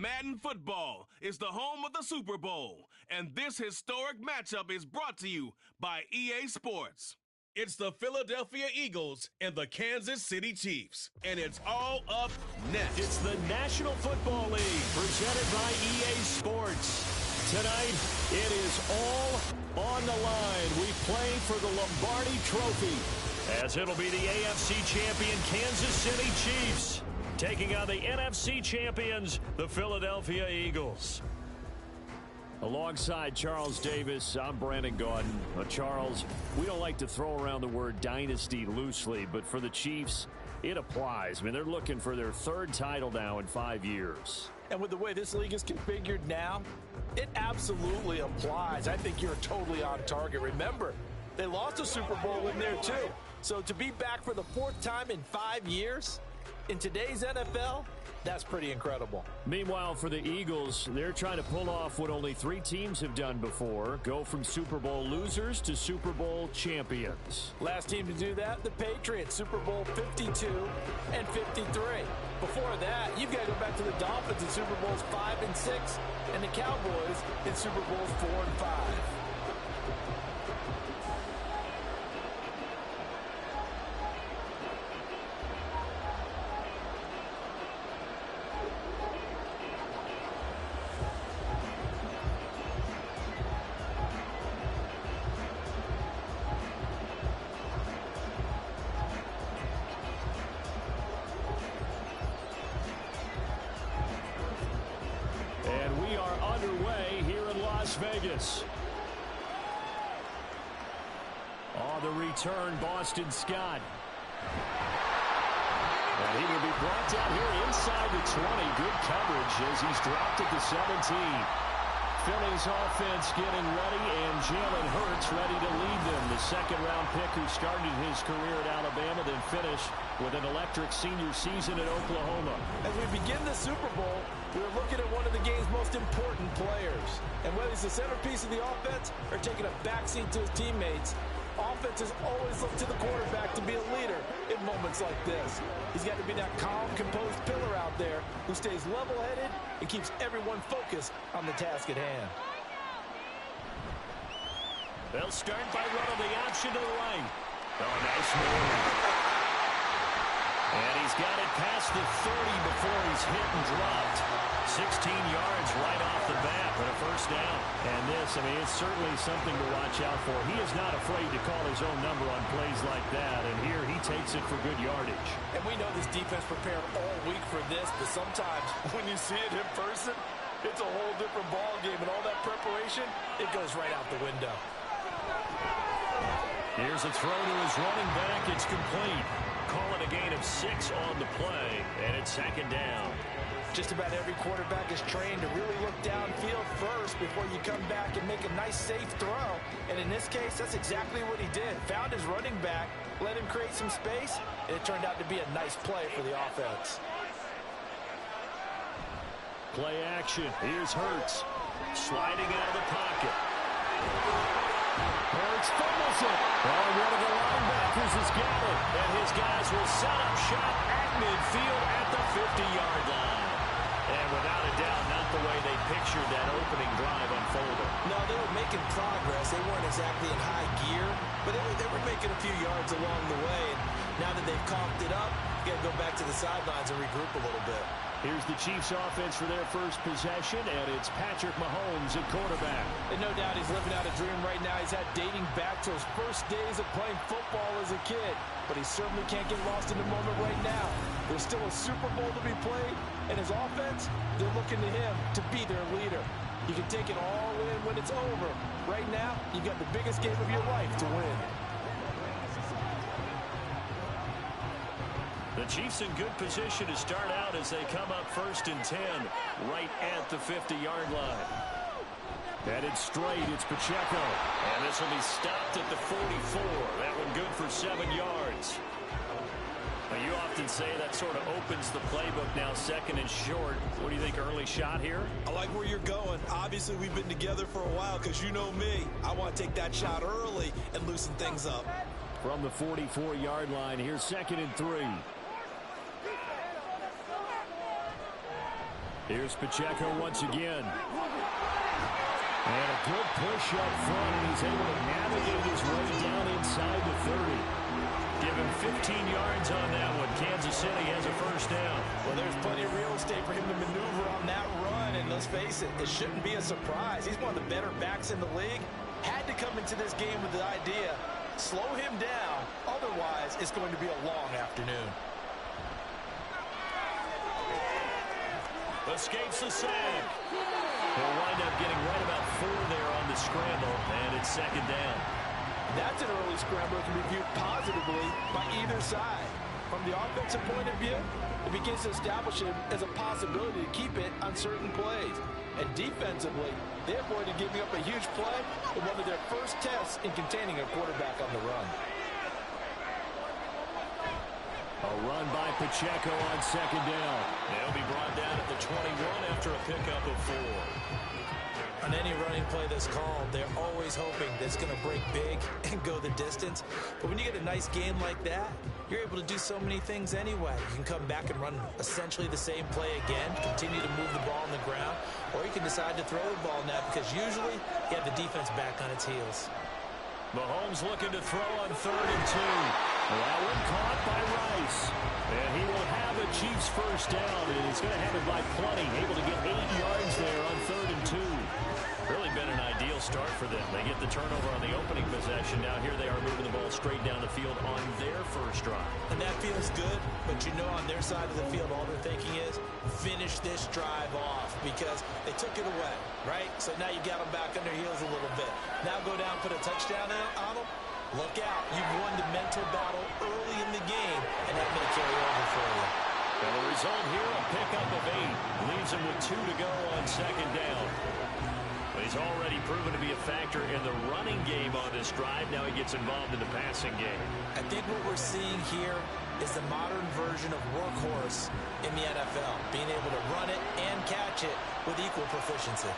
Madden Football is the home of the Super Bowl, and this historic matchup is brought to you by EA Sports. It's the Philadelphia Eagles and the Kansas City Chiefs, and it's all up next. It's the National Football League presented by EA Sports. Tonight, it is all on the line. We play for the Lombardi Trophy, as it'll be the AFC champion Kansas City Chiefs taking on the NFC champions, the Philadelphia Eagles. Alongside Charles Davis, I'm Brandon Gaudin. Charles, we don't like to throw around the word dynasty loosely, but for the Chiefs, it applies. I mean, they're looking for their third title now in 5 years. And with the way this league is configured now, it absolutely applies. I think you're totally on target. Remember, they lost a Super Bowl in there too. So to be back for the fourth time in 5 years, in today's NFL, that's pretty incredible. Meanwhile, for the Eagles, they're trying to pull off what only 3 teams have done before, go from Super Bowl losers to Super Bowl champions. Last team to do that, the Patriots, Super Bowl 52 and 53. Before that, you've got to go back to the Dolphins in Super Bowls 5 and 6, and the Cowboys in Super Bowls 4 and 5. Vegas. On the return, Boston Scott. And he will be brought down here inside the 20. Good coverage as he's dropped at the 17. Philly's offense getting ready, and Jalen Hurts ready to lead them. The second-round pick who started his career at Alabama, then finished with an electric senior season at Oklahoma. As we begin the Super Bowl, we're looking at one of the game's most important players. And whether he's the centerpiece of the offense or taking a backseat to his teammates, offenses always look to the quarterback to be a leader in moments like this. He's got to be that calm, composed pillar out there who stays level-headed and keeps everyone focused on the task at hand. They'll start by running the option to the right. Oh, nice move. And he's got it past the 30 before he's hit and dropped. 16 yards right off the bat, but a first down. And this, I mean, it's certainly something to watch out for. He is not afraid to call his own number on plays like that, and here he takes it for good yardage. And we know this defense prepared all week for this, but sometimes when you see it in person, it's a whole different ball game, and all that preparation, it goes right out the window. Here's a throw to his running back. It's complete. Call it a gain of 6 on the play, and it's second down. Just about every quarterback is trained to really look downfield first before you come back and make a nice, safe throw. And in this case, that's exactly what he did. Found his running back, let him create some space, and it turned out to be a nice play for the offense. Play action. Here's Hurts. Sliding out of the pocket. Hurts fumbles it. Oh, one of the linebackers has got it. And his guys will set up shop at midfield at the 50-yard line. And without a doubt, not the way they pictured that opening drive unfolding. No, they were making progress. They weren't exactly in high gear, but they were making a few yards along the way. And now that they've coughed it up, you got to go back to the sidelines and regroup a little bit. Here's the Chiefs offense for their first possession, and it's Patrick Mahomes at quarterback. And no doubt he's living out a dream right now. He's had dating back to his first days of playing football as a kid. But he certainly can't get lost in the moment right now. There's still a Super Bowl to be played, and his offense, they're looking to him to be their leader. You can take it all in when it's over. Right now, you got the biggest game of your life to win. The Chiefs in good position to start out as they come up 1st and 10 right at the 50-yard line. Headed straight, it's Pacheco. And this will be stopped at the 44. That one good for 7 yards. Now, you often say that sort of opens the playbook now, 2nd and short. What do you think, early shot here? I like where you're going. Obviously, we've been together for a while because you know me. I want to take that shot early and loosen things up. From the 44-yard line, here's 2nd and 3. Here's Pacheco once again. And a good push up front, and he's able to navigate his way down inside the 30. Give him 15 yards on that one. Kansas City has a first down. Well, there's plenty of real estate for him to maneuver on that run, and let's face it, it shouldn't be a surprise. He's one of the better backs in the league. Had to come into this game with the idea, slow him down, otherwise it's going to be a long afternoon. Escapes the sack. He'll wind up getting right about 4 there on the scramble, and it's second down. That's an early scramble that can be viewed positively by either side. From the offensive point of view, it begins to establish it as a possibility to keep it on certain plays. And defensively, they avoided giving up a huge play in one of their first tests in containing a quarterback on the run. A run by Pacheco on second down. They'll be brought down at the 21 after a pickup of 4. On any running play that's called, they're always hoping that it's going to break big and go the distance. But when you get a nice game like that, you're able to do so many things anyway. You can come back and run essentially the same play again, continue to move the ball on the ground, or you can decide to throw the ball now because usually you have the defense back on its heels. Mahomes looking to throw on 3rd and 2. That one caught by Rice. And he will have a Chiefs first down, and he's going to have it by plenty. Able to get 8 yards there on 3rd and 2. Really been an ideal start for them. They get the turnover on the opening possession. Now here they are moving the ball straight down the field on their first drive. And that feels good, but you know on their side of the field all they're thinking is finish this drive off because they took it away, right? So now you got them back on their heels a little bit. Now go down, put a touchdown on them. Look out. You've won the mental battle early in the game, and that may carry over for you. And the result here, a pickup of 8. Leaves him with 2 to go on second down. But he's already proven to be a factor in the running game on this drive. Now he gets involved in the passing game. I think what we're seeing here is the modern version of workhorse in the NFL, being able to run it and catch it with equal proficiency.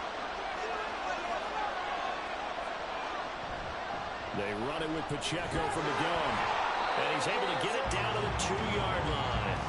They run it with Pacheco from the gun. And he's able to get it down to the 2-yard line.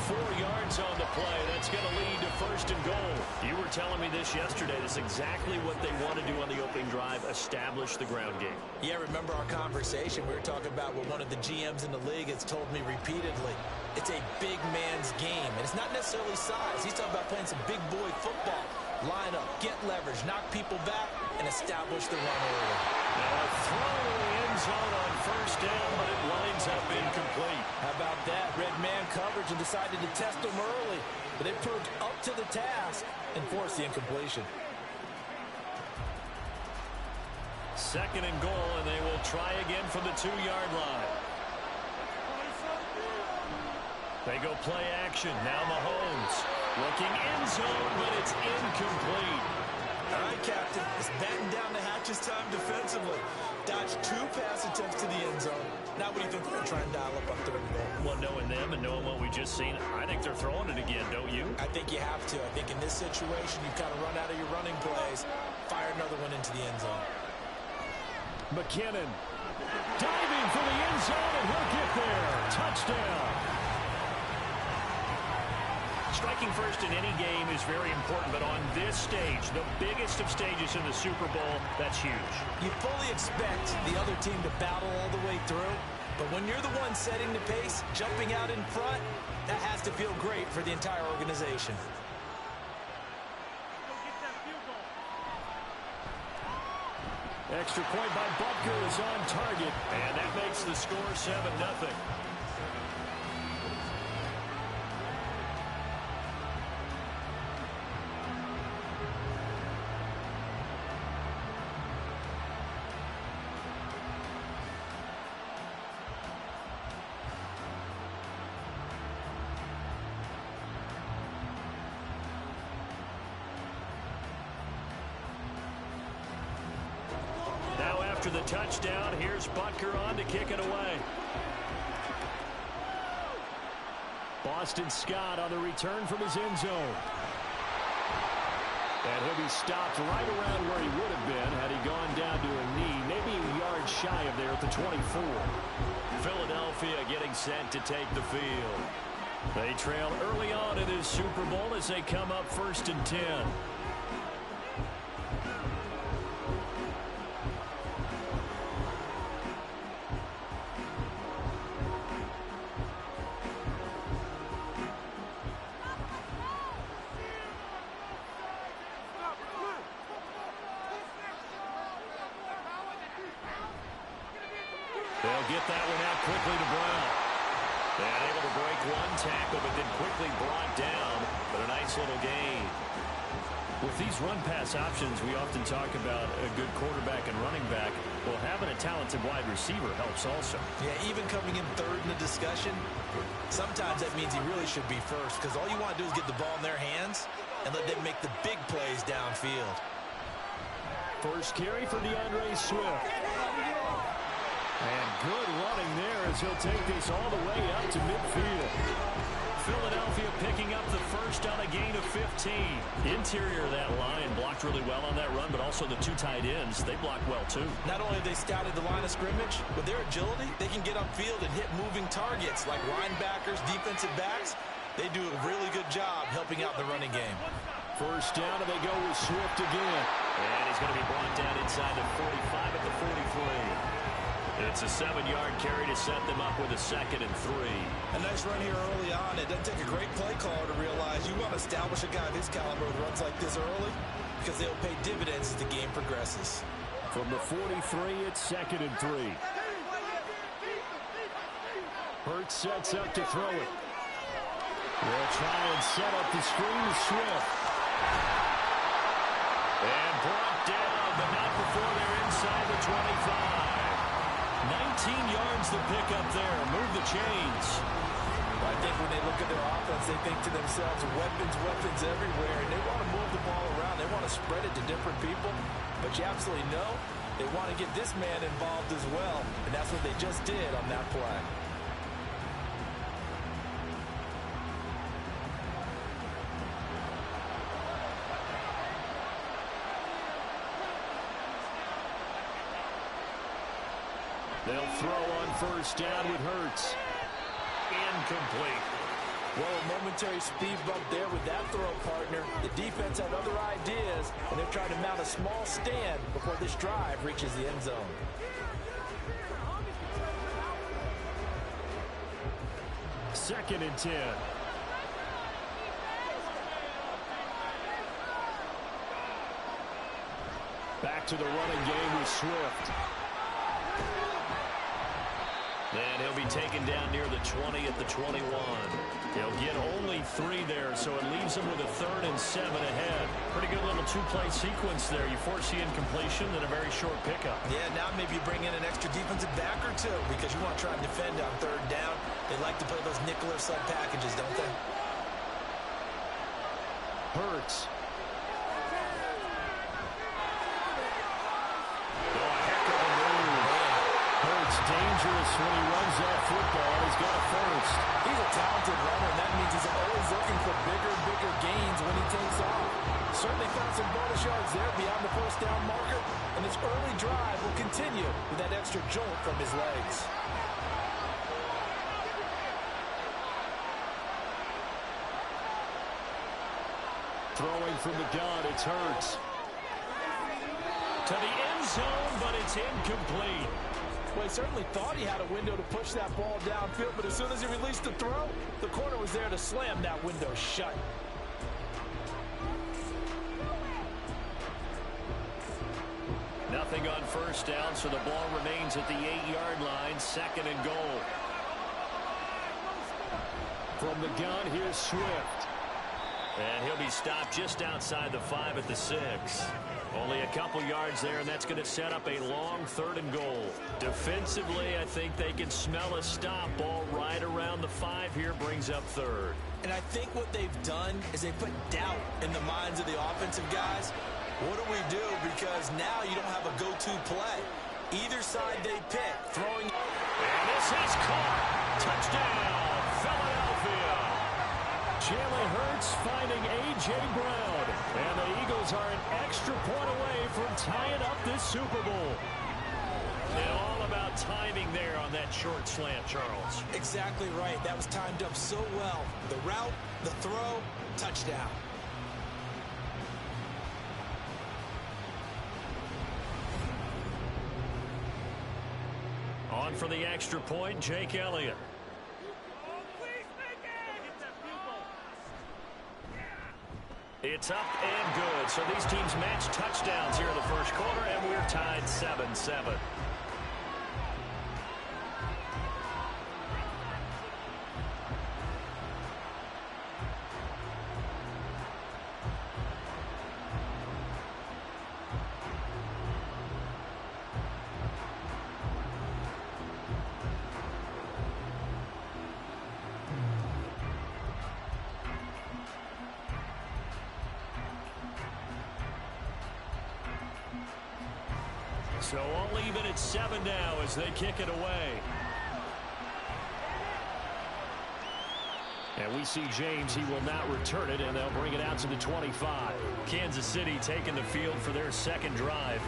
4 yards on the play. That's going to lead to 1st and goal. You were telling me this yesterday. That's exactly what they want to do on the opening drive, establish the ground game. Yeah, remember our conversation. We were talking about what one of the GMs in the league has told me repeatedly. It's a big man's game, and it's not necessarily size. He's talking about playing some big boy football. Line up, get leverage, knock people back, and establish the run early. Now a throw in the end zone on 1st down, but it winds up incomplete. How about that? Red man coverage and decided to test them early, but they proved up to the task and forced the incompletion. 2nd and goal, and they will try again from the 2-yard line. They go play action. Now Mahomes looking end zone, but it's incomplete. All right, Captain. It's batten down the hatches time defensively. Dodged 2 pass attempts to the end zone. Now what do you think they're going to try and dial up on 3rd and goal? Well, knowing them and knowing what we just seen, I think they're throwing it again, don't you? I think you have to. I think in this situation, you've kind of run out of your running plays. Fire another one into the end zone. McKinnon diving for the end zone, and he'll get there. Touchdown. Striking first in any game is very important, but on this stage, the biggest of stages in the Super Bowl, that's huge. You fully expect the other team to battle all the way through, but when you're the one setting the pace, jumping out in front, that has to feel great for the entire organization. Extra point by Butker is on target, and that makes the score 7-0. After the touchdown, here's Butker on to kick it away. Boston Scott on the return from his end zone. And he'll be stopped right around where he would have been had he gone down to a knee, maybe a yard shy of there at the 24. Philadelphia getting set to take the field. They trail early on in this Super Bowl as they come up 1st and 10. They'll get that one out quickly to Brown. And able to break one tackle, but then quickly brought down. But a nice little gain. With these run-pass options, we often talk about a good quarterback and running back. Well, having a talented wide receiver helps also. Yeah, even coming in third in the discussion, sometimes that means he really should be first, because all you want to do is get the ball in their hands and let them make the big plays downfield. First carry for DeAndre Swift. And good running there as he'll take this all the way up to midfield. Philadelphia picking up the first on a gain of 15. Interior of that line blocked really well on that run, but also the two tight ends, they blocked well too. Not only have they scouted the line of scrimmage, with their agility, they can get upfield and hit moving targets like linebackers, defensive backs. They do a really good job helping out the running game. First down, and they go with Swift again. And he's going to be brought down inside the 45 at the 43. It's a 7-yard carry to set them up with a 2nd and 3. A nice run here early on. It doesn't take a great play caller to realize you want to establish a guy of his caliber who runs like this early, because they'll pay dividends as the game progresses. From the 43, it's 2nd and 3. Hurts sets up to throw it. They'll try and set up the screen to Swift. And brought down, but not before they're inside the 25. 19 yards to pick up there. Move the chains. I think when they look at their offense, they think to themselves, weapons everywhere, and they want to move the ball around. They want to spread it to different people, but you absolutely know they want to get this man involved as well, and that's what they just did on that play. They'll throw on first down with Hurts. Incomplete. Well, a momentary speed bump there with that throw, partner. The defense had other ideas, and they're trying to mount a small stand before this drive reaches the end zone. Second and 10. Back to the running game with Swift. And he'll be taken down near the 20 at the 21. He'll get only 3 there, so it leaves him with a 3rd and 7 ahead. Pretty good little two-play sequence there. You force the incompletion and a very short pickup. Yeah, now maybe you bring in an extra defensive back or two because you want to try and defend on 3rd down. They like to play those nickel or sub packages, don't they? Hurts. Dangerous when he runs that football. He's got a first. He's a talented runner, and that means he's always looking for bigger and bigger gains when he takes off. Certainly found some bonus yards there beyond the first down marker, and this early drive will continue with that extra jolt from his legs. Throwing from the gun, it's Hurts. To the end zone, but it's incomplete. Well, he certainly thought he had a window to push that ball downfield, but as soon as he released the throw, the corner was there to slam that window shut. Nothing on first down, so the ball remains at the 8-yard line, 2nd and goal. From the gun, here's Swift. And he'll be stopped just outside the 5 at the 6. Only a couple yards there, and that's going to set up a long 3rd and goal. Defensively, I think they can smell a stop. Ball right around the 5 here, brings up 3rd. And I think what they've done is they put doubt in the minds of the offensive guys. What do we do? Because now you don't have a go-to play. Either side they pick, throwing. And this is caught. Touchdown, Philadelphia. Jalen Hurts finding A.J. Brown. And the Eagles are an extra point away from tying up this Super Bowl. And all about timing there on that short slant, Charles. Exactly right. That was timed up so well. The route, the throw, touchdown. On for the extra point, Jake Elliott. It's up and good. So these teams match touchdowns here in the first quarter, and we're tied 7-7. So all even at 7 now as they kick it away. And we see James. He will not return it, and they'll bring it out to the 25. Kansas City taking the field for their second drive.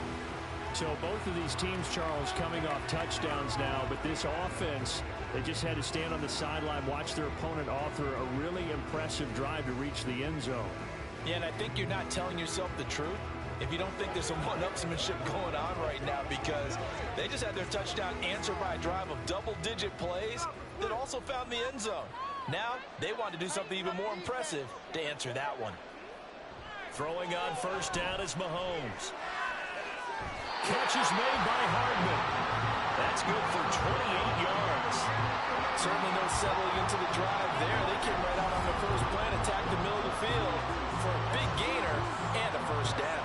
So both of these teams, Charles, coming off touchdowns now, but this offense, they just had to stand on the sideline, watch their opponent author a really impressive drive to reach the end zone. Yeah, and I think you're not telling yourself the truth if you don't think there's some one-upsmanship going on right now, because they just had their touchdown answered by a drive of double-digit plays that also found the end zone. Now they want to do something even more impressive to answer that one. Throwing on first down is Mahomes. Catch is made by Hardman. That's good for 28 yards. Certainly no settling into the drive there. They came right out on the first play and attacked the middle of the field for a big gainer and a first down.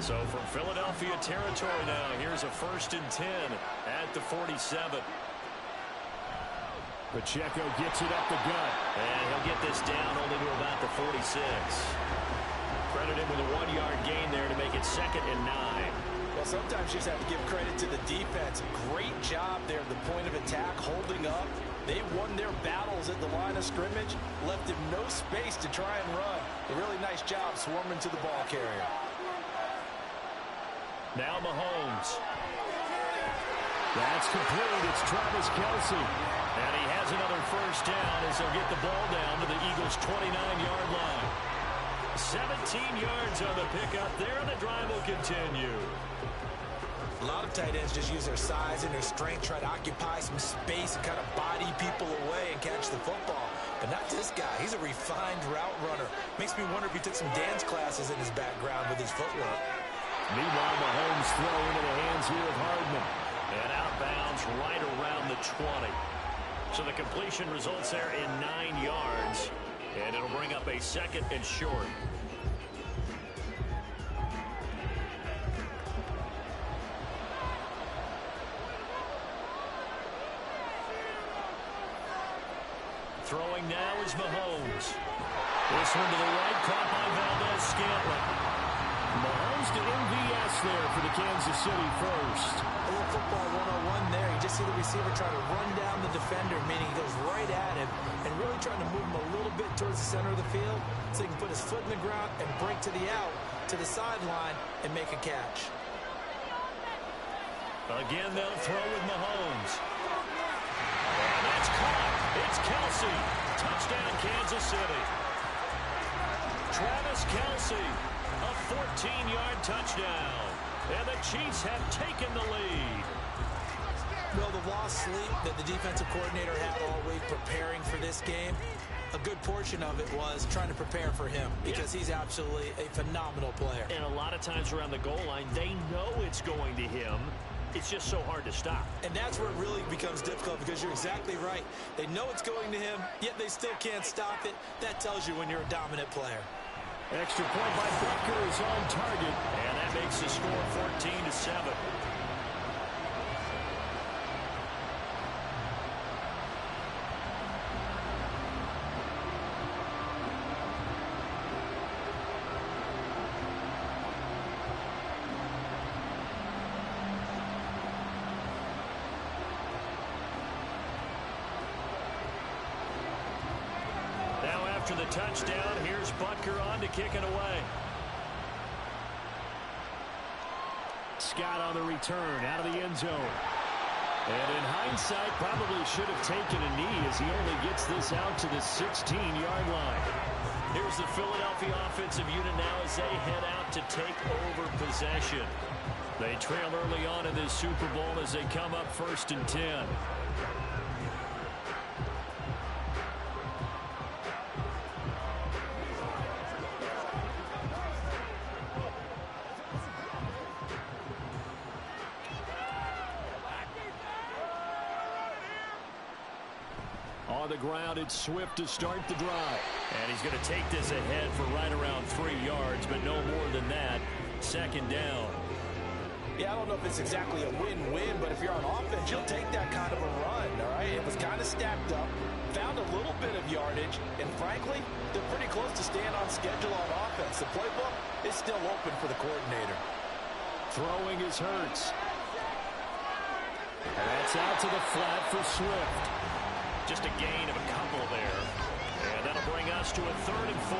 So from Philadelphia territory now, here's a 1st and 10 at the 47. Pacheco gets it up the gut. And he'll get this down only to about the 46. Credit him with a 1-yard gain there to make it 2nd and 9. Well, sometimes you just have to give credit to the defense. Great job there at the point of attack, holding up. They won their battles at the line of scrimmage, left him no space to try and run. A really nice job swarming to the ball carrier. Now Mahomes. That's complete. It's Travis Kelce. And he has another first down as they'll get the ball down to the Eagles' 29-yard line. 17 yards on the pickup there, and the drive will continue. A lot of tight ends just use their size and their strength, try to occupy some space and kind of body people away and catch the football. But not this guy. He's a refined route runner. Makes me wonder if he took some dance classes in his background with his footwork. Meanwhile, Mahomes throw into the hands here of Hardman. And outbounds right around the 20. So the completion results there in 9 yards. And it'll bring up a 2nd and short. Throwing now is Mahomes. This one to the right, caught by Valdez-Scantling. Mahomes to MVS there for the Kansas City first. A little football 101 there. You just see the receiver try to run down the defender, meaning he goes right at him and really trying to move him a little bit towards the center of the field so he can put his foot in the ground and break to the out, to the sideline, and make a catch. Again, they'll throw with Mahomes. And that's caught. It's Kelce. Touchdown, Kansas City. Travis Kelce, a 14-yard touchdown. And the Chiefs have taken the lead. Well, the lost sleep that the defensive coordinator had all week preparing for this game, a good portion of it was trying to prepare for him because he's absolutely a phenomenal player. And a lot of times around the goal line, they know it's going to him. It's just so hard to stop. And that's where it really becomes difficult because you're exactly right. They know it's going to him, yet they still can't stop it. That tells you when you're a dominant player. Extra point by Butker is on target. And that makes the score 14-7. the touchdown. Here's Butker on to kick it away. Scott on the return out of the end zone. And in hindsight, probably should have taken a knee as he only gets this out to the 16-yard line. Here's the Philadelphia offensive unit now as they head out to take over possession. They trail early on in this Super Bowl as they come up 1st and 10. On the ground, it's Swift to start the drive. And he's going to take this ahead for right around 3 yards, but no more than that. 2nd down. Yeah, I don't know if it's exactly a win-win, but if you're on offense, you'll take that kind of a run, all right? It was kind of stacked up, found a little bit of yardage, and frankly, they're pretty close to staying on schedule on offense. The playbook is still open for the coordinator. Throwing is Hurts. And that's out to the flat for Swift. Just a gain of a couple there. And that'll bring us to a 3rd and 4.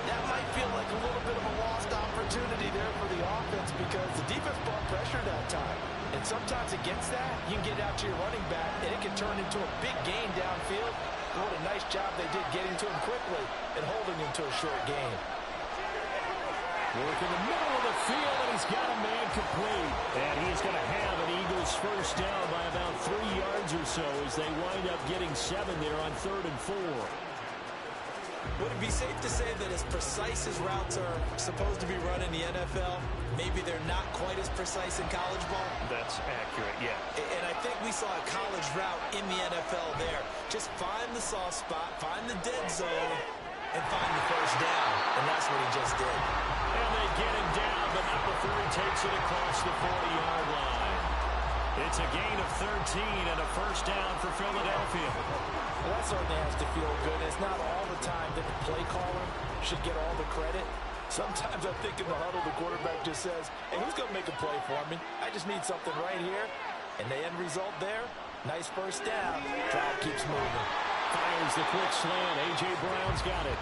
That might feel like a little bit of a lost opportunity there for the offense because the defense brought pressure that time. And sometimes against that, you can get out to your running back, and it can turn into a big gain downfield. What a nice job they did getting to him quickly and holding him to a short gain. Work in the middle of the field, and he's got a man complete. And he's going to have an Eagles first down by about 3 yards or so as they wind up getting 7 there on 3rd and 4. Would it be safe to say that as precise as routes are supposed to be run in the NFL, maybe they're not quite as precise in college ball? That's accurate, yeah. And I think we saw a college route in the NFL there. Just find the soft spot, find the dead zone, and find the first down. And that's what he just did. And they get him down, but not before he takes it across the 40-yard line. It's a gain of 13 and a first down for Philadelphia. Well, that certainly has to feel good. It's not all the time that the play caller should get all the credit. Sometimes I think in the huddle, the quarterback just says, hey, who's going to make a play for me? I just need something right here. And the end result there, nice first down. Drive keeps moving. Fires the quick slant. A.J. Brown's got it.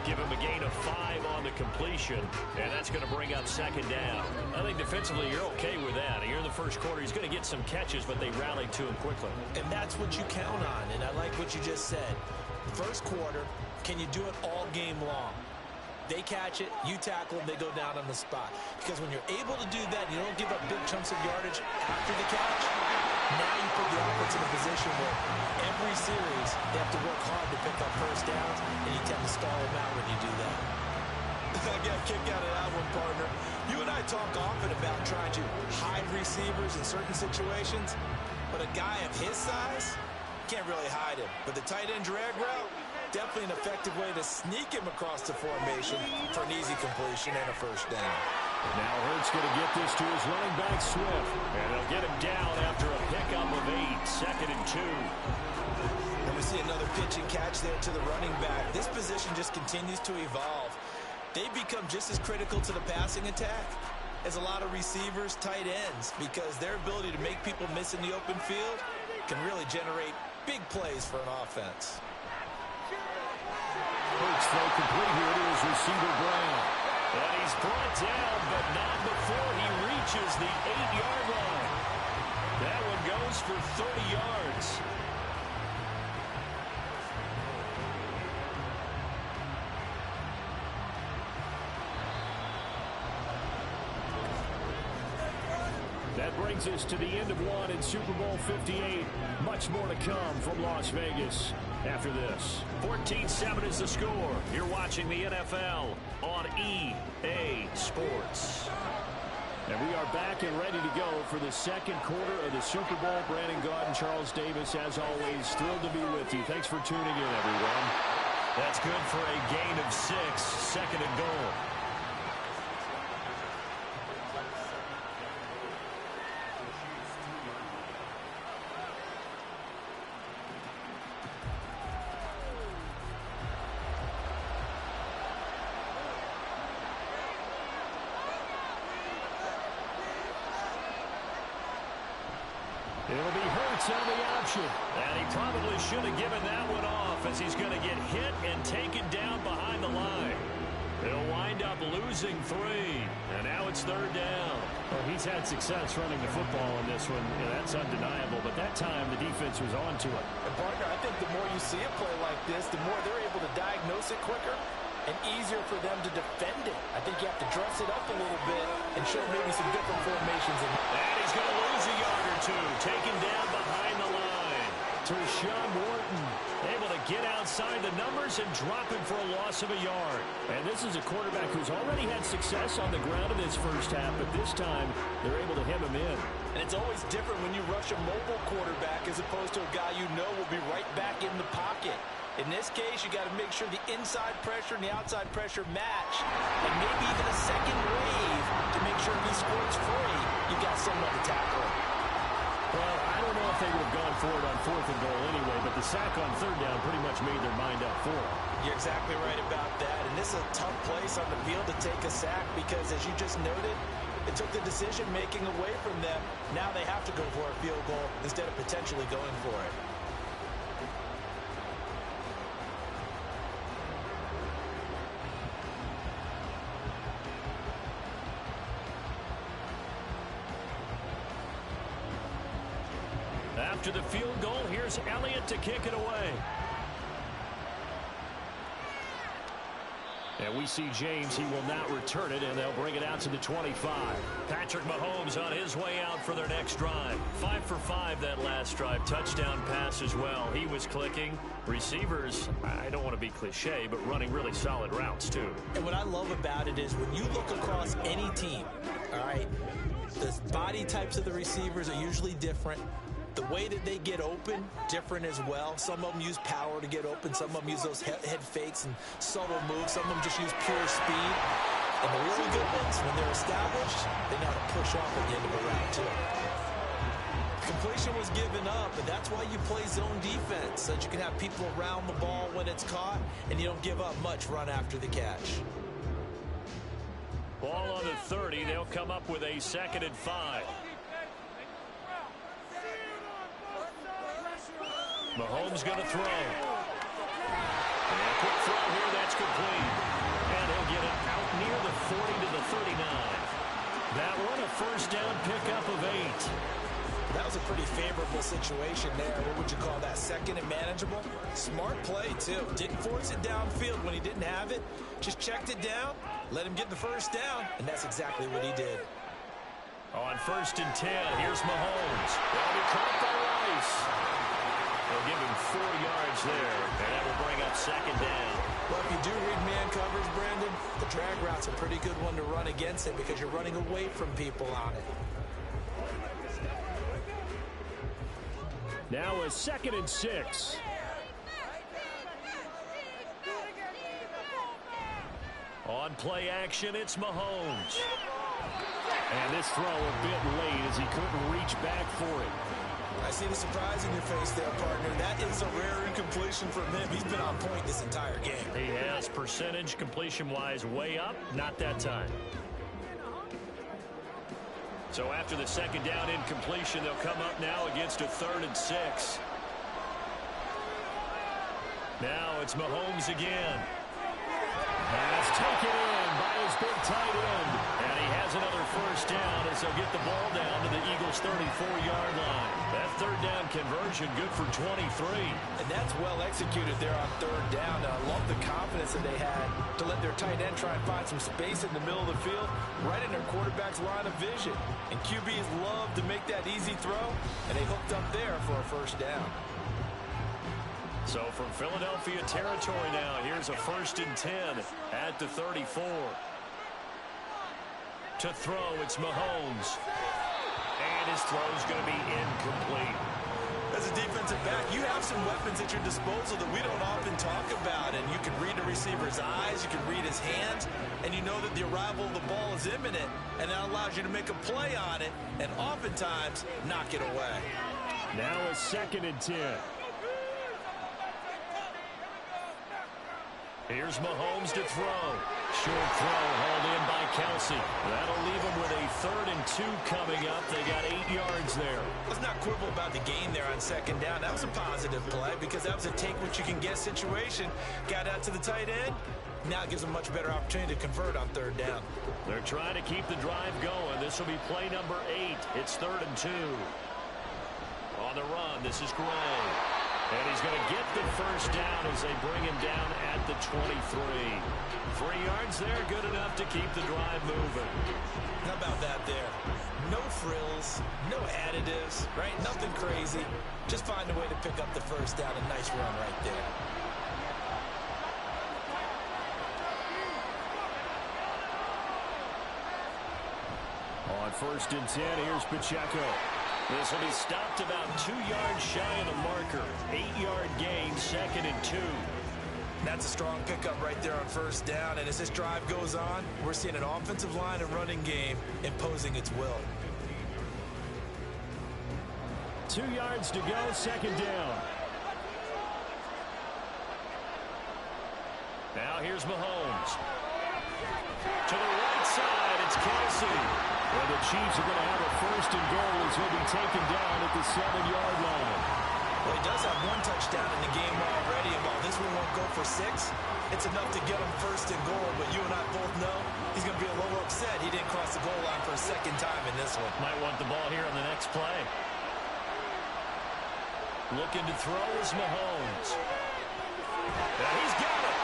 Give him a gain of 5 on the completion, and that's going to bring up 2nd down. I think defensively you're okay with that. Here in the first quarter, he's going to get some catches, but they rallied to him quickly. And that's what you count on, and I like what you just said. First quarter, can you do it all game long? They catch it, you tackle them, they go down on the spot. Because when you're able to do that, you don't give up big chunks of yardage after the catch, now you put the offense in a position where every series they have to work hard to pick up first downs, and you tend to stall them out when you do that. I got a kick out of that one, partner. You and I talk often about trying to hide receivers in certain situations, but a guy of his size can't really hide him. But the tight end drag route, definitely an effective way to sneak him across the formation for an easy completion and a first down. Now Hurts going to get this to his running back, Swift. And they'll get him down after a pickup of 8, 2nd and 2. And we see another pitch and catch there to the running back. This position just continues to evolve. They become just as critical to the passing attack as a lot of receivers, tight ends, because their ability to make people miss in the open field can really generate big plays for an offense. Hurts throw complete here to his receiver, Brown. And he's brought down, but not before he reaches the 8-yard line. That one goes for 30 yards. That brings us to the end of one in Super Bowl 58. Much more to come from Las Vegas after this. 14-7 is the score. You're watching the NFL on EA Sports. And we are back and ready to go for the second quarter of the Super Bowl. Brandon Gaudin, Charles Davis, as always, thrilled to be with you. Thanks for tuning in, everyone. That's good for a gain of 6, 2nd and goal. It'll be Hurts waits on the option. And he probably should have given that one off as he's going to get hit and taken down behind the line. He'll wind up losing 3. And now it's 3rd down. Well, he's had success running the football in this one. Yeah, that's undeniable. But that time, the defense was on to it. And partner, I think the more you see a play like this, the more they're able to diagnose it quicker and easier for them to defend it. I think you have to dress it up a little bit and show maybe some different formations. And he's going to lose a yard or 2. Taken down behind the line. Tershawn Wharton able to get outside the numbers and drop it for a loss of a yard. And this is a quarterback who's already had success on the ground in his first half, but this time they're able to hem him in. And it's always different when you rush a mobile quarterback as opposed to a guy you know will be right back in the pocket. In this case, you got to make sure the inside pressure and the outside pressure match, and maybe even a second wave to make sure if he squirts free, you got someone to tackle him. Well, I don't know if they would have gone for it on 4th and goal anyway, but the sack on 3rd down pretty much made their mind up for it. You're exactly right about that, and this is a tough place on the field to take a sack because, as you just noted, it took the decision-making away from them. Now they have to go for a field goal instead of potentially going for it. After the field goal, here's Elliott to kick it away. And we see James. He will not return it, and they'll bring it out to the 25. Patrick Mahomes on his way out for their next drive. 5 for 5 that last drive. Touchdown pass as well. He was clicking. Receivers, I don't want to be cliche, but running really solid routes too. And what I love about it is when you look across any team, all right, the body types of the receivers are usually different. The way that they get open, different as well. Some of them use power to get open. Some of them use those head fakes and subtle moves. Some of them just use pure speed. And the really good ones, when they're established, they know how to push off at the end of a route, too. Completion was given up, but that's why you play zone defense, so that you can have people around the ball when it's caught, and you don't give up much run after the catch. Ball on the 30. They'll come up with a 2nd and 5. Mahomes going to throw. And a quick throw here, that's complete. And he'll get it out near the 40 to the 39. That one a 1st down pickup of 8. That was a pretty favorable situation there. What would you call that? 2nd and manageable? Smart play, too. Didn't force it downfield when he didn't have it. Just checked it down, let him get the 1st down, and that's exactly what he did. On 1st and 10, here's Mahomes. That'll be caught by Rice. They'll give him 4 yards there, and that will bring up 2nd down. Well, if you do read man coverage, Brandon, the drag route's a pretty good one to run against it because you're running away from people on it. Now a 2nd and 6. On play action, it's Mahomes. And this throw a bit late as he couldn't reach back for it. I see the surprise in your face there, partner. That is a rare incompletion from him. He's been on point this entire game. He has percentage completion-wise way up. Not that time. So after the 2nd down incompletion, they'll come up now against a 3rd and 6. Now it's Mahomes again. That's taken in by his big tight end. And he has another 1st down as they'll get the ball down to the Eagles' 34-yard line. That 3rd down conversion good for 23. And that's well executed there on 3rd down. And I love the confidence that they had to let their tight end try and find some space in the middle of the field, right in their quarterback's line of vision. And QBs love to make that easy throw, and they hooked up there for a 1st down. So from Philadelphia territory now, here's a 1st and 10 at the 34. To throw, it's Mahomes. And his throw's going to be incomplete. As a defensive back, you have some weapons at your disposal that we don't often talk about. And you can read the receiver's eyes, you can read his hands, and you know that the arrival of the ball is imminent. And that allows you to make a play on it and oftentimes knock it away. Now a 2nd and 10. Here's Mahomes to throw. Short throw hauled in by Kelsey. That'll leave them with a 3rd and 2 coming up. They got 8 yards there. Let's not quibble about the gain there on 2nd down. That was a positive play because that was a take-what-you-can-get situation. Got out to the tight end. Now it gives them a much better opportunity to convert on 3rd down. They're trying to keep the drive going. This will be play number 8. It's 3rd and 2. On the run, this is Gray. And he's going to get the 1st down as they bring him down at the 23. 3 yards there, good enough to keep the drive moving. How about that there? No frills, no additives, right? Nothing crazy. Just find a way to pick up the 1st down. A nice run right there. On 1st and 10, here's Pacheco. This will be stopped about 2 yards shy of the marker. 8-yard gain, 2nd and 2. That's a strong pickup right there on 1st down. And as this drive goes on, we're seeing an offensive line and running game imposing its will. 2 yards to go, 2nd down. Now here's Mahomes. To the right side, it's Kelsey. And the Chiefs are going to have a 1st and goal as he'll be taken down at the 7-yard line. Well, he does have 1 touchdown in the game already, and while this one won't go for 6, it's enough to get him 1st and goal. But you and I both know he's going to be a little upset he didn't cross the goal line for a 2nd time in this one. Might want the ball here on the next play. Looking to throw is Mahomes. And he's got it.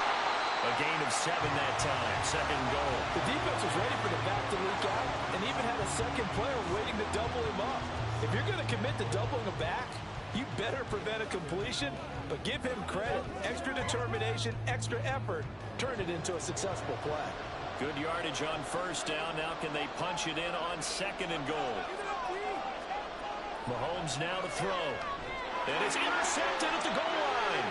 A gain of 7 that time. 2nd goal. The defense was ready for the back to leak out and even had a 2nd player waiting to double him up. If you're going to commit to doubling a back, you better prevent a completion, but give him credit. Extra determination, extra effort, turn it into a successful play. Good yardage on 1st down. Now can they punch it in on 2nd and goal? Mahomes now to throw. And it's intercepted at the goal line.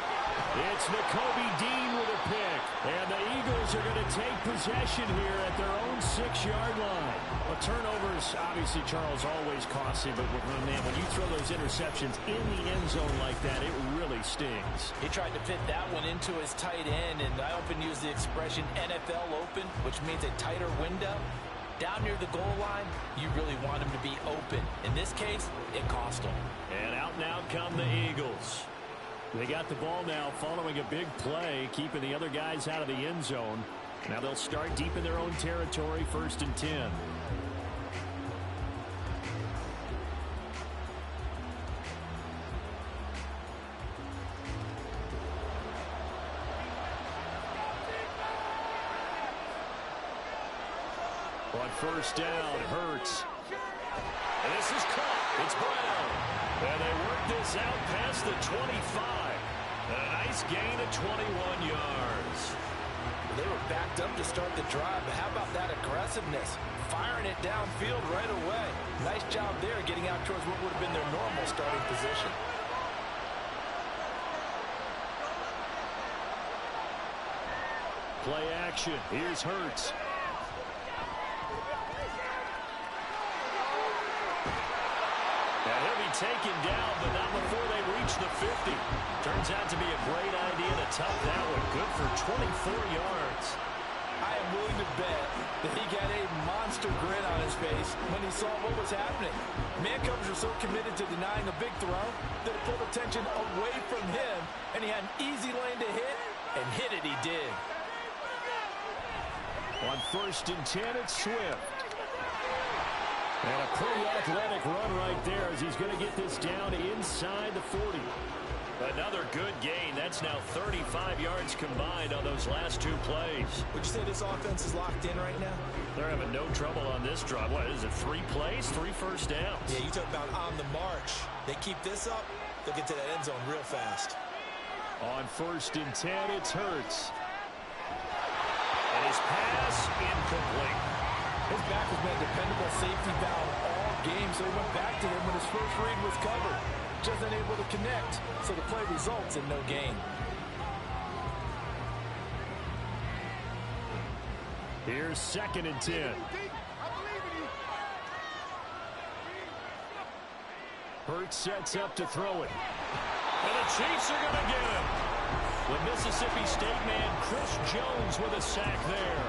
It's Nakobe Dean with a pick. And the Eagles are going to take possession here at their own 6-yard line. Well, turnovers, obviously, Charles, always costly. But, man, when you throw those interceptions in the end zone like that, it really stings. He tried to fit that one into his tight end, and I often use the expression NFL open, which means a tighter window. Down near the goal line, you really want him to be open. In this case, it cost him. And out come the Eagles. They got the ball now following a big play, keeping the other guys out of the end zone. Now they'll start deep in their own territory, 1st and 10. On 1st down, Hurts. And this is caught. It's Brown. And they work this out past the 25. A nice gain of 21 yards. They were backed up to start the drive, but how about that aggressiveness? Firing it downfield right away. Nice job there getting out towards what would have been their normal starting position. Play action. Here's Hurts. Taken down, but not before they reach the 50. Turns out to be a great idea to tuck that one. Good for 24 yards. I am willing to bet that he got a monster grin on his face when he saw what was happening. Man-covers are so committed to denying a big throw that it pulled attention away from him, and he had an easy lane to hit, and hit it he did. On 1st and 10, it's Swift. And a pretty athletic run right there as he's going to get this down inside the 40. Another good gain. That's now 35 yards combined on those last 2 plays. Would you say this offense is locked in right now? They're having no trouble on this drive. What is it, 3 plays, 3 first downs? Yeah, you talk about on the march. They keep this up, they'll get to that end zone real fast. On 1st and 10, it's Hurts. And his pass incomplete. His back has been a dependable safety valve all game, so he went back to him when his first read was covered. Just unable to connect, so the play results in no gain. Here's 2nd and 10. Hurts sets up to throw it. And the Chiefs are going to get him. The Mississippi State man, Chris Jones, with a sack there.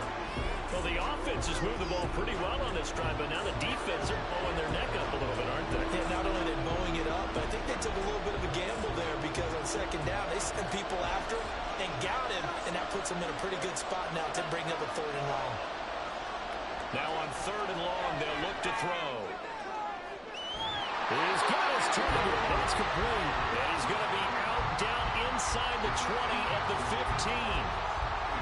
Well, the offense has moved the ball pretty well on this drive, but now the defense are bowing their neck up a little bit, aren't they? Yeah, not only are they bowing it up, but I think they took a little bit of a gamble there because on second down, they sent people after him and got him, and that puts him in a pretty good spot now to bring up a 3rd and long. Now on 3rd and long, they'll look to throw. He's got his target. That's complete. And he's going to be out down inside the 20 at the 15.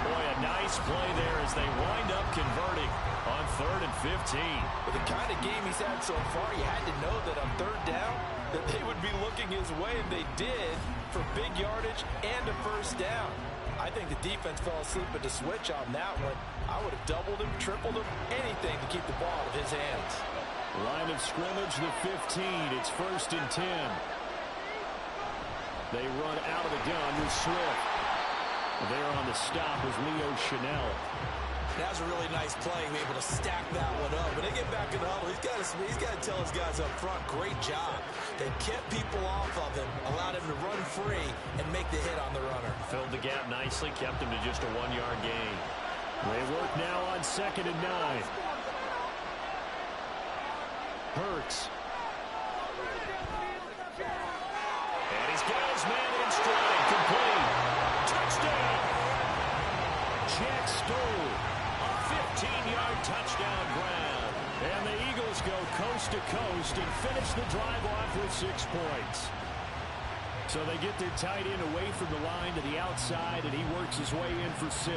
Boy, a nice play there as they wind up converting on 3rd and 15. With the kind of game he's had so far, you had to know that on 3rd down that they would be looking his way, and they did, for big yardage and a 1st down. I think the defense fell asleep at the switch on that one. I would have doubled him, tripled him, anything to keep the ball out of his hands. Line of scrimmage, the 15. It's 1st and 10. They run out of the gun with Swift. There on the stop was Leo Chanel. That was a really nice play, be able to stack that one up. When they get back in the huddle, he's got to tell his guys up front, great job. They kept people off of him, allowed him to run free and make the hit on the runner. Filled the gap nicely, kept him to just a 1-yard gain. They work now on 2nd and 9. Hurts. And he's got his man in stride, complete. Touchdown! Jack Stoll, a 15-yard touchdown grab. And the Eagles go coast to coast and finish the drive off with 6 points. So they get their tight end away from the line to the outside, and he works his way in for 6.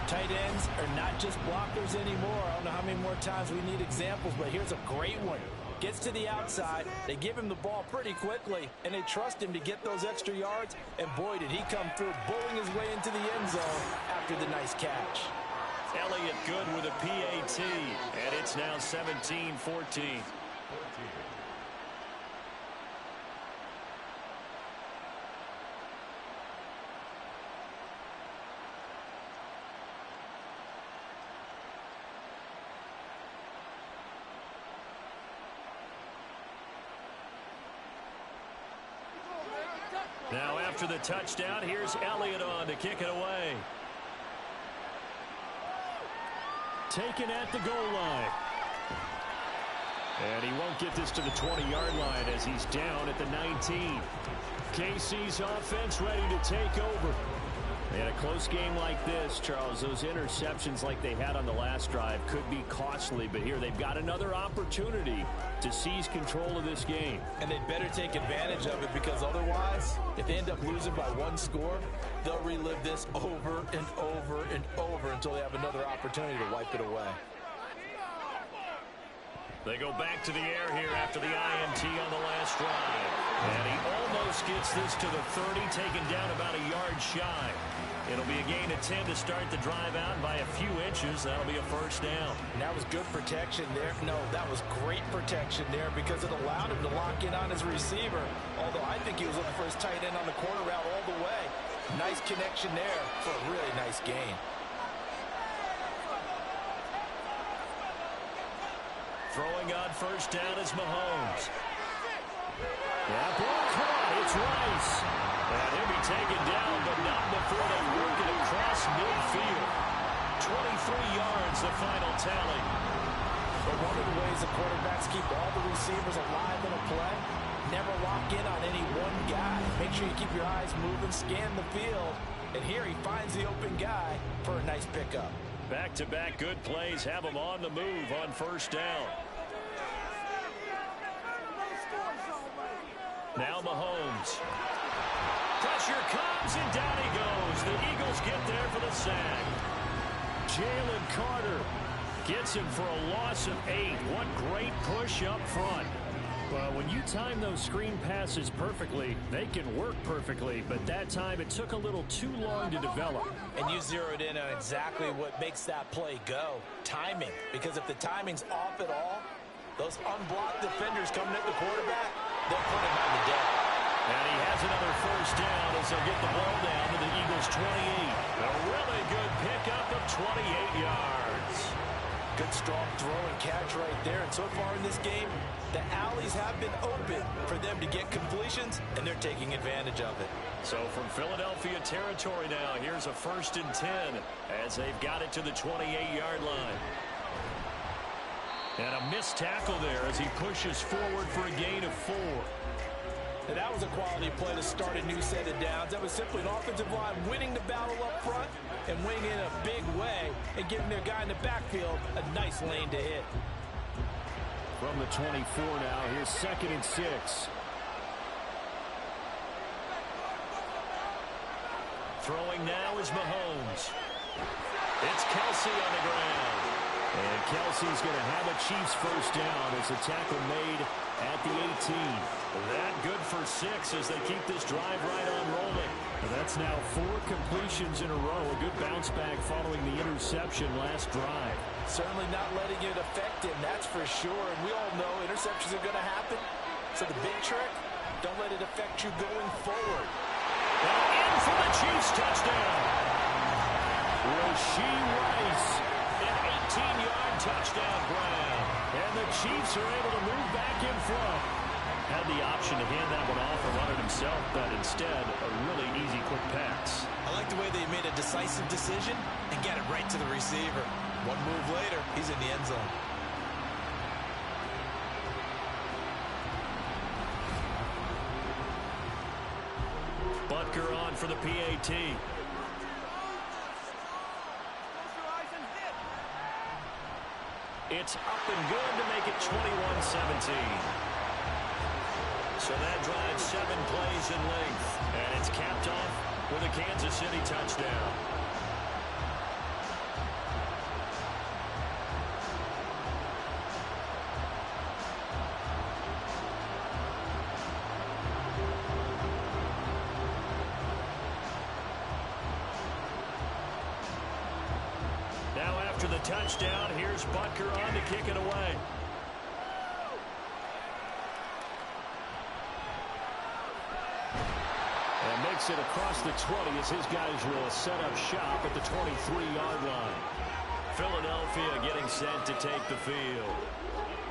Tight ends are not just blockers anymore. I don't know how many more times we need examples, but here's a great one. Gets to the outside, they give him the ball pretty quickly, and they trust him to get those extra yards, and boy, did he come through, bowling his way into the end zone after the nice catch. Elliott good with a PAT, and it's now 17-14. Now after the touchdown, here's Elliott on to kick it away. Taken at the goal line. And he won't get this to the 20-yard line as he's down at the 19. KC's offense ready to take over. In a close game like this, Charles, those interceptions like they had on the last drive could be costly, but here they've got another opportunity to seize control of this game. And they'd better take advantage of it, because otherwise, if they end up losing by 1 score, they'll relive this over and over and over until they have another opportunity to wipe it away. They go back to the air here after the INT on the last drive. And he almost gets this to the 30, taken down about a yard shy. It'll be a gain of 10 to start the drive out by a few inches. That'll be a 1st down. And that was good protection there. No, that was great protection there because it allowed him to lock in on his receiver. Although I think he was looking for his tight end on the corner route all the way. Nice connection there for a really nice gain. Throwing on 1st down is Mahomes. That ball caught. It's Rice. And he'll be taken down, but not before they work it across midfield. 23 yards, the final tally. But one of the ways the quarterbacks keep all the receivers alive in a play, never lock in on any one guy. Make sure you keep your eyes moving, scan the field. And here he finds the open guy for a nice pickup. Back-to-back good plays have him on the move on 1st down. Now Mahomes. Pressure comes, and down he goes. The Eagles get there for the sack. Jalen Carter gets him for a loss of 8. What great push up front. Well, when you time those screen passes perfectly, they can work perfectly, but that time it took a little too long to develop. And you zeroed in on exactly what makes that play go. Timing. Because if the timing's off at all, those unblocked defenders coming at the quarterback, they'll put him on the deck. And he has another 1st down as they'll get the ball down to the Eagles' 28. A really good pickup of 28 yards. Good, strong throw and catch right there. And so far in this game, the alleys have been open for them to get completions, and they're taking advantage of it. So from Philadelphia territory now, here's a 1st and 10 as they've got it to the 28-yard line. And a missed tackle there as he pushes forward for a gain of 4. And that was a quality play to start a new set of downs. That was simply an offensive line winning the battle up front and winning in a big way and giving their guy in the backfield a nice lane to hit. From the 24 now, here's 2nd and 6. Throwing now is Mahomes. It's Kelsey on the ground. And Kelsey's going to have a Chiefs first down as the tackle made at the 18. That good for 6 as they keep this drive right on rolling. That's now 4 completions in a row. A good bounce back following the interception last drive. Certainly not letting it affect him, that's for sure. And we all know interceptions are going to happen. So the big trick, don't let it affect you going forward. And in for the Chiefs touchdown. Rashee Rice. An 18-yard touchdown grab. And the Chiefs are able to move back in front. Had the option to hand that one off or run it himself, but instead, a really easy, quick pass. I like the way they made a decisive decision and get it right to the receiver. One move later, he's in the end zone. Butker on for the PAT. It's up and good to make it 21-17. So that drives 7 plays in length. And it's capped off with a Kansas City touchdown. Now after the touchdown, here's Butker on to kick it away. And makes it across the 20 as his guys will set up shop at the 23-yard line. Philadelphia getting set to take the field.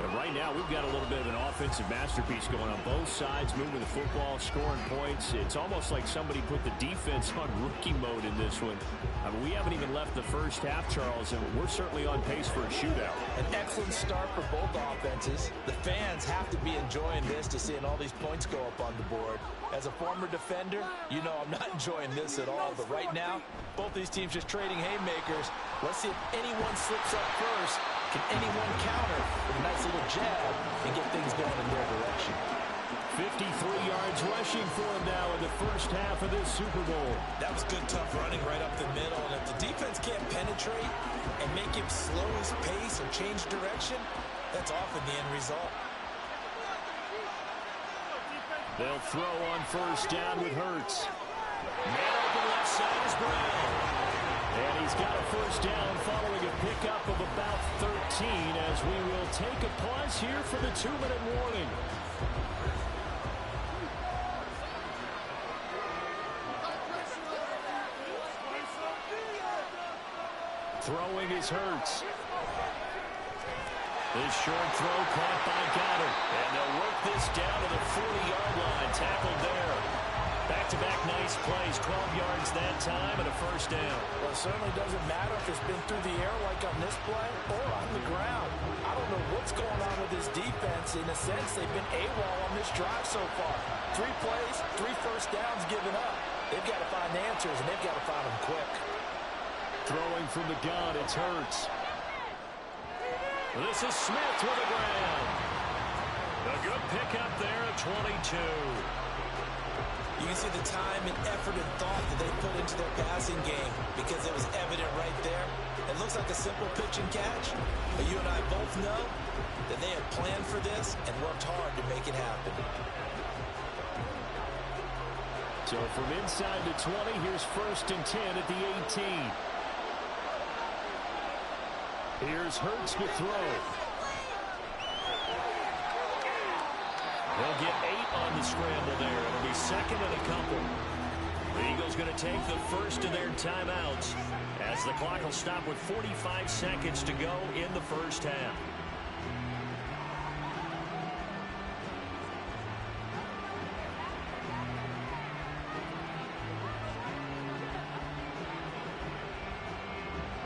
And right now, we've got a little bit of an offensive masterpiece going on both sides, moving the football, scoring points. It's almost like somebody put the defense on rookie mode in this one. I mean, we haven't even left the first half, Charles, and we're certainly on pace for a shootout. An excellent start for both offenses. The fans have to be enjoying this to seeing all these points go up on the board. As a former defender, you know I'm not enjoying this at all. But right now, both these teams just trading haymakers. Let's see if anyone slips up first. Can anyone counter with a nice little jab and get things going in their direction? 53 yards rushing for him now in the first half of this Super Bowl. That was good, tough running right up the middle. And if the defense can't penetrate and make him slow his pace or change direction, that's often the end result. They'll throw on first down with Hurts. Man open left side is Brown. And he's got a first down following a pickup of about 13 as we will take a pause here for the 2-minute warning. Throwing is Hurts. This short throw caught by Goddard. And they'll work this down to the 40-yard line. Tackled there. Back-to-back nice plays. 12 yards that time and a first down. Well, it certainly doesn't matter if it's been through the air like on this play or on the ground. I don't know what's going on with this defense. In a sense, they've been AWOL on this drive so far. 3 plays, 3 first downs given up. They've got to find answers, and they've got to find them quick. Throwing from the gun, it's Hurts. This is Smith with the ground. A good pickup there at 22. You can see the time and effort and thought that they put into their passing game because it was evident right there. It looks like a simple pitch and catch, but you and I both know that they had planned for this and worked hard to make it happen. So from inside the 20, here's 1st and 10 at the 18. Here's Hurts to throw. They'll get 8 on the scramble there. It'll be second and a couple. The Eagles going to take the first of their timeouts as the clock will stop with 45 seconds to go in the first half.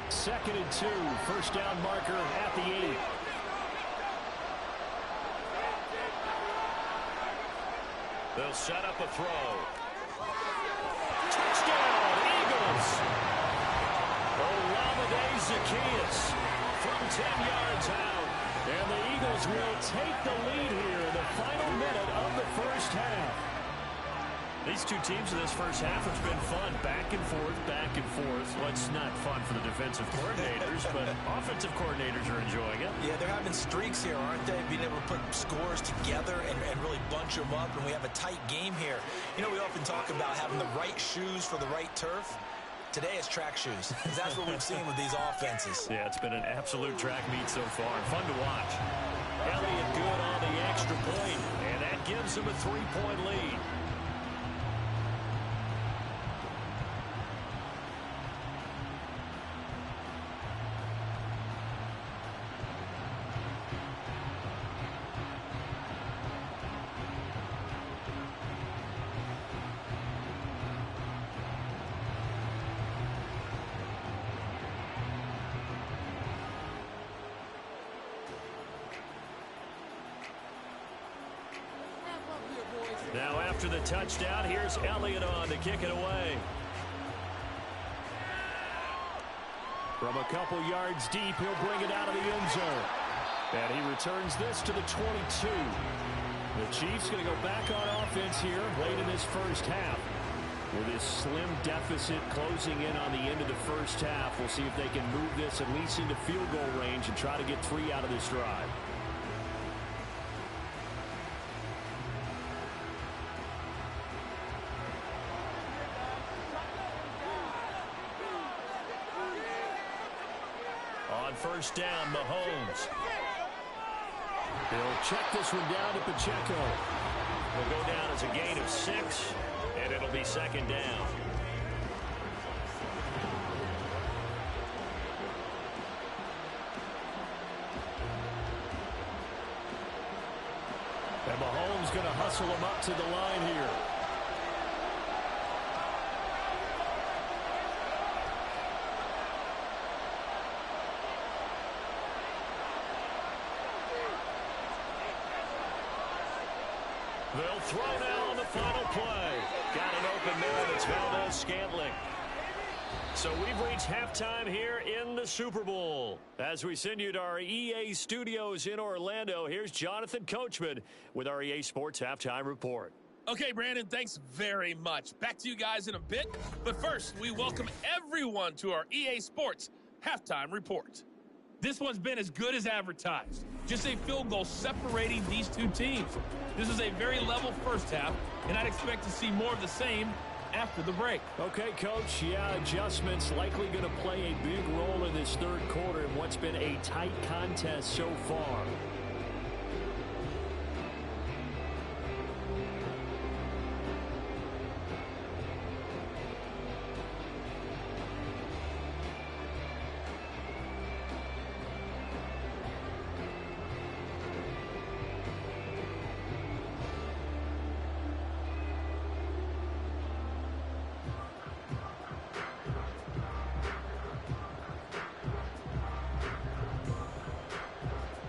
Second and 2, first down marker at the 8. They'll set up a throw. Touchdown, Eagles! Olamide Zaccheaus from 10 yards out. And the Eagles will take the lead here in the final minute of the first half. These two teams in this first half, it's been fun. Back and forth, back and forth. Well, it's not fun for the defensive coordinators, but offensive coordinators are enjoying it. Yeah, they're having streaks here, aren't they? Being able to put scores together and really bunch them up, and we have a tight game here. You know, we often talk about having the right shoes for the right turf. Today it's track shoes, because that's what we've seen with these offenses. Yeah, it's been an absolute track meet so far. Fun to watch. Elliott good on the extra point, and that gives him a 3-point lead. Now after the touchdown, here's Elliott on to kick it away. From a couple yards deep, he'll bring it out of the end zone. And he returns this to the 22. The Chiefs going to go back on offense here late in this first half. With this slim deficit closing in on the end of the first half, we'll see if they can move this at least into field goal range and try to get 3 out of this drive. First down, Mahomes. He'll check this one down to Pacheco. Will go down as a gain of 6, and it'll be second down. And Mahomes going to hustle him up to the line here. They'll throw now on the final play. Got an open man. It's Valdez-Scantling. So we've reached halftime here in the Super Bowl. As we send you to our EA studios in Orlando, here's Jonathan Coachman with our EA Sports Halftime Report. Okay, Brandon, thanks very much. Back to you guys in a bit. But first, we welcome everyone to our EA Sports Halftime Report. This one's been as good as advertised. Just a field goal separating these two teams. This is a very level first half, and I'd expect to see more of the same after the break. Okay, Coach. Yeah, adjustments likely going to play a big role in this third quarter in what's been a tight contest so far.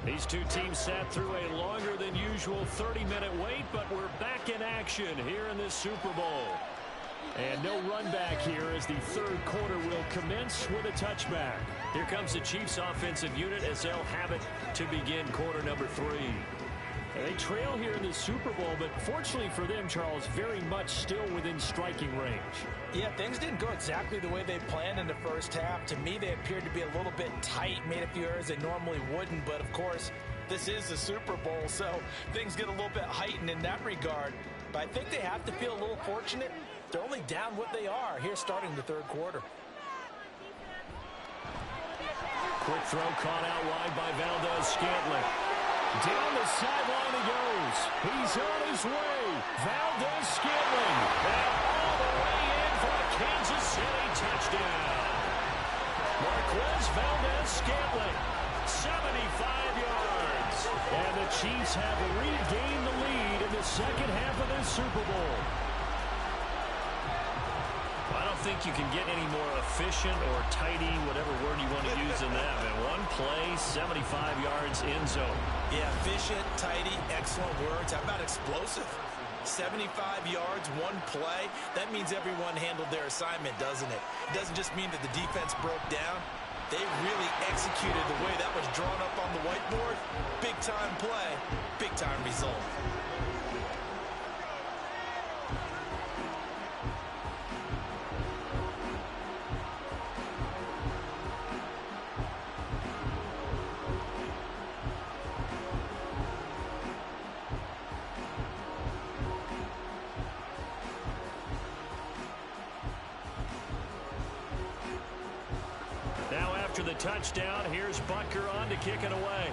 These two teams sat through a longer than usual 30-minute wait, but we're back in action here in this Super Bowl. And no run back here as the third quarter will commence with a touchback. Here comes the Chiefs offensive unit as they'll have it to begin quarter number 3. And they trail here in the Super Bowl, but fortunately for them, Charles, very much still within striking range. Yeah, things didn't go exactly the way they planned in the first half. To me, they appeared to be a little bit tight, made a few errors they normally wouldn't. But, of course, this is the Super Bowl, so things get a little bit heightened in that regard. But I think they have to feel a little fortunate. They're only down what they are here starting the third quarter. Quick throw caught out wide by Valdez-Scantling. Down the sideline he goes. He's on his way. Valdez-Scantling. And all the way in for a Kansas City touchdown. Marquez Valdez-Scantling, 75 yards. And the Chiefs have regained the lead in the second half of this Super Bowl. I don't think you can get any more efficient or tidy, whatever word you want to use in that. And one play, 75 yards in zone. Yeah, efficient, tidy, excellent words. How about explosive? 75 yards, one play. That means everyone handled their assignment, doesn't it? It doesn't just mean that the defense broke down. They really executed the way that was drawn up on the whiteboard. Big-time play, big-time result. After the touchdown, here's Butker on to kick it away.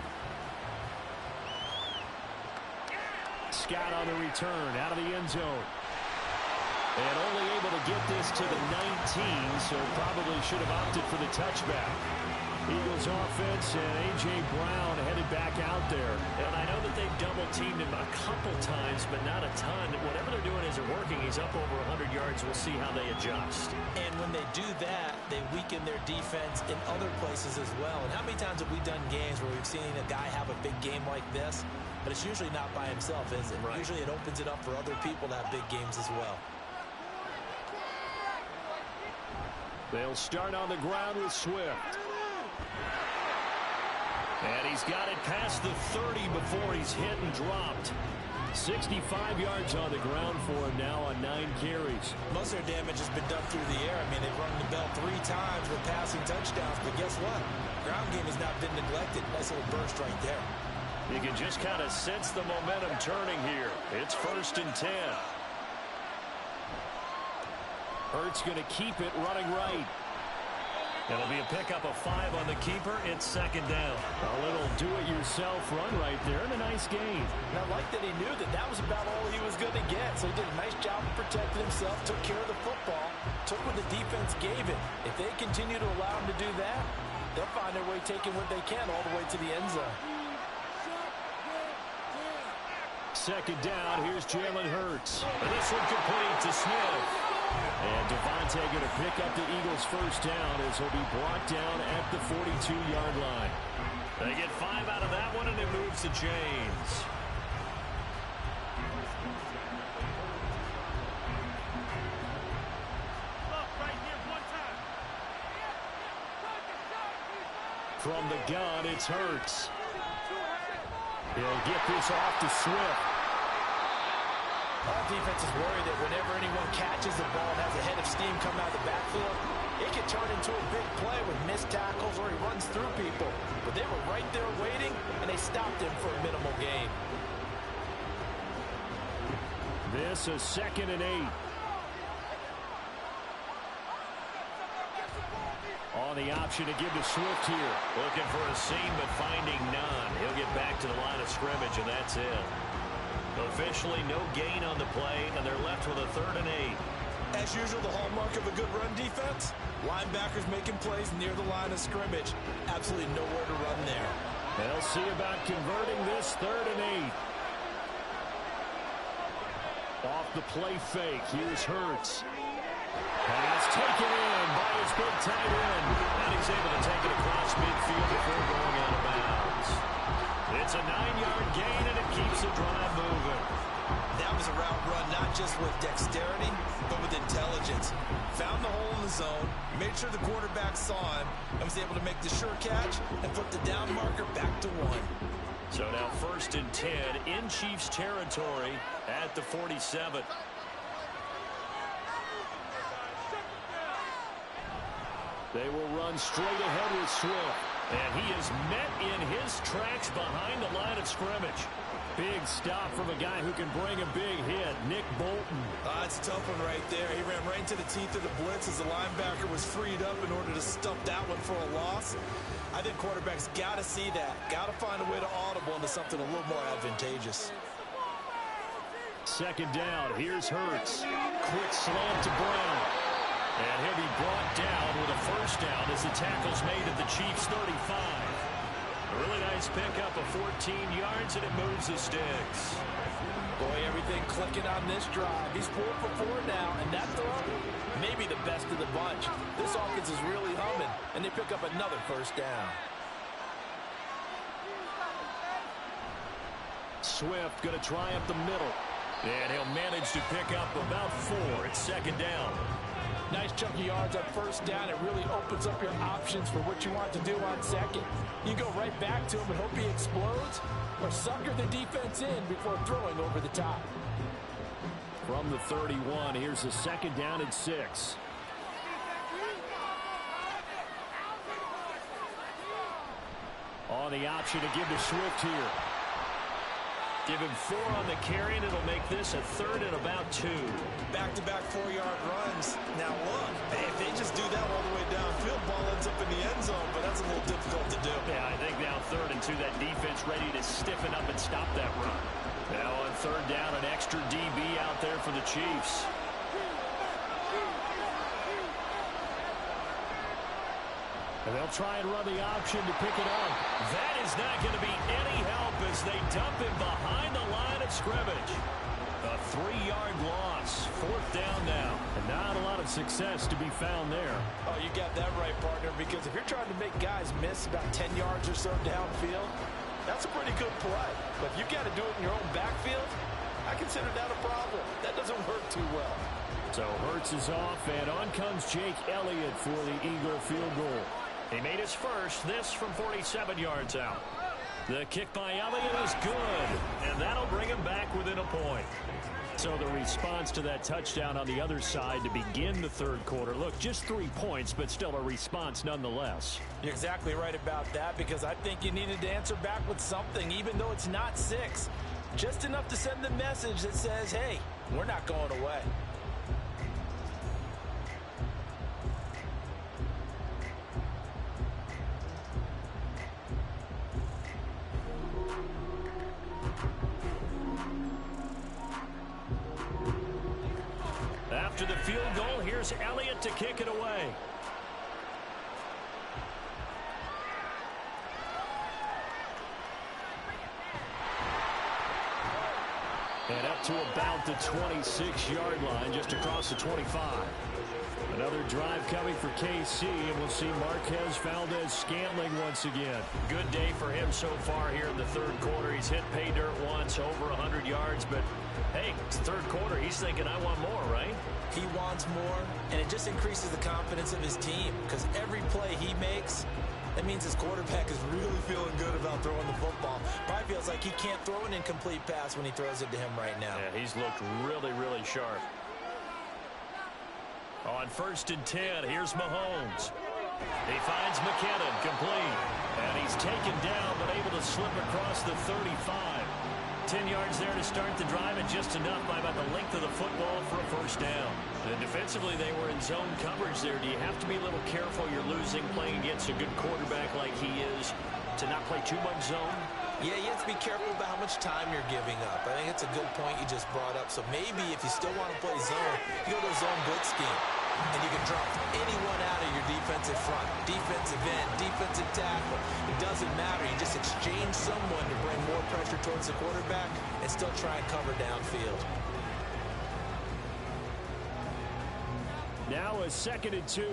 Scott on the return out of the end zone. And only able to get this to the 19, so probably should have opted for the touchback. Eagles offense and A.J. Brown headed back out there. And I know that they've double-teamed him a couple times, but not a ton. Whatever they're doing isn't working. He's up over 100 yards. We'll see how they adjust. And when they do that, they weaken their defense in other places as well. And how many times have we done games where we've seen a guy have a big game like this? But it's usually not by himself, is it? Right. Usually it opens it up for other people to have big games as well. They'll start on the ground with Swift. And he's got it past the 30 before he's hit and dropped. 65 yards on the ground for him now on 9 carries. Most of their damage has been done through the air. I mean, they've rung the bell 3 times with passing touchdowns, but guess what? Ground game has not been neglected. Nice little burst right there. You can just kind of sense the momentum turning here. It's 1st and 10. Hurts going to keep it running right. It'll be a pickup of 5 on the keeper. It's 2nd down. A little do-it-yourself run right there and a nice gain. And I like that he knew that that was about all he was going to get. So he did a nice job of protecting himself, took care of the football, took what the defense gave him. If they continue to allow him to do that, they'll find their way taking what they can all the way to the end zone. 2nd down, here's Jalen Hurts. And this one complete to Smith. And Devontae going to pick up the Eagles' first down as he'll be brought down at the 42-yard line. They get 5 out of that one, and it moves to James. From the gun, it's Hurts. He'll get this off to Swift. All defenses worry that whenever anyone catches the ball and has a head of steam come out of the backfield, it can turn into a big play with missed tackles or he runs through people. But they were right there waiting, and they stopped him for a minimal gain. This is 2nd and 8. On the option to give to Swift here. Looking for a seam, but finding none. He'll get back to the line of scrimmage, and that's it. Officially no gain on the play, and they're left with a 3rd and 8. As usual, the hallmark of a good run defense, linebackers making plays near the line of scrimmage. Absolutely nowhere to run there. They'll see about converting this 3rd and 8. Off the play fake, here's Hurts. Pass taken in by his big tight end. And he's able to take it across midfield before going out of bounds. It's a 9-yard gain, and it keeps the drive moving. That was a route run not just with dexterity, but with intelligence. Found the hole in the zone, made sure the quarterback saw him, and was able to make the sure catch and put the down marker back to 1. So now 1st and 10 in Chiefs territory at the 47. They will run straight ahead with Swift. And he is met in his tracks behind the line of scrimmage. Big stop from a guy who can bring a big hit, Nick Bolton. That's a tough one right there. He ran right into the teeth of the blitz as the linebacker was freed up in order to stuff that one for a loss. mistakes. I think quarterbacks got to see that, got to find a way to audible into something a little more advantageous. Second down, here's Hurts. Quick slant to Brown. And he'll be brought down with a first down as the tackle's made at the Chiefs' 35. A really nice pickup of 14 yards, and it moves the sticks. Boy, everything clicking on this drive. He's 4 for 4 now, and that throw, maybe the best of the bunch. This offense is really humming, and they pick up another first down. Swift going to try up the middle. And he'll manage to pick up about 4 at second down. Nice chunky yards on first down. It really opens up your options for what you want to do on second. You go right back to him and hope he explodes, or sucker the defense in before throwing over the top. From the 31, here's a second down and 6. On the option to give to Swift here. Give him 4 on the carry, and it'll make this a third and about 2. Back-to-back 4-yard runs. Now look, if they just do that all the way downfield, ball ends up in the end zone, but that's a little difficult to do. Yeah, I think now 3rd and 2, that defense ready to stiffen up and stop that run. Now on 3rd down, an extra DB out there for the Chiefs. And they'll try and run the option to pick it up. That is not going to be any help as they dump him behind the line of scrimmage. A 3-yard loss. 4th down now. And not a lot of success to be found there. Oh, you got that right, partner, because if you're trying to make guys miss about 10 yards or so downfield, that's a pretty good play. But if you got to do it in your own backfield, I consider that a problem. That doesn't work too well. So Hurts is off, and on comes Jake Elliott for the Eagle field goal. He made his first, this from 47 yards out. The kick by Elliott is good, and that'll bring him back within a point. So the response to that touchdown on the other side to begin the 3rd quarter. Look, just 3 points, but still a response nonetheless. You're exactly right about that, because I think you needed to answer back with something, even though it's not 6. Just enough to send the message that says, hey, we're not going away. After the field goal, here's Elliott to kick it away. And up to about the 26-yard line, just across the 25. Another drive coming for KC, and we'll see Marquez Valdez-Scantling once again. Good day for him so far here in the 3rd quarter. He's hit pay dirt once, over 100 yards, but hey, it's the 3rd quarter. He's thinking, I want more, right? He wants more, and it just increases the confidence of his team, because every play he makes, that means his quarterback is really feeling good about throwing the football. Probably feels like he can't throw an incomplete pass when he throws it to him right now. Yeah, he's looked really, really sharp. On 1st and 10, here's Mahomes. He finds McKinnon, complete. And he's taken down, but able to slip across the 35. 10 yards there to start the drive, and just enough by about the length of the football for a first down. And defensively, they were in zone coverage there. Do you have to be a little careful? You're losing, playing against a good quarterback like he is, to not play too much zone? Yeah, you have to be careful about how much time you're giving up. I think it's a good point you just brought up. So maybe if you still want to play zone, you go to a zone blitz scheme. And you can drop anyone out of your defensive front. Defensive end, defensive tackle. It doesn't matter. You just exchange someone to bring more pressure towards the quarterback and still try and cover downfield. Now a 2nd and 2.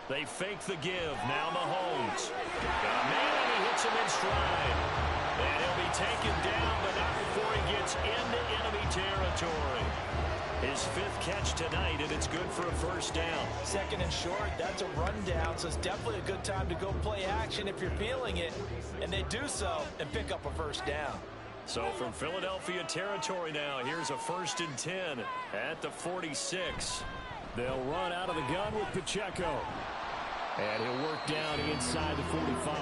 They fake the give. Now Mahomes. Man, and he hits him in stride. And he'll be taken down, but not before he gets into enemy territory. His 5th catch tonight, and it's good for a first down. 2nd and short, that's a rundown, so it's definitely a good time to go play action if you're feeling it. And they do so and pick up a first down. So from Philadelphia territory now, here's a 1st and 10 at the 46. They'll run out of the gun with Pacheco. And he'll work down inside the 45.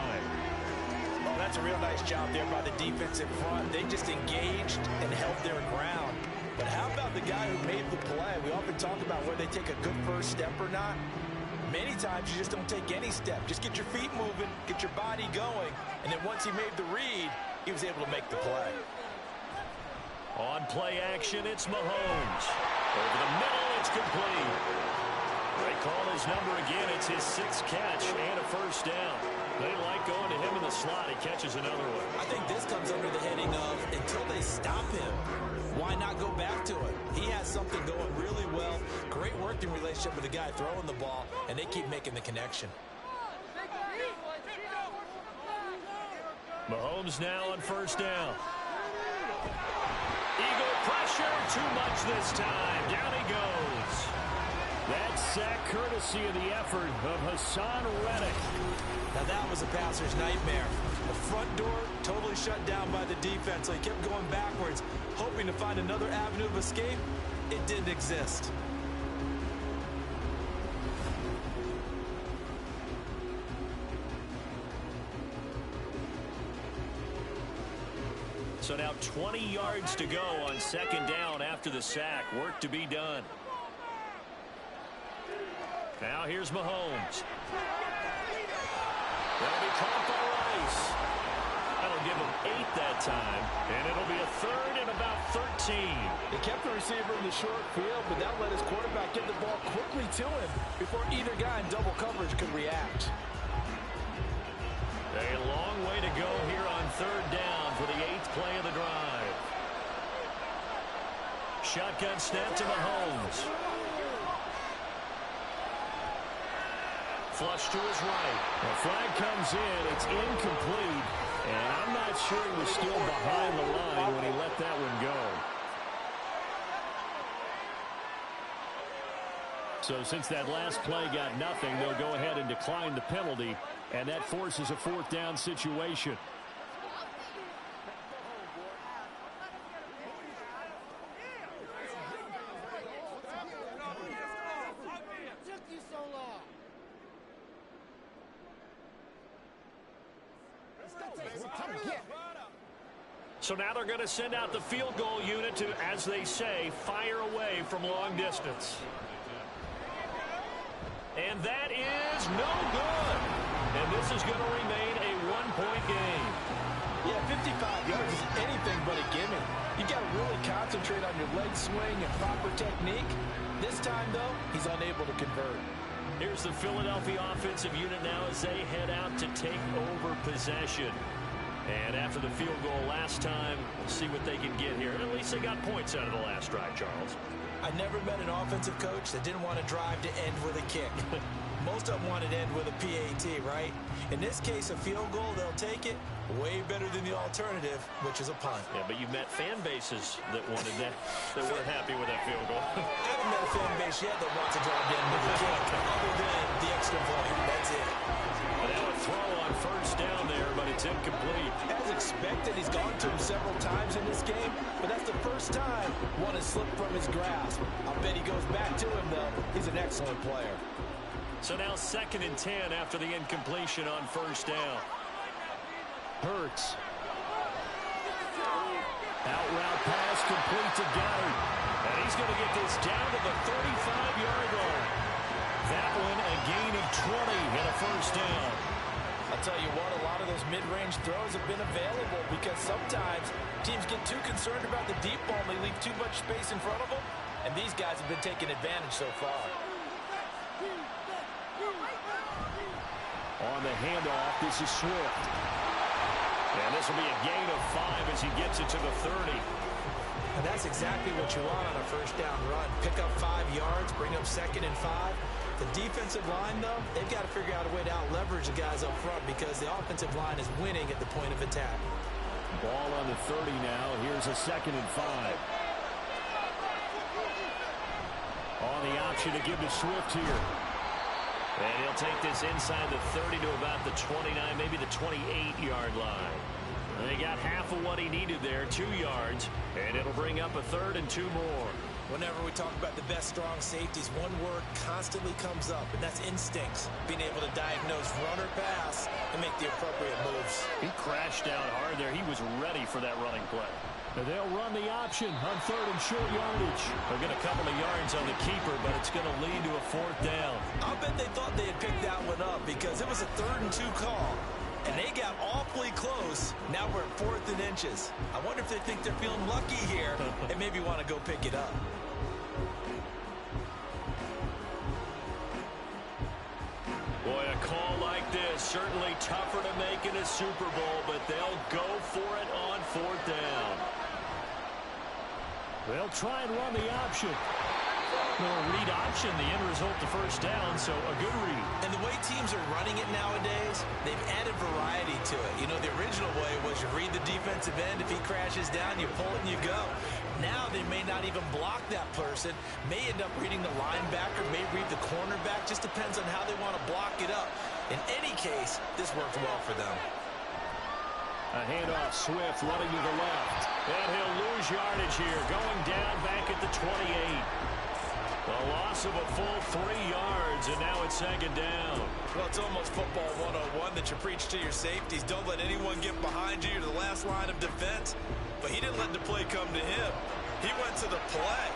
Oh, that's a real nice job there by the defensive front. They just engaged and held their ground. But how about the guy who made the play? We often talk about whether they take a good first step or not. Many times you just don't take any step. Just get your feet moving, get your body going, and then once he made the read, he was able to make the play. On play action, it's Mahomes. Over the middle, it's complete. They call his number again. It's his 6th catch and a first down. They like going to him in the slot. He catches another one. I think this comes under the heading of until they stop him, why not go back to it? He has something going really well. Great working relationship with the guy throwing the ball, and they keep making the connection. Mahomes now on first down. Eagle pressure, too much this time. Down he goes. That sack courtesy of the effort of Hassan Reddick. Now that was a passer's nightmare. The front door totally shut down by the defense, so he kept going backwards, hoping to find another avenue of escape. It didn't exist. So now 20 yards to go on second down after the sack. Work to be done. Now here's Mahomes. That'll be caught by Rice. That'll give him 8 that time. And it'll be a third and about 13. They kept the receiver in the short field, but that let his quarterback get the ball quickly to him before either guy in double coverage could react. A long way to go here on third down for the 8th play of the drive. Shotgun snap to Mahomes. Flush to his right. The flag comes in. It's incomplete. And I'm not sure he was still behind the line when he let that one go. So since that last play got nothing, they'll go ahead and decline the penalty. And that forces a 4th down situation. So now they're going to send out the field goal unit to, as they say, fire away from long distance. And that is no good. And this is going to remain a 1-point game. Yeah, 55 yards is anything but a gimme. You got to really concentrate on your leg swing and proper technique. This time, though, he's unable to convert. Here's the Philadelphia offensive unit now as they head out to take over possession. And after the field goal last time, we'll see what they can get here. At least they got points out of the last drive, Charles. I never met an offensive coach that didn't want to drive to end with a kick. Most of them wanted to end with a PAT, right? In this case, a field goal, they'll take it. Way better than the alternative, which is a punt. Yeah, but you've met fan bases that wanted that, that weren't happy with that field goal. I haven't met a fan base yet that wants to drive to end with a kick, other than the extra point. That's it. And now a throw on first down there, but it's incomplete. As expected, he's gone to him several times in this game, but that's the first time one has slipped from his grasp. I'll bet he goes back to him, though. He's an excellent player. So now 2nd and 10 after the incompletion on first down. Hurts. Out route pass complete to Goddard. And he's going to get this down to the 35-yard line. That one a gain of 20 and a first down. I'll tell you what, a lot of those mid-range throws have been available because sometimes teams get too concerned about the deep ball and they leave too much space in front of them, and these guys have been taking advantage so far. On the handoff, this is Swift. And this will be a gain of 5 as he gets it to the 30. And that's exactly what you want on a first down run. Pick up 5 yards, bring up 2nd and 5. The defensive line, though, they've got to figure out a way to out-leverage the guys up front because the offensive line is winning at the point of attack. Ball on the 30 now. Here's a 2nd and 5. On the option to give to Swift here. And he'll take this inside the 30 to about the 29, maybe the 28-yard line. They got half of what he needed there, 2 yards, and it'll bring up a 3rd and 2 more. Whenever we talk about the best strong safeties, one word constantly comes up, and that's instincts. Being able to diagnose run or pass and make the appropriate moves. He crashed down hard there. He was ready for that running play. And they'll run the option on 3rd and short yardage. They'll get a couple of yards on the keeper, but it's going to lead to a 4th down. I'll bet they thought they had picked that one up because it was a 3rd and 2 call. And they got awfully close. Now we're at 4th and inches. I wonder if they think they're feeling lucky here and maybe want to go pick it up. Boy, a call like this, certainly tougher to make in a Super Bowl, but they'll go for it on 4th down. They'll try and run the option. Well, read option, the end result, the 1st down, so a good read. And the way teams are running it nowadays, they've added variety to it. You know, the original way was you read the defensive end. If he crashes down, you pull it and you go. Now they may not even block that person, may end up reading the linebacker, may read the cornerback. Just depends on how they want to block it up. In any case, this worked well for them. A handoff, Swift running to the left. And he'll lose yardage here, going down back at the 28. A loss of a full 3 yards, and now it's 2nd down. Well, it's almost football 101 that you preach to your safeties. Don't let anyone get behind you. You're the last line of defense. But he didn't let the play come to him. He went to the play.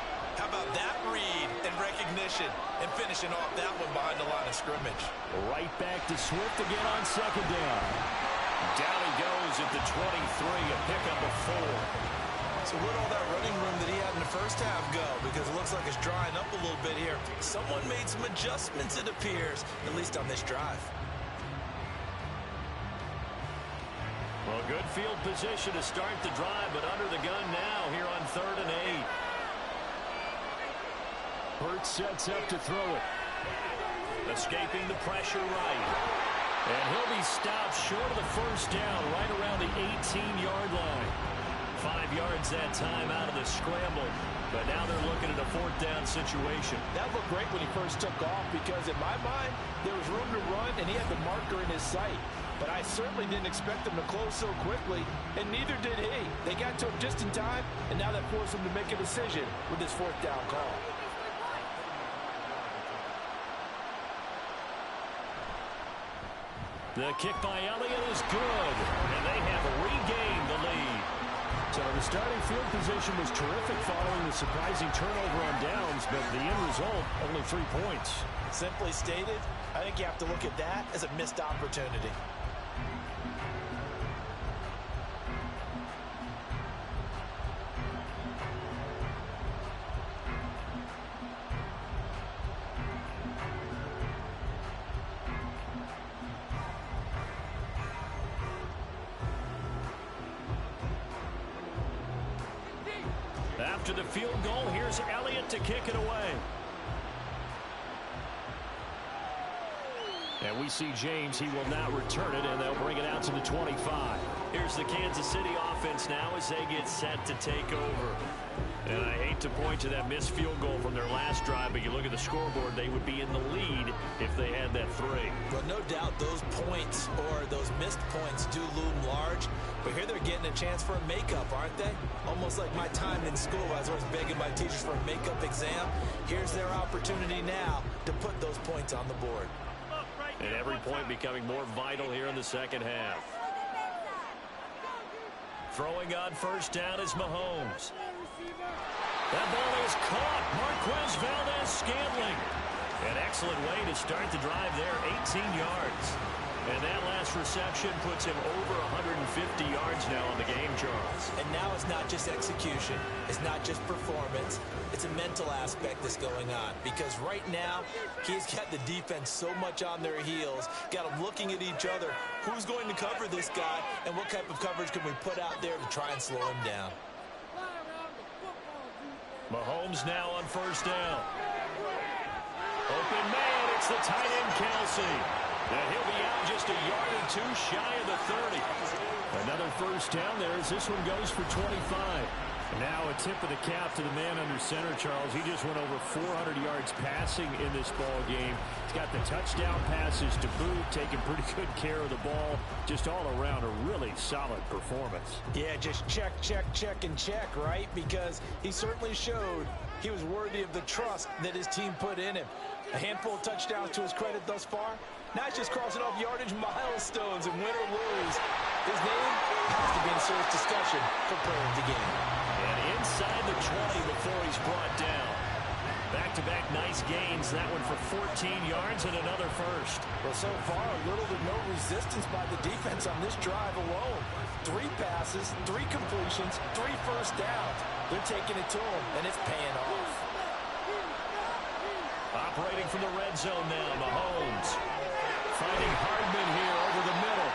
How about that read and recognition and finishing off that one behind the line of scrimmage? Right back to Swift again on 2nd down. Down he goes at the 23, a pickup of 4. So where'd all that running room that he had in the first half go? Because it looks like it's drying up a little bit here. Someone made some adjustments, it appears, at least on this drive. Well, good field position to start the drive, but under the gun now here on 3rd and 8. Hurts sets up to throw it. Escaping the pressure right. And he'll be stopped short of the 1st down, right around the 18-yard line. 5 yards that time out of the scramble. But now they're looking at a 4th down situation. That looked great when he first took off because in my mind, there was room to run and he had the marker in his sight. But I certainly didn't expect him to close so quickly, and neither did he. They got to him just in time, and now that forced him to make a decision with this 4th down call. The kick by Elliott is good, and they have regained the lead. So the starting field position was terrific following the surprising turnover on downs, but the end result, only 3 points. Simply stated, I think you have to look at that as a missed opportunity. After the field goal, here's Elliott to kick it away. And we see James. He will not return it, and they'll bring it out to the 25. Here's the Kansas City offense now as they get set to take over. And I hate to point to that missed field goal from their last drive, but you look at the scoreboard, they would be in the lead if they had that 3. Well, no doubt those points or those missed points do loom large, but here they're getting a chance for a makeup, aren't they? Almost like my time in school, I was always begging my teachers for a makeup exam. Here's their opportunity now to put those points on the board. And every point becoming more vital here in the 2nd half. Throwing on 1st down is Mahomes. That ball is caught. Marquez Valdez-Scantling. An excellent way to start the drive there, 18 yards. And that last reception puts him over 150 yards now on the game, Charles. And now it's not just execution. It's not just performance. It's a mental aspect that's going on. Because right now, he's got the defense so much on their heels, got them looking at each other. Who's going to cover this guy, and what type of coverage can we put out there to try and slow him down? Mahomes now on 1st down. Open man, it's the tight end Kelsey. And he'll be out just a yard or 2 shy of the 30. Another 1st down there as this one goes for 25. Now a tip of the cap to the man under center, Charles. He just went over 400 yards passing in this ball game. He's got the touchdown passes to boot, taking pretty good care of the ball. Just all around a really solid performance. Yeah, just check, check, check, and check, right? Because he certainly showed he was worthy of the trust that his team put in him. A handful of touchdowns to his credit thus far. Now he's just crossing off yardage milestones, and win or lose, his name has to be in serious discussion for player of the game. And inside the 20 before he's brought down. Back-to-back nice gains. That one for 14 yards and another first. Well, so far, little to no resistance by the defense on this drive alone. 3 passes, 3 completions, 3 first downs. They're taking it to him, and it's paying off. Operating from the red zone now, Mahomes. Finding Hardman here over the middle.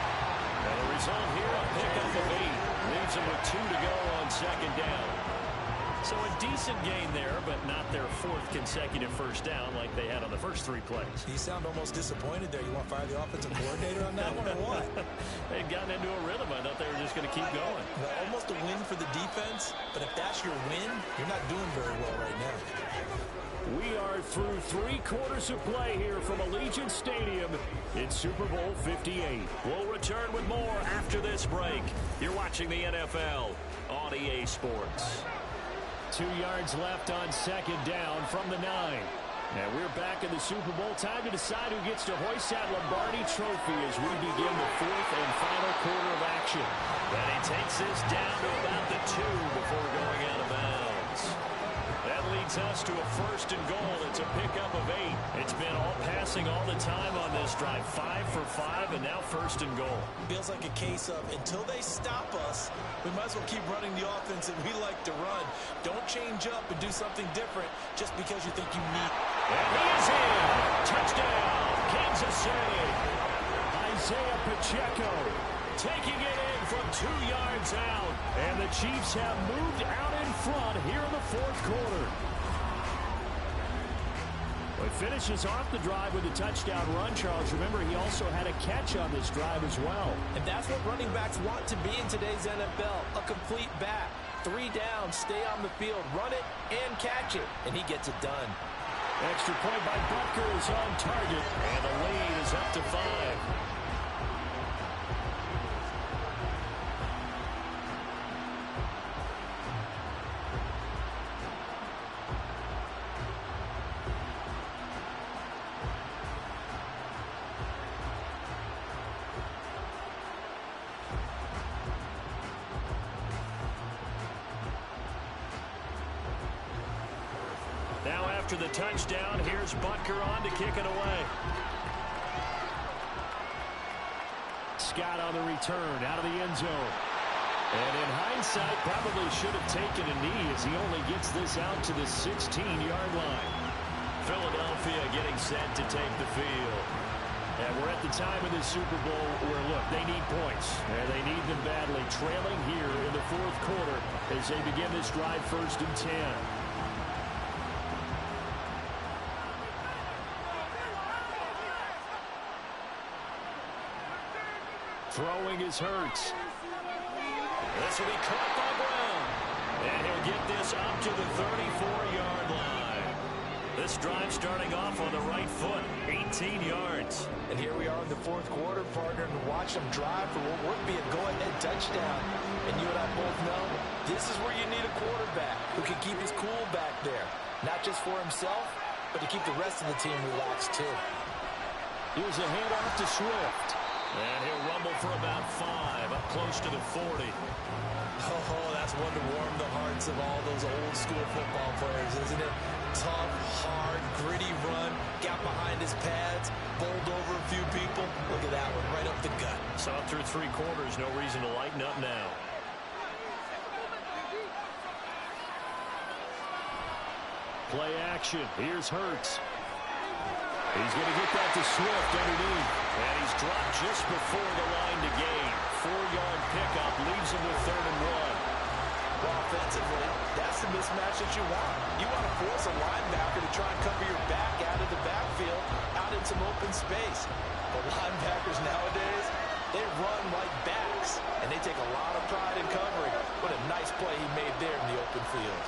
And the result here, a pickup of 8. Leaves him with 2 to go on second down. So a decent gain there, but not their 4th consecutive first down like they had on the first 3 plays. You sound almost disappointed there. You want to fire the offensive coordinator on that one or what? They'd gotten into a rhythm. I thought they were just going to keep going. Well, almost a win for the defense, but if that's your win, you're not doing very well right now. We are through 3 quarters of play here from Allegiant Stadium in Super Bowl 58. We'll return with more after this break. You're watching the NFL on EA Sports. 2 yards left on second down from the 9. And we're back in the Super Bowl. Time to decide who gets to hoist that Lombardi trophy as we begin the 4th and final quarter of action. And he takes this down to about the 2 before going out of bounds. That leads us to a 1st and goal. It's a pickup of 8. It's been all passing all the time on this drive. 5 for 5, and now 1st and goal. Feels like a case of until they stop us, we might as well keep running the offense that we like to run. Don't change up and do something different just because you think you need. And he is in. Touchdown, Kansas City. Isaiah Pacheco taking it in from 2 yards out. And the Chiefs have moved out in front here in the 4th quarter. Well, he finishes off the drive with a touchdown run, Charles. Remember, he also had a catch on this drive as well. And that's what running backs want to be in today's NFL, a complete back. 3 down, stay on the field, run it, and catch it. And he gets it done. Extra point by Butker is on target. And the lead is up to 5. Now after the touchdown, here's Butker on to kick it away. Scott on the return, out of the end zone. And in hindsight, probably should have taken a knee as he only gets this out to the 16-yard line. Philadelphia getting set to take the field. And we're at the time of the Super Bowl where, look, they need points. And they need them badly. Trailing here in the 4th quarter as they begin this drive 1st and 10. Throwing is Hurts. This will be caught by Brown. And he'll get this up to the 34-yard line. This drive starting off on the right foot, 18 yards. And here we are in the 4th quarter, partner, and watch them drive for what would be a go-ahead touchdown. And you and I both know this is where you need a quarterback who can keep his cool back there. Not just for himself, but to keep the rest of the team relaxed too. Here's a handoff to Swift. And he'll rumble for about 5, up close to the 40. Oh, that's one to warm the hearts of all those old school football players, isn't it? Tough, hard, gritty run, got behind his pads, bowled over a few people. Look at that one, right up the gut. Saw through 3 quarters, no reason to lighten up now. Play action, here's Hurts. He's going to get that to Swift underneath. And he's dropped just before the line to gain. 4-yard pickup leaves him with 3rd and 1. Well, offensively, that's the mismatch that you want. You want to force a linebacker to try and cover your back out of the backfield, out in some open space. But linebackers nowadays, they run like backs, and they take a lot of pride in covering. What a nice play he made there in the open field.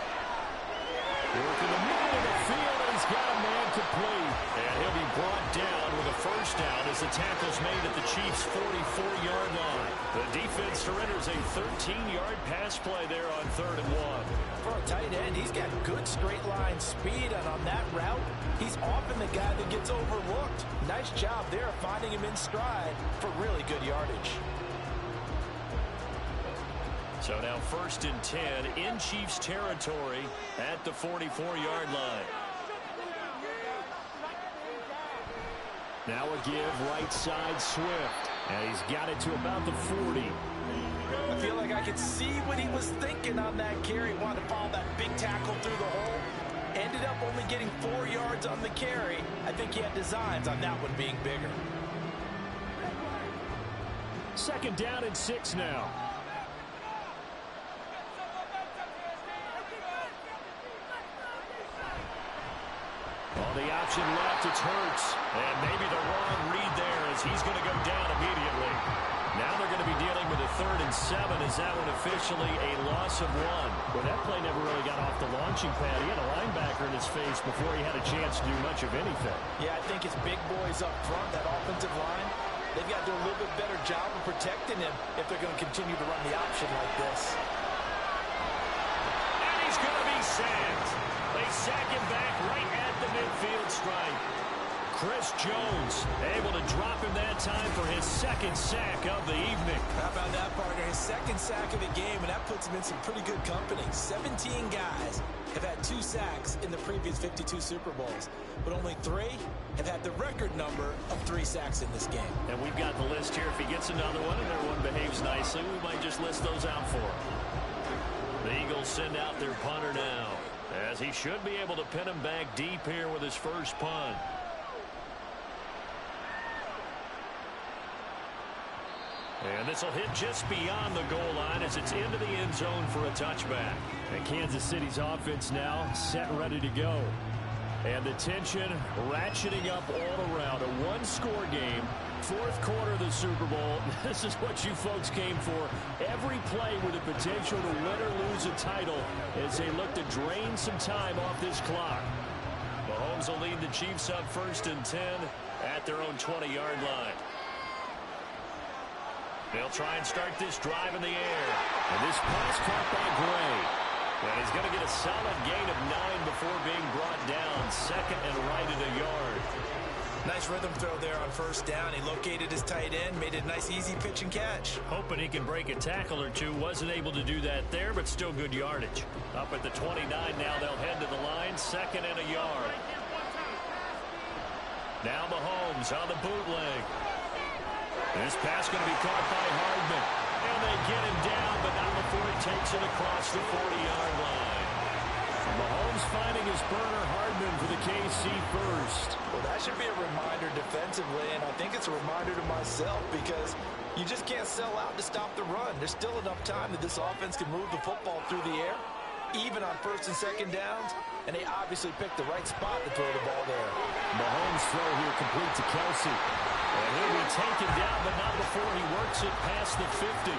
Work in the middle of the field, and he's got a man complete. And he'll be brought down with a first down as the tackle's made at the Chiefs' 44-yard line. The defense surrenders a 13-yard pass play there on 3rd and 1. For a tight end, he's got good straight line speed, and on that route, he's often the guy that gets overlooked. Nice job there of finding him in stride for really good yardage. So now 1st and 10 in Chiefs territory at the 44-yard line. Now a give right side Swift. And he's got it to about the 40. I feel like I could see what he was thinking on that carry. Wanted to follow that big tackle through the hole. Ended up only getting 4 yards on the carry. I think he had designs on that one being bigger. 2nd down and 6 now. On the option left, it's Hurts. And maybe the wrong read there as he's going to go down immediately. Now they're going to be dealing with a 3rd and 7 as that one officially a loss of 1. Well, that play never really got off the launching pad. He had a linebacker in his face before he had a chance to do much of anything. Yeah, I think his big boys up front, that offensive line, they've got to do a little bit better job of protecting him if they're going to continue to run the option like this. And he's going to be sacked. They sack him back right at the midfield stripe. Chris Jones able to drop him that time for his 2nd sack of the evening. How about that, partner? His 2nd sack of the game, and that puts him in some pretty good company. 17 guys have had 2 sacks in the previous 52 Super Bowls, but only 3 have had the record number of 3 sacks in this game. And we've got the list here. If he gets another one and everyone behaves nicely, we might just list those out for him. The Eagles send out their punter now, as he should be able to pin him back deep here with his first punt. And this will hit just beyond the goal line as it's into the end zone for a touchback. And Kansas City's offense now set and ready to go. And the tension ratcheting up all around. A 1-score game. 4th quarter of the Super Bowl. This is what you folks came for. Every play with the potential to win or lose a title as they look to drain some time off this clock. Mahomes will lead the Chiefs up 1st and 10 at their own 20-yard line. They'll try and start this drive in the air. And this pass caught by Gray. And he's going to get a solid gain of 9 before being brought down. 2nd and right at a yard. Nice rhythm throw there on 1st down. He located his tight end, made it a nice easy pitch and catch. Hoping he can break a tackle or two. Wasn't able to do that there, but still good yardage. Up at the 29 now, they'll head to the line. 2nd and a yard. Now Mahomes on the bootleg. This pass going to be caught by Hardman. And they get him down, but not before he takes it across the 40-yard line. Mahomes finding his burner Hardman for the KC first. Well, that should be a reminder defensively, and I think it's a reminder to myself because you just can't sell out to stop the run. There's still enough time that this offense can move the football through the air, even on 1st and 2nd downs, and they obviously picked the right spot to throw the ball there. Mahomes' throw here complete to Kelsey. And he'll be taken down, but not before he works it past the 50.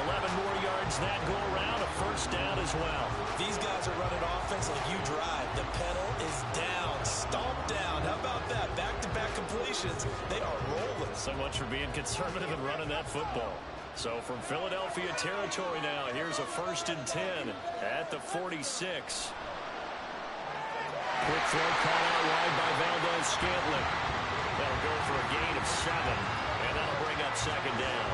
11 more yards that go around, a 1st down as well. These guys are running offense like you drive. The pedal is down, stomp down. How about that? Back-to-back completions. They are rolling. So much for being conservative and running that football. So from Philadelphia territory now, here's a 1st and 10 at the 46. Quick throw caught out wide by Valdez-Scantling. That'll go for a gain of 7, and that'll bring up 2nd down.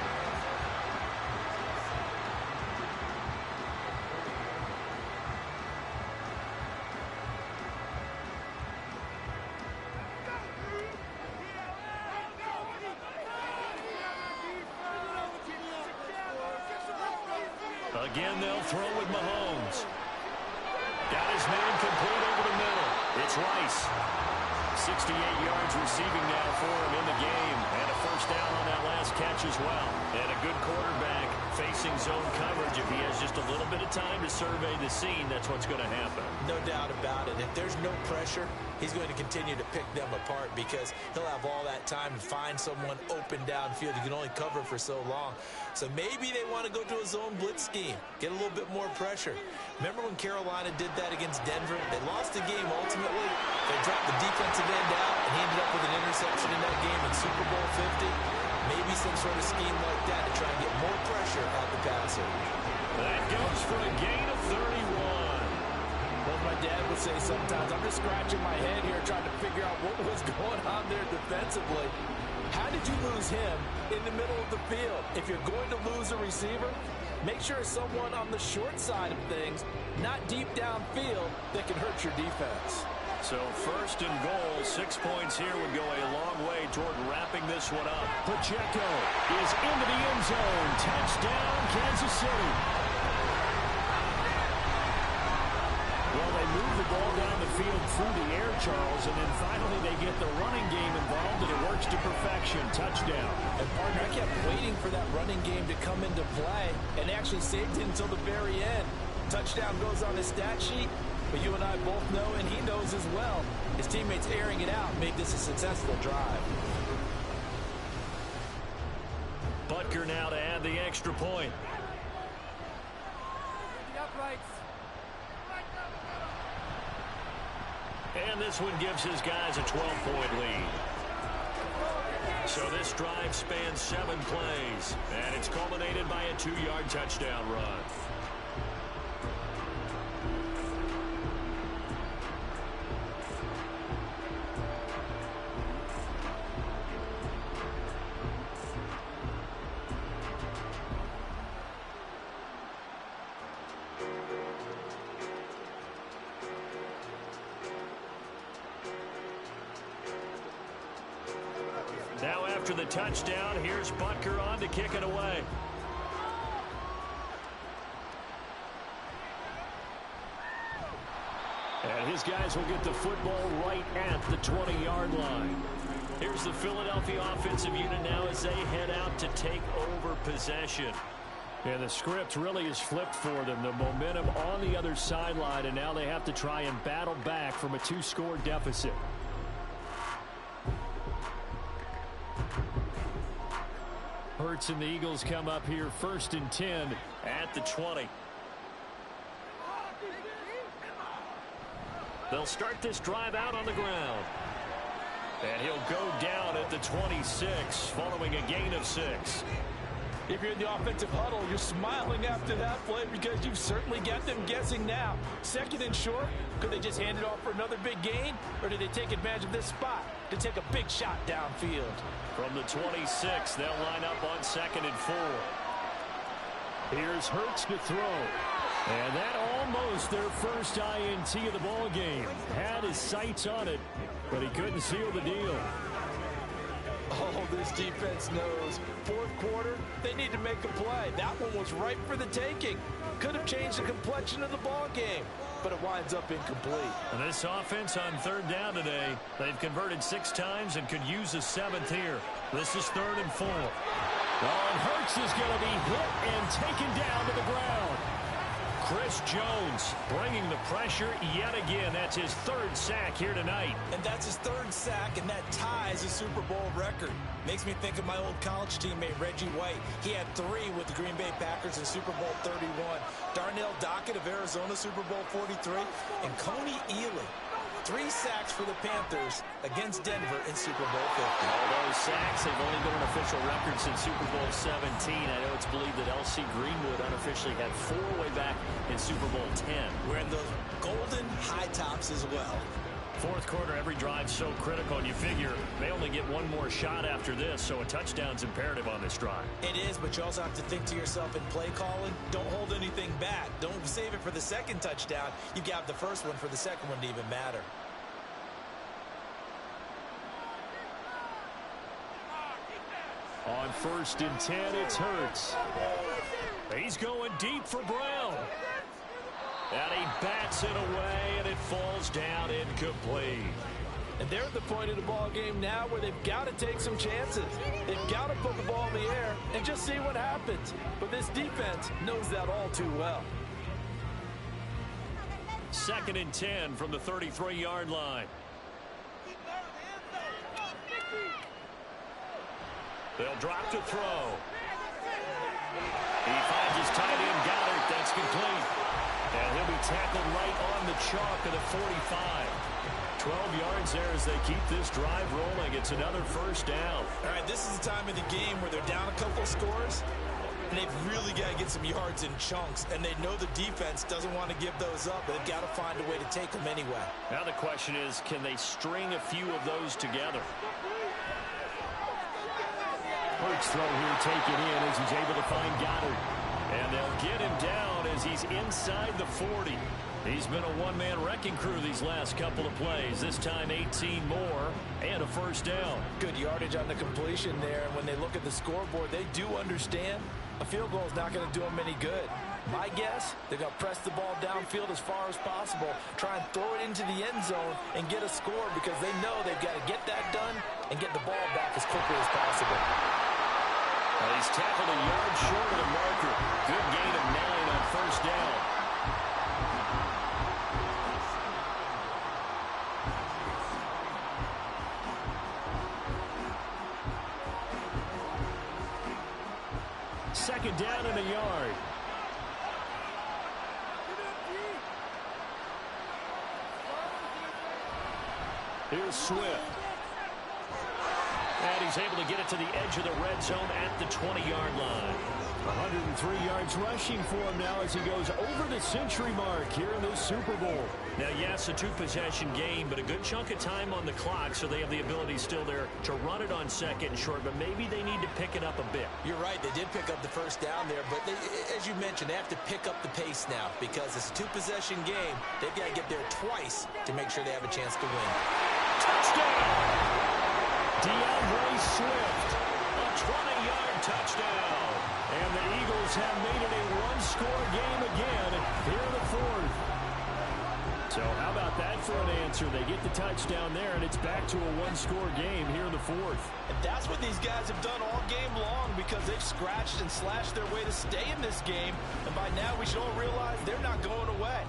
Again, they'll throw with Mahomes. Got his man complete over the middle. It's Rice. 68 yards receiving now for him in the game. And a 1st down on that last catch as well. And a good quarterback facing zone coverage. If he has just a little bit of time to survey the scene, that's what's going to happen. No doubt about it. If there's no pressure, he's going to continue to pick them apart because he'll have all that time to find someone open downfield. He can only cover for so long. So maybe they want to go to a zone blitz scheme, get a little bit more pressure. Remember when Carolina did that against Denver? They lost the game ultimately. They dropped the defensive end out, and he ended up with an interception in that game in Super Bowl 50, maybe some sort of scheme like that to try and get more pressure at the passer. That goes for a gain of 31. Well, my dad would say sometimes, I'm just scratching my head here trying to figure out what was going on there defensively. How did you lose him in the middle of the field? If you're going to lose a receiver, make sure it's someone on the short side of things, not deep downfield, that can hurt your defense. So first and goal, 6 points here would go a long way toward wrapping this one up. Pacheco is into the end zone. Touchdown, Kansas City. Well, they move the ball down the field through the air, Charles, and then finally they get the running game involved, and it works to perfection. Touchdown. And, partner, I kept waiting for that running game to come into play and actually saved it until the very end. Touchdown goes on his stat sheet, but you and I both know, and he knows as well, his teammates airing it out made this a successful drive. Butker now to add the extra point. And this one gives his guys a 12-point lead. So this drive spans 7 plays, and it's culminated by a 2-yard touchdown run. Now after the touchdown, here's Butker on to kick it away. And his guys will get the football right at the 20-yard line. Here's the Philadelphia offensive unit now as they head out to take over possession. And the script really is flipped for them. The momentum on the other sideline, and now they have to try and battle back from a 2-score deficit. Hurts and the Eagles come up here 1st and 10 at the 20. They'll start this drive out on the ground. And he'll go down at the 26 following a gain of 6. If you're in the offensive huddle, you're smiling after that play because you've certainly got them guessing now. 2nd and short, could they just hand it off for another big gain? Or did they take advantage of this spot to take a big shot downfield? From the 26, they'll line up on 2nd and 4. Here's Hurts to throw. And that almost their first INT of the ball game. Had his sights on it, but he couldn't seal the deal. Oh, this defense knows. 4th quarter, they need to make a play. That one was ripe for the taking. Could have changed the complexion of the ball game, but it winds up incomplete. And this offense on 3rd down today, they've converted 6 times and could use a 7th here. This is 3rd and 4. Oh, and Hurts is going to be hit and taken down to the ground. Chris Jones bringing the pressure yet again. That's his 3rd sack here tonight. And that's his 3rd sack, and that ties a Super Bowl record. Makes me think of my old college teammate, Reggie White. He had 3 with the Green Bay Packers in Super Bowl 31. Darnell Dockett of Arizona, Super Bowl 43. And Coney Ealy, 3 sacks for the Panthers against Denver in Super Bowl 50. All those sacks have only been an official record since Super Bowl 17. I know it's believed that L.C. Greenwood unofficially had 4 way back in Super Bowl 10. Wearing those golden high tops as well. 4th quarter, every drive so critical, and you figure they only get 1 more shot after this, so a touchdown's imperative on this drive. It is, but you also have to think to yourself in play calling, don't hold anything back. Don't save it for the 2nd touchdown. You got the 1st one for the 2nd one to even matter. On 1st and 10, it's Hurts. He's going deep for Brown. And he bats it away, and it falls down incomplete. And they're at the point of the ball game now where they've got to take some chances. They've got to put the ball in the air and just see what happens. But this defense knows that all too well. 2nd and 10 from the 33-yard line. They'll drop to throw. He finds his tight end, Goddard. That's complete. And he'll be tackled right on the chalk of the 45. 12 yards there as they keep this drive rolling. It's another first down. All right, this is the time of the game where they're down a couple of scores, and they've really got to get some yards in chunks, and they know the defense doesn't want to give those up, but they've got to find a way to take them anyway. Now the question is, can they string a few of those together? First throw here taken in as he's able to find Goddard. And they'll get him down as he's inside the 40. He's been a one-man wrecking crew these last couple of plays. This time 18 more and a first down. Good yardage on the completion there. And when they look at the scoreboard, they do understand a field goal is not going to do them any good. My guess, they're going to press the ball downfield as far as possible, try and throw it into the end zone and get a score because they know they've got to get that done and get the ball back as quickly as possible. Well, he's tackled a yard short of the marker. Good gain of 9 on first down. Second down and a yard. Here's Swift. And he's able to get it to the edge of the red zone at the 20-yard line. 103 yards rushing for him now as he goes over the century mark here in this Super Bowl. Now, yes, a two-possession game, but a good chunk of time on the clock, so they have the ability still there to run it on second and short, but maybe they need to pick it up a bit. You're right, they did pick up the first down there, but as you mentioned, they have to pick up the pace now because it's a two-possession game. They've got to get there twice to make sure they have a chance to win. Touchdown! DeAndre Swift, a 20-yard touchdown. And the Eagles have made it a one-score game again here in the fourth. So how about that for an answer? They get the touchdown there, and it's back to a one-score game here in the fourth. And that's what these guys have done all game long because they've scratched and slashed their way to stay in this game. And by now, we should all realize they're not going away.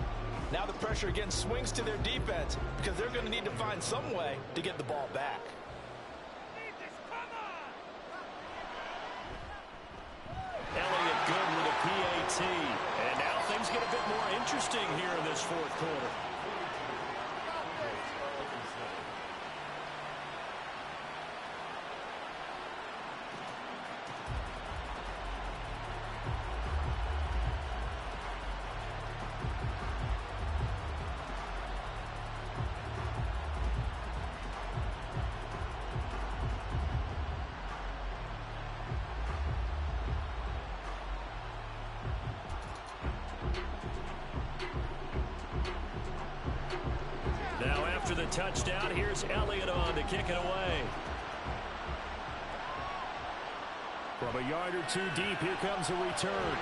Now the pressure again swings to their defense because they're going to need to find some way to get the ball back. Elliott good with a PAT. And now things get a bit more interesting here in this fourth quarter. After the touchdown, here's Elliott on to kick it away. From a yard or two deep, here comes a return.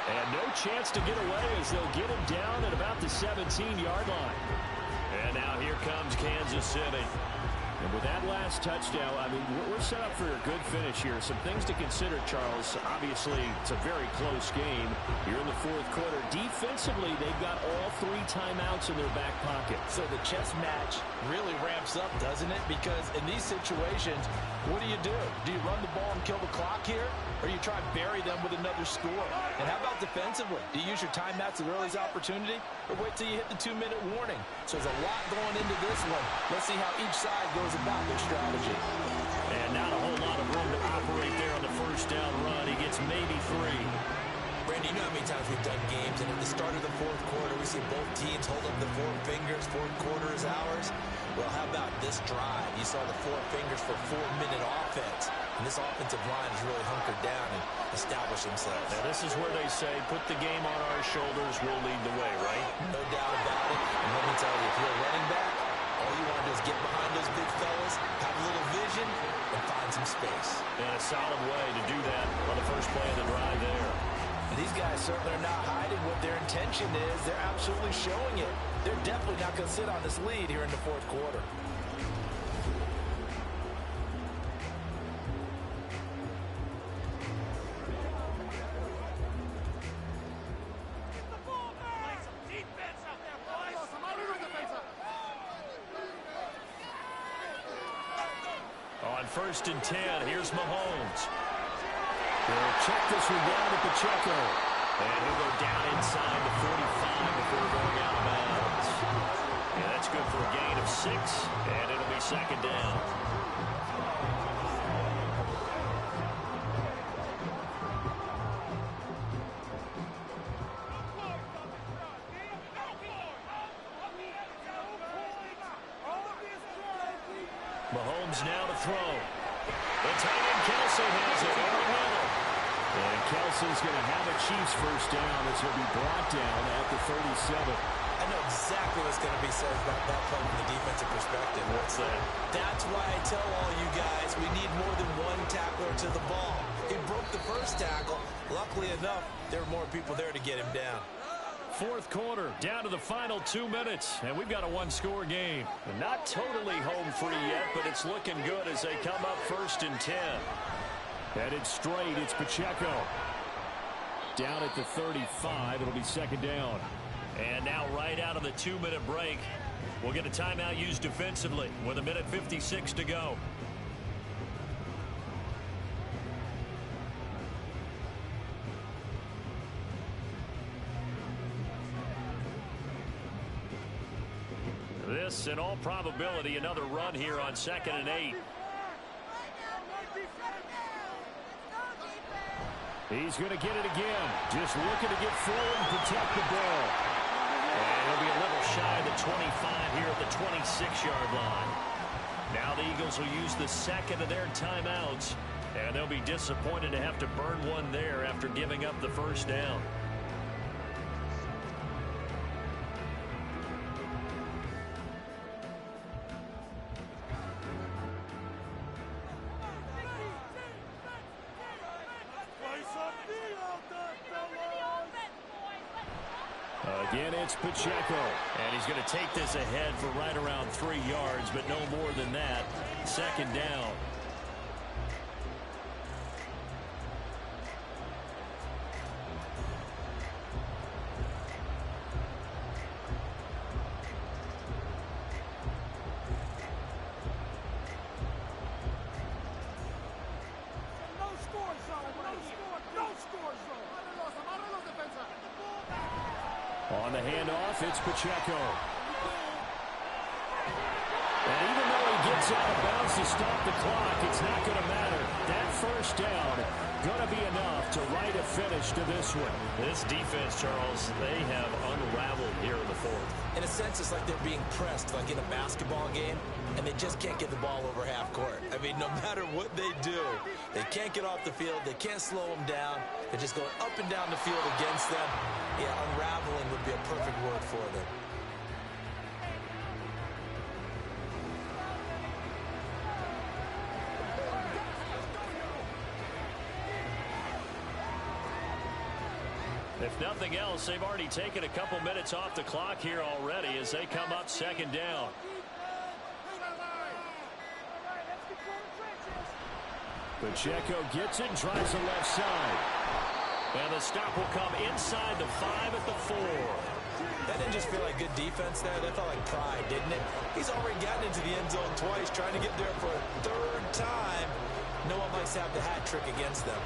And no chance to get away as they'll get him down at about the 17-yard line. And now here comes Kansas City. And with that last touchdown, I mean, we're set up for a good finish here. Some things to consider, Charles. Obviously, it's a very close game here in the fourth quarter. Defensively, they've got all 3 timeouts in their back pocket. So the chess match really ramps up, doesn't it? Because in these situations, what do? Do you run the ball and kill the clock here? Or do you try and bury them with another score? And how about defensively? Do you use your timeouts at earliest opportunity? Or wait till you hit the 2-minute warning? So there's a lot going into this one. Let's see how each side goes about their strategy. And not a whole lot of room to operate there on the first down run. He gets maybe 3. Randy, you know how many times we've done games, and at the start of the fourth quarter, we see both teams hold up the 4 fingers, fourth quarter is ours. Well, how about this drive? You saw the 4 fingers for 4-minute offense. And this offensive line has really hunkered down and established themselves. Now, this is where they say, put the game on our shoulders, we'll lead the way, right? No doubt about it. And let me tell you, if you're a running back, all you want to do is get behind those big fellas, have a little vision, and find some space. And a solid way to do that on the first play of the drive there. And these guys certainly are not hiding what their intention is. They're absolutely showing it. They're definitely not going to sit on this lead here in the fourth quarter. On 1st and 10, here's Mahomes. They'll check this one down at Pacheco. And he'll go down inside the 45 before going out of bounds. Yeah, that's good for a gain of 6, and it'll be second down. Mahomes now to throw. The tight end Kelsey has it in the middle. And Kelsey's going to have a Chiefs first down as he'll be brought down at the 37. I know exactly what's going to be said about that play from the defensive perspective. What's that? That's why I tell all you guys we need more than one tackler to the ball. He broke the first tackle. Luckily enough, there were more people there to get him down. Fourth quarter, down to the final 2 minutes, and we've got a one-score game. Not totally home free yet, but it's looking good as they come up 1st and 10. Headed straight, it's Pacheco. Down at the 35, it'll be second down. And now right out of the 2-minute break, we'll get a timeout used defensively with 1:56 to go. This, in all probability, another run here on 2nd and 8. He's going to get it again. Just looking to get forward and protect the ball. And he'll be a little shy of the 25 here at the 26-yard line. Now the Eagles will use the second of their timeouts. And they'll be disappointed to have to burn one there after giving up the first down. Again, it's Pacheco. And he's going to take this ahead for right around 3 yards, but no more than that. Second down. On the handoff, it's Pacheco. And even though he gets out of bounds to stop the clock, it's not going to matter. That first down going to be enough to write a finish to this one. This defense, Charles, they have unraveled here in the fourth. In a sense, it's like they're being pressed, like in a basketball game, and they just can't get the ball over half court. I mean, no matter what they do, they can't get off the field. They can't slow them down. They're just going up and down the field against them. Yeah, unraveling would be a perfect word for them. If nothing else, they've already taken a couple minutes off the clock here already as they come up second down. Pacheco gets it, drives the left side. And the stop will come inside the 5 at the 4. That didn't just feel like good defense there. That felt like pride, didn't it? He's already gotten into the end zone twice, trying to get there for a third time. No one likes to have the hat trick against them.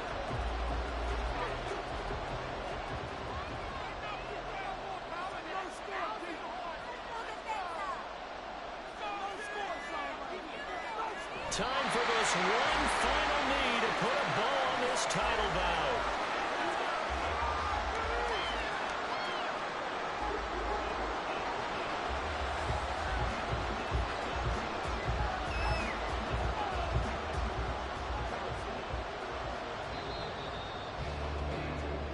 Time for this one final knee to put a bow on this title bout.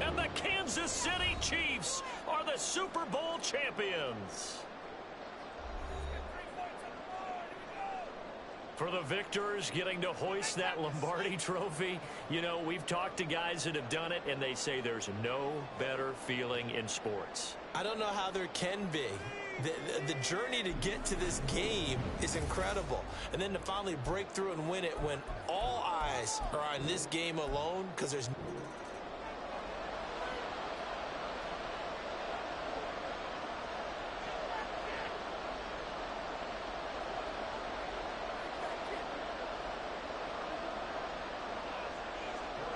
And the Kansas City Chiefs are the Super Bowl champions. For the victors getting to hoist that Lombardi trophy, you know, we've talked to guys that have done it, and they say there's no better feeling in sports. I don't know how there can be. The journey to get to this game is incredible. And then to finally break through and win it when all eyes are on this game alone, because there's...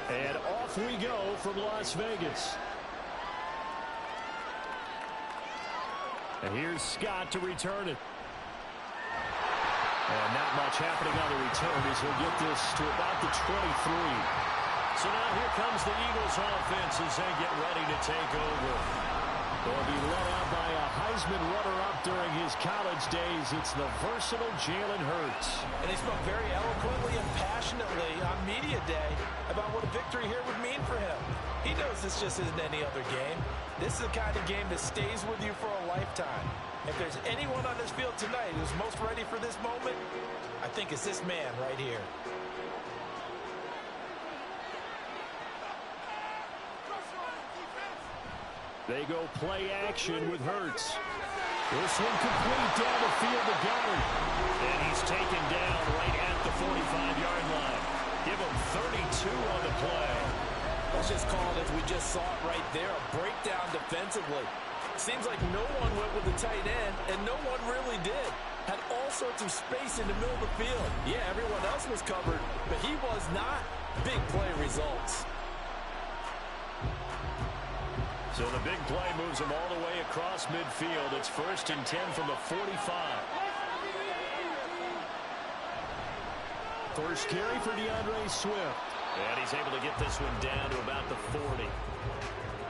And off we go from Las Vegas. And here's Scott to return it. And not much happening on the return as he'll get this to about the 23. So now here comes the Eagles offense as they get ready to take over. They'll be led out by a Heisman runner-up during his college days. It's the versatile Jalen Hurts. And he spoke very eloquently and passionately on media day about what a victory here would mean for him. He knows this just isn't any other game. This is the kind of game that stays with you for a lifetime. If there's anyone on this field tonight who's most ready for this moment, I think it's this man right here. They go play action with Hurts. This one complete down the field to Goddard. And he's taken down right at the 45-yard line. Give him 32 on the play. Let's just call it, as we just saw it right there, a breakdown defensively. Seems like no one went with the tight end, and no one really did. Had all sorts of space in the middle of the field. Yeah, everyone else was covered, but he was not. Big play results. So the big play moves him all the way across midfield. It's 1st and 10 from the 45. First carry for DeAndre Swift. And he's able to get this one down to about the 40.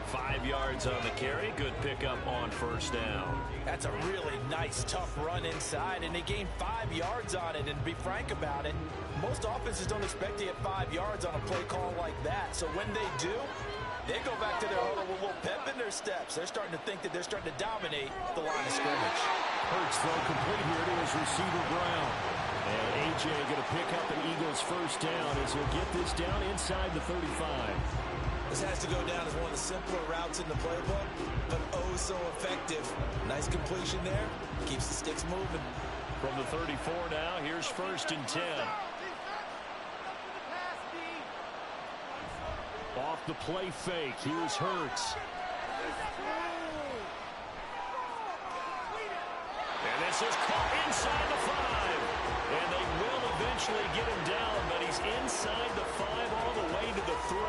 5 yards on the carry. Good pickup on first down. That's a really nice, tough run inside, and they gained 5 yards on it. And to be frank about it, most offenses don't expect to get 5 yards on a play call like that. So when they do, they go back to their huddle with a little pep in their steps. They're starting to think that they're starting to dominate the line of scrimmage. Hurts throw complete here to his receiver Brown. And A.J. going to pick up an Eagles first down as he'll get this down inside the 35. This has to go down as one of the simpler routes in the playbook, but oh so effective. Nice completion there. Keeps the sticks moving. From the 34 now, here's 1st and 10. Off the play fake, here's Hurts. And this is caught inside the 5. And they will eventually get him down, but he's inside the 5 all the way to the 3.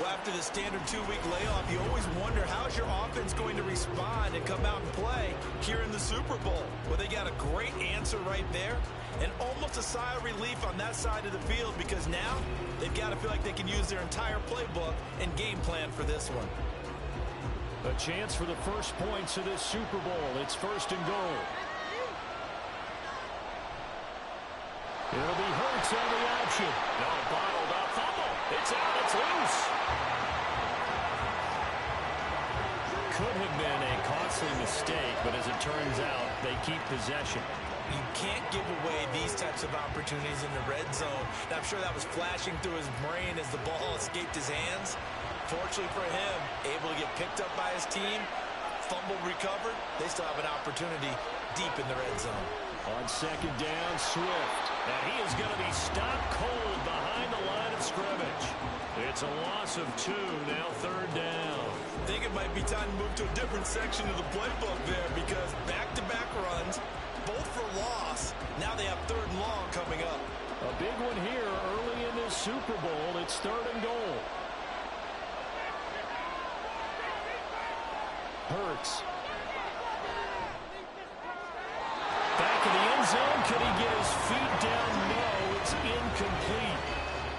Well, after the standard 2-week layoff, you always wonder how's your offense going to respond and come out and play here in the Super Bowl. Well, they got a great answer right there and almost a sigh of relief on that side of the field because now they've got to feel like they can use their entire playbook and game plan for this one. A chance for the first points of this Super Bowl. It's 1st and goal. It'll be Hurts on the option. No, bottled up. Fumble. It's out. It's loose. Could have been a costly mistake, but as it turns out, they keep possession. You can't give away these types of opportunities in the red zone. Now, I'm sure that was flashing through his brain as the ball escaped his hands. Fortunately for him, able to get picked up by his team, fumble recovered. They still have an opportunity deep in the red zone. On 2nd down, Swift. And he is going to be stopped cold behind the line of scrimmage. It's a loss of 2, now 3rd down. I think it might be time to move to a different section of the playbook there because back-to-back runs, both for loss. Now they have 3rd and long coming up. A big one here early in this Super Bowl. It's 3rd and goal. Hurts. Back in the end zone. Could he get his feet down? No, it's incomplete.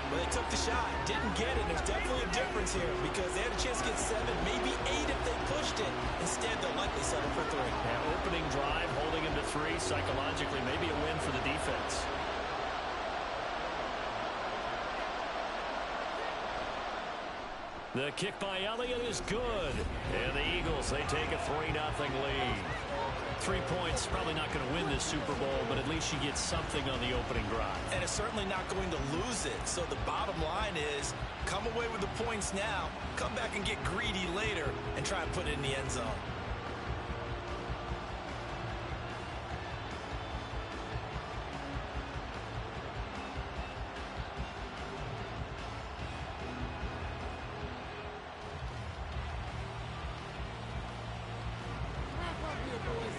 Well, they took the shot, didn't get it. There's definitely a difference here because they had a chance to get 7, maybe 8 if they pushed it. Instead, they'll likely settle for 3. Yeah, opening drive, holding him to 3. Psychologically, maybe a win for the defense. The kick by Elliott is good. And the Eagles, they take a 3-0 lead. 3 points, probably not going to win this Super Bowl, but at least you get something on the opening drive. And it's certainly not going to lose it. So the bottom line is, come away with the points now, come back and get greedy later, and try and put it in the end zone.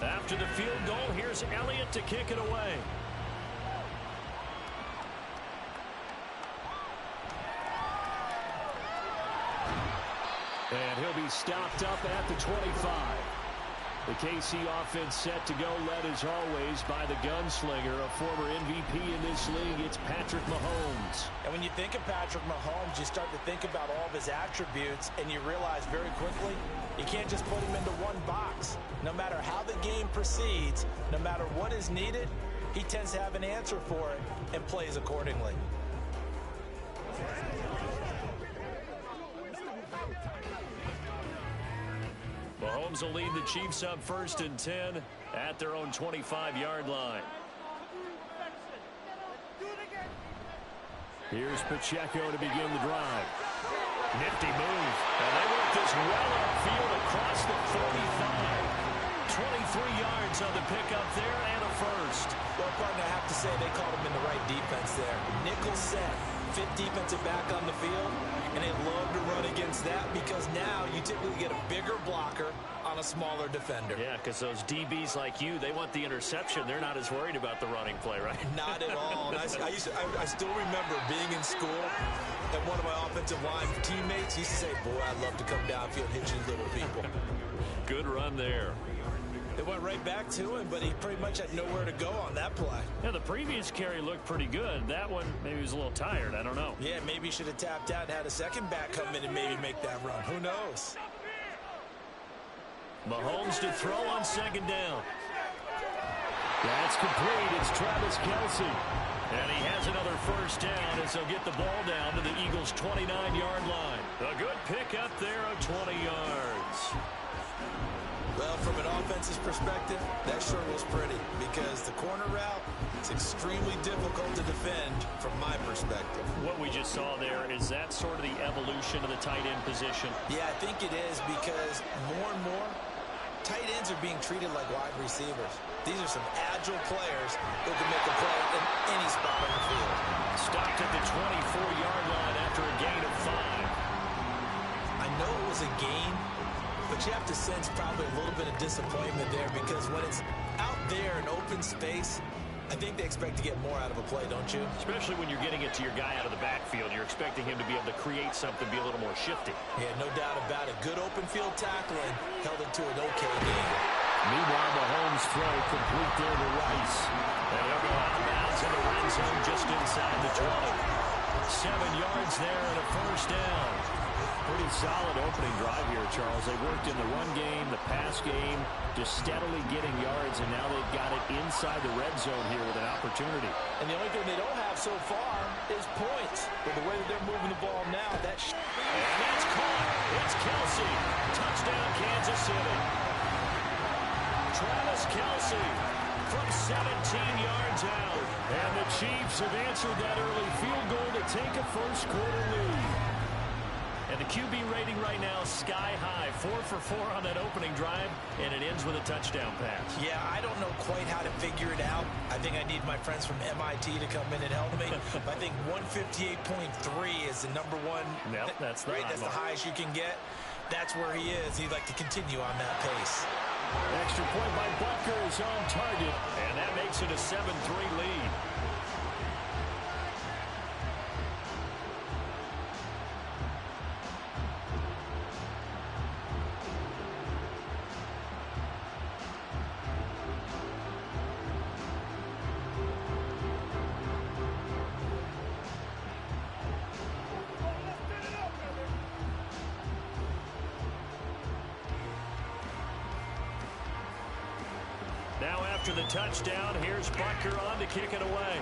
After the field goal, here's Elliott to kick it away. And he'll be stopped up at the 25. The KC offense set to go, led as always by the gunslinger, a former MVP in this league. It's Patrick Mahomes. And when you think of Patrick Mahomes, you start to think about all of his attributes, and you realize very quickly you can't just put him into one box. No matter how the game proceeds, no matter what is needed, he tends to have an answer for it and plays accordingly. Mahomes will lead the Chiefs up 1st and 10 at their own 25-yard line. Here's Pacheco to begin the drive. Nifty move. And they work this well upfield across the 45. 23 yards on the pickup there and a first. Well, partner, I have to say they called him in the right defense there. Nickel set, fifth defensive back on the field, and they love to run against that because now you typically get a bigger blocker on a smaller defender. Yeah, because those DBs like you, they want the interception. They're not as worried about the running play, right? Not at all. And I still remember being in school, and one of my offensive line teammates used to say, boy, I'd love to come downfield and hit you little people. Good run there. It went right back to him, but he pretty much had nowhere to go on that play. Yeah, the previous carry looked pretty good. That one, maybe he was a little tired. I don't know. Yeah, maybe he should have tapped out and had a second back come in and maybe make that run. Who knows? Mahomes to throw on 2nd down. That's complete. It's Travis Kelce. And he has another first down as they'll get the ball down to the Eagles' 29-yard line. A good pickup there of 20 yards. Well, from an offensive perspective, that sure was pretty because the corner route is extremely difficult to defend from my perspective. What we just saw there, is that sort of the evolution of the tight end position? Yeah, I think it is because more and more, tight ends are being treated like wide receivers. These are some agile players who can make a play in any spot on the field. Stopped at the 24-yard line after a gain of 5. I know it was a gain, but you have to sense probably a little bit of disappointment there because when it's out there in open space, I think they expect to get more out of a play, don't you? Especially when you're getting it to your guy out of the backfield. You're expecting him to be able to create something, be a little more shifty. Yeah, no doubt about it. Good open field tackling held it to an okay game. Meanwhile, Mahomes' throw complete there to Rice. And he'll go out of bounds in the red zone just inside the 20. 7 yards there and a first down. Pretty solid opening drive here, Charles. They worked in the run game, the pass game, just steadily getting yards, and now they've got it inside the red zone here with an opportunity. And the only thing they don't have so far is points. With the way that they're moving the ball now, and that's caught. It's Kelce. Touchdown, Kansas City. Travis Kelce from 17 yards out. And the Chiefs have answered that early field goal to take a first-quarter lead. And the QB rating right now is sky high. 4 for 4 on that opening drive, and it ends with a touchdown pass. Yeah, I don't know quite how to figure it out. I think I need my friends from MIT to come in and help me. I think 158.3 is the number one. Yep, that's the, right, that's the highest you can get. That's where he is. He'd like to continue on that pace. Extra point by Butker is on target, and that makes it a 7-3 lead. Now after the touchdown, here's Butker on to kick it away.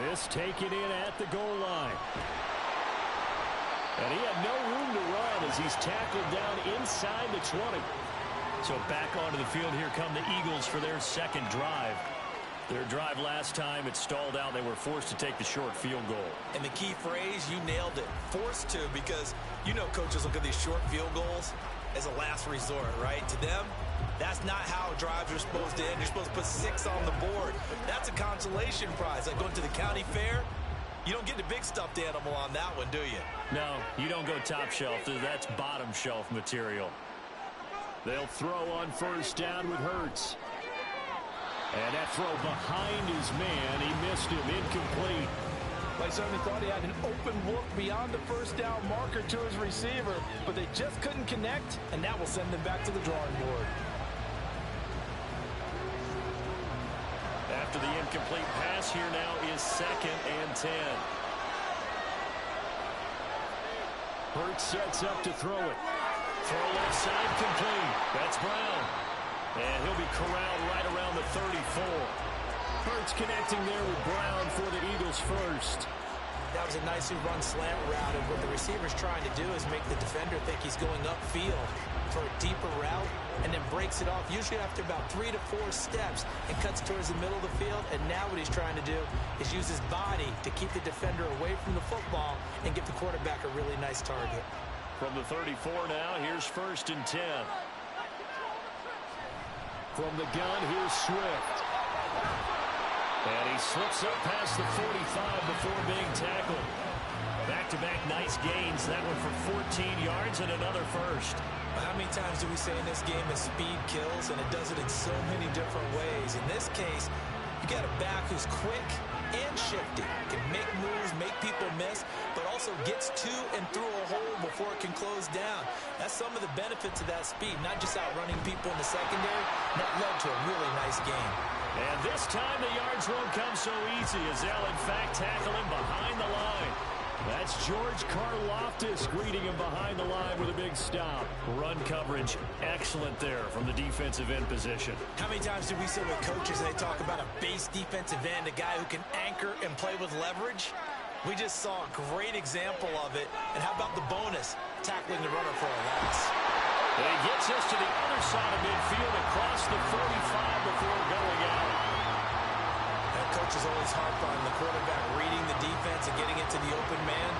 This taken in at the goal line. And he had no room to run as he's tackled down inside the 20. So back onto the field, here come the Eagles for their second drive. Their drive last time, it stalled out. They were forced to take the short field goal. And the key phrase, you nailed it. Forced to, because you know coaches look at these short field goals as a last resort, right? To them, that's not how drives are supposed to end. You're supposed to put 6 on the board. That's a consolation prize. Like going to the county fair, you don't get the big stuffed animal on that one, do you? No, you don't go top shelf. That's bottom shelf material. They'll throw on first down with Hurts. And that throw behind his man, he missed him, incomplete. I certainly thought he had an open look beyond the first down marker to his receiver, but they just couldn't connect, and that will send them back to the drawing board. After the incomplete pass, here now is 2nd and 10. Hurts sets up to throw it. Throw left side complete. That's Brown. And he'll be corralled right around the 34. Hurts connecting there with Brown for the Eagles first. That was a nicely run slant route, and what the receiver's trying to do is make the defender think he's going upfield for a deeper route, and then breaks it off, usually after about 3 to 4 steps, and cuts towards the middle of the field. And now what he's trying to do is use his body to keep the defender away from the football and give the quarterback a really nice target. From the 34 now, here's 1st and 10. From the gun, here's Swift. And he slips up past the 45 before being tackled. Back-to-back nice gains. That one for 14 yards and another first. How many times do we say in this game that speed kills, and it does it in so many different ways? In this case, you got a back who's quick and shifty, can make moves, make people miss, but also gets to and through a hole before it can close down. That's some of the benefits of that speed, not just outrunning people in the secondary. That led to a really nice game. And this time the yards won't come so easy as they'll in fact tackle him behind the line. That's George Karlaftis greeting him behind the line with a big stop. Run coverage excellent there from the defensive end position. How many times do we say with coaches they talk about a base defensive end, a guy who can anchor and play with leverage? We just saw a great example of it. And how about the bonus? Tackling the runner for a loss. And he gets us to the other side of midfield across the 45 before going out. And coaches always harp on the quarterback reading the defense and getting into the open man.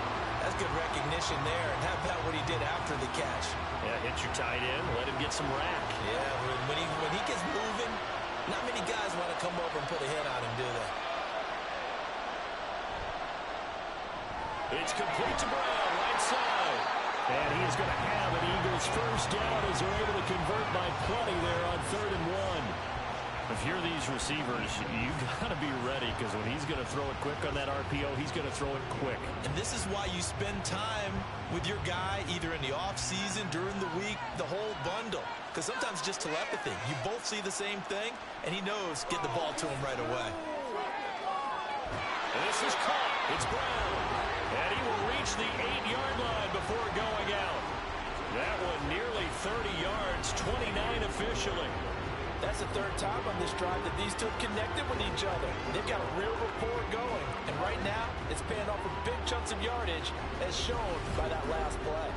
That's good recognition there. And how about what he did after the catch? Yeah, hit your tight end, let him get some rack. Yeah, when he gets moving, not many guys want to come over and put a hit on him, do they? It's complete to Brown, right side. And he is going to have an Eagles first down as they're able to convert by plenty there on 3rd and 1. If you're these receivers, you got to be ready because when he's going to throw it quick on that RPO, he's going to throw it quick. And this is why you spend time with your guy either in the offseason, during the week, the whole bundle. Because sometimes just telepathy. You both see the same thing, and he knows get the ball to him right away. And this is caught. It's Brown. And he will reach the 8-yard line before going out. That one nearly 30 yards, 29 officially. That's the 3rd time on this drive that these two connected with each other. They've got a real rapport going. And right now, it's paying off with big chunks of yardage as shown by that last play.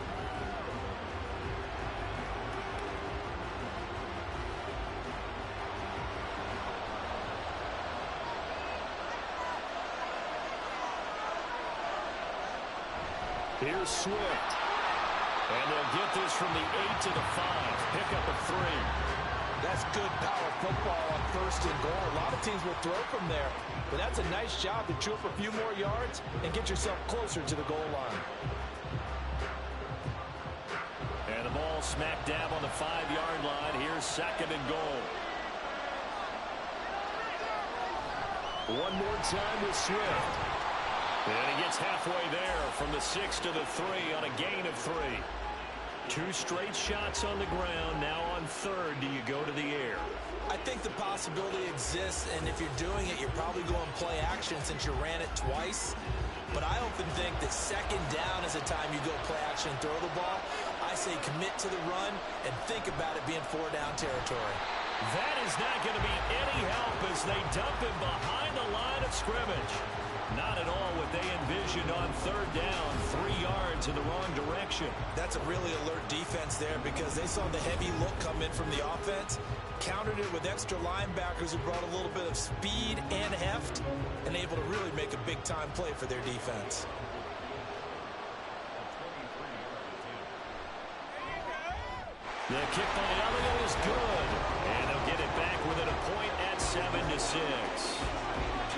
Here's Swift. And they'll get this from the 8 to the 5. Pick up a 3. That's good power football on 1st and goal. A lot of teams will throw from there. But that's a nice job to chew up a few more yards and get yourself closer to the goal line. And the ball smack dab on the 5-yard line. Here's 2nd and goal. One more time with Swift. And he gets halfway there from the 6 to the 3 on a gain of 3. 2 straight shots on the ground. Now on 3rd, do you go to the air? I think the possibility exists, and if you're doing it, you're probably going play action since you ran it twice. But I often think that 2nd down is the time you go play action and throw the ball. I say commit to the run and think about it being 4-down territory. That is not going to be any help as they dump him behind the line of scrimmage. Not at all what they envisioned on 3rd down. 3 yards in the wrong direction. That's a really alert defense there because they saw the heavy look come in from the offense, countered it with extra linebackers who brought a little bit of speed and heft, and able to really make a big-time play for their defense. The kick by Elliott is good. And they'll get it back within a point at 7-6.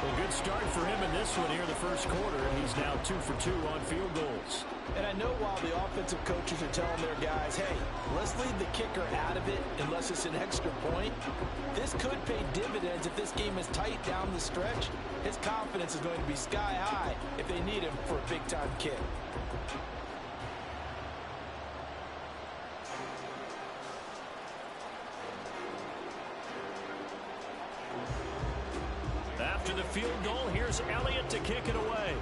A good start for him in this one here in the first quarter, and he's now 2 for 2 on field goals. And I know while the offensive coaches are telling their guys, hey, let's leave the kicker out of it unless it's an extra point, this could pay dividends if this game is tight down the stretch. His confidence is going to be sky high if they need him for a big-time kick. After the field goal, here's Elliott to kick it away.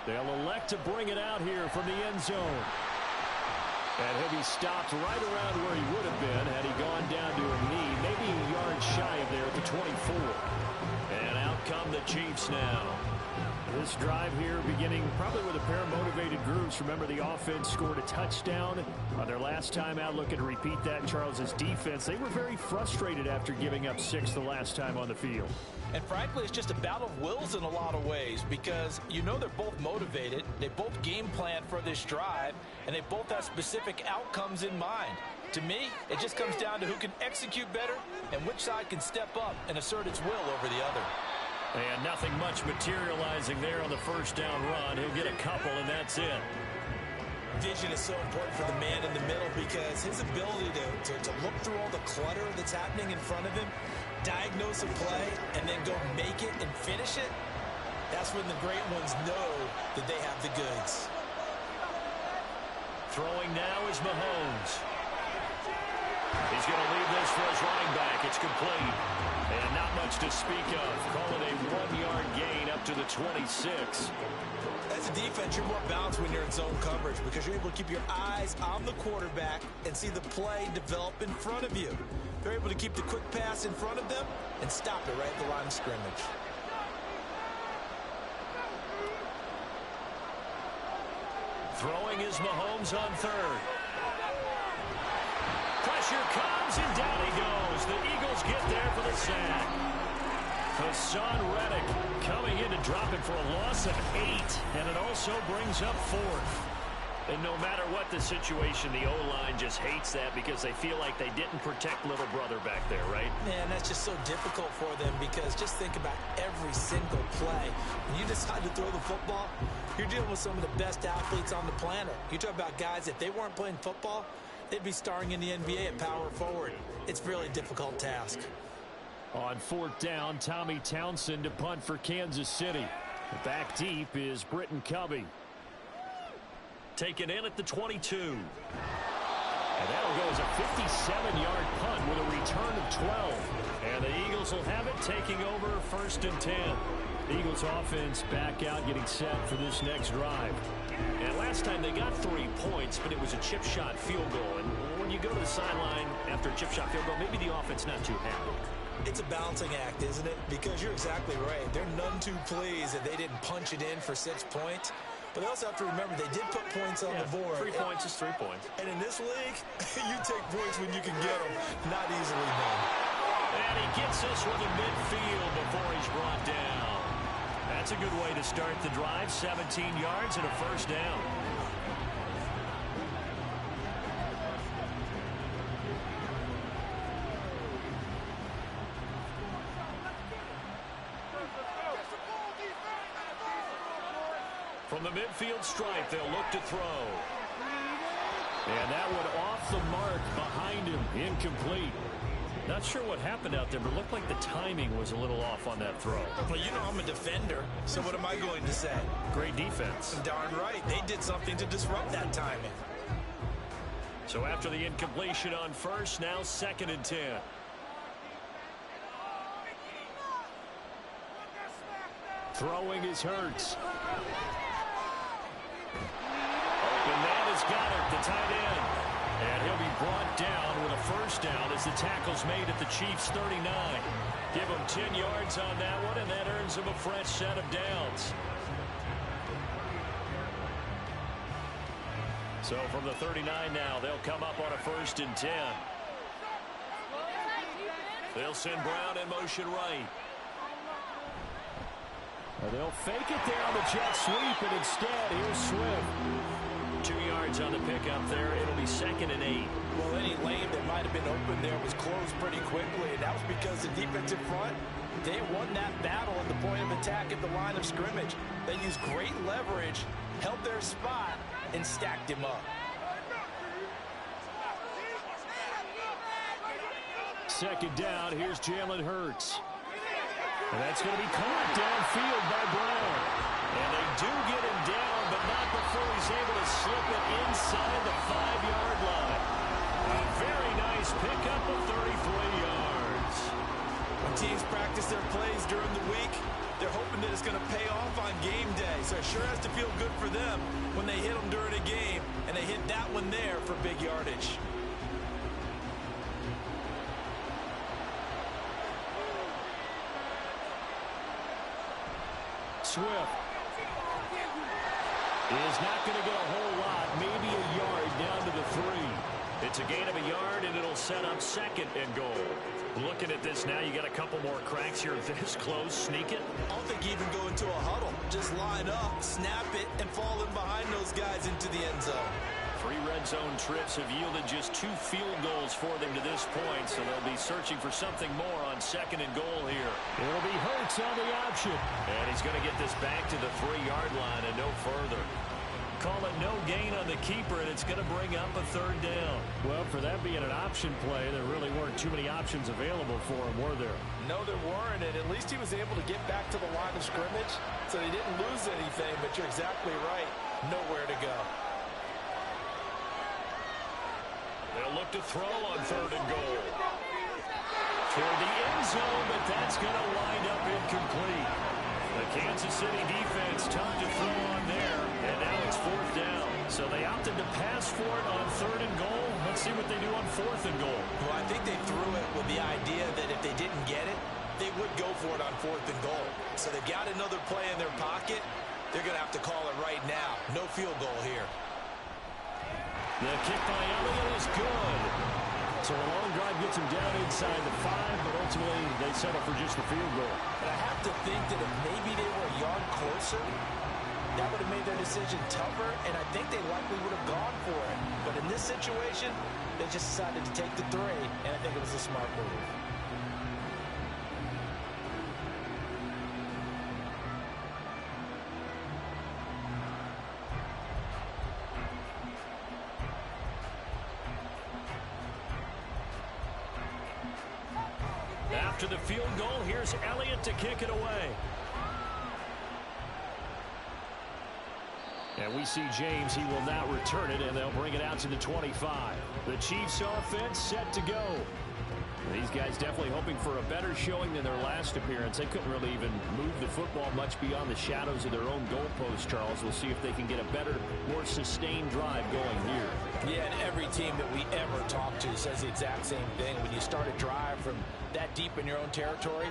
They'll elect to bring it out here from the end zone. And he'll be stopped right around where he would have been had he gone down to a knee, maybe a yard shy of there at the 24. And out come the Chiefs now. This drive here beginning probably with a pair of motivated groups. Remember, the offense scored a touchdown on their last time out. Looking to repeat that. Charles's defense, they were very frustrated after giving up 6 the last time on the field. And frankly, it's just a battle of wills in a lot of ways because you know they're both motivated. They both game plan for this drive, and they both have specific outcomes in mind. To me, it just comes down to who can execute better and which side can step up and assert its will over the other. And nothing much materializing there on the first down run. He'll get a couple, and that's it. Vision is so important for the man in the middle because his ability to look through all the clutter that's happening in front of him, diagnose a play, and then go make it and finish it, that's when the great ones know that they have the goods. Throwing now is Mahomes. He's going to leave this for his running back. It's complete. And not much to speak of. Call it a 1-yard gain up to the 26. As a defense, you're more balanced when you're in zone coverage because you're able to keep your eyes on the quarterback and see the play develop in front of you. They're able to keep the quick pass in front of them and stop it right at the line of scrimmage. Throwing is Mahomes on third. Pressure comes, and down he goes. The Eagles get there for the sack. Hassan Reddick coming in to drop it for a loss of 8, and it also brings up 4th. And no matter what the situation, the O-line just hates that because they feel like they didn't protect little brother back there, right? Man, that's just so difficult for them because just think about every single play. When you decide to throw the football, you're dealing with some of the best athletes on the planet. You talk about guys, if they weren't playing football, they'd be starring in the NBA at power forward. It's a really difficult task. On 4th down, Tommy Townsend to punt for Kansas City. Back deep is Britton Covey. Taken in at the 22. And that'll go as a 57-yard punt with a return of 12. And the Eagles will have it, taking over 1st and 10. The Eagles offense back out, getting set for this next drive. And last time they got 3 points, but it was a chip shot field goal. And when you go to the sideline after a chip shot field goal, maybe the offense not too happy. It's a balancing act, isn't it? Because you're exactly right. They're none too pleased that they didn't punch it in for 6 points. But they also have to remember they did put points on the board. 3 points is 3 points. And in this league, you take points when you can get them. Not easily done. And he gets this one in midfield before he's brought down. That's a good way to start the drive. 17 yards and a 1st down. From the midfield stripe, they'll look to throw. And that one off the mark behind him. Incomplete. Not sure what happened out there, but it looked like the timing was a little off on that throw. Well, you know I'm a defender, so what am I going to say? Great defense. Darn right. They did something to disrupt that timing. So after the incompletion on 1st, now 2nd and 10. Throwing is Hurts. Open man is Goddard, the tight end. And he'll be brought down with a 1st down as the tackle's made at the Chiefs' 39. Give him 10 yards on that one, and that earns him a fresh set of downs. So from the 39 now, they'll come up on a 1st and 10. They'll send Brown in motion right. They'll fake it there on the jet sweep, and instead, here's Swift. 2 yards on the pickup there. It'll be 2nd and 8. Well, any lane that might have been open there was closed pretty quickly, and that was because the defensive front, they won that battle at the point of attack at the line of scrimmage. They used great leverage, held their spot, and stacked him up. 2nd down. Here's Jalen Hurts. And that's going to be caught downfield by Brown. And they do get him down, but not before he's able to slip it inside the 5-yard line. A very nice pickup of 33 yards. When teams practice their plays during the week, they're hoping that it's going to pay off on game day. So it sure has to feel good for them when they hit them during a game, and they hit that one there for big yardage. Swift is not going to get a whole lot, maybe a yard down to the 3. It's a gain of a yard, and it'll set up 2nd and goal. Looking at this now, you got a couple more cracks here. This close, sneak it. I don't think you even go into a huddle. Just line up, snap it, and fall in behind those guys into the end zone. 3 red zone trips have yielded just 2 field goals for them to this point, so they'll be searching for something more on 2nd and goal here. It'll be Hurts on the option. And he's going to get this back to the 3-yard line and no further. Call it no gain on the keeper, and it's going to bring up a 3rd down. Well, for that being an option play, there really weren't too many options available for him, were there? No, there weren't, and at least he was able to get back to the line of scrimmage, so he didn't lose anything, but you're exactly right. Nowhere to go. They'll look to throw on 3rd and goal. Toward the end zone, but that's going to wind up incomplete. The Kansas City defense tough to throw on there, and now it's 4th down. So they opted to pass for it on 3rd and goal. Let's see what they do on 4th and goal. Well, I think they threw it with the idea that if they didn't get it, they would go for it on 4th and goal. So they've got another play in their pocket. They're going to have to call it right now. No field goal here. The kick by Elliott is good. So a long drive gets him down inside the 5, but ultimately they settle for just the field goal. But I have to think that if maybe they were a yard closer, that would have made their decision tougher, and I think they likely would have gone for it. But in this situation, they just decided to take the 3, and I think it was a smart move. After the field goal, here's Elliott to kick it away. And we see James. He will now return it, and they'll bring it out to the 25. The Chiefs offense set to go. These guys definitely hoping for a better showing than their last appearance. They couldn't really even move the football much beyond the shadows of their own goalpost, Charles. We'll see if they can get a better, more sustained drive going here. Yeah, and every team that we ever talk to says the exact same thing. When you start a drive from that deep in your own territory,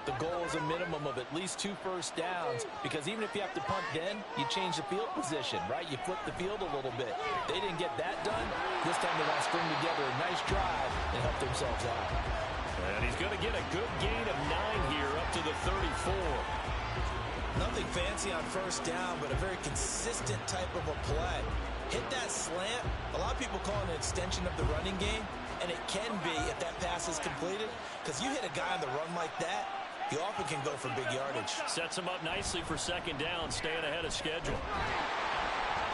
the goal is a minimum of at least 2 first downs, because even if you have to punt then, you change the field position, right? You flip the field a little bit. They didn't get that done. This time they want to string together a nice drive and help themselves out. And he's going to get a good gain of 9 here up to the 34. Nothing fancy on first down, but a very consistent type of a play. Hit that slant. A lot of people call it an extension of the running game, and it can be if that pass is completed, because you hit a guy on the run like that, he often can go for big yardage. Sets him up nicely for 2nd down, staying ahead of schedule.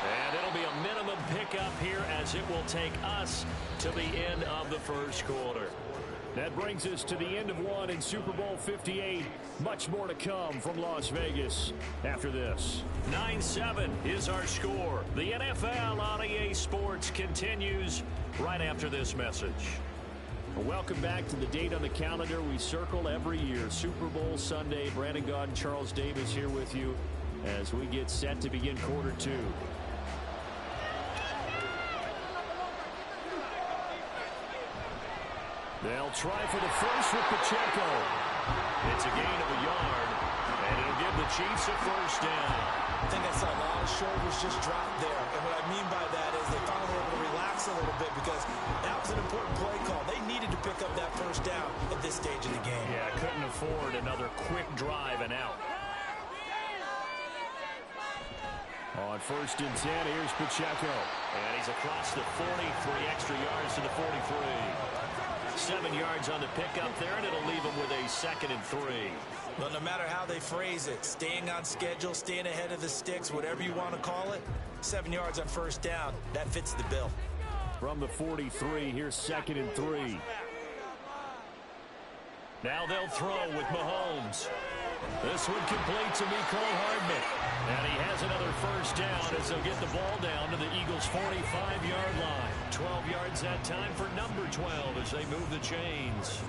And it'll be a minimum pickup here as it will take us to the end of the first quarter. That brings us to the end of one in Super Bowl 58. Much more to come from Las Vegas after this. 9-7 is our score. The NFL on EA Sports continues right after this message. Welcome back to the date on the calendar we circle every year. Super Bowl Sunday. Brandon Gaudin, Charles Davis here with you as we get set to begin quarter 2. They'll try for the first with Pacheco. It's a gain of a yard, and it'll give the Chiefs a first down. I think I saw a lot of shoulders just drop there. And what I mean by that is they finally were able to relax a little bit, because that was an important play call. They needed to pick up that first down at this stage of the game. Yeah, couldn't afford another quick drive and out. On 1st and 10, here's Pacheco. And he's across the 43 extra yards to the 43. 7 yards on the pickup there, and it'll leave him with a 2nd and 3. Well, no matter how they phrase it, staying on schedule, staying ahead of the sticks, whatever you want to call it, 7 yards on 1st down, that fits the bill. From the 43, here's 2nd and 3. Now they'll throw with Mahomes. This one complete to Mecole Hardman. And he has another 1st down as they'll get the ball down to the Eagles' 45-yard line. 12 yards that time for number 12 as they move the chains.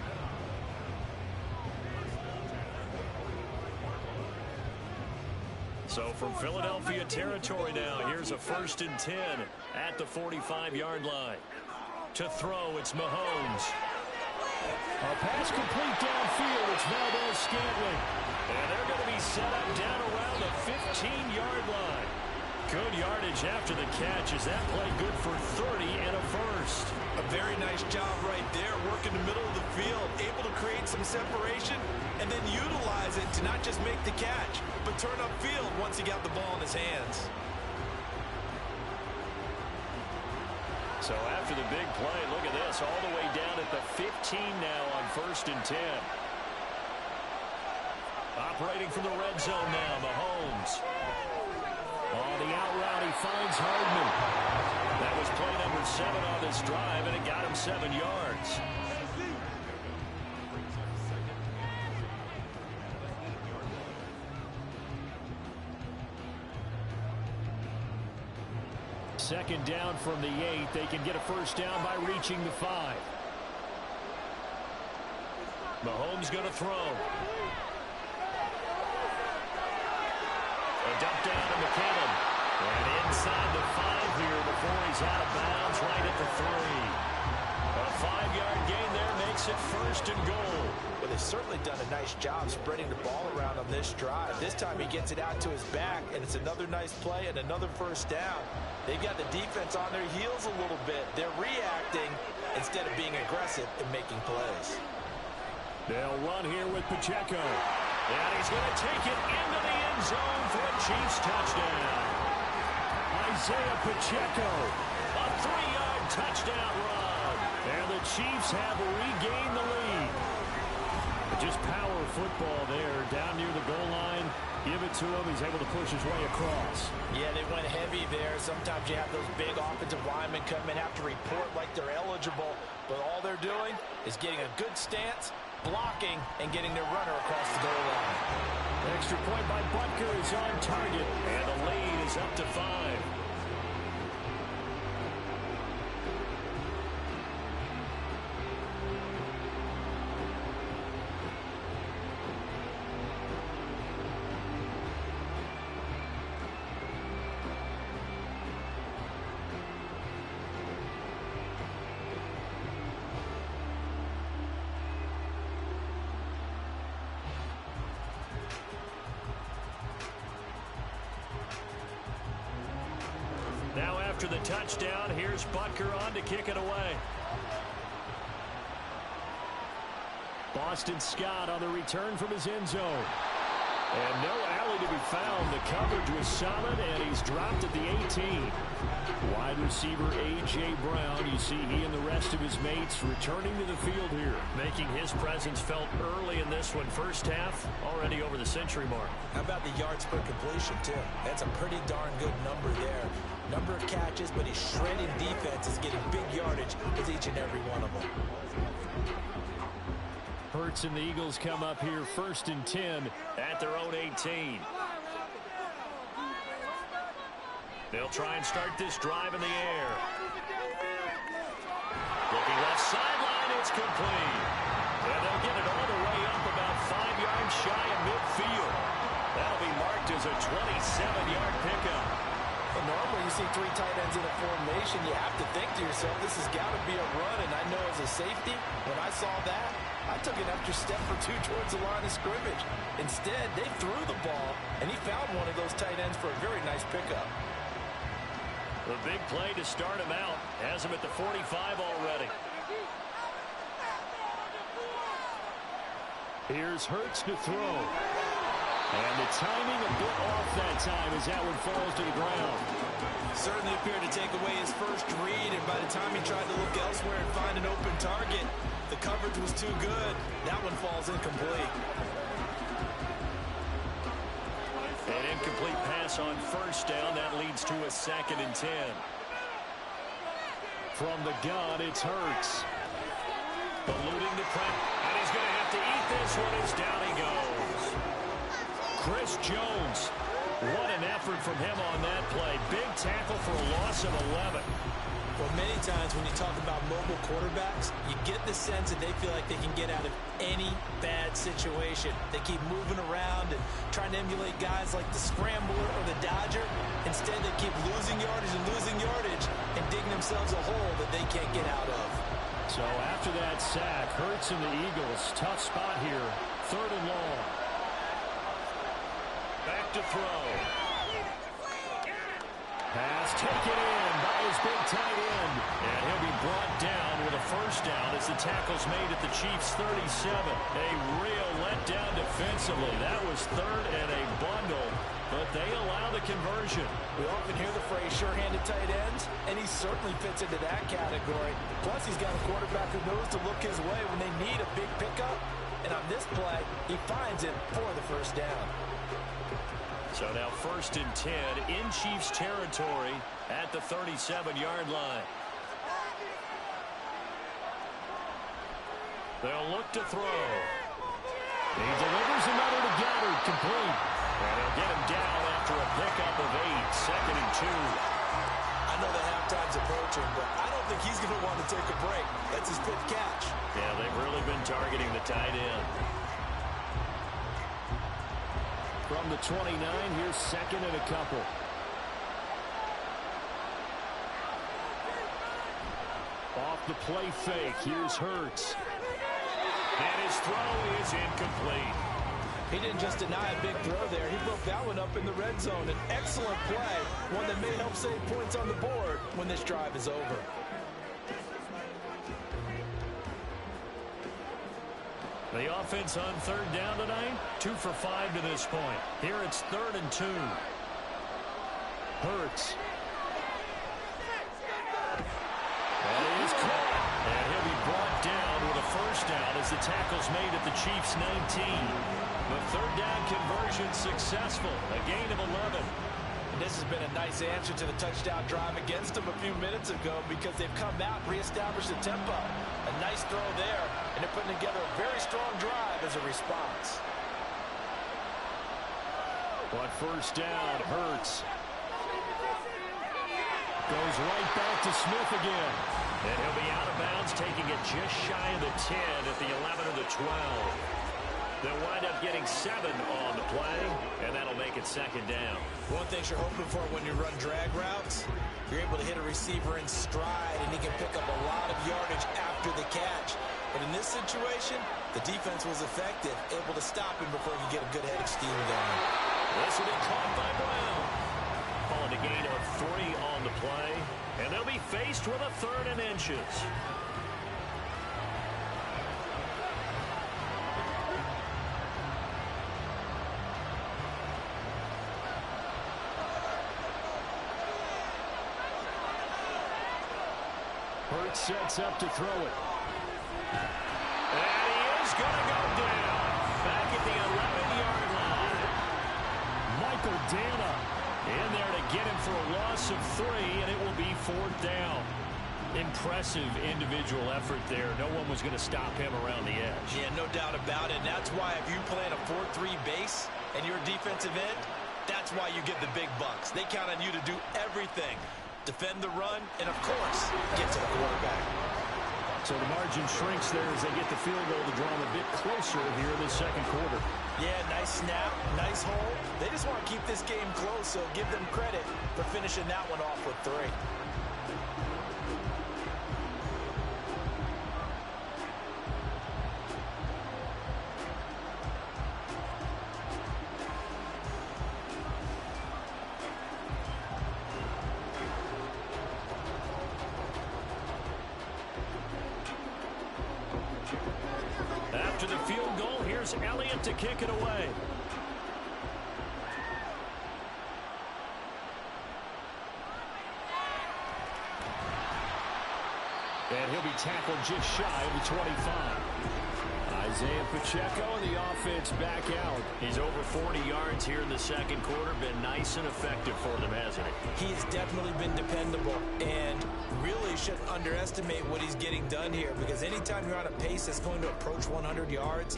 So from Philadelphia territory now, here's a 1st and 10 at the 45-yard line. To throw, it's Mahomes. A pass complete downfield. It's Valdez-Scantling. And they're going to be set up down around the 15-yard line. Good yardage after the catch. Is that play good for 30 and a 1st? A very nice job right there, working the middle of the field, able to create some separation, and then utilize it to not just make the catch, but turn upfield once he got the ball in his hands. So after the big play, look at this, all the way down at the 15 now on 1st and 10. Operating from the red zone now, Mahomes. On the out route, he finds Hardman. That was play number 7 on this drive, and it got him 7 yards. Second down from the 8. They can get a 1st down by reaching the 5. Mahomes going to throw. A dump down to McKinnon. And inside the 5 here before he's out of bounds right at the 3. A 5-yard gain there makes it 1st and goal. Well, they've certainly done a nice job spreading the ball around on this drive. This time he gets it out to his back, and it's another nice play and another 1st down. They've got the defense on their heels a little bit. They're reacting instead of being aggressive and making plays. They'll run here with Pacheco. And he's going to take it into the end zone for a Chiefs touchdown. Isaiah Pacheco. A 3-yard touchdown run. And the Chiefs have regained the lead. Just power football there down near the goal line. Give it to him. He's able to push his way across. Yeah, they went heavy there. Sometimes you have those big offensive linemen come and have to report like they're eligible. But all they're doing is getting a good stance, blocking, and getting their runner across the goal line. Extra point by Butker is on target. And the lead is up to 5. Now after the touchdown, here's Butker on to kick it away. Boston Scott on the return from his end zone. And no alley to be found. The coverage was solid, and he's dropped at the 18. Wide receiver A.J. Brown. You see he and the rest of his mates returning to the field here. Making his presence felt early in this one. 1st half, already over the century mark. How about the yards per completion, too? That's a pretty darn good number there. Number of catches, but he's shredding defenses, getting big yardage with each and every one of them. Hurts and the Eagles come up here 1st and 10 at their own 18. They'll try and start this drive in the air. Looking left sideline, it's complete. And they'll get it all the way up about 5 yards shy of midfield. That'll be marked as a 27-yard pickup. Well, normally you see 3 tight ends in a formation, you have to think to yourself, this has got to be a run. And I know as a safety, when I saw that, I took an extra step or 2 towards the line of scrimmage. Instead, they threw the ball, and he found one of those tight ends for a very nice pickup. The big play to start him out. Has him at the 45 already. Here's Hurts to throw. And the timing a bit off that time as that one falls to the ground. Certainly appeared to take away his first read, and by the time he tried to look elsewhere and find an open target, the coverage was too good. That one falls incomplete. An incomplete pass on first down. That leads to a 2nd and 10. From the gun, it's Hurts. Eluding the press, and he's going to have to eat this one as down he goes. Chris Jones, what an effort from him on that play. Big tackle for a loss of 11. Well, many times when you talk about mobile quarterbacks, you get the sense that they feel like they can get out of any bad situation. They keep moving around and trying to emulate guys like the Scrambler or the Dodger. Instead, they keep losing yardage and digging themselves a hole that they can't get out of. So after that sack, Hurts and the Eagles, tough spot here, 3rd and long. Back to throw. Pass taken in by his big tight end. And he'll be brought down with a first down as the tackle's made at the Chiefs' 37. A real letdown defensively. That was 3rd and a bundle, but they allow the conversion. We often hear the phrase sure-handed tight ends, and he certainly fits into that category. Plus, he's got a quarterback who knows to look his way when they need a big pickup. And on this play, he finds it for the first down. So now 1st and 10 in Chiefs territory at the 37-yard line. They'll look to throw. He delivers another to Goddard, complete. And he'll get him down after a pickup of 8, 2nd and 2. I know the halftime's approaching, but I don't think he's going to want to take a break. That's his 5th catch. Yeah, they've really been targeting the tight end. From the 29, here's 2nd and a couple. Off the play fake, here's Hurts. And his throw is incomplete. He didn't just deny a big throw there. He broke that one up in the red zone. An excellent play, one that may help save points on the board when this drive is over. The offense on 3rd down tonight, 2 for 5 to this point. Here it's 3rd and 2. Hurts. That is caught. And he'll be brought down with a first down as the tackle's made at the Chiefs' 19. The 3rd down conversion successful. A gain of 11. And this has been a nice answer to the touchdown drive against them a few minutes ago because they've come out and reestablished the tempo. A nice throw there, and they're putting together a very strong drive as a response. On first down, Hurts. Goes right back to Smith again. And he'll be out of bounds, taking it just shy of the 10 at the 11 or the 12. They'll wind up getting 7 on the play, and that'll make it 2nd down. One thing you're hoping for when you run drag routes, you're able to hit a receiver in stride, and he can pick up a lot of yardage after the catch. But in this situation, the defense was effective, able to stop him before he could get a good head of steam going. This will be caught by Brown. Calling a gain of 3 on the play, and they'll be faced with a 3rd and inches. Hurts sets up to throw it. And he is going to go down. Back at the 11-yard line. Michael Dana in there to get him for a loss of 3, and it will be 4th down. Impressive individual effort there. No one was going to stop him around the edge. Yeah, no doubt about it. And that's why if you play in a 4-3 base and you're a defensive end, that's why you get the big bucks. They count on you to do everything. Defend the run, and of course, get to the quarterback. So the margin shrinks there as they get the field goal to draw them a bit closer here in the 2nd quarter. Yeah, nice snap, nice hole. They just want to keep this game close, so give them credit for finishing that one off with 3. After the field goal, here's Elliott to kick it away. And he'll be tackled just shy of the 25. Isaiah Pacheco and the offense back out. He's over 40 yards here in the second quarter. Been nice and effective for them, hasn't he? He's definitely been dependable and really shouldn't underestimate what he's getting done here, because anytime you're on a pace that's going to approach 100 yards,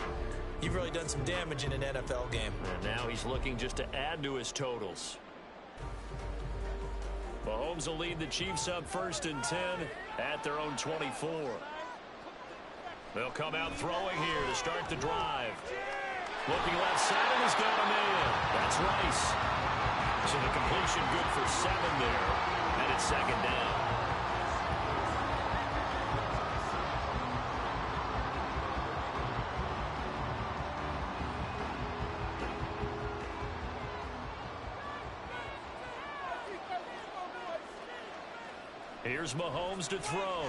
you've really done some damage in an NFL game. And now he's looking just to add to his totals. Mahomes will lead the Chiefs up 1st and 10 at their own 24. They'll come out throwing here to start the drive. Looking left side, and he's got a man. That's Rice. So the completion good for 7 there, and it's 2nd down. Here's Mahomes to throw.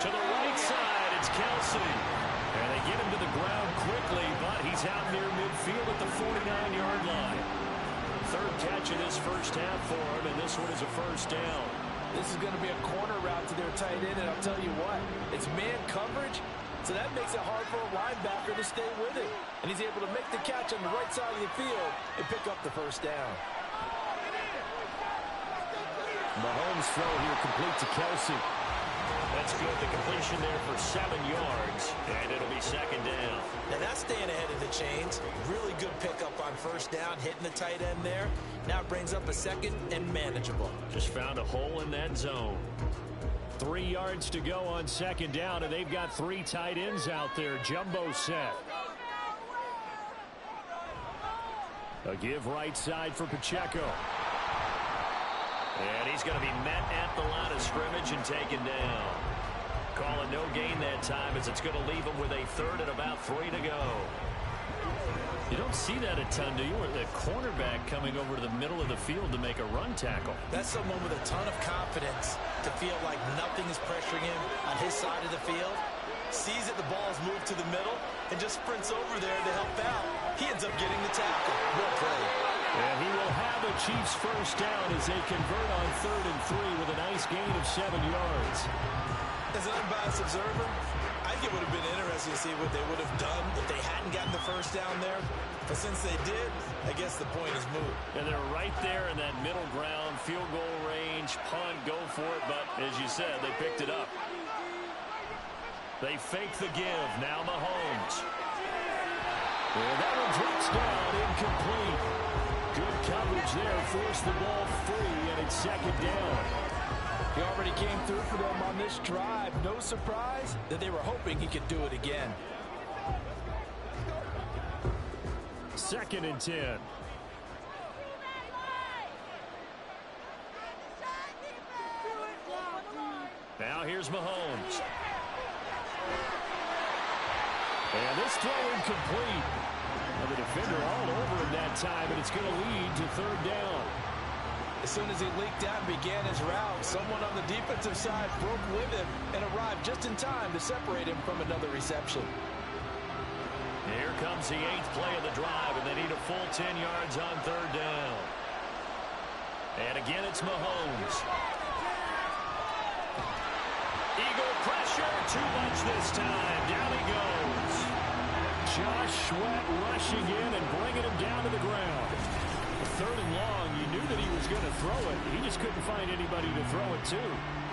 To the right side, it's Kelsey. And they get him to the ground quickly, but he's out near midfield at the 49-yard line. 3rd catch of this first half for him, and this one is a 1st down. This is going to be a corner route to their tight end, and I'll tell you what, it's man coverage, so that makes it hard for a linebacker to stay with it. And he's able to make the catch on the right side of the field and pick up the 1st down. Mahomes' throw here complete to Kelsey. That's good. The completion there for 7 yards, and it'll be 2nd down. Now that's staying ahead of the chains. Really good pickup on 1st down, hitting the tight end there. Now it brings up a 2nd and manageable. Just found a hole in that zone. 3 yards to go on 2nd down, and they've got 3 tight ends out there. Jumbo set. A give right side for Pacheco. And he's going to be met at the line of scrimmage and taken down. Calling no gain that time, as it's going to leave him with a 3rd and about 3 to go. You don't see that a ton, do you? Or the cornerback coming over to the middle of the field to make a run tackle. That's someone with a ton of confidence to feel like nothing is pressuring him on his side of the field. Sees that the ball is moved to the middle and just sprints over there to help out. He ends up getting the tackle. Well played. And he will have a Chiefs 1st down as they convert on 3rd and 3 with a nice gain of 7 yards. As an unbiased observer, I think it would have been interesting to see what they would have done if they hadn't gotten the 1st down there. But since they did, I guess the point is moot. And they're right there in that middle ground, field goal range, punt, go for it. But as you said, they picked it up. They fake the give. Now Mahomes. And that one drops down, incomplete. Good coverage there, forced the ball free, and it's 2nd down. He already came through for them on this drive. No surprise that they were hoping he could do it again. 2nd and 10. Now here's Mahomes. And this throw incomplete. And the defender all over him that time, and it's going to lead to 3rd down. As soon as he leaked out and began his route, someone on the defensive side broke with him and arrived just in time to separate him from another reception. Here comes the 8th play of the drive, and they need a full 10 yards on 3rd down. And again, it's Mahomes. Eagle pressure, too much this time. Down he goes. Josh Sweat rushing in and bringing him down to the ground. 3rd and long, you knew that he was going to throw it. He just couldn't find anybody to throw it to.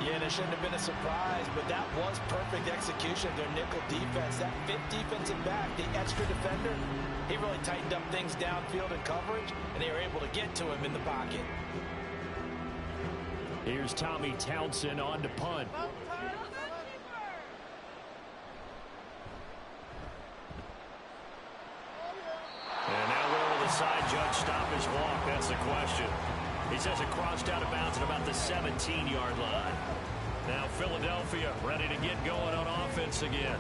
Yeah, and it shouldn't have been a surprise, but that was perfect execution of their nickel defense. That 5th defensive back, the extra defender, he really tightened up things downfield in coverage, and they were able to get to him in the pocket. Here's Tommy Townsend on to punt. And now where will the side judge stop his walk? That's the question. He says it crossed out of bounds at about the 17-yard line. Now Philadelphia ready to get going on offense again.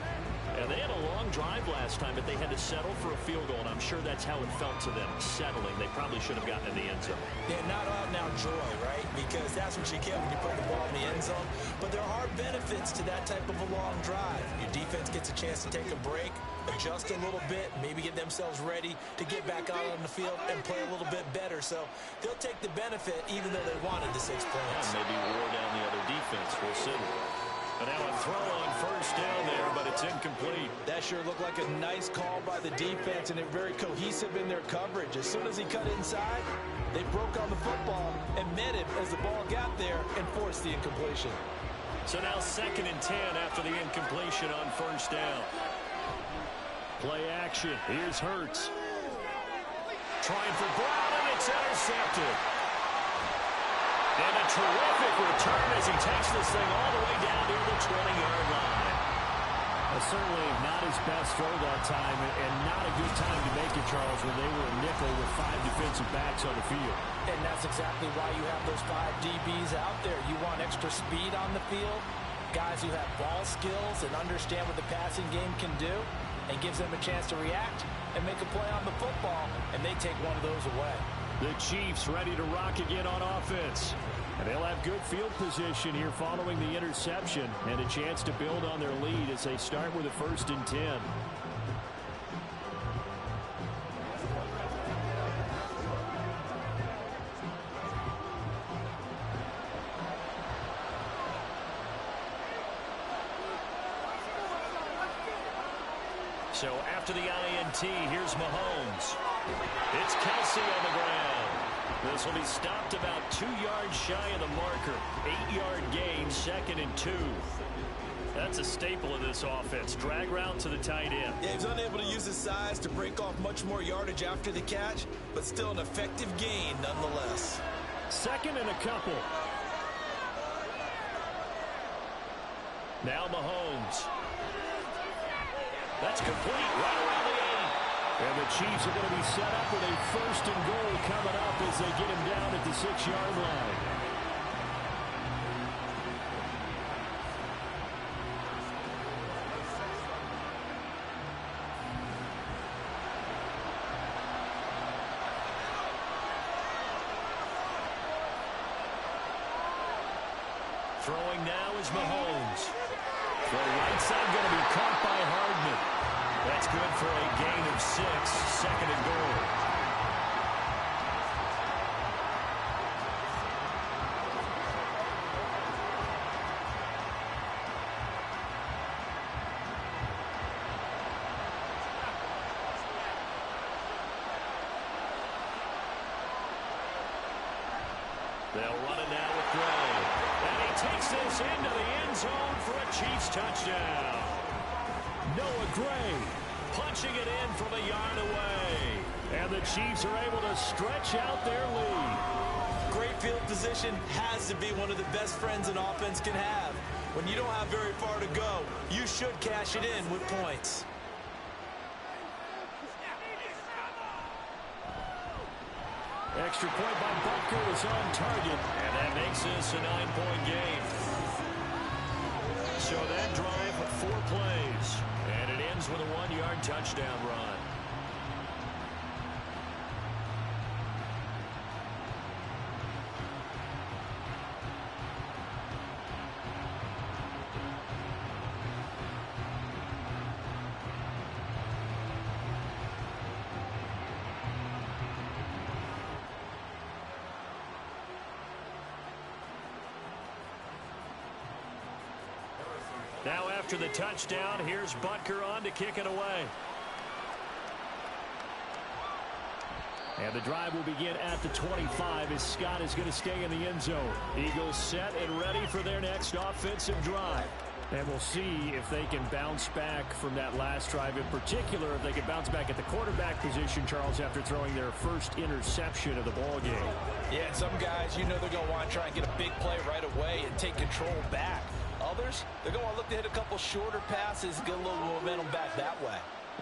And they had a long drive last time, but they had to settle for a field goal, and I'm sure that's how it felt to them, settling. They probably should have gotten in the end zone. Yeah, not out now joy, right? Because that's what you get when you put the ball in the end zone. But there are benefits to that type of a long drive. Your defense gets a chance to take a break, adjust a little bit, maybe get themselves ready to get back out on the field and play a little bit better. So they'll take the benefit even though they wanted the 6 points. Yeah, maybe wore down the other defense. We'll see. And now a throw on first down there, but it's incomplete. That sure looked like a nice call by the defense, and they're very cohesive in their coverage. As soon as he cut inside, they broke on the football and met him as the ball got there and forced the incompletion. So now 2nd and 10 after the incompletion on first down. Play action. Here's Hurts. Trying for Brown, and it's intercepted. And a terrific return as he takes this thing all the way down near the 20-yard line. Certainly not his best throw that time, and not a good time to make it, Charles, when they were a nickel with 5 defensive backs on the field. And that's exactly why you have those 5 DBs out there. You want extra speed on the field, guys who have ball skills and understand what the passing game can do, and gives them a chance to react and make a play on the football, and they take one of those away. The Chiefs ready to rock again on offense. And they'll have good field position here following the interception and a chance to build on their lead as they start with a 1st and 10. So after the INT, here's Mahomes. It's Kelsey on the ground. This will be stopped about 2 yards shy of the marker. 8-yard gain, 2nd and 2. That's a staple of this offense. Drag route to the tight end. Yeah, he's unable to use his size to break off much more yardage after the catch, but still an effective gain nonetheless. 2nd and a couple. Now Mahomes. That's complete right around the 8. And the Chiefs are going to be set up with a 1st and goal coming up as they get him down at the 6-yard line. Throwing now is Mahomes. The right side going to be caught by Hardman. That's good for a gain of 6, 2nd and goal. They'll run it now with Gray. And he takes this into the end zone for a Chiefs touchdown. Noah Gray punching it in from a yard away. And the Chiefs are able to stretch out their lead. Great field position has to be one of the best friends an offense can have. When you don't have very far to go, you should cash it in with points. Extra point by Butker is on target. And that makes this a 9-point game. So that drive, 4 plays. And it ends with a 1-yard touchdown run. Now after the touchdown, here's Butker on to kick it away. And the drive will begin at the 25 as Scott is going to stay in the end zone. Eagles set and ready for their next offensive drive. And we'll see if they can bounce back from that last drive. In particular, if they can bounce back at the quarterback position, Charles, after throwing their first interception of the ball game. Yeah, and some guys, you know they're going to want to try and get a big play right away and take control back. Others, they're going to look to hit a couple shorter passes, get a little momentum back that way.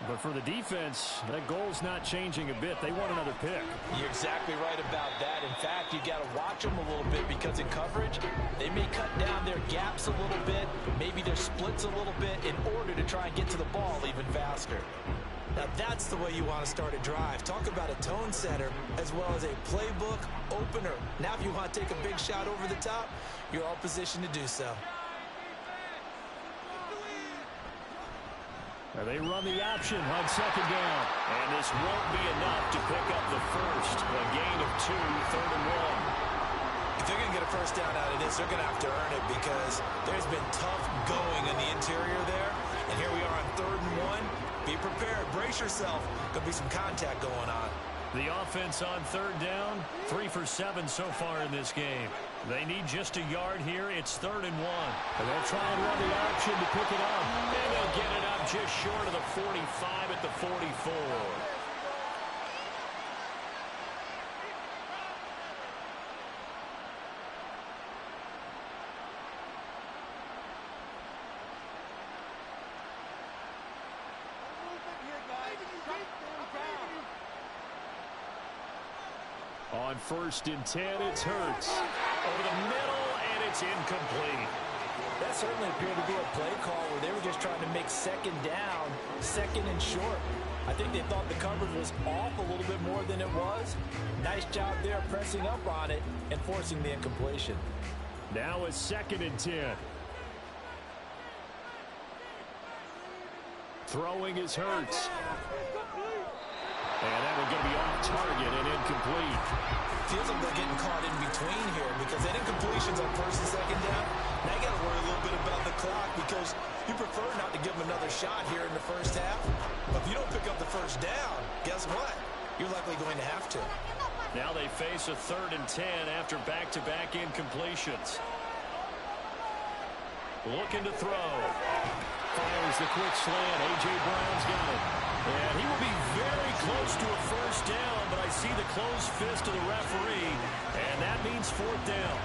But for the defense, that goal's not changing a bit. They want another pick. You're exactly right about that. In fact, you got to watch them a little bit because in coverage, they may cut down their gaps a little bit, maybe their splits a little bit in order to try and get to the ball even faster. Now that's the way you want to start a drive. Talk about a tone setter as well as a playbook opener. Now if you want to take a big shot over the top, you're all positioned to do so. They run the option on second down. And this won't be enough to pick up the first. A gain of 2, 3rd and 1. If they're going to get a first down out of this, they're going to have to earn it because there's been tough going in the interior there. And here we are on 3rd and 1. Be prepared. Brace yourself. Could be some contact going on. The offense on 3rd down, 3 for 7 so far in this game. They need just a yard here. It's 3rd and 1. And they'll try and run the option to pick it up. And they'll get it up just short of the 45 at the 44. On 1st and 10, it's Hurts. Over the middle, and it's incomplete. That certainly appeared to be a play call where they were just trying to make 2nd down, 2nd and short. I think they thought the coverage was off a little bit more than it was. Nice job there pressing up on it and forcing the incompletion. Now it's 2nd and 10. Throwing is Hurts. And that one's going to be off target and incomplete. Feels like they're getting caught in between here because that incompletion's on 1st and 2nd down. Now you got to worry a little bit about the clock because you prefer not to give them another shot here in the 1st half. But if you don't pick up the 1st down, guess what? You're likely going to have to. Now they face a 3rd and 10 after back-to-back incompletions. Looking to throw. Fires the quick slant. A.J. Brown's got it. And he will be very close to a 1st down, but I see the closed fist of the referee, and that means 4th down.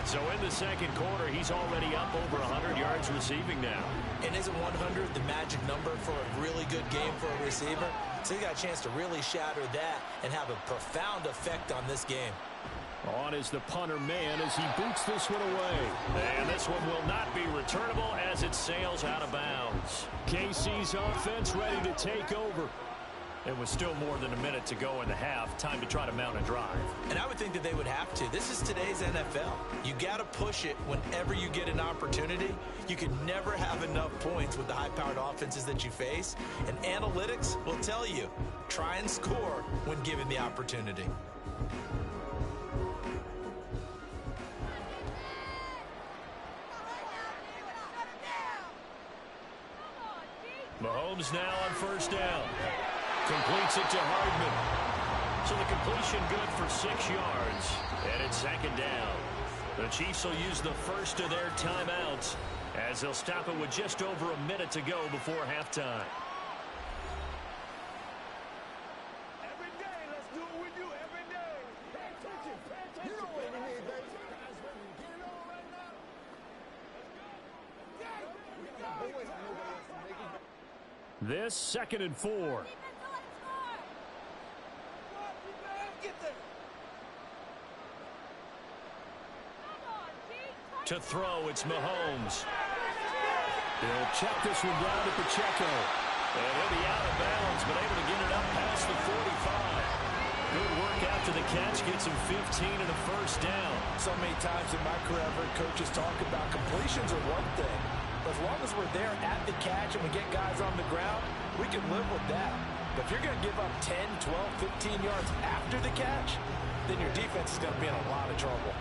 So in the 2nd quarter, he's already up over 100 yards receiving now. And isn't 100 the magic number for a really good game for a receiver? So you got a chance to really shatter that and have a profound effect on this game. On is the punter man as he boots this one away. And this one will not be returnable as it sails out of bounds. KC's offense ready to take over. It was still more than a minute to go in the half. Time to try to mount a drive. And I would think that they would have to. This is today's NFL. You got to push it whenever you get an opportunity. You can never have enough points with the high-powered offenses that you face. And analytics will tell you, try and score when given the opportunity. Mahomes now on 1st down. Completes it to Hardman. So the completion good for 6 yards. And it's 2nd down. The Chiefs will use the first of their timeouts as they'll stop it with just over a minute to go before halftime. Every day, let's do it with you every day. Pay attention, pay attention. You know what we need, baby. Guys, ready to get it on right now? Let's go. This 2nd and 4. To throw, it's Mahomes. He'll check this one down to Pacheco. And he'll be out of bounds, but able to get it up past the 45. Good work after the catch. Gets him 15 and a 1st down. So many times in my career, I've heard coaches talk about completions are one thing. But as long as we're there at the catch and we get guys on the ground, we can live with that. But if you're going to give up 10, 12, 15 yards after the catch, then your defense is going to be in a lot of trouble.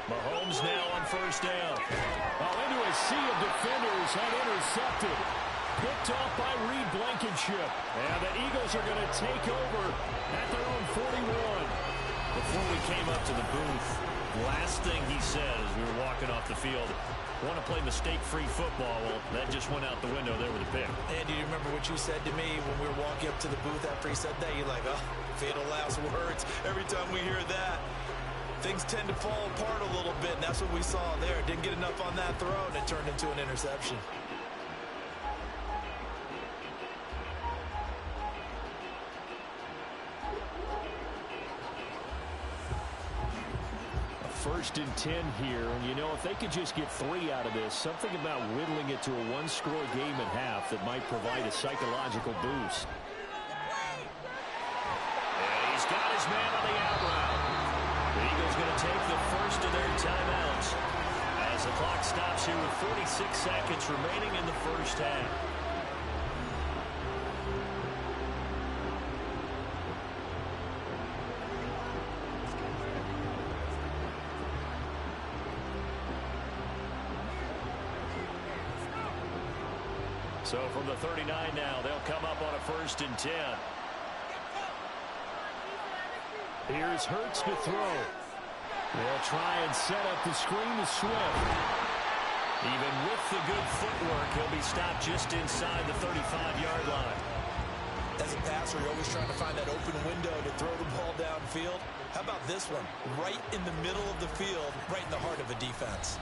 Mahomes now on 1st down. Into a sea of defenders and intercepted. Picked off by Reed Blankenship. And the Eagles are going to take over at their own 41. Before we came up to the booth, last thing he said as we were walking off the field, want to play mistake-free football. Well, that just went out the window there with a pick. And do you remember what you said to me when we were walking up to the booth after he said that? You're like, oh, fatal last words. Every time we hear that, things tend to fall apart a little bit, and that's what we saw there. Didn't get enough on that throw, and it turned into an interception. First and 10 here, and you know, if they could just get 3 out of this, something about whittling it to a one-score game at half that might provide a psychological boost. And he's got his man on the out route. The Eagles going to take the first of their timeouts as the clock stops here with 46 seconds remaining in the 1st half. So from the 39 now, they'll come up on a 1st and 10. Here's Hurts to throw. They'll try and set up the screen to Swift. Even with the good footwork, he'll be stopped just inside the 35-yard line. As a passer, you're always trying to find that open window to throw the ball downfield. How about this one? Right in the middle of the field, right in the heart of a defense.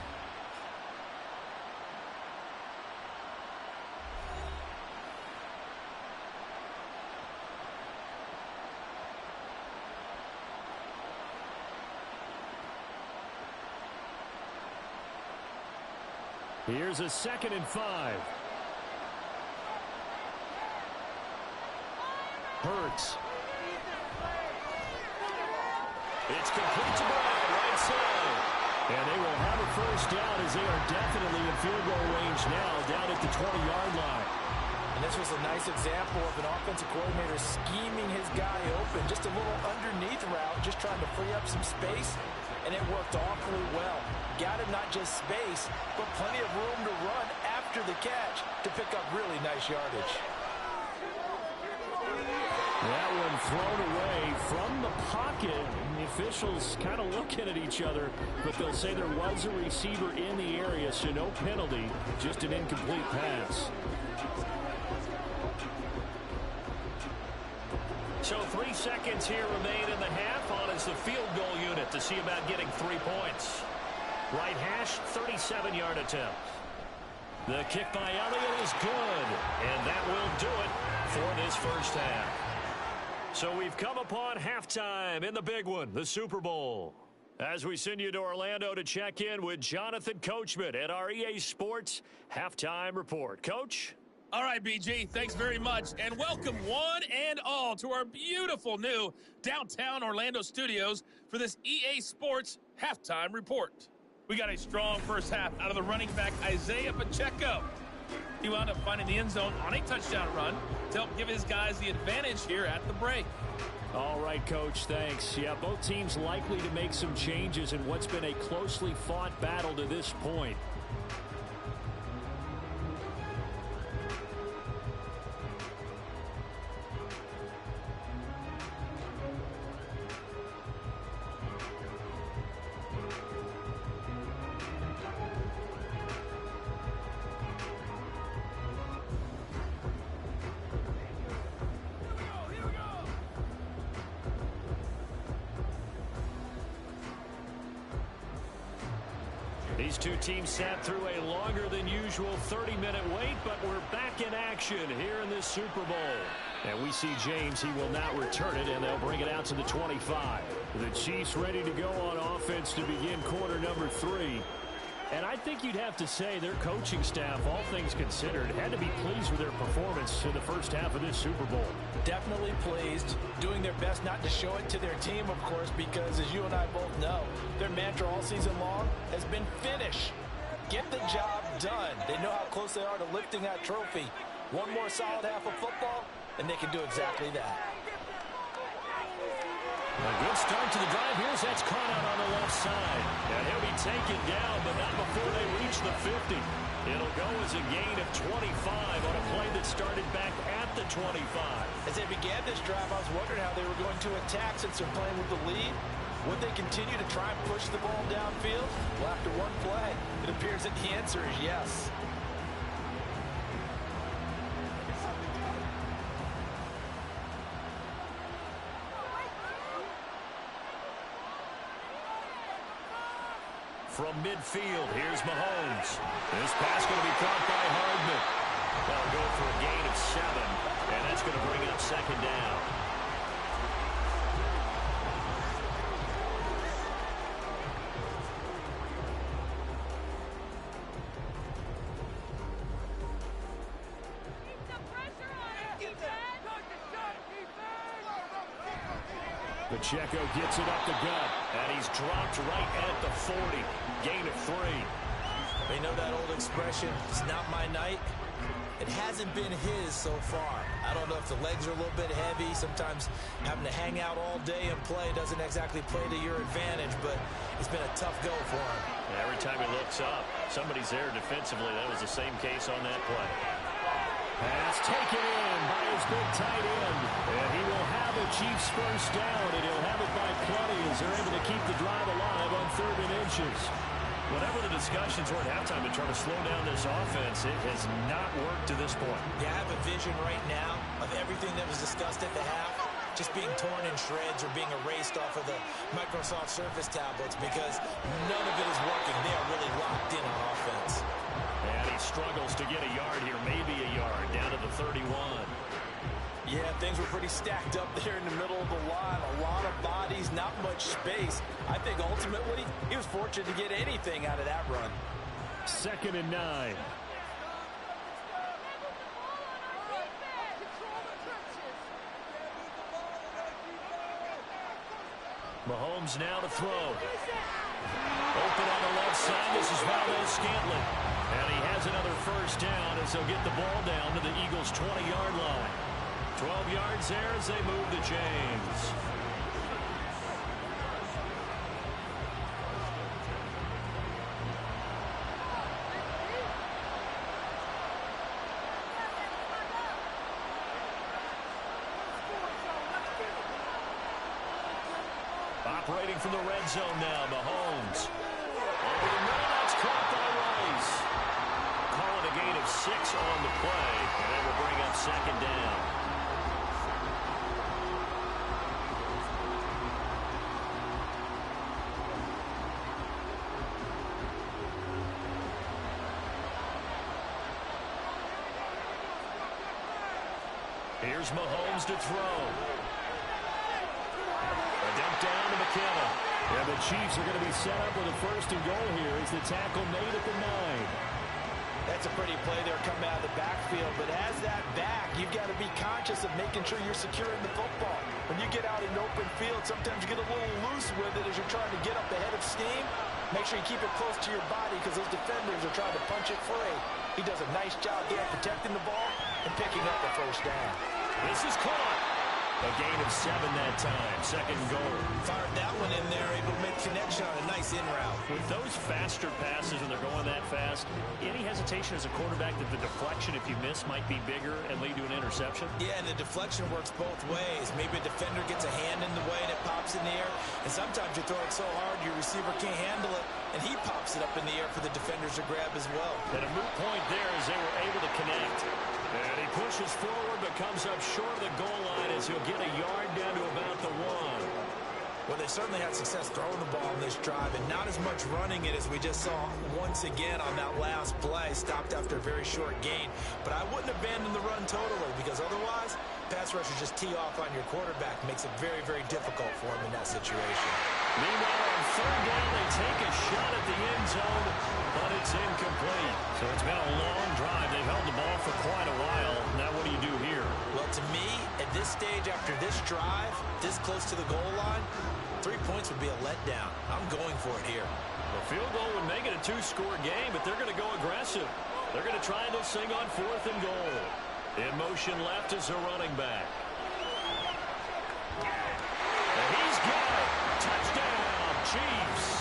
Here's a 2nd and 5. Hurts. It's complete to Brown, right side. And they will have a 1st down as they are definitely in field goal range now, down at the 20-yard line. And this was a nice example of an offensive coordinator scheming his guy open. Just a little underneath route, just trying to free up some space. And it worked awfully well. Got him not just space, but plenty of room to run after the catch to pick up really nice yardage. That one thrown away from the pocket. The officials kind of looking at each other, but they'll say there was a receiver in the area, so no penalty, just an incomplete pass. So 3 seconds here remain in the half. On is the field goal unit to see about getting 3 points. Right hash, 37-yard attempt. The kick by Elliott is good, and that will do it for this first half. So we've come upon halftime in the big one, the Super Bowl. As we send you to Orlando to check in with Jonathan Coachman at our EA Sports Halftime Report. Coach? All right, BG, thanks very much. And welcome one and all to our beautiful new downtown Orlando studios for this EA Sports Halftime Report. We got a strong first half out of the running back Isaiah Pacheco. He wound up finding the end zone on a touchdown run to help give his guys the advantage here at the break. All right, Coach, thanks. Yeah, both teams likely to make some changes in what's been a closely fought battle to this point. These two teams sat through a longer than usual 30-minute wait, but we're back in action here in this Super Bowl. And we see James, he will not return it, and they'll bring it out to the 25. The Chiefs ready to go on offense to begin quarter number 3. And I think you'd have to say their coaching staff, all things considered, had to be pleased with their performance in the first half of this Super Bowl. Definitely pleased, doing their best not to show it to their team, of course, because as you and I both know, their mantra all season long has been finish. Get the job done. They know how close they are to lifting that trophy. One more solid half of football, and they can do exactly that. A good start to the drive. Here's that's caught out on the left side. And he'll be taken down, but not before they reach the 50. It'll go as a gain of 25 on a play that started back at the 25. As they began this drive, I was wondering how they were going to attack since they're playing with the lead. Would they continue to try and push the ball downfield? Well, after one play, it appears that the answer is yes. From midfield, here's Mahomes. This pass going to be caught by Hardman. They'll go for a gain of 7, and that's going to bring up 2nd down. Pacheco gets it up the gut, and he's dropped right at the 40. Gain of 3. They know that old expression, it's not my night. It hasn't been his so far. I don't know if the legs are a little bit heavy. Sometimes having to hang out all day and play doesn't exactly play to your advantage, but it's been a tough go for him. Every time he looks up, somebody's there defensively. That was the same case on that play. Pass taken in by his big tight end. And he will have a Chiefs first down, and he'll have it by plenty as they're able to keep the drive alive on 3rd and inches. Whatever the discussions were at halftime to try to slow down this offense, it has not worked to this point. Yeah, I have a vision right now of everything that was discussed at the half just being torn in shreds or being erased off of the Microsoft Surface tablets because none of it is working. They are really locked in on offense. And he struggles to get a yard here, maybe a yard, down to the 31. Yeah, things were pretty stacked up there in the middle of the line. A lot of bodies, not much space. I think ultimately he was fortunate to get anything out of that run. 2nd and 9. Mahomes now to throw. Open on the left side. This is Valdez-Scantling. And he has another first down as they'll get the ball down to the Eagles' 20-yard line. 12 yards there as they move the chains. Operating from the red zone now, Mahomes. Over the middle, that's caught by Rice. Calling a gain of 6 on the play, and that will bring up 2nd down. Here's Mahomes to throw. A dump down to McKenna. And the Chiefs are going to be set up with a 1st and goal here as the tackle made at the 9. That's a pretty play there coming out of the backfield, but as that back, you've got to be conscious of making sure you're securing the football. When you get out in open field, sometimes you get a little loose with it as you're trying to get up ahead of steam. Make sure you keep it close to your body because those defenders are trying to punch it free. He does a nice job there protecting the ball and picking up the first down. This is caught. A gain of 7 that time. 2nd and goal. Fired that one in there, able to make connection on a nice in route. With those faster passes and they're going that fast, any hesitation as a quarterback that the deflection, if you miss, might be bigger and lead to an interception? Yeah, and the deflection works both ways. Maybe a defender gets a hand in the way and it pops in the air. And sometimes you throw it so hard your receiver can't handle it, and he pops it up in the air for the defenders to grab as well. And a moot point there as they were able to connect. And he pushes forward but comes up short of the goal line as he'll get a yard down to about the 1. Well, they certainly had success throwing the ball in this drive, and not as much running it as we just saw once again on that last play. Stopped after a very short gain. But I wouldn't abandon the run totally because otherwise, pass rushers just tee off on your quarterback. Makes it very, very difficult for him in that situation. Meanwhile, on 3rd down, they take a shot at the end zone, but it's incomplete. So it's been a long drive. They've held the ball for quite a while. Now what do you do here? Well, to me, at this stage, after this drive, this close to the goal line, 3 points would be a letdown. I'm going for it here. A field goal would make it a 2-score game, but they're going to go aggressive. They're going to try this thing on 4th and goal. In motion left is a running back. And he's got it. Touchdown, Chiefs.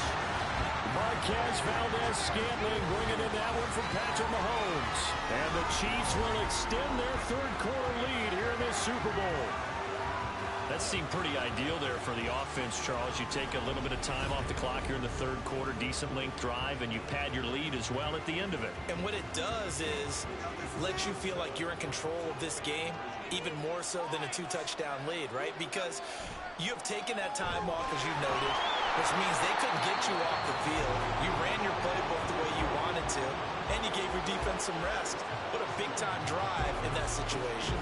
Marquez Valdez-Scantling bringing in that one from Patrick Mahomes. And the Chiefs will extend their 3rd quarter lead here in this Super Bowl. That seemed pretty ideal there for the offense, Charles. You take a little bit of time off the clock here in the 3rd quarter, decent length drive, and you pad your lead as well at the end of it. And what it does is let you feel like you're in control of this game, even more so than a 2-touchdown lead, right? Because you have taken that time off, as you noted, which means they couldn't get you off the field. You ran your playbook the way you wanted to, and you gave your defense some rest. What a big-time drive in that situation.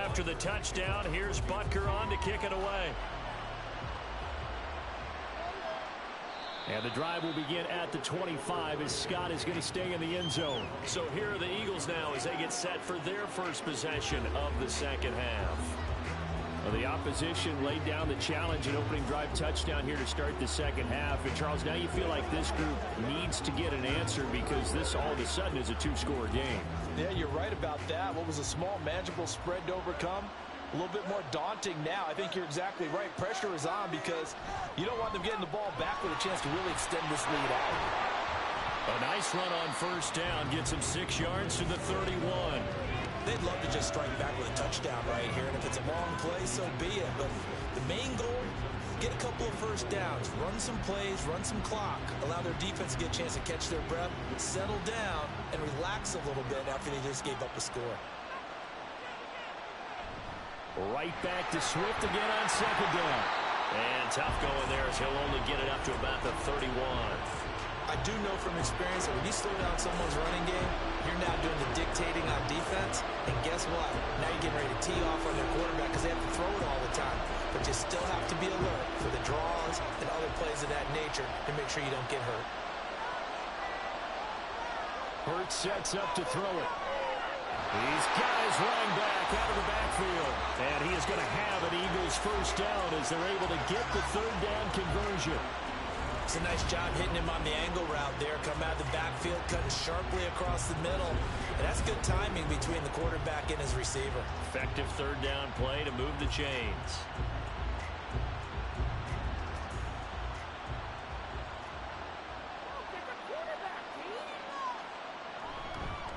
after the touchdown. Here's Butker on to kick it away. And the drive will begin at the 25 as Scott is going to stay in the end zone. So here are the Eagles now as they get set for their first possession of the second half. Well, the opposition laid down the challenge, an opening drive touchdown here to start the second half. And, Charles, now you feel like this group needs to get an answer because this all of a sudden is a two-score game. Yeah, you're right about that. What was a small, manageable spread to overcome? A little bit more daunting now. I think you're exactly right. Pressure is on because you don't want them getting the ball back with a chance to really extend this lead out. A nice run on first down. Gets him 6 yards to the 31. They'd love to just strike back with a touchdown right here. And if it's a long play, so be it. But the main goal, get a couple of first downs. Run some plays, run some clock. Allow their defense to get a chance to catch their breath, settle down, and relax a little bit after they just gave up a score. Right back to Swift again on second down. And tough going there as he'll only get it up to about the 31. I do know from experience that when you slow down someone's running game, you're now doing the dictating on defense. And guess what? Now you're getting ready to tee off on their quarterback because they have to throw it all the time. But you still have to be alert for the draws and other plays of that nature to make sure you don't get hurt. Hurts sets up to throw it. He's got his running back out of the backfield. And he is going to have an Eagles first down as they're able to get the third down conversion. It's a nice job hitting him on the angle route there. Come out of the backfield, cutting sharply across the middle. And that's good timing between the quarterback and his receiver. Effective third down play to move the chains.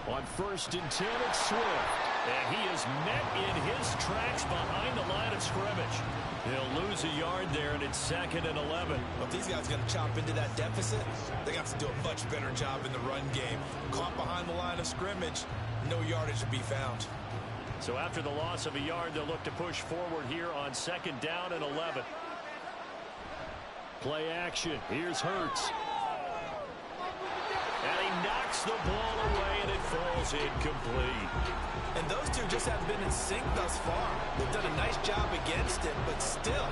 On 1st and 10, it's Swift. And he is met in his tracks behind the line of scrimmage. He'll lose a yard there, and it's 2nd and 11. Well, if these guys are going to chop into that deficit, they got to do a much better job in the run game. Caught behind the line of scrimmage, no yardage to be found. So after the loss of a yard, they'll look to push forward here on 2nd down and 11. Play action. Here's Hurts. And he knocks the ball away, and it falls incomplete. And those two just haven't been in sync thus far. They've done a nice job against him, but still,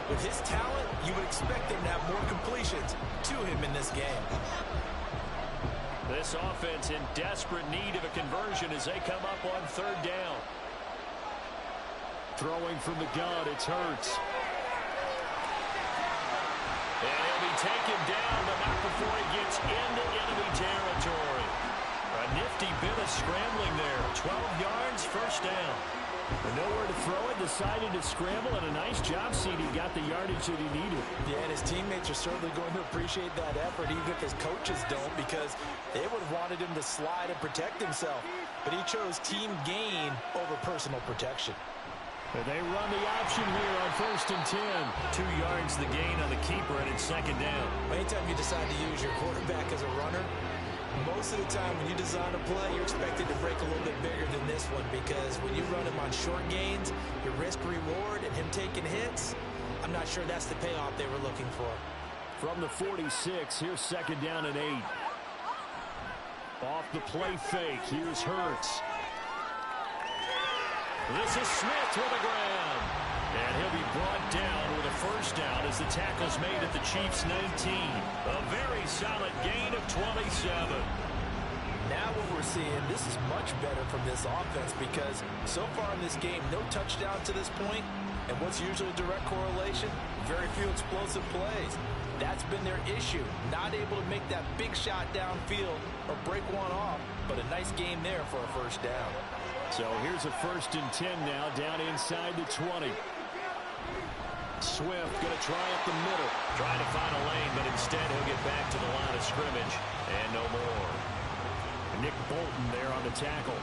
with his talent, you would expect him to have more completions to him in this game. This offense in desperate need of a conversion as they come up on 3rd down. Throwing from the gun, it's Hurts. And he'll be taken down, but not before he gets into enemy territory. A nifty bit of scrambling there. 12 yards, first down. With nowhere to throw it, decided to scramble, and a nice job, CD. Got the yardage that he needed. Yeah, and his teammates are certainly going to appreciate that effort, even if his coaches don't, because they would have wanted him to slide and protect himself. But he chose team gain over personal protection. And they run the option here on 1st and 10. 2 yards the gain on the keeper, and it's 2nd down. Anytime you decide to use your quarterback as a runner, most of the time when you design a play, you're expected to break a little bit bigger than this one because when you run him on short gains, your risk-reward and him taking hits, I'm not sure that's the payoff they were looking for. From the 46, here's 2nd down and 8. Off the play fake, here's Hurts. This is Smith with a grab. And he'll be brought down with a first down as the tackle's made at the Chiefs' 19. A very solid gain of 27. Now what we're seeing, this is much better from this offense because so far in this game, no touchdown to this point. And what's usually a direct correlation? Very few explosive plays. That's been their issue. Not able to make that big shot downfield or break one off, but a nice game there for a first down. So here's a 1st and 10 now, down inside the 20. Swift going to try up the middle. Trying to find a lane, but instead he'll get back to the line of scrimmage. And no more. Nick Bolton there on the tackle.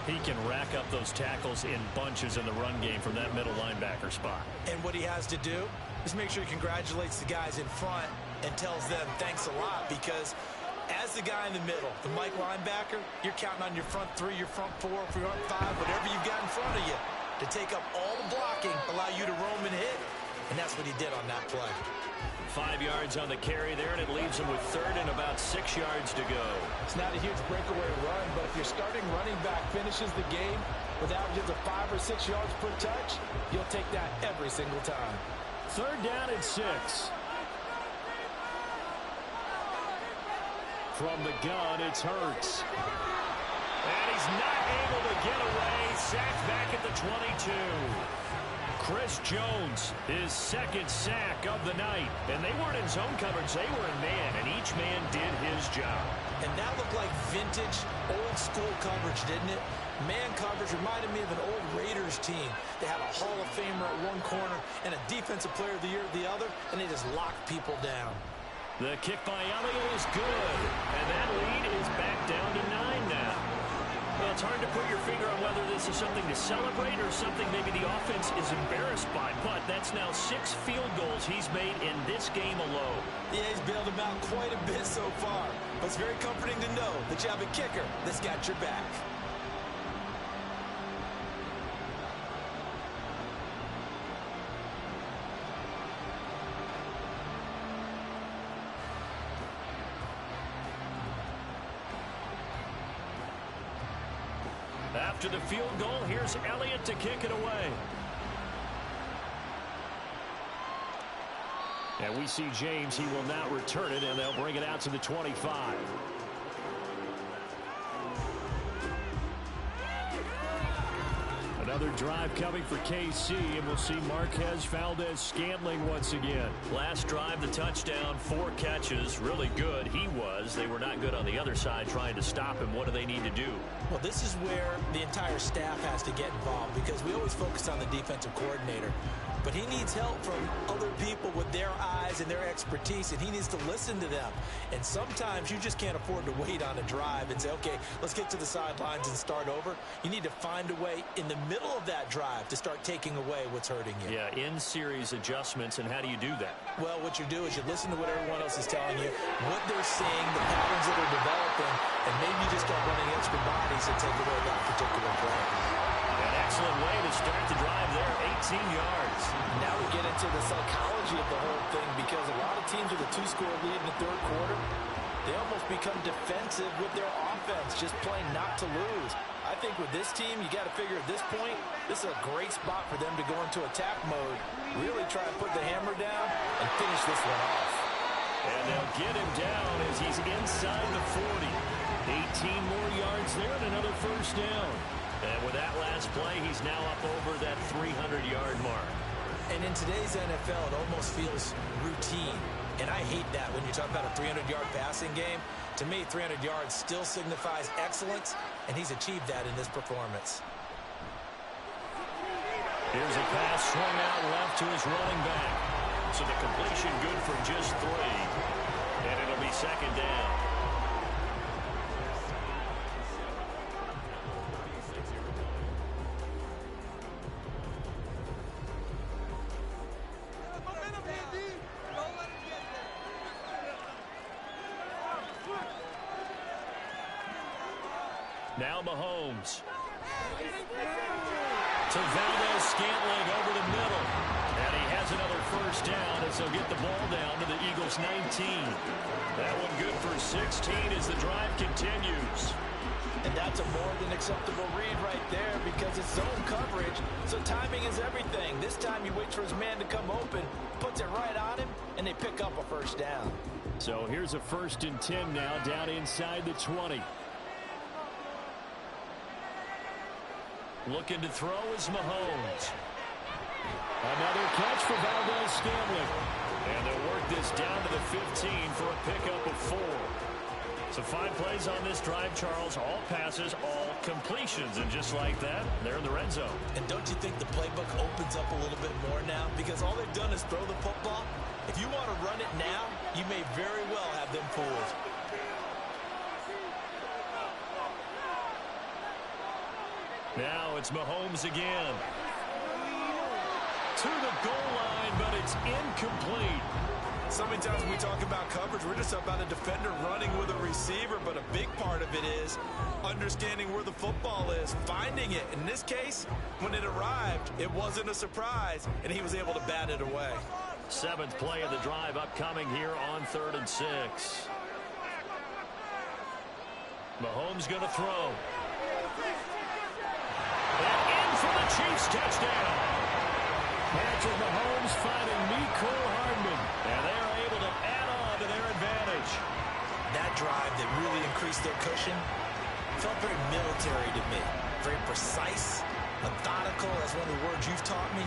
He can rack up those tackles in bunches in the run game from that middle linebacker spot. And what he has to do is make sure he congratulates the guys in front and tells them thanks a lot because as the guy in the middle, the Mike linebacker, you're counting on your front 3, your front 4, front 5, whatever you've got in front of you to take up all the blocking, allow you to roam and hit. And that's what he did on that play. 5 yards on the carry there, and it leaves him with 3rd and about 6 yards to go. It's not a huge breakaway run, but if your starting running back finishes the game, with averages of 5 or 6 yards per touch, you'll take that every single time. 3rd down and 6. From the gun, it's Hurts. And he's not able to get away. Sacked back at the 22. Chris Jones, his 2nd sack of the night. And they weren't in zone coverage. They were in man, and each man did his job. And that looked like vintage, old-school coverage, didn't it? Man coverage reminded me of an old Raiders team. They had a Hall of Famer at one corner and a Defensive Player of the Year at the other, and they just locked people down. The kick by Elliott is good. And that lead is back down to 9 now. Well, it's hard to put your finger on whether this is something to celebrate or something maybe the offense is embarrassed by. But that's now 6 field goals he's made in this game alone. Yeah, he's bailed them out quite a bit so far. But it's very comforting to know that you have a kicker that's got your back. After the field goal, here's Elliott to kick it away. And we see James. He will now return it, and they'll bring it out to the 25. Another drive coming for KC, and we'll see Marquez Valdez-Scantling once again. Last drive, the touchdown, 4 catches. Really good. He was. They were not good on the other side trying to stop him. What do they need to do? Well, this is where the entire staff has to get involved because we always focus on the defensive coordinator. But he needs help from other people with their eyes and their expertise, and he needs to listen to them. And sometimes you just can't afford to wait on a drive and say, okay, let's get to the sidelines and start over. You need to find a way in the middle of that drive to start taking away what's hurting you. Yeah, in-series adjustments, and how do you do that? Well, what you do is you listen to what everyone else is telling you, what they're seeing, the patterns that are developing, and maybe you just start running extra bodies and take away that particular play. An excellent way to start the drive there, 18 yards. Now we get into the psychology of the whole thing because a lot of teams with a 2-score lead in the 3rd quarter, they almost become defensive with their offense, just playing not to lose. I think with this team, you got to figure at this point, this is a great spot for them to go into attack mode, really try and put the hammer down and finish this one off. And they'll get him down as he's inside the 40. 18 more yards there and another 1st down. And with that last play, he's now up over that 300-yard mark. And in today's NFL, it almost feels routine. And I hate that when you talk about a 300-yard passing game. To me, 300 yards still signifies excellence, and he's achieved that in this performance. Here's a pass swung out left to his running back. So the completion good for just 3. And it'll be 2nd down. Now Mahomes. To Valdez-Scantling over the middle. And he has another 1st down as they'll get the ball down to the Eagles' 19. That one good for 16 as the drive continues. And that's a more than acceptable read right there because it's zone coverage, so timing is everything. This time he waits for his man to come open, puts it right on him, and they pick up a 1st down. So here's a 1st and 10 now down inside the 20. Looking to throw is Mahomes. Another catch for Valdez-Scantling. And they'll work this down to the 15 for a pickup of 4. So 5 plays on this drive, Charles. All passes, all completions. And just like that, they're in the red zone. And don't you think the playbook opens up a little bit more now? Because all they've done is throw the football. If you want to run it now, you may very well have them fooled. Now it's Mahomes again. To the goal line, but it's incomplete. So many times when we talk about coverage, we're just about a defender running with a receiver, but a big part of it is understanding where the football is, finding it. In this case, when it arrived, it wasn't a surprise, and he was able to bat it away. 7th play of the drive upcoming here on 3rd and 6. Mahomes going to throw. And Chiefs touchdown. Patrick Mahomes finding Mecole Hardman. And they are able to add on to their advantage. That drive that really increased their cushion felt very military to me. Very precise, methodical, that's one of the words you've taught me.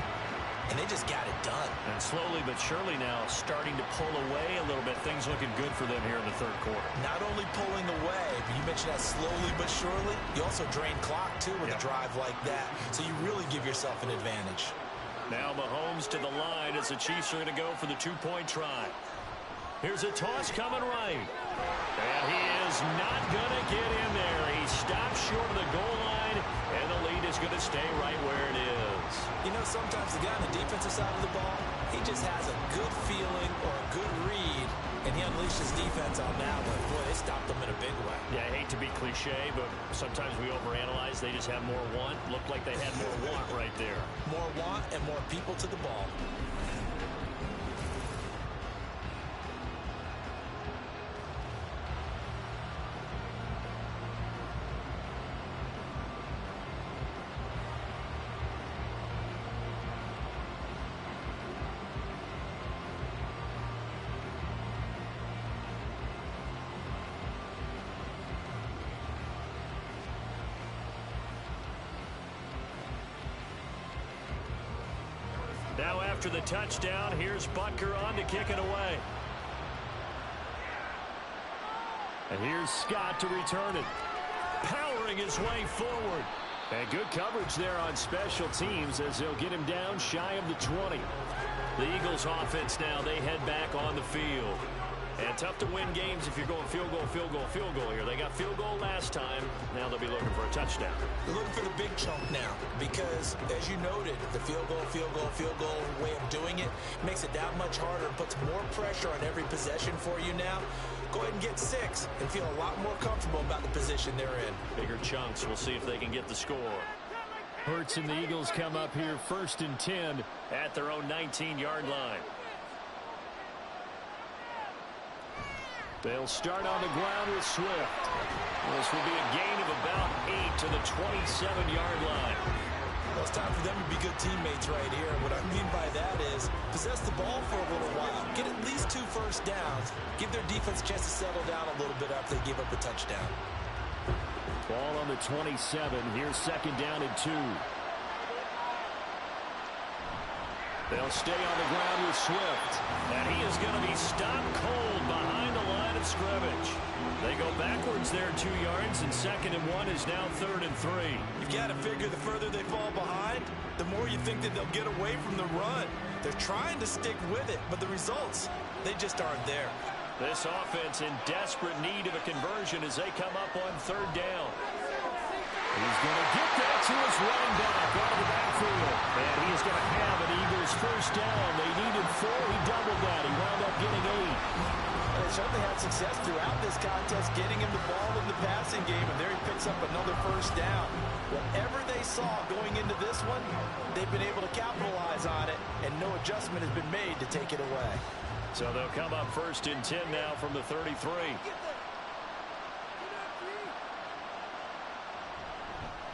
And they just got it done. And slowly but surely now starting to pull away a little bit. Things looking good for them here in the third quarter. Not only pulling away, but you mentioned that slowly but surely. You also drain clock, too, with a drive like that. So you really give yourself an advantage. Now Mahomes to the line as the Chiefs are going to go for the two-point try. Here's a toss coming right. And he is not going to get in there. He stops short of the goal line, and the lead is going to stay right where it is. You know, sometimes the guy on the defensive side of the ball, he just has a good feeling or a good read, and he unleashed his defense on that one. Boy, they stopped them in a big way. Yeah, I hate to be cliche, but sometimes we overanalyze. They just have more want. Looked like they had more want right there. More want and more people to the ball. Now after the touchdown, here's Butker on to kick it away. And here's Scott to return it. Powering his way forward. And good coverage there on special teams as they'll get him down shy of the 20. The Eagles offense now, they head back on the field. And tough to win games if you're going field goal, field goal, field goal here. They got field goal last time. Now they'll be looking for a touchdown. They're looking for the big chunk now because, as you noted, the field goal way of doing it makes it that much harder and puts more pressure on every possession for you now. Go ahead and get 6 and feel a lot more comfortable about the position they're in. Bigger chunks. We'll see if they can get the score. Hurts and the Eagles come up here 1st and 10 at their own 19-yard line. They'll start on the ground with Swift. This will be a gain of about 8 to the 27-yard line. Well, it's time for them to be good teammates right here. And what I mean by that is possess the ball for a little while. Get at least 2 first downs. Give their defense a chance to settle down a little bit after they give up a touchdown. Ball on the 27. Here's 2nd down and 2. They'll stay on the ground with Swift. And he is going to be stopped cold behind the line of scrimmage. They go backwards there 2 yards, and 2nd and 1 is now 3rd and 3. You've got to figure the further they fall behind, the more you think that they'll get away from the run. They're trying to stick with it, but the results, they just aren't there. This offense in desperate need of a conversion as they come up on 3rd down. He's going to get that to his running back out of the backfield. And he's going to have an Eagles first down. They needed 4. He doubled that. He wound up getting 8. They certainly had success throughout this contest getting him the ball in the passing game, and there he picks up another first down. Whatever they saw going into this one, they've been able to capitalize on it, and no adjustment has been made to take it away. So they'll come up 1st and 10 now from the 33.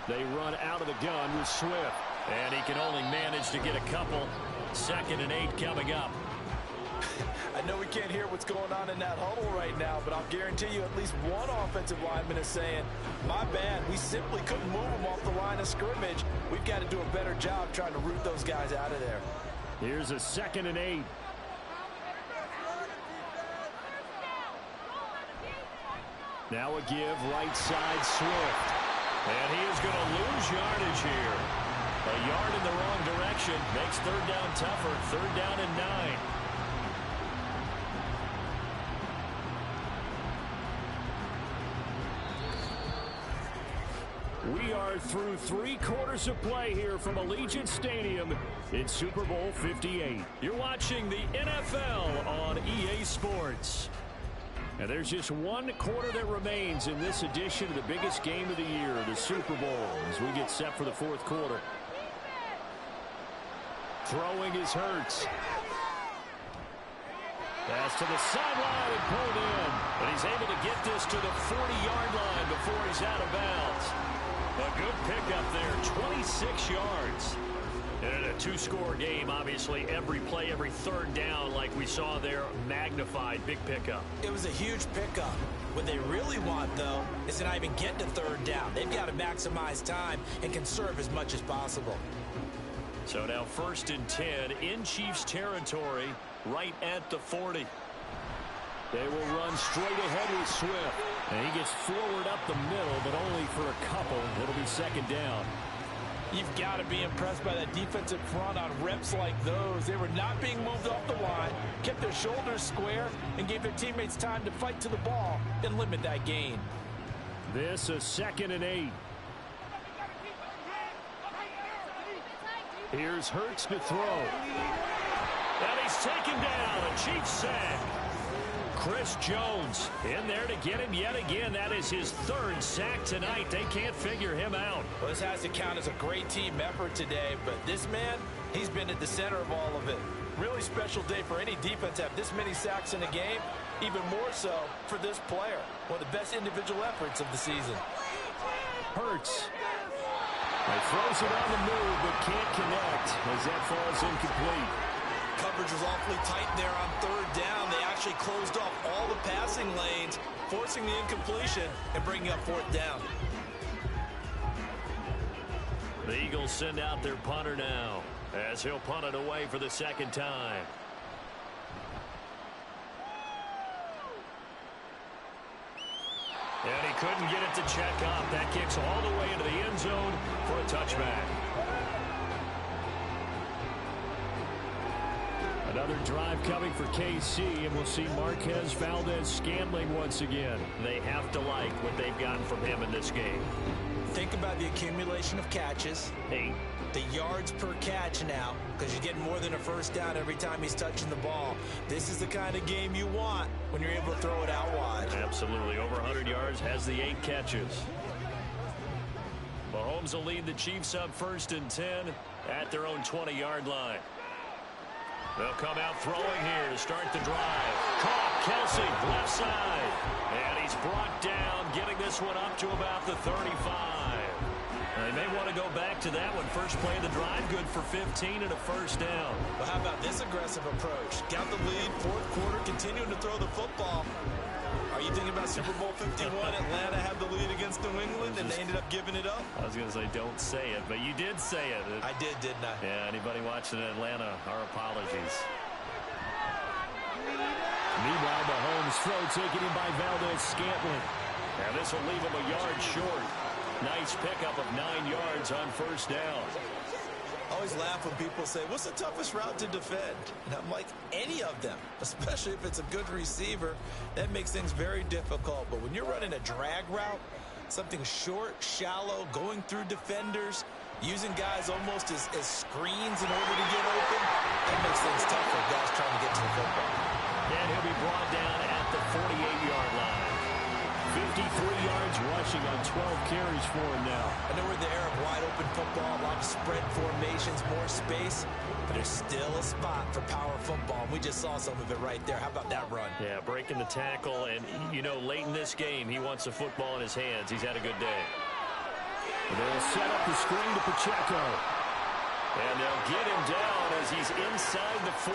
They run out of the gun with Swift. And he can only manage to get a couple. 2nd and 8 coming up. I know we can't hear what's going on in that huddle right now, but I'll guarantee you at least one offensive lineman is saying, my bad, we simply couldn't move them off the line of scrimmage. We've got to do a better job trying to root those guys out of there. Here's a 2nd and 8. Now a give right side Swift. And he is going to lose yardage here. A yard in the wrong direction makes 3rd down tougher. 3rd down and 9. We are through 3 quarters of play here from Allegiant Stadium in Super Bowl 58. You're watching the NFL on EA Sports. And there's just 1 quarter that remains in this edition of the biggest game of the year, the Super Bowl, as we get set for the 4th quarter. Throwing is Hurts. Pass to the sideline and pulled in. But he's able to get this to the 40-yard line before he's out of bounds. A good pickup there. 27 6 yards. And in a two-score game, obviously, every play, every third down, like we saw there, magnified. Big pickup. It was a huge pickup. What they really want, though, is to not even get to third down. They've got to maximize time and conserve as much as possible. So now 1st and 10 in Chiefs territory, right at the 40. They will run straight ahead with Swift. And he gets forward up the middle, but only for a couple. It'll be 2nd down. You've got to be impressed by that defensive front on reps like those. They were not being moved off the line, kept their shoulders square, and gave their teammates time to fight to the ball and limit that gain. This is 2nd and 8. Here's Hurts to throw. And he's taken down. A Chiefs sack. Chris Jones in there to get him yet again. That is his 3rd sack tonight. They can't figure him out. Well, this has to count as a great team effort today, but this man, he's been at the center of all of it. Really special day for any defense to have this many sacks in a game, even more so for this player. One of the best individual efforts of the season. Hurts. He throws it on the move, but can't connect as that falls incomplete. Coverage was awfully tight there on 3rd down. They actually closed off all the passing lanes, forcing the incompletion and bringing up 4th down. The Eagles send out their punter now as he'll punt it away for the 2nd time. And he couldn't get it to check up. That kicks all the way into the end zone for a touchback. Another drive coming for KC, and we'll see Marquez Valdez-Scantling once again. They have to like what they've gotten from him in this game. Think about the accumulation of catches. 8. The yards per catch now, because you're getting more than a 1st down every time he's touching the ball. This is the kind of game you want when you're able to throw it out wide. Absolutely. Over 100 yards, has the 8 catches. Mahomes will lead the Chiefs up 1st and 10 at their own 20-yard line. They'll come out throwing here to start the drive. Caught, Kelsey, left side. And he's brought down, getting this one up to about the 35. They may want to go back to that one. First play of the drive, good for 15 and a 1st down. Well, how about this aggressive approach? Got the lead, 4th quarter, continuing to throw the football. Are you thinking about Super Bowl 51? Atlanta had the lead against New England, and they ended up giving it up? I was going to say, don't say it, but you did say it. I did, didn't I? Yeah, anybody watching in Atlanta, our apologies. Meanwhile, Mahomes' throw taken in by Valdez-Scantling. And this will leave him a yard short. Nice pickup of 9 yards on 1st down. I always laugh when people say, what's the toughest route to defend? And I'm like, any of them, especially if it's a good receiver. That makes things very difficult. But when you're running a drag route, something short, shallow, going through defenders, using guys almost as screens in order to get open, that makes things tough for guys trying to get to the football. And he'll be brought down at the 48-yard line. 53 yards rushing on 12 carries for him now. I know we're in the era of wide open football, a lot of spread formations, more space, but there's still a spot for power football, and we just saw some of it right there. How about that run? Yeah, breaking the tackle, and, you know, late in this game, he wants the football in his hands. He's had a good day. They'll set up the screen to Pacheco. And they'll get him down as he's inside the 40.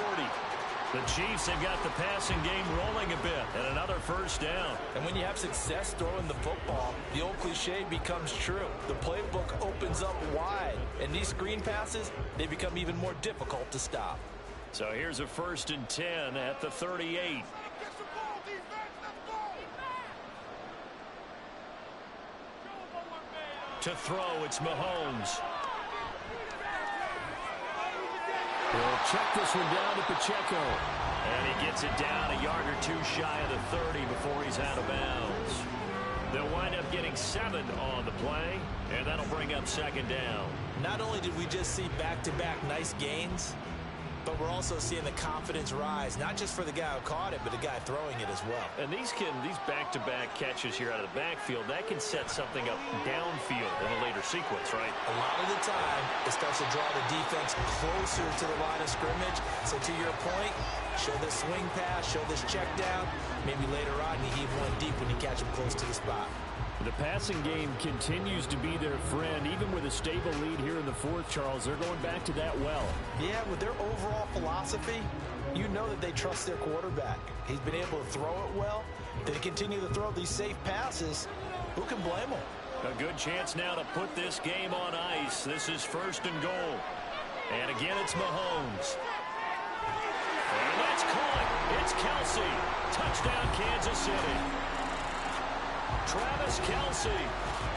The Chiefs have got the passing game rolling a bit, and another 1st down. And when you have success throwing the football, the old cliche becomes true. The playbook opens up wide, and these screen passes, they become even more difficult to stop. So here's a 1st and 10 at the 38. To throw, it's Mahomes. He'll check this one down to Pacheco. And he gets it down a yard or 2 shy of the 30 before he's out of bounds. They'll wind up getting 7 on the play, and that'll bring up 2nd down. Not only did we just see back-to-back nice gains, but we're also seeing the confidence rise, not just for the guy who caught it, but the guy throwing it as well. And these back-to-back catches here out of the backfield, that can set something up downfield in a later sequence, right? A lot of the time, it starts to draw the defense closer to the line of scrimmage. So to your point, Show this swing pass, show this check down. Maybe later on you heave one deep when you catch him close to the spot. The passing game continues to be their friend. Even with a stable lead here in the fourth, Charles, they're going back to that well. Yeah, with their overall philosophy, you know that they trust their quarterback. He's been able to throw it well. They continue to throw these safe passes. Who can blame them? A good chance now to put this game on ice. This is 1st and goal. And again, it's Mahomes. And that's caught. It's Kelsey. Touchdown, Kansas City. Travis Kelsey,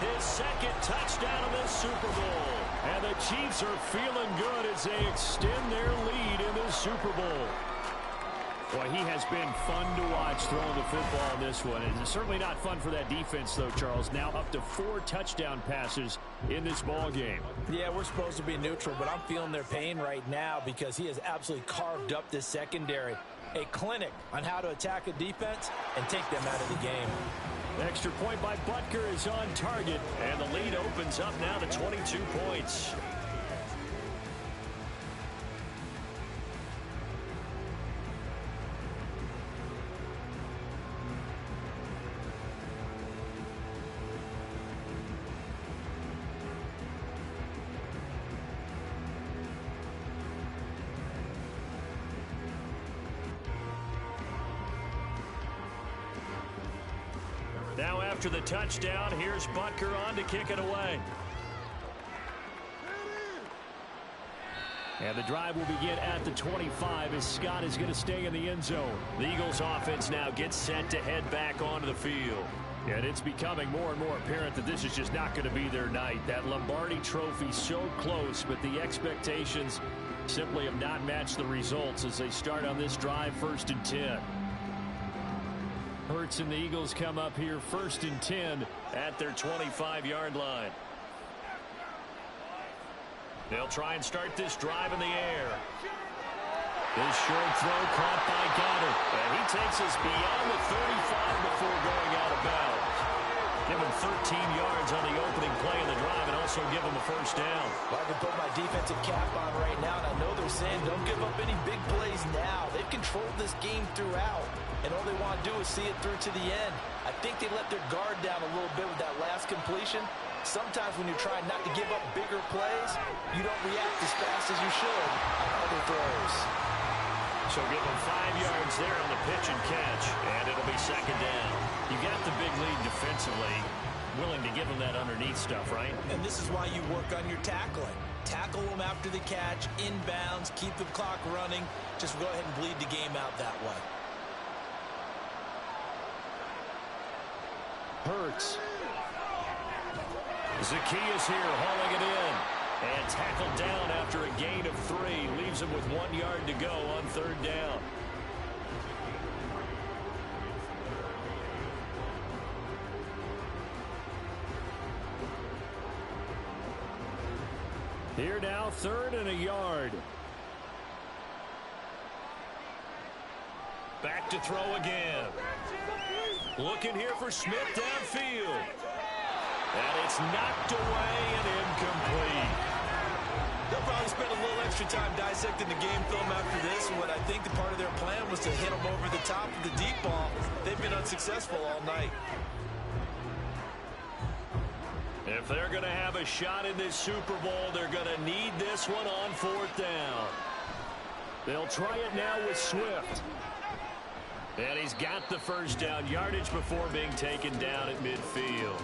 his second touchdown of this Super Bowl. And the Chiefs are feeling good as they extend their lead in the Super Bowl. Boy, he has been fun to watch throwing the football in this one. It's certainly not fun for that defense, though, Charles. Now up to 4 touchdown passes in this ball game. Yeah, we're supposed to be neutral, but I'm feeling their pain right now because he has absolutely carved up this secondary. A clinic on how to attack a defense and take them out of the game. Extra point by Butker is on target, and the lead opens up now to 22 points. Now after the touchdown, here's Butker on to kick it away. And the drive will begin at the 25 as Scott is going to stay in the end zone. The Eagles offense now gets set to head back onto the field. And it's becoming more and more apparent that this is just not going to be their night. That Lombardi trophy so close, but the expectations simply have not matched the results as they start on this drive 1st and 10. Hurts and the Eagles come up here 1st and 10 at their 25-yard line. They'll try and start this drive in the air. This short throw caught by Goddard. And he takes us beyond the 35 before going out of bounds. Give him 13 yards on the opening play of the drive and also give him a 1st down. Well, I can put my defensive cap on right now, and I know they're saying don't give up any big plays now. They've controlled this game throughout, and all they want to do is see it through to the end. I think they let their guard down a little bit with that last completion. Sometimes when you're trying not to give up bigger plays, you don't react as fast as you should on other throws. So give them 5 yards there on the pitch and catch, and it'll be 2nd down. You got the big lead defensively, willing to give them that underneath stuff, right? And this is why you work on your tackling. Tackle them after the catch, inbounds, keep the clock running. Just go ahead and bleed the game out that way. Hurts. Zacchaeus here hauling it in. And tackled down after a gain of 3. Leaves him with 1 yard to go on 3rd down. Here now, 3rd and a yard. Back to throw again. Looking here for Smith downfield. And it's knocked away and incomplete. They'll probably spend a little extra time dissecting the game film after this. What I think the part of their plan was to hit them over the top of the deep ball. They've been unsuccessful all night. If they're going to have a shot in this Super Bowl, they're going to need this one on 4th down. They'll try it now with Swift. And he's got the 1st down, yardage before being taken down at midfield.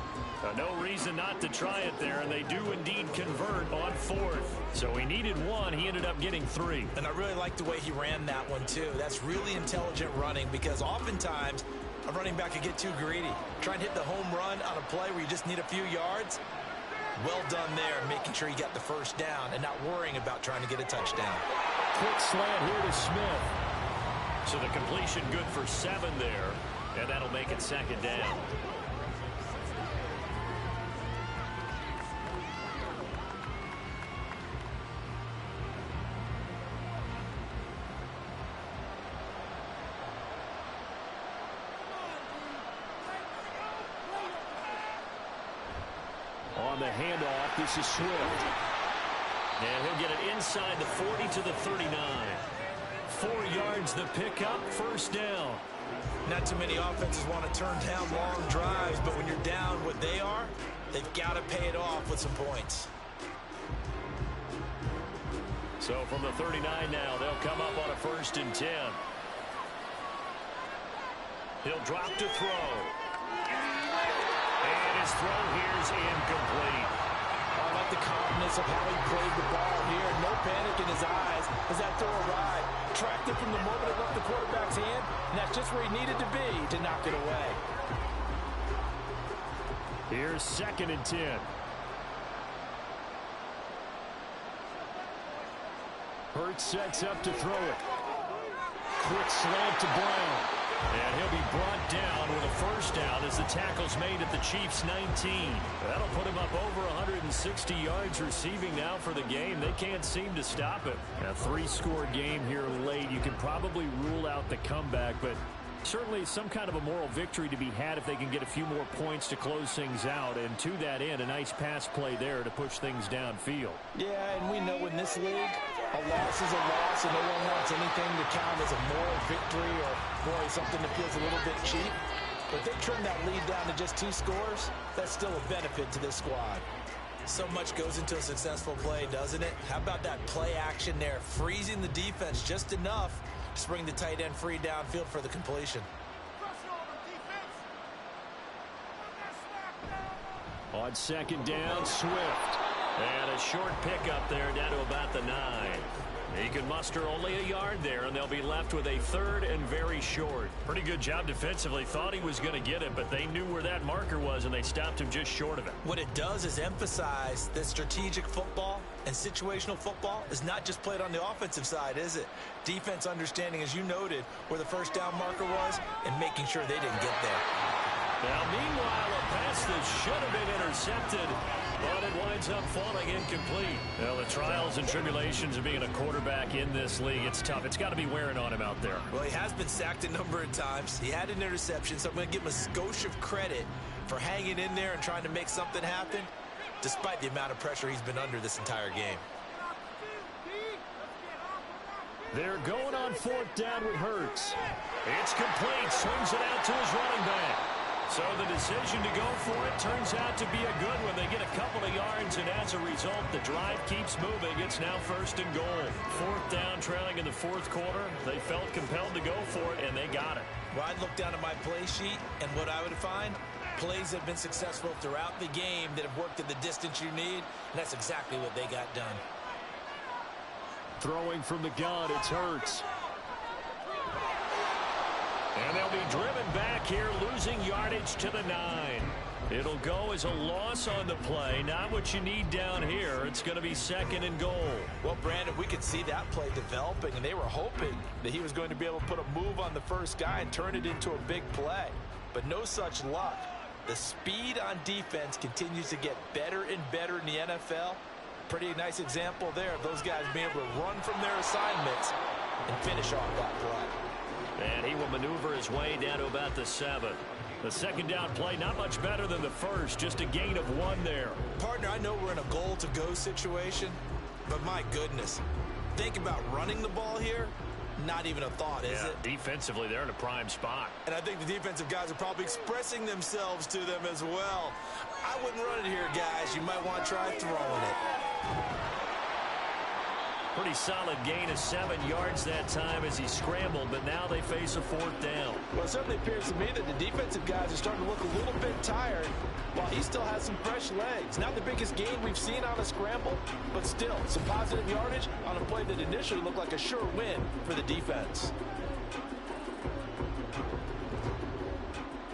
No reason not to try it there, and they do indeed convert on 4th. So he needed 1. He ended up getting 3. And I really like the way he ran that one, too. That's really intelligent running because oftentimes a running back could get too greedy. Try and hit the home run on a play where you just need a few yards. Well done there, making sure he got the 1st down and not worrying about trying to get a touchdown. Quick slant here to Smith. So the completion good for 7 there, and that'll make it 2nd down. On the handoff, this is Swift. And he'll get it inside the 40 to the 39. 4 yards the pickup, first down. Not too many offenses want to turn down long drives, but when you're down what they are, they've got to pay it off with some points. So from the 39 now, they'll come up on a 1st and 10. He'll drop to throw. And his throw here is incomplete. I like the calmness of how he played the ball here. No panic in his eyes as that throw arrived. Tracked it from the moment it left the quarterback's hand, and that's just where he needed to be to knock it away. Here's 2nd and 10. Hurts sets up to throw it. Quick slant to Brown. And he'll be brought down with a 1st down as the tackle's made at the Chiefs' 19. That'll put him up over 160 yards receiving now for the game. They can't seem to stop it. A 3-score game here late. You can probably rule out the comeback, but certainly some kind of a moral victory to be had if they can get a few more points to close things out. And to that end, a nice pass play there to push things downfield. Yeah, and we know in this league, a loss is a loss, and no one wants anything to count as a moral victory or, boy, something that feels a little bit cheap. But if they trim that lead down to just 2 scores, that's still a benefit to this squad. So much goes into a successful play, doesn't it? How about that play action there, freezing the defense just enough to bring the tight end free downfield for the completion. On 2nd down, Swift. And a short pickup there down to about the 9. He can muster only a yard there, and they'll be left with a 3rd and very short. Pretty good job defensively. Thought he was going to get it, but they knew where that marker was, and they stopped him just short of it. What it does is emphasize that strategic football and situational football is not just played on the offensive side, is it? Defense understanding, as you noted, where the 1st down marker was and making sure they didn't get there. Now, meanwhile, a pass that should have been intercepted, but it winds up falling incomplete. Well, the trials and tribulations of being a quarterback in this league, it's tough. It's got to be wearing on him out there. Well, he has been sacked a number of times. He had an interception, so I'm going to give him a skosh of credit for hanging in there and trying to make something happen, despite the amount of pressure he's been under this entire game. They're going on 4th down with Hurts. It's complete. Swings it out to his running back. So the decision to go for it turns out to be a good one. They get a couple of yards, and as a result, the drive keeps moving. It's now 1st and goal. 4th down, trailing in the 4th quarter. They felt compelled to go for it, and they got it. Well, I'd look down at my play sheet, and what I would find, plays have been successful throughout the game that have worked at the distance you need, and that's exactly what they got done. Throwing from the gun, it's Hurts. And they'll be driven back here, losing yardage to the 9. It'll go as a loss on the play. Not what you need down here. It's going to be 2nd and goal. Well, Brandon, we could see that play developing, and they were hoping that he was going to be able to put a move on the 1st guy and turn it into a big play. But no such luck. The speed on defense continues to get better and better in the NFL. Pretty nice example there of those guys being able to run from their assignments and finish off that play. And he will maneuver his way down to about the 7. The 2nd down play, not much better than the 1st, just a gain of 1 there. Partner, I know we're in a goal-to-go situation, but my goodness, think about running the ball here. Not even a thought, is it? Defensively, they're in a prime spot. And I think the defensive guys are probably expressing themselves to them as well. I wouldn't run it here, guys. You might want to try throwing it. Pretty solid gain of 7 yards that time as he scrambled, but now they face a 4th down. Well, it certainly appears to me that the defensive guys are starting to look a little bit tired while he still has some fresh legs. Not the biggest gain we've seen on a scramble, but still some positive yardage on a play that initially looked like a sure win for the defense.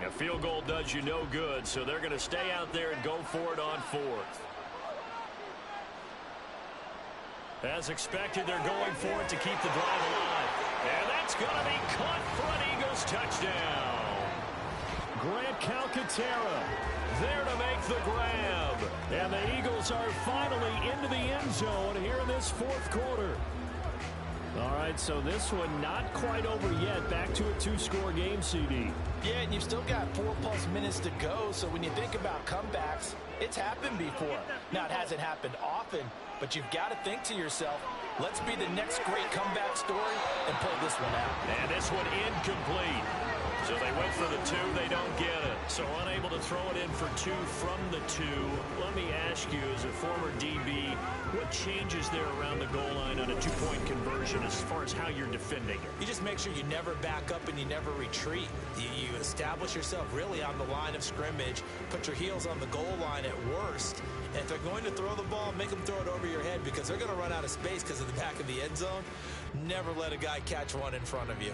A field goal does you no good, so they're going to stay out there and go for it on 4th. As expected, they're going for it to keep the drive alive. And that's going to be caught for an Eagles touchdown. Grant Calcaterra there to make the grab. And the Eagles are finally into the end zone here in this 4th quarter. All right, so this one not quite over yet. Back to a 2-score game, CD. Yeah, and you've still got 4+ minutes to go, so when you think about comebacks, it's happened before. Now, it hasn't happened often, but you've got to think to yourself, let's be the next great comeback story and pull this one out. And this one incomplete. So they went for the 2, they don't get it. So unable to throw it in for 2 from the 2. Let me ask you, as a former DB, what changes there around the goal line on a 2-point conversion as far as how you're defending it? You just make sure you never back up and you never retreat. You establish yourself really on the line of scrimmage, put your heels on the goal line at worst, and if they're going to throw the ball, make them throw it over your head because they're going to run out of space because of the back of the end zone. Never let a guy catch one in front of you.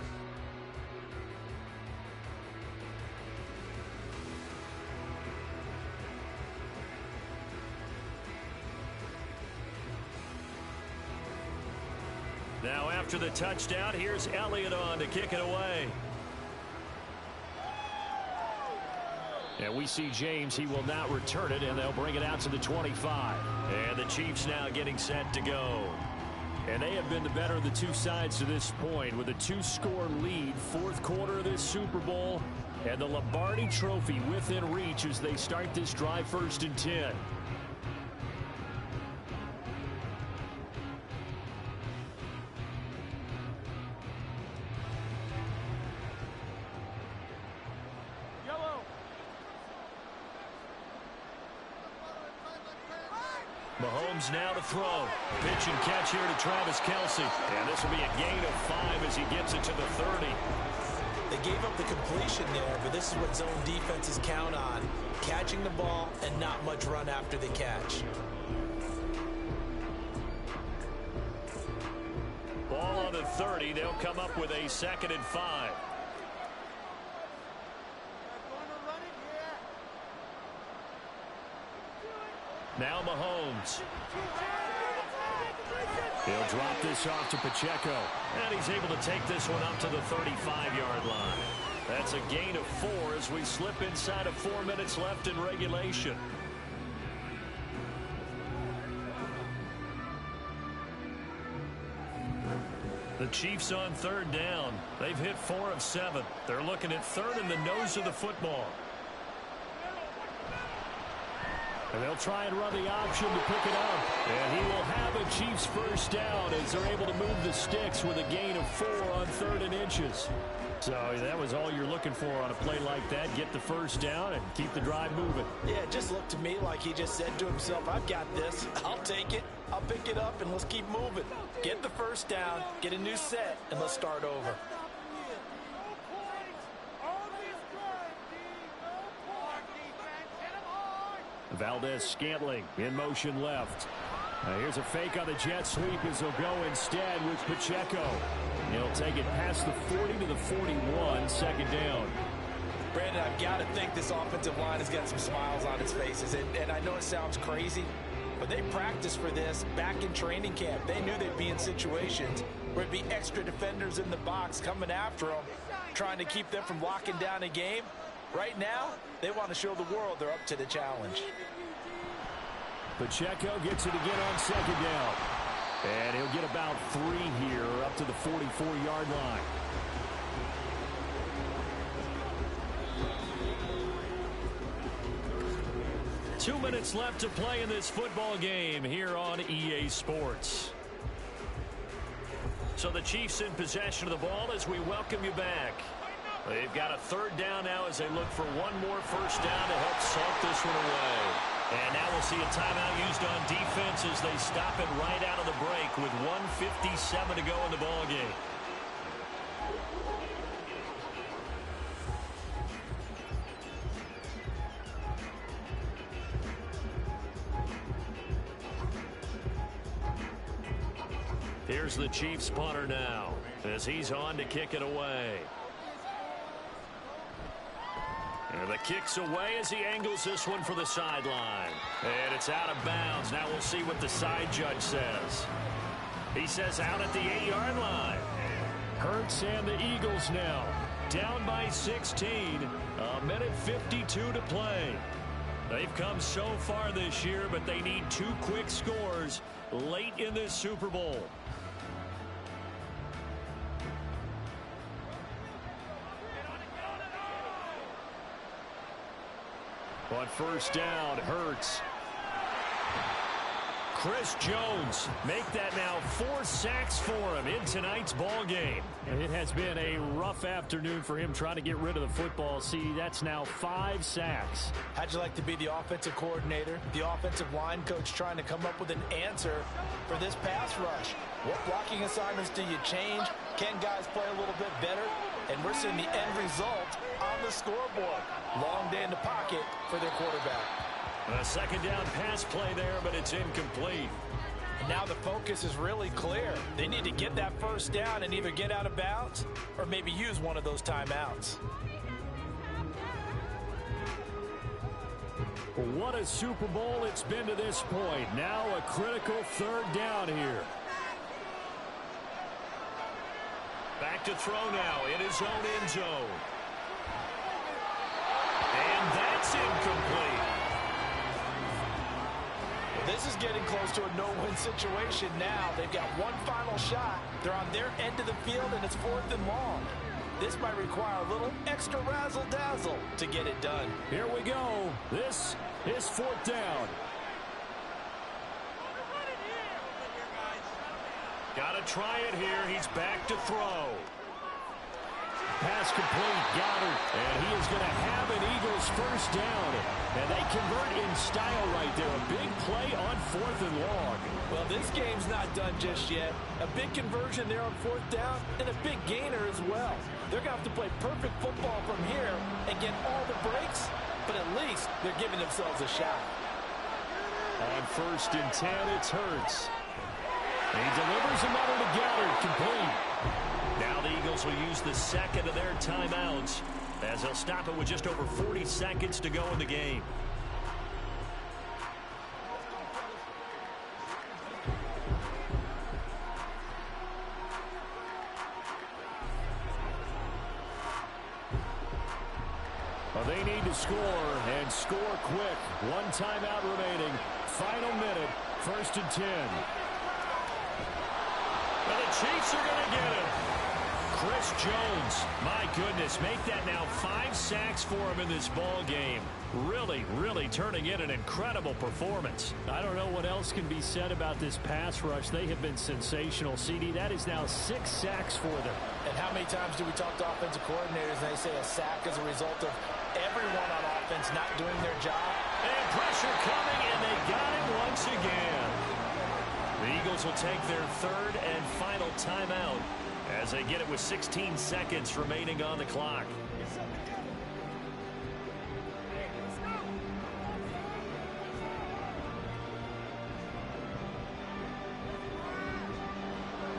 Now after the touchdown, here's Elliott on to kick it away. And we see James. He will not return it, and they'll bring it out to the 25. And the Chiefs now getting set to go. And they have been the better of the two sides to this point with a 2-score lead. 4th quarter of this Super Bowl. And the Lombardi Trophy within reach as they start this drive 1st and 10. Mahomes now to throw. Pitch and catch here to Travis Kelce. And this will be a gain of 5 as he gets it to the 30. They gave up the completion there, but this is what zone defenses count on. Catching the ball and not much run after the catch. Ball on the 30. They'll come up with a 2nd and 5. Now Mahomes. He'll drop this off to Pacheco. And he's able to take this one up to the 35-yard line. That's a gain of 4 as we slip inside of 4 minutes left in regulation. The Chiefs on 3rd down. They've hit 4 of 7. They're looking at 3rd in the nose of the football. And they'll try and run the option to pick it up. And he will have a Chiefs 1st down as they're able to move the sticks with a gain of 4 on 3rd and inches. So that was all you're looking for on a play like that. Get the 1st down and keep the drive moving. Yeah, it just looked to me like he just said to himself, I've got this. I'll take it. I'll pick it up, and let's keep moving. Get the 1st down, get a new set, and let's start over. Valdez-Scantling in motion left. Here's a fake on the jet sweep as he'll go instead with Pacheco. He'll take it past the 40 to the 41, 2nd down. Brandon, I've got to think this offensive line has got some smiles on its faces. And I know it sounds crazy, but they practiced for this back in training camp. They knew they'd be in situations where it'd be extra defenders in the box coming after them, trying to keep them from locking down a game. Right now, they want to show the world they're up to the challenge. Pacheco gets it again on 2nd down. And he'll get about 3 here up to the 44-yard line. Two minutes left to play in this football game here on EA Sports. So the Chiefs in possession of the ball as we welcome you back. They've got a 3rd down now as they look for one more 1st down to help salt this one away. And now we'll see a timeout used on defense as they stop it right out of the break with 1:57 to go in the ball game. Here's the Chiefs punter now as he's on to kick it away. And the kick's away as he angles this one for the sideline. And it's out of bounds. Now we'll see what the side judge says. He says out at the 8-yard line. Hurts and the Eagles now down by 16. 1:52 to play. They've come so far this year, but they need 2 quick scores late in this Super Bowl. On first down, Hurts. Chris Jones make that now 4 sacks for him in tonight's ball game. It has been a rough afternoon for him trying to get rid of the football. See, that's now 5 sacks. How'd you like to be the offensive coordinator, the offensive line coach trying to come up with an answer for this pass rush? What blocking assignments do you change? Can guys play a little bit better? And we're seeing the end result on the scoreboard. Long day in the pocket for their quarterback. A second down pass play there, but it's incomplete. And now the focus is really clear. They need to get that first down and either get out of bounds or maybe use one of those timeouts. What a Super Bowl it's been to this point. Now a critical third down here. Back to throw now in his own end zone. And that's incomplete. This is getting close to a no-win situation now. They've got one final shot. They're on their end of the field, and it's 4th and long. This might require a little extra razzle-dazzle to get it done. Here we go. This is 4th down. Got to try it here. He's back to throw. Pass complete. Goddard. And he is going to have an Eagles first down. And they convert in style right there. A big play on 4th and long. Well, this game's not done just yet. A big conversion there on 4th down and a big gainer as well. They're going to have to play perfect football from here and get all the breaks, but at least they're giving themselves a shot. On 1st and 10, it's Hurts. And he delivers another to Goddard, complete. Now the Eagles will use the second of their timeouts as they'll stop it with just over 40 seconds to go in the game. Well, they need to score and score quick. One timeout remaining. Final minute, 1st and 10. Well, the Chiefs are going to get him. Chris Jones, my goodness, make that now 5 sacks for him in this ball game. Really, really turning in an incredible performance. I don't know what else can be said about this pass rush. They have been sensational. CD, that is now 6 sacks for them. And how many times do we talk to offensive coordinators and they say a sack is a result of everyone on offense not doing their job? And pressure coming, and they got it once again. The Eagles will take their 3rd and final timeout as they get it with 16 seconds remaining on the clock.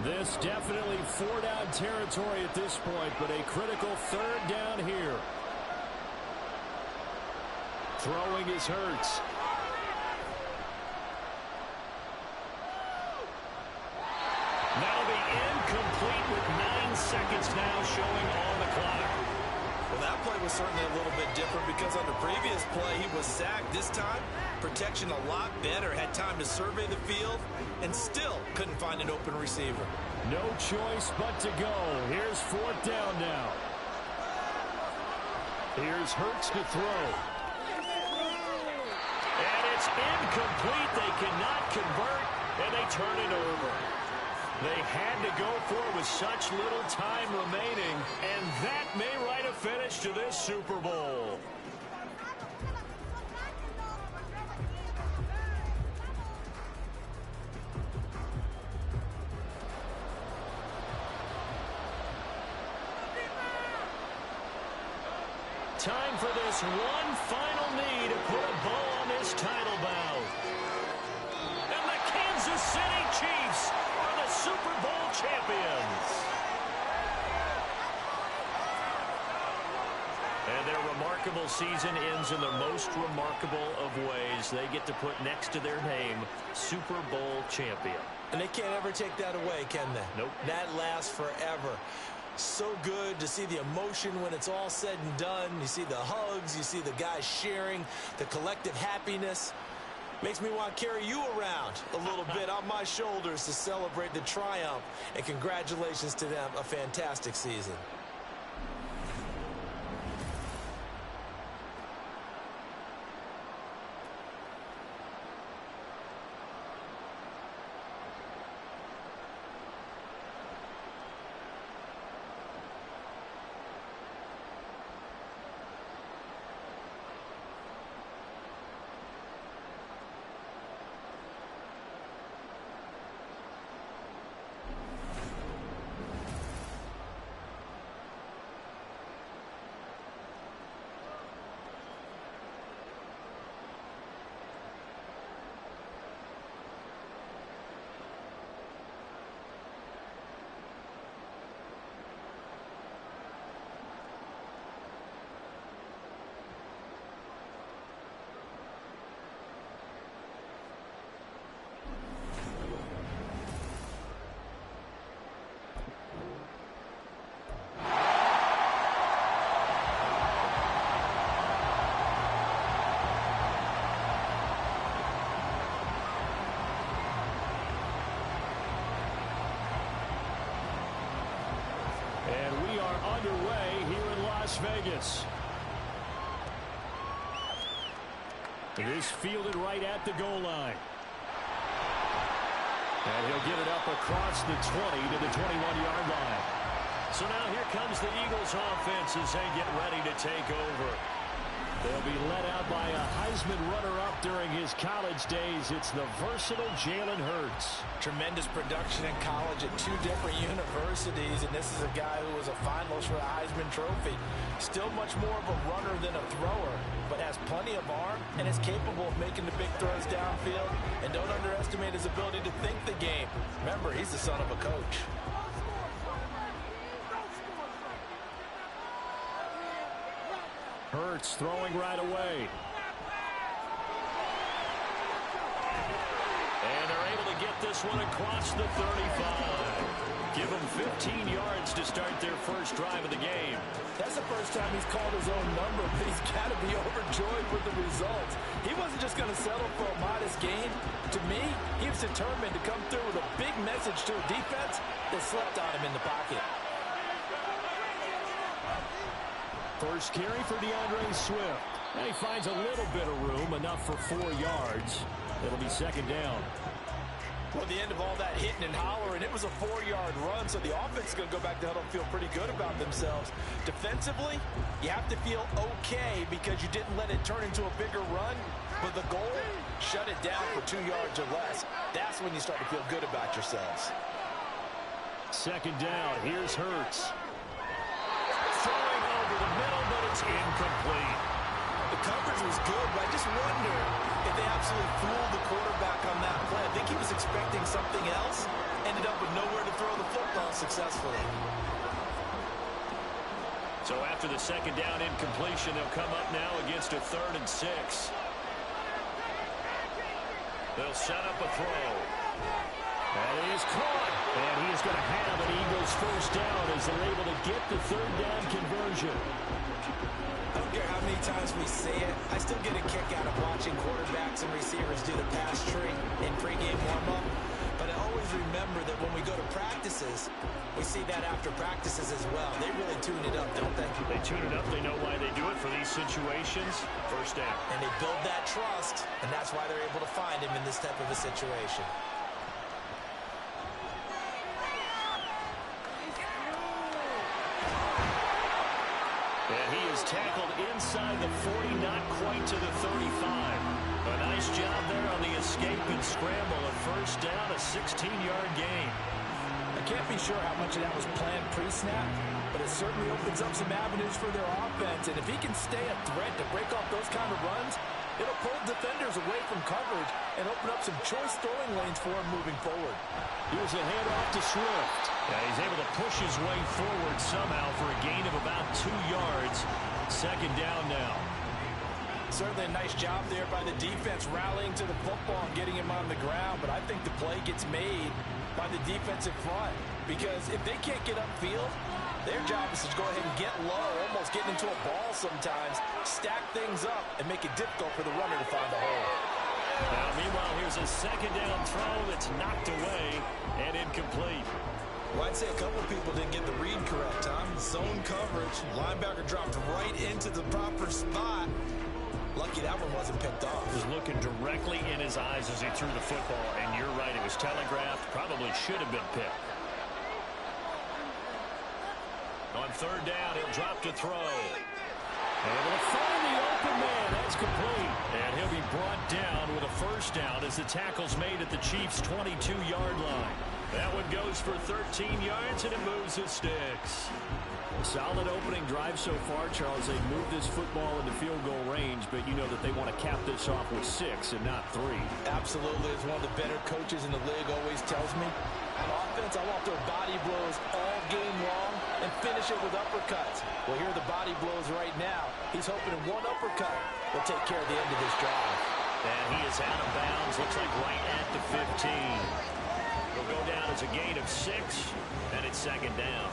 This definitely 4-down territory at this point, but a critical 3rd down here. Throwing is Hurts. That'll be incomplete with 9 seconds now showing on the clock. Well, that play was certainly a little bit different because on the previous play, he was sacked. This time, protection a lot better. Had time to survey the field and still couldn't find an open receiver. No choice but to go. Here's 4th down now. Here's Hurts to throw. And it's incomplete. They cannot convert, and they turn it over. They had to go for it with such little time remaining, and that may write a finish to this Super Bowl. Time for this one final knee to put a bow on this title bout. And the Kansas City Chiefs are the Super Bowl champions. And their remarkable season ends in the most remarkable of ways. They get to put next to their name, Super Bowl champion. And they can't ever take that away, can they? Nope. That lasts forever. So good to see the emotion when it's all said and done. You see the hugs, you see the guys sharing, the collective happiness. Makes me want to carry you around a little bit on my shoulders to celebrate the triumph. And congratulations to them, a fantastic season. And we are underway here in Las Vegas. It is fielded right at the goal line. And he'll get it up across the 20 to the 21-yard line. So now here comes the Eagles offense as they get ready to take over. They'll be led out by a Heisman runner-up during his college days. It's the versatile Jalen Hurts. Tremendous production in college at 2 different universities, and this is a guy who was a finalist for the Heisman Trophy. Still much more of a runner than a thrower, but has plenty of arm and is capable of making the big throws downfield. And don't underestimate his ability to think the game. Remember, he's the son of a coach. Hurts throwing right away. And they're able to get this one across the 35. Give him 15 yards to start their first drive of the game. That's the first time he's called his own number, but he's got to be overjoyed with the results. He wasn't just going to settle for a modest gain. To me, he was determined to come through with a big message to a defense that slept on him in the pocket. First carry for DeAndre Swift. And he finds a little bit of room, enough for 4 yards. It'll be second down. Well, the end of all that hitting and hollering, it was a 4-yard run, so the offense is going to go back to huddle and feel pretty good about themselves. Defensively, you have to feel okay because you didn't let it turn into a bigger run, but the goal, shut it down for 2 yards or less. That's when you start to feel good about yourselves. Second down, here's Hurts. Throwing over the middle, but it's incomplete. The coverage was good, but I just wonder if they absolutely fooled the quarterback on that play. I think he was expecting something else, ended up with nowhere to throw the football successfully. So after the second down incompletion, they'll come up now against a 3rd and 6. They'll set up a throw. And he is caught. And he is going to have an Eagles first down as they're able to get the 3rd down conversion. I don't care how many times we say it, I still get a kick out of watching quarterbacks and receivers do the pass tree in pregame warm-up. But I always remember that when we go to practices, we see that after practices as well. They really tune it up, don't they? They tune it up. They know why they do it for these situations. First down. And they build that trust, and that's why they're able to find him in this type of a situation. And he is tackled inside the 40, not quite to the 35. A nice job there on the escape and scramble. A first down, a 16-yard gain. I can't be sure how much of that was planned pre-snap, but it certainly opens up some avenues for their offense. And if he can stay a threat to break off those kind of runs, it'll pull defenders away from coverage and open up some choice throwing lanes for him moving forward. Here's a handoff to Swift. Yeah, he's able to push his way forward somehow for a gain of about 2 yards. Second down now. Certainly a nice job there by the defense rallying to the football and getting him on the ground, but I think the play gets made by the defensive front because if they can't get upfield, their job is to go ahead and get low, almost getting into a ball sometimes, stack things up, and make it difficult for the runner to find the hole. Now, meanwhile, here's a second down throw that's knocked away and incomplete. Well, I'd say a couple people didn't get the read correct, huh? Zone coverage, linebacker dropped right into the proper spot. Lucky that one wasn't picked off. Was looking directly in his eyes as he threw the football, and you're right, it was telegraphed. Probably should have been picked. On third down, he'll drop to throw. Able to find the open man. That's complete. And he'll be brought down with a first down as the tackle's made at the Chiefs' 22-yard line. That one goes for 13 yards, and it moves his sticks. Solid opening drive so far, Charles. They've moved this football into field goal range, but you know that they want to cap this off with 6 and not 3. Absolutely. As one of the better coaches in the league always tells me, on offense, I want their body blows all game long and finish it with uppercuts. Well, here are the body blows right now. He's hoping one uppercut will take care of the end of this drive. And he is out of bounds. Looks like right at the 15. He'll go down as a gain of 6, and it's second down.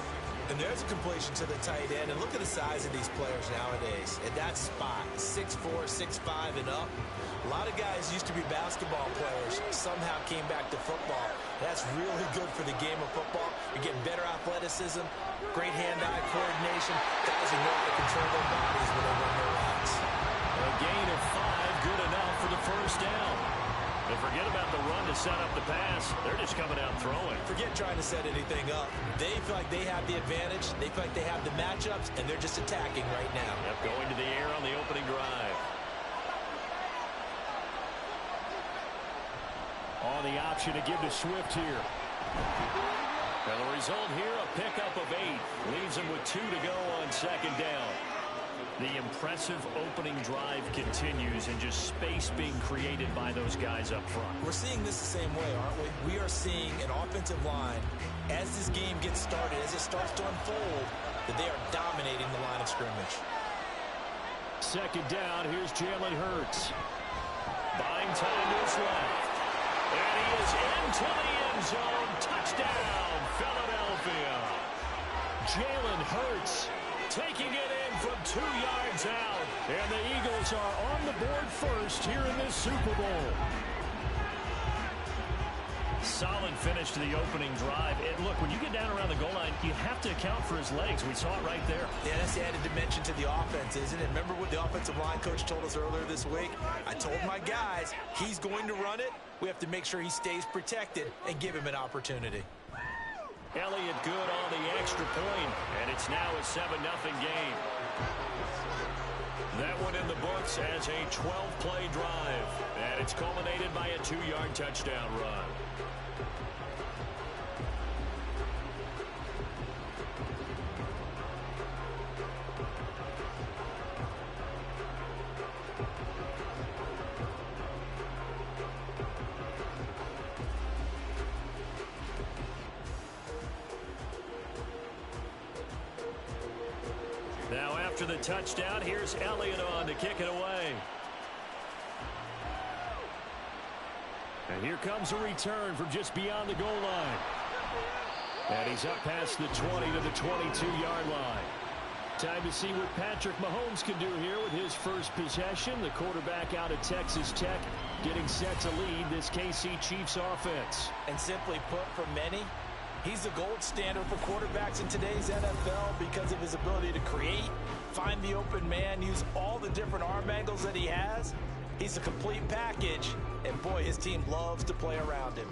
And there's a completion to the tight end. And look at the size of these players nowadays. At that spot, 6'4", 6'5", and up. A lot of guys used to be basketball players, somehow came back to football. That's really good for the game of football. You're getting better athleticism, great hand-eye coordination. Guys who know how to control their bodies when they run their routes. A gain of 5, good enough for the first down. And forget about the run to set up the pass. They're just coming out throwing. Forget trying to set anything up. They feel like they have the advantage. They feel like they have the matchups, and they're just attacking right now. Yep, going to the air on the opening drive. On the option to give to Swift here. And the result here, a pickup of 8. Leaves him with 2 to go on second down. The impressive opening drive continues, and just space being created by those guys up front. We're seeing this the same way, aren't we? We are seeing an offensive line, as this game gets started, as it starts to unfold, that they are dominating the line of scrimmage. Second down, here's Jalen Hurts. Buying time to his left. And he is into the end zone. Touchdown, Philadelphia. Jalen Hurts taking it in from 2 yards out. And the Eagles are on the board first here in this Super Bowl. Solid finish to the opening drive. And look, when you get down around the goal line, you have to account for his legs. We saw it right there. Yeah, that's the added dimension to the offense, isn't it? Remember what the offensive line coach told us earlier this week? I told my guys, he's going to run it. We have to make sure he stays protected and give him an opportunity. Elliott good on the extra point, and it's now a 7-0 game. That one in the books as a 12-play drive, and it's culminated by a 2-yard touchdown run. Now after the touchdown, here's Elliott on to kick it away. And here comes a return from just beyond the goal line. And he's up past the 20 to the 22-yard line. Time to see what Patrick Mahomes can do here with his first possession. The quarterback out of Texas Tech getting set to lead this KC Chiefs offense. And simply put, for many, he's the gold standard for quarterbacks in today's NFL because of his ability to create, find the open man, use all the different arm angles that he has. He's a complete package, and boy, his team loves to play around him.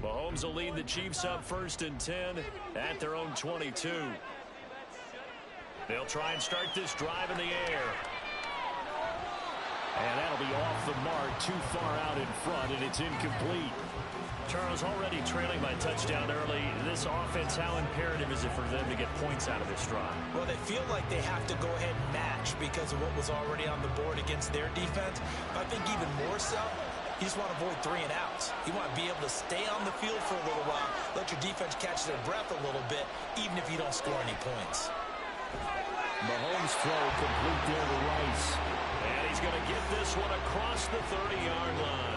Mahomes will lead the Chiefs up 1st and 10 at their own 22. They'll try and start this drive in the air. And that'll be off the mark, too far out in front, and it's incomplete. Charles, already trailing by touchdown early. This offense, how imperative is it for them to get points out of this drive? Well, they feel like they have to go ahead and match because of what was already on the board against their defense. But I think even more so, you just want to avoid 3 and outs. You want to be able to stay on the field for a little while, let your defense catch their breath a little bit, even if you don't score any points. Mahomes' throw complete there to Rice. And he's going to get this one across the 30-yard line.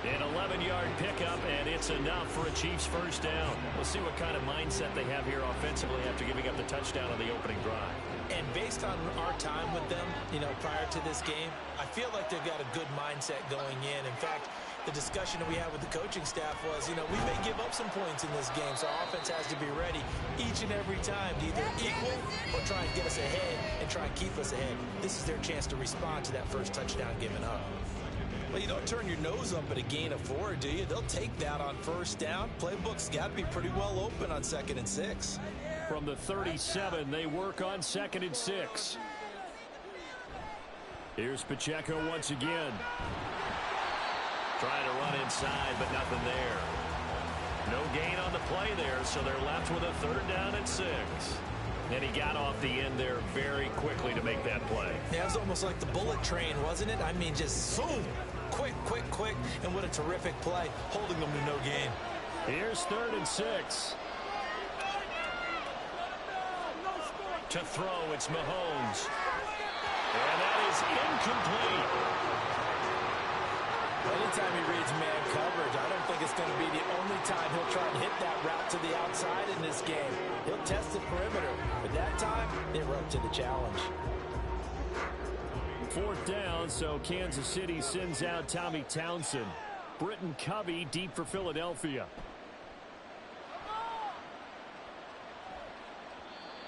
An 11-yard pickup, and it's enough for a Chiefs first down. We'll see what kind of mindset they have here offensively after giving up the touchdown on the opening drive. And based on our time with them, prior to this game, I feel like they've got a good mindset going in. In fact, the discussion that we had with the coaching staff was, we may give up some points in this game, so our offense has to be ready each and every time to either equal or try and get us ahead and try and keep us ahead. This is their chance to respond to that first touchdown given up. Well, you don't turn your nose up at a gain of 4, do you? They'll take that on first down. Playbook's got to be pretty well open on 2nd and 6. From the 37, they work on 2nd and 6. Here's Pacheco once again. Trying to run inside, but nothing there. No gain on the play there, so they're left with a 3rd down and 6. And he got off the end there very quickly to make that play. Yeah, it was almost like the bullet train, wasn't it? I mean, just zoom. Quick, and what a terrific play, holding them to no gain. Here's 3rd and 6. To throw, it's Mahomes. And that is incomplete. Anytime he reads man coverage, I don't think it's going to be the only time he'll try and hit that route to the outside in this game. He'll test the perimeter, but that time, they were up to the challenge. 4th down, so Kansas City sends out Tommy Townsend. Britton Covey deep for Philadelphia.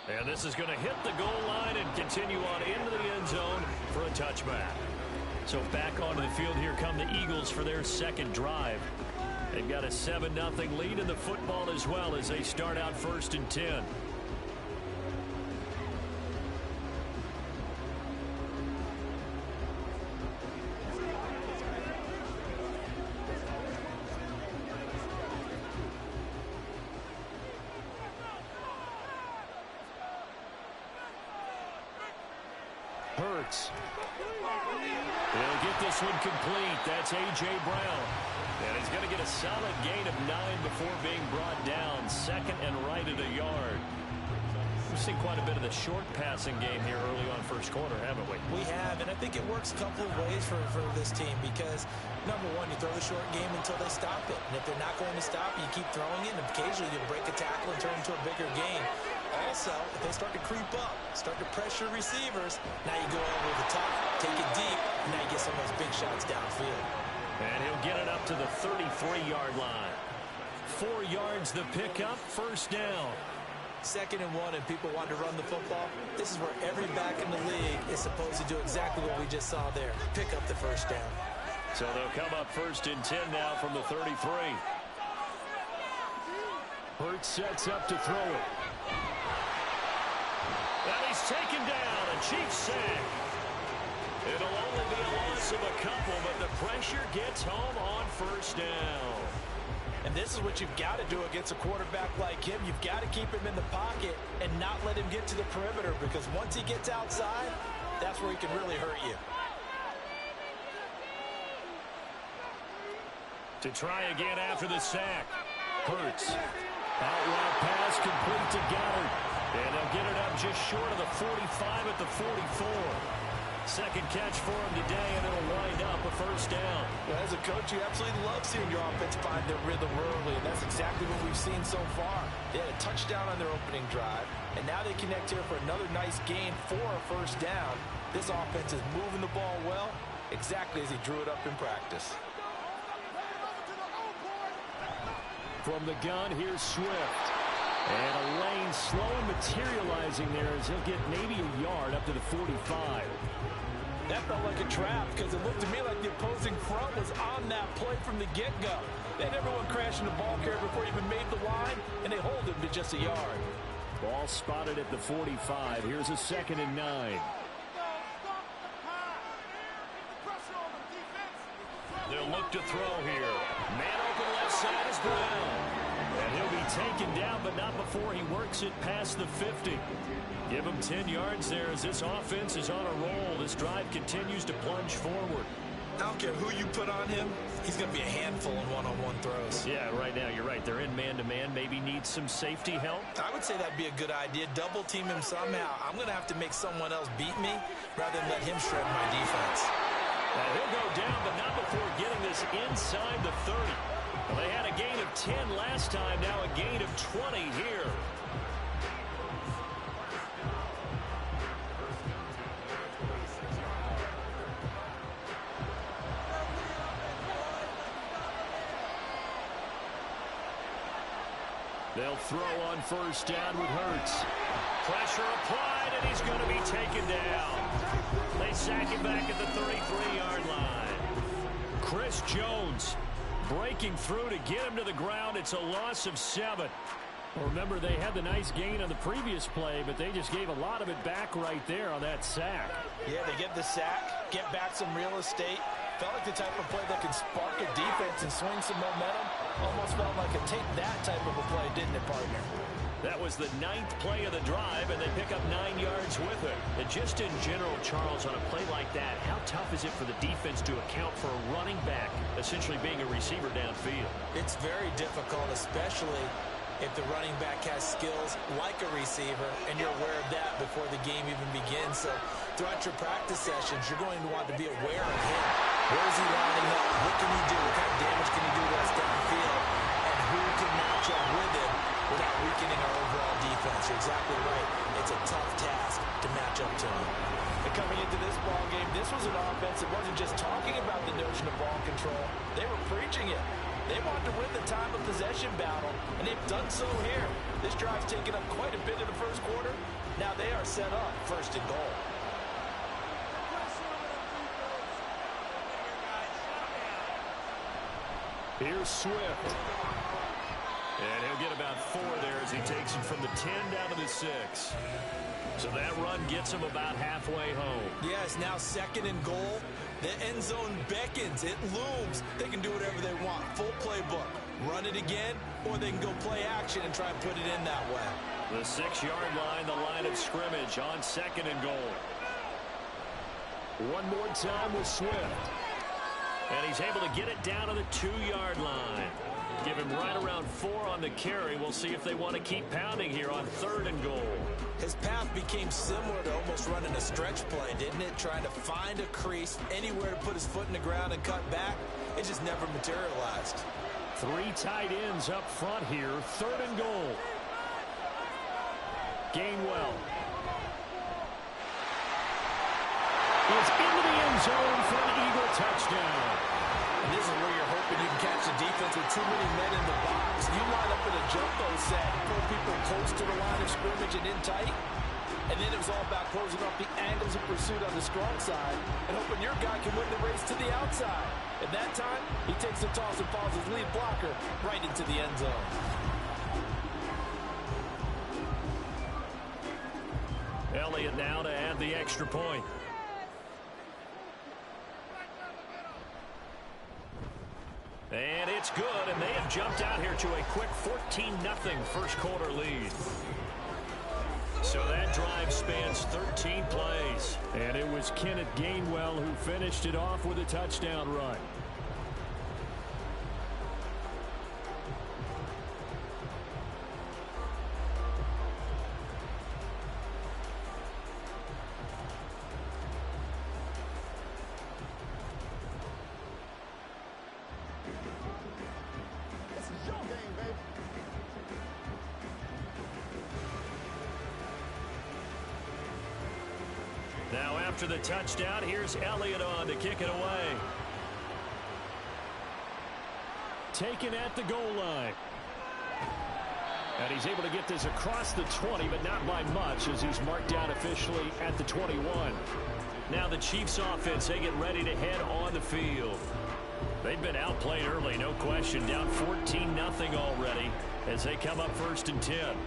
And this is going to hit the goal line and continue on into the end zone for a touchback. So back onto the field here come the Eagles for their second drive. They've got a 7-0 lead in the football as well as they start out 1st and 10. Hurts. He'll get this one complete. That's A.J. Brown. And he's going to get a solid gain of 9 before being brought down. 2nd and right at a yard. We've seen quite a bit of the short passing game here early on first quarter, haven't we? We have, and I think it works a couple of ways for this team because, number one, you throw the short game until they stop it. And if they're not going to stop it, you keep throwing it, and occasionally you'll break a tackle and turn it into a bigger gain. Also, if they start to creep up, start to pressure receivers, now you go over the top, take it deep, and now you get some of those big shots downfield. And he'll get it up to the 33-yard line. 4 yards the pickup, 1st down. 2nd and 1, and people want to run the football. This is where every back in the league is supposed to do exactly what we just saw there. Pick up the 1st down. So they'll come up 1st and 10 now from the 33. Hurts sets up to throw it. And he's taken down, a Chiefs sack. It'll only be a loss of a couple, but the pressure gets home on 1st down. And this is what you've got to do against a quarterback like him. You've got to keep him in the pocket and not let him get to the perimeter because once he gets outside, that's where he can really hurt you. To try again after the sack. Hurts. Out route pass complete to Goddard. And they'll get it up just short of the 45 at the 44. 2nd catch for him today, and it'll wind up a 1st down. Well, as a coach, you absolutely love seeing your offense find their rhythm early, and that's exactly what we've seen so far. They had a touchdown on their opening drive, and now they connect here for another nice gain for a 1st down. This offense is moving the ball well, exactly as he drew it up in practice. From the gun, here's Swift. And a lane slow materializing there as he'll get maybe a yard up to the 45. That felt like a trap because it looked to me like the opposing front was on that play from the get-go. They had everyone crashing the ball carrier before he even made the line, and they hold him to just a yard. Ball spotted at the 45. Here's a 2nd and 9. They'll look to throw here. Man open left side is Brown. And he'll be taken down, but not before he works it past the 50. Give him 10 yards there as this offense is on a roll. This drive continues to plunge forward. I don't care who you put on him. He's going to be a handful in one-on-one throws. Yeah, right now you're right. They're in man-to-man. Maybe need some safety help. I would say that'd be a good idea. Double team him somehow. I'm going to have to make someone else beat me rather than let him shred my defense. Now he'll go down, but not before getting this inside the 30. Well, they had a gain of 10 last time. Now a gain of 20 here. They'll throw on 1st down with Hurts. Pressure applied, and he's going to be taken down. They sack him back at the 33-yard line. Chris Jones breaking through to get him to the ground. It's a loss of 7. Well, remember, they had the nice gain on the previous play, but they just gave a lot of it back right there on that sack. Yeah, they get the sack, get back some real estate. Felt like the type of play that can spark a defense and swing some momentum. Almost felt like a take that type of a play, didn't it, partner? That was the 9th play of the drive, and they pick up 9 yards with it. And just in general, Charles, on a play like that, how tough is it for the defense to account for a running back essentially being a receiver downfield? It's very difficult, especially if the running back has skills like a receiver, and you're aware of that before the game even begins. So throughout your practice sessions, you're going to want to be aware of him. Where is he lining up? What can he do? What kind of damage can he do to us downfield? And who can match up with him without weakening our overall defense. You're exactly right. It's a tough task to match up to them. And coming into this ball game, this was an offense that wasn't just talking about the notion of ball control. They were preaching it. They wanted to win the time of possession battle, and they've done so here. This drive's taken up quite a bit in the first quarter. Now they are set up first and goal. Here's Swift. And he'll get about 4 there as he takes it from the 10 down to the 6. So that run gets him about halfway home. Yeah, it's now second and goal. The end zone beckons. It looms. They can do whatever they want. Full playbook. Run it again, or they can go play action and try and put it in that way. The 6-yard line, the line of scrimmage on second and goal. One more time with Swift. And he's able to get it down to the 2-yard line. Give him right around 4 on the carry. We'll see if they want to keep pounding here on third and goal. His path became similar to almost running a stretch play, didn't it? Trying to find a crease, anywhere to put his foot in the ground and cut back. It just never materialized. 3 tight ends up front here. Third and goal. Gainwell is into the end zone for an Eagle touchdown. And this is where you're hoping you can catch the defense with too many men in the box. You line up in a jumbo set, pull people close to the line of scrimmage and in tight. And then it was all about closing up the angles of pursuit on the strong side and hoping your guy can win the race to the outside. At that time, he takes the toss and follows his lead blocker right into the end zone. Elliott now to add the extra point. And it's good, and they have jumped out here to a quick 14-0 first quarter lead. So that drive spans 13 plays. And it was Kenneth Gainwell who finished it off with a touchdown run. Now after the touchdown, here's Elliott on to kick it away. Taken at the goal line. And he's able to get this across the 20, but not by much as he's marked down officially at the 21. Now the Chiefs offense, they get ready to head on the field. They've been outplayed early, no question. Down 14-0 already as they come up first and 10.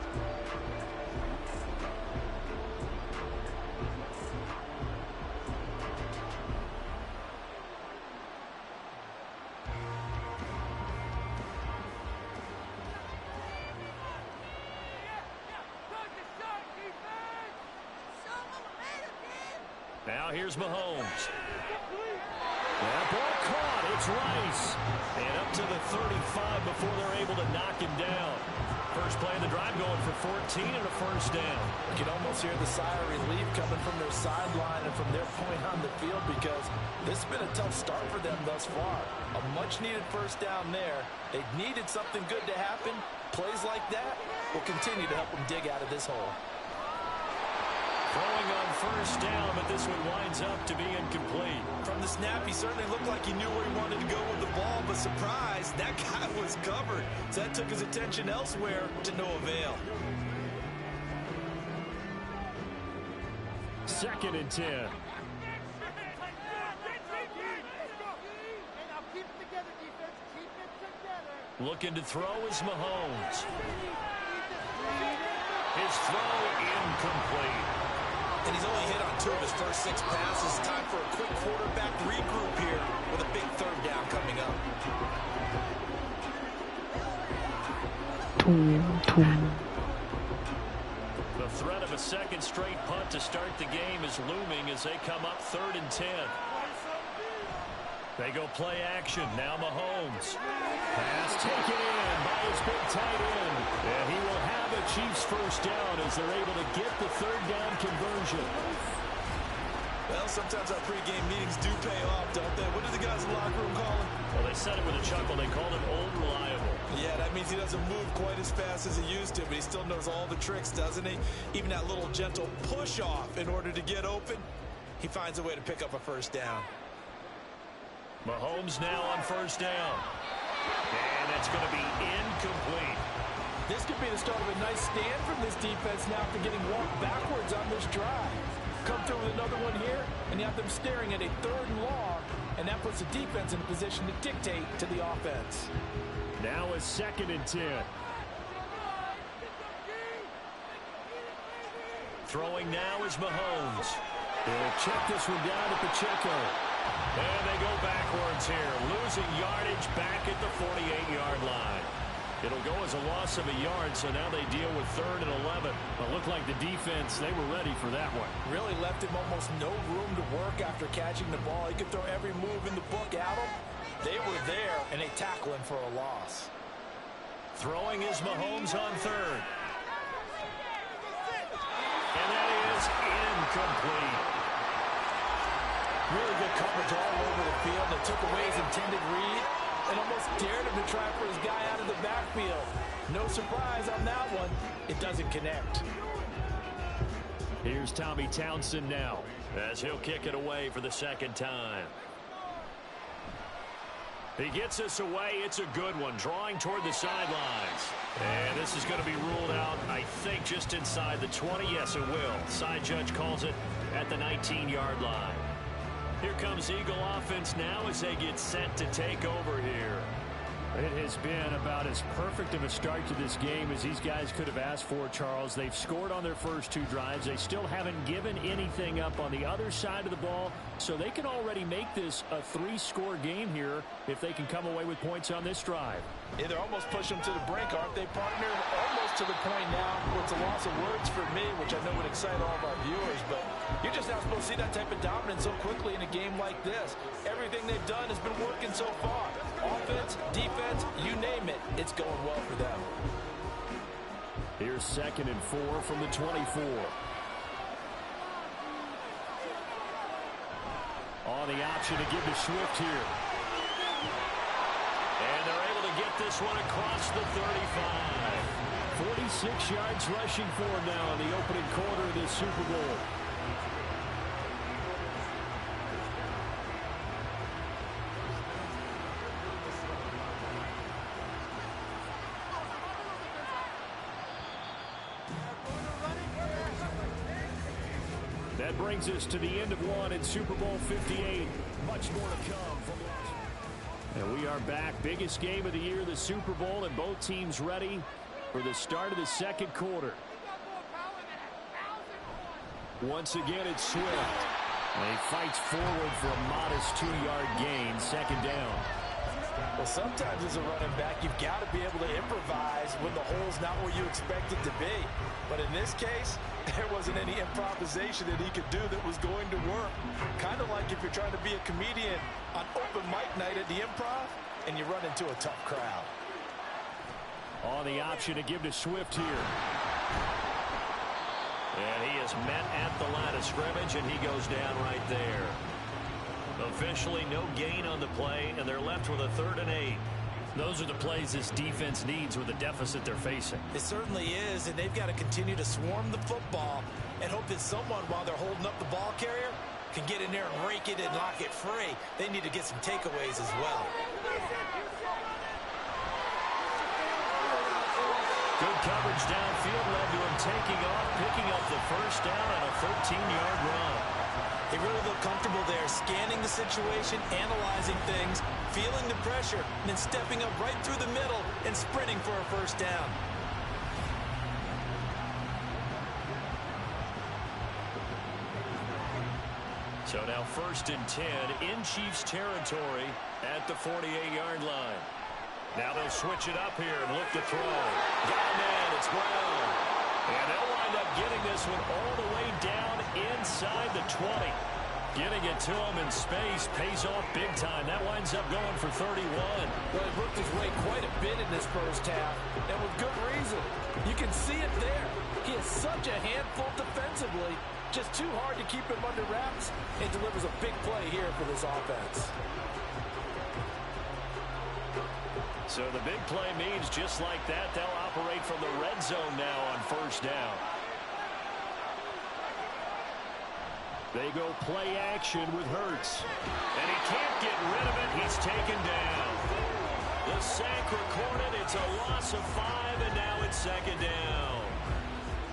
Now here's Mahomes. That ball caught. It's Rice. And up to the 35 before they're able to knock him down. First play of the drive going for 14 and a first down. You can almost hear the sigh of relief coming from their sideline and from their point on the field because this has been a tough start for them thus far. A much-needed first down there. They needed something good to happen. Plays like that will continue to help them dig out of this hole. Throwing on first down, but this one winds up to be incomplete. From the snap, he certainly looked like he knew where he wanted to go with the ball, but surprise, that guy was covered. So that took his attention elsewhere to no avail. Second and 10. Looking to throw is Mahomes. His throw incomplete. And he's only hit on 2 of his first 6 passes. Time for a quick quarterback regroup here with a big third down coming up. The threat of a second straight punt to start the game is looming as they come up third and 10. They go play action. Now Mahomes. Pass taken in by his big tight end. And he will have a Chiefs first down as they're able to get the third down conversion. Well, sometimes our pregame meetings do pay off, don't they? What do the guys in the locker room call them? Well, they said it with a chuckle. They called him old reliable. Yeah, that means he doesn't move quite as fast as he used to, but he still knows all the tricks, doesn't he? Even that little gentle push-off in order to get open, he finds a way to pick up a first down. Mahomes now on first down. And it's going to be incomplete. This could be the start of a nice stand from this defense now after getting walked backwards on this drive. Come through with another one here, and you have them staring at a 3rd and long, and that puts the defense in a position to dictate to the offense. Now a 2nd and 10. Throwing now is Mahomes. They'll check this one down to Pacheco. And they go backwards here, losing yardage back at the 48-yard line. It'll go as a loss of a yard, so now they deal with 3rd and 11. It looked like the defense, they were ready for that one. Really left him almost no room to work after catching the ball. He could throw every move in the book at him. They were there, and they tackle him for a loss. Throwing is Mahomes on 3rd. And that is incomplete. Really good coverage all over the field. They took away his intended read and almost dared him to try for his guy out of the backfield. No surprise on that one. It doesn't connect. Here's Tommy Townsend now, as he'll kick it away for the 2nd time. He gets us away. It's a good one, drawing toward the sidelines. And this is going to be ruled out, I think, just inside the 20. Yes, it will. Side judge calls it at the 19-yard line. Here comes Eagle offense now as they get set to take over here. It has been about as perfect of a start to this game as these guys could have asked for, Charles. They've scored on their first 2 drives. They still haven't given anything up on the other side of the ball, so they can already make this a 3-score game here if they can come away with points on this drive. Yeah, they're almost pushing them to the brink, aren't they, partner? Almost to the point now where it's a loss of words for me, which I know would excite all of our viewers, but you're just not supposed to see that type of dominance so quickly in a game like this. Everything they've done has been working so far. Offense, defense, you name it, it's going well for them. Here's 2nd and 4 from the 24. On the option to give to Swift here. And they're able to get this one across the 35. 46 yards rushing for him now in the opening quarter of this Super Bowl. That brings us to the end of one in Super Bowl 58. Much more to come from Las. And we are back. Biggest game of the year, the Super Bowl, and both teams ready for the start of the 2nd quarter. Once again, it's Swift. And he fights forward for a modest 2-yard gain, 2nd down. Well, sometimes as a running back, you've got to be able to improvise when the hole's not where you expect it to be. But in this case, there wasn't any improvisation that he could do that was going to work. Kind of like if you're trying to be a comedian on open mic night at the Improv and you run into a tough crowd. On the option to give to Swift here. And he is met at the line of scrimmage, and he goes down right there. Officially no gain on the play, and they're left with a 3rd and 8. Those are the plays this defense needs with the deficit they're facing. It certainly is, and they've got to continue to swarm the football and hope that someone, while they're holding up the ball carrier, can get in there and rake it and knock it free. They need to get some takeaways as well. Good coverage downfield led to him taking off, picking up the first down on a 13-yard run. They really look comfortable there, scanning the situation, analyzing things, feeling the pressure, and then stepping up right through the middle and sprinting for a first down. So now 1st and 10 in Chiefs territory at the 48-yard line. Now they'll switch it up here and look to throw. Got a man, it's Brown. And they'll wind up getting this one all the way down inside the 20. Getting it to him in space pays off big time. That winds up going for 31. Well, he worked his way quite a bit in this first half, and with good reason. You can see it there. He is such a handful defensively. Just too hard to keep him under wraps, and delivers a big play here for this offense. So the big play means just like that, they'll operate from the red zone now on first down. They go play action with Hurts. And he can't get rid of it. He's taken down. The sack recorded. It's a loss of 5, and now it's second down.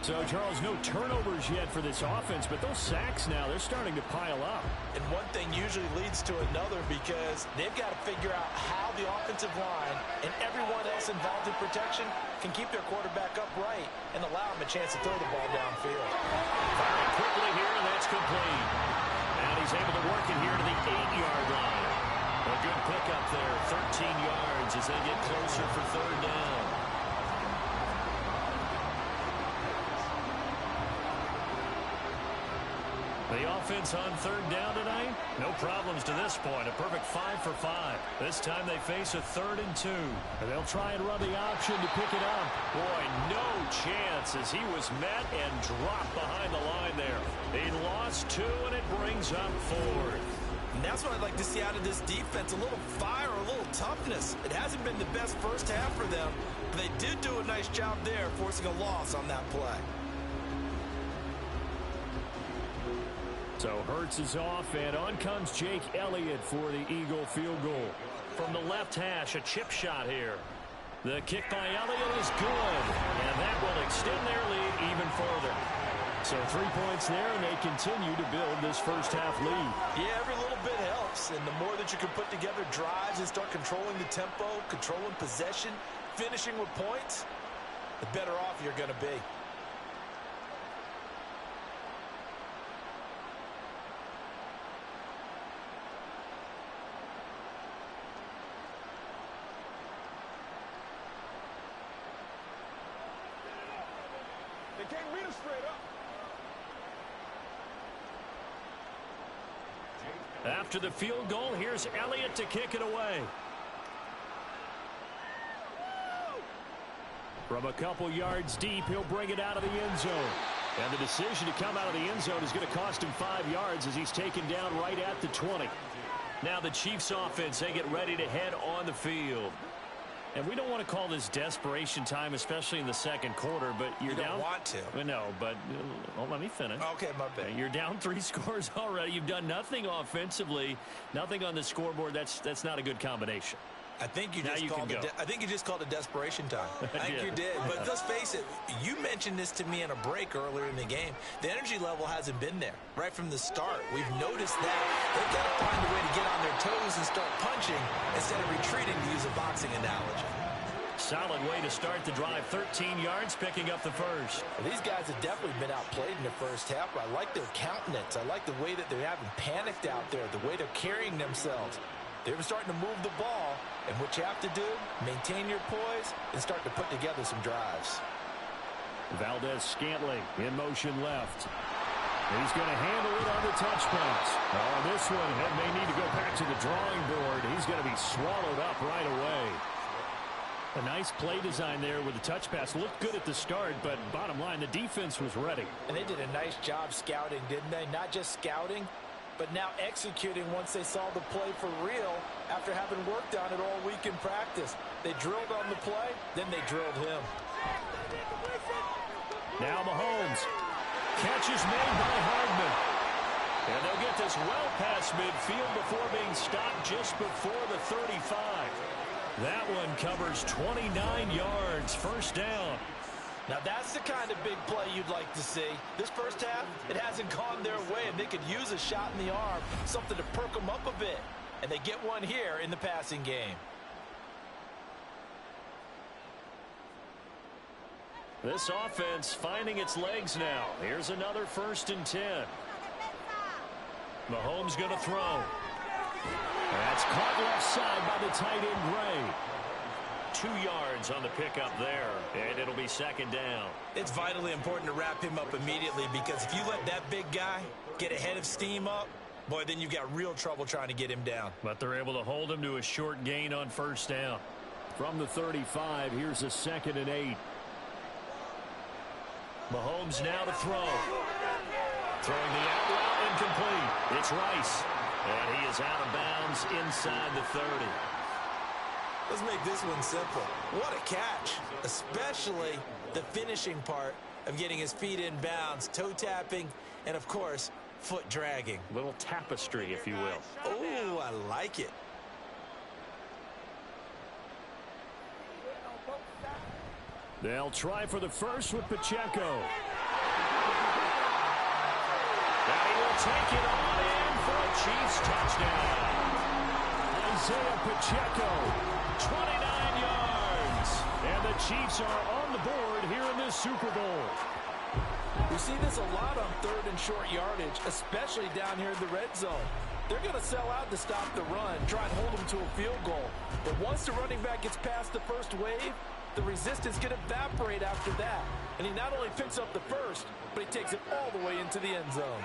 So, Charles, no turnovers yet for this offense, but those sacks now, they're starting to pile up. And one thing usually leads to another because they've got to figure out how the offensive line and everyone else involved in protection can keep their quarterback upright and allow him a chance to throw the ball downfield. Firing quickly here, and that's complete. And he's able to work it here to the 8-yard line. A good pickup there, 13 yards as they get closer for third down. The offense on third down tonight, no problems to this point. A perfect 5 for 5. This time they face a 3rd and 2. And they'll try and run the option to pick it up. Boy, no chance as he was met and dropped behind the line there. He lost 2, and it brings up 4th. And that's what I'd like to see out of this defense, a little fire, a little toughness. It hasn't been the best first half for them, but they did do a nice job there forcing a loss on that play. So Hurts is off, and on comes Jake Elliott for the Eagle field goal. From the left hash, a chip shot here. The kick by Elliott is good, and that will extend their lead even further. So 3 points there, and they continue to build this first half lead. Yeah, every little bit helps, and the more that you can put together drives and start controlling the tempo, controlling possession, finishing with points, the better off you're going to be. They can't beat us straight up. After the field goal, here's Elliott to kick it away. From a couple yards deep, he'll bring it out of the end zone. And the decision to come out of the end zone is going to cost him 5 yards as he's taken down right at the 20. Now the Chiefs offense, they get ready to head on the field. And we don't want to call this desperation time, especially in the second quarter, but you're down. You don't want to. No, but let me finish. Okay, my bad. You're down 3 scores already. You've done nothing offensively, nothing on the scoreboard. That's not a good combination. I think you just called it desperation time. I think you did. But let's face it, you mentioned this to me in a break earlier in the game. The energy level hasn't been there right from the start. We've noticed that. They've got to find a way to get on their toes and start punching instead of retreating, to use a boxing analogy. Solid way to start the drive. 13 yards, picking up the first. Well, these guys have definitely been outplayed in the first half. I like their countenance. I like the way that they haven't panicked out there, the way they're carrying themselves. They're starting to move the ball, and what you have to do, maintain your poise and start to put together some drives. Valdez-Scantling in motion left. He's going to handle it on the touch pass. On this one, he may need to go back to the drawing board. He's going to be swallowed up right away. A nice play design there with the touch pass. Looked good at the start, but bottom line, the defense was ready. And they did a nice job scouting, didn't they? Not just scouting, but now executing once they saw the play for real after having worked on it all week in practice. They drilled on the play, then they drilled him. Now Mahomes. Catch is made by Hardman. And they'll get this well past midfield before being stopped just before the 35. That one covers 29 yards, first down. Now that's the kind of big play you'd like to see. This first half, it hasn't gone their way, and they could use a shot in the arm, something to perk them up a bit. And they get one here in the passing game. This offense finding its legs now. Here's another 1st and 10. Mahomes going to throw. That's caught left side by the tight end Gray. 2 yards on the pickup there, and it'll be second down. It's vitally important to wrap him up immediately, because if you let that big guy get ahead of steam up, boy, then you've got real trouble trying to get him down. But they're able to hold him to a short gain on first down. From the 35, here's a 2nd and 8. Mahomes now to throw. Throwing the out route incomplete. It's Rice. And he is out of bounds inside the 30. Let's make this one simple. What a catch, especially the finishing part of getting his feet in bounds, toe tapping, and of course, foot dragging. Little tapestry, if you will. Oh, I like it. They'll try for the first with Pacheco. And he will take it on in for a Chiefs touchdown. Isaiah Pacheco, 29 yards. And the Chiefs are on the board here in this Super Bowl. We see this a lot on 3rd and short yardage, especially down here in the red zone. They're going to sell out to stop the run, try and hold them to a field goal. But once the running back gets past the first wave, the resistance can evaporate after that. And he not only picks up the first, but he takes it all the way into the end zone.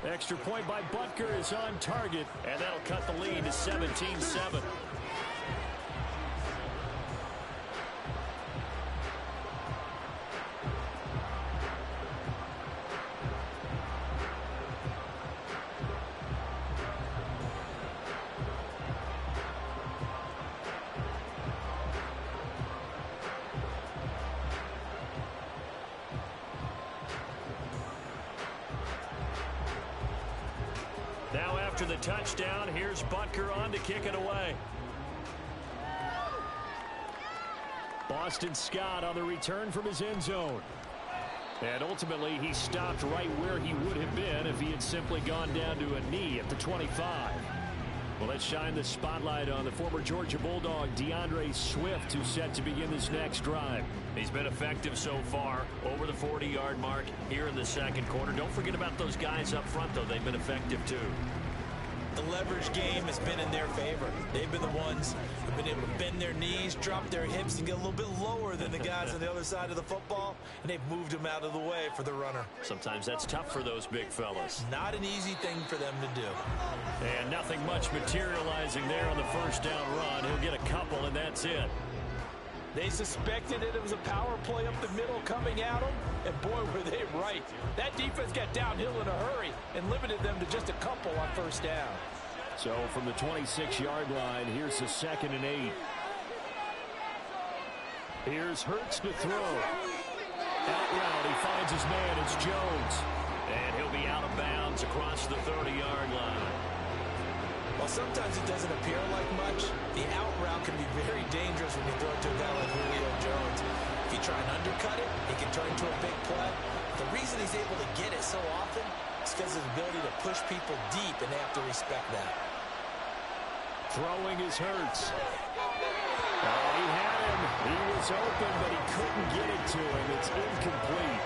Extra point by Butker is on target. And that'll cut the lead to 17-7. Now after the touchdown, here's Butker on to kick it away. Boston Scott on the return from his end zone. And ultimately, he stopped right where he would have been if he had simply gone down to a knee at the 25. Well, let's shine the spotlight on the former Georgia Bulldog, DeAndre Swift, who's set to begin this next drive. He's been effective so far, over the 40-yard mark here in the second quarter. Don't forget about those guys up front, though. They've been effective, too. The leverage game has been in their favor. They've been the ones who've been able to bend their knees, drop their hips, and get a little bit lower than the guys on the other side of the football, and they've moved them out of the way for the runner. Sometimes that's tough for those big fellas. Not an easy thing for them to do. And nothing much materializing there on the first down run. He'll get a couple, and that's it. They suspected it was a power play up the middle coming at them, and boy, were they right. That defense got downhill in a hurry and limited them to just a couple on first down. So from the 26-yard line, here's the 2nd and 8. Here's Hurts to throw. Out route, he finds his man. It's Jones. And he'll be out of bounds across the 30-yard line. While sometimes it doesn't appear like much, the out route can be very dangerous when you throw it to a guy like Julio Jones. If you try and undercut it, it can turn into a big play. The reason he's able to get it so often is because of his ability to push people deep, and they have to respect that. Throwing is Hurts. Oh, he had him. He was open, but he couldn't get it to him. It's incomplete.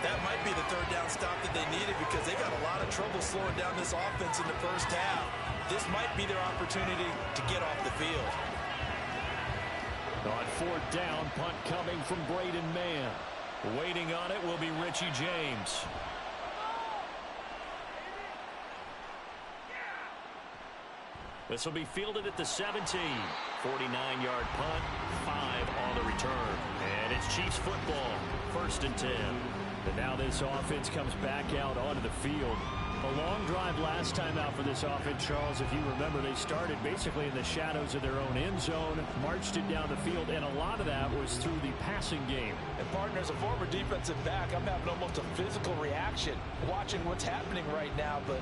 That might be the third down stop that they needed because they got a lot of trouble slowing down this offense in the first half. This might be their opportunity to get off the field. On 4th down, punt coming from Braden Mann. Waiting on it will be Richie James. This will be fielded at the 17. 49-yard punt, 5 on the return. And it's Chiefs football, 1st and 10. And now this offense comes back out onto the field. A long drive last time out for this offense, Charles. If you remember, they started basically in the shadows of their own end zone, marched it down the field, and a lot of that was through the passing game. And partner, as a former defensive back, I'm having almost a physical reaction watching what's happening right now. But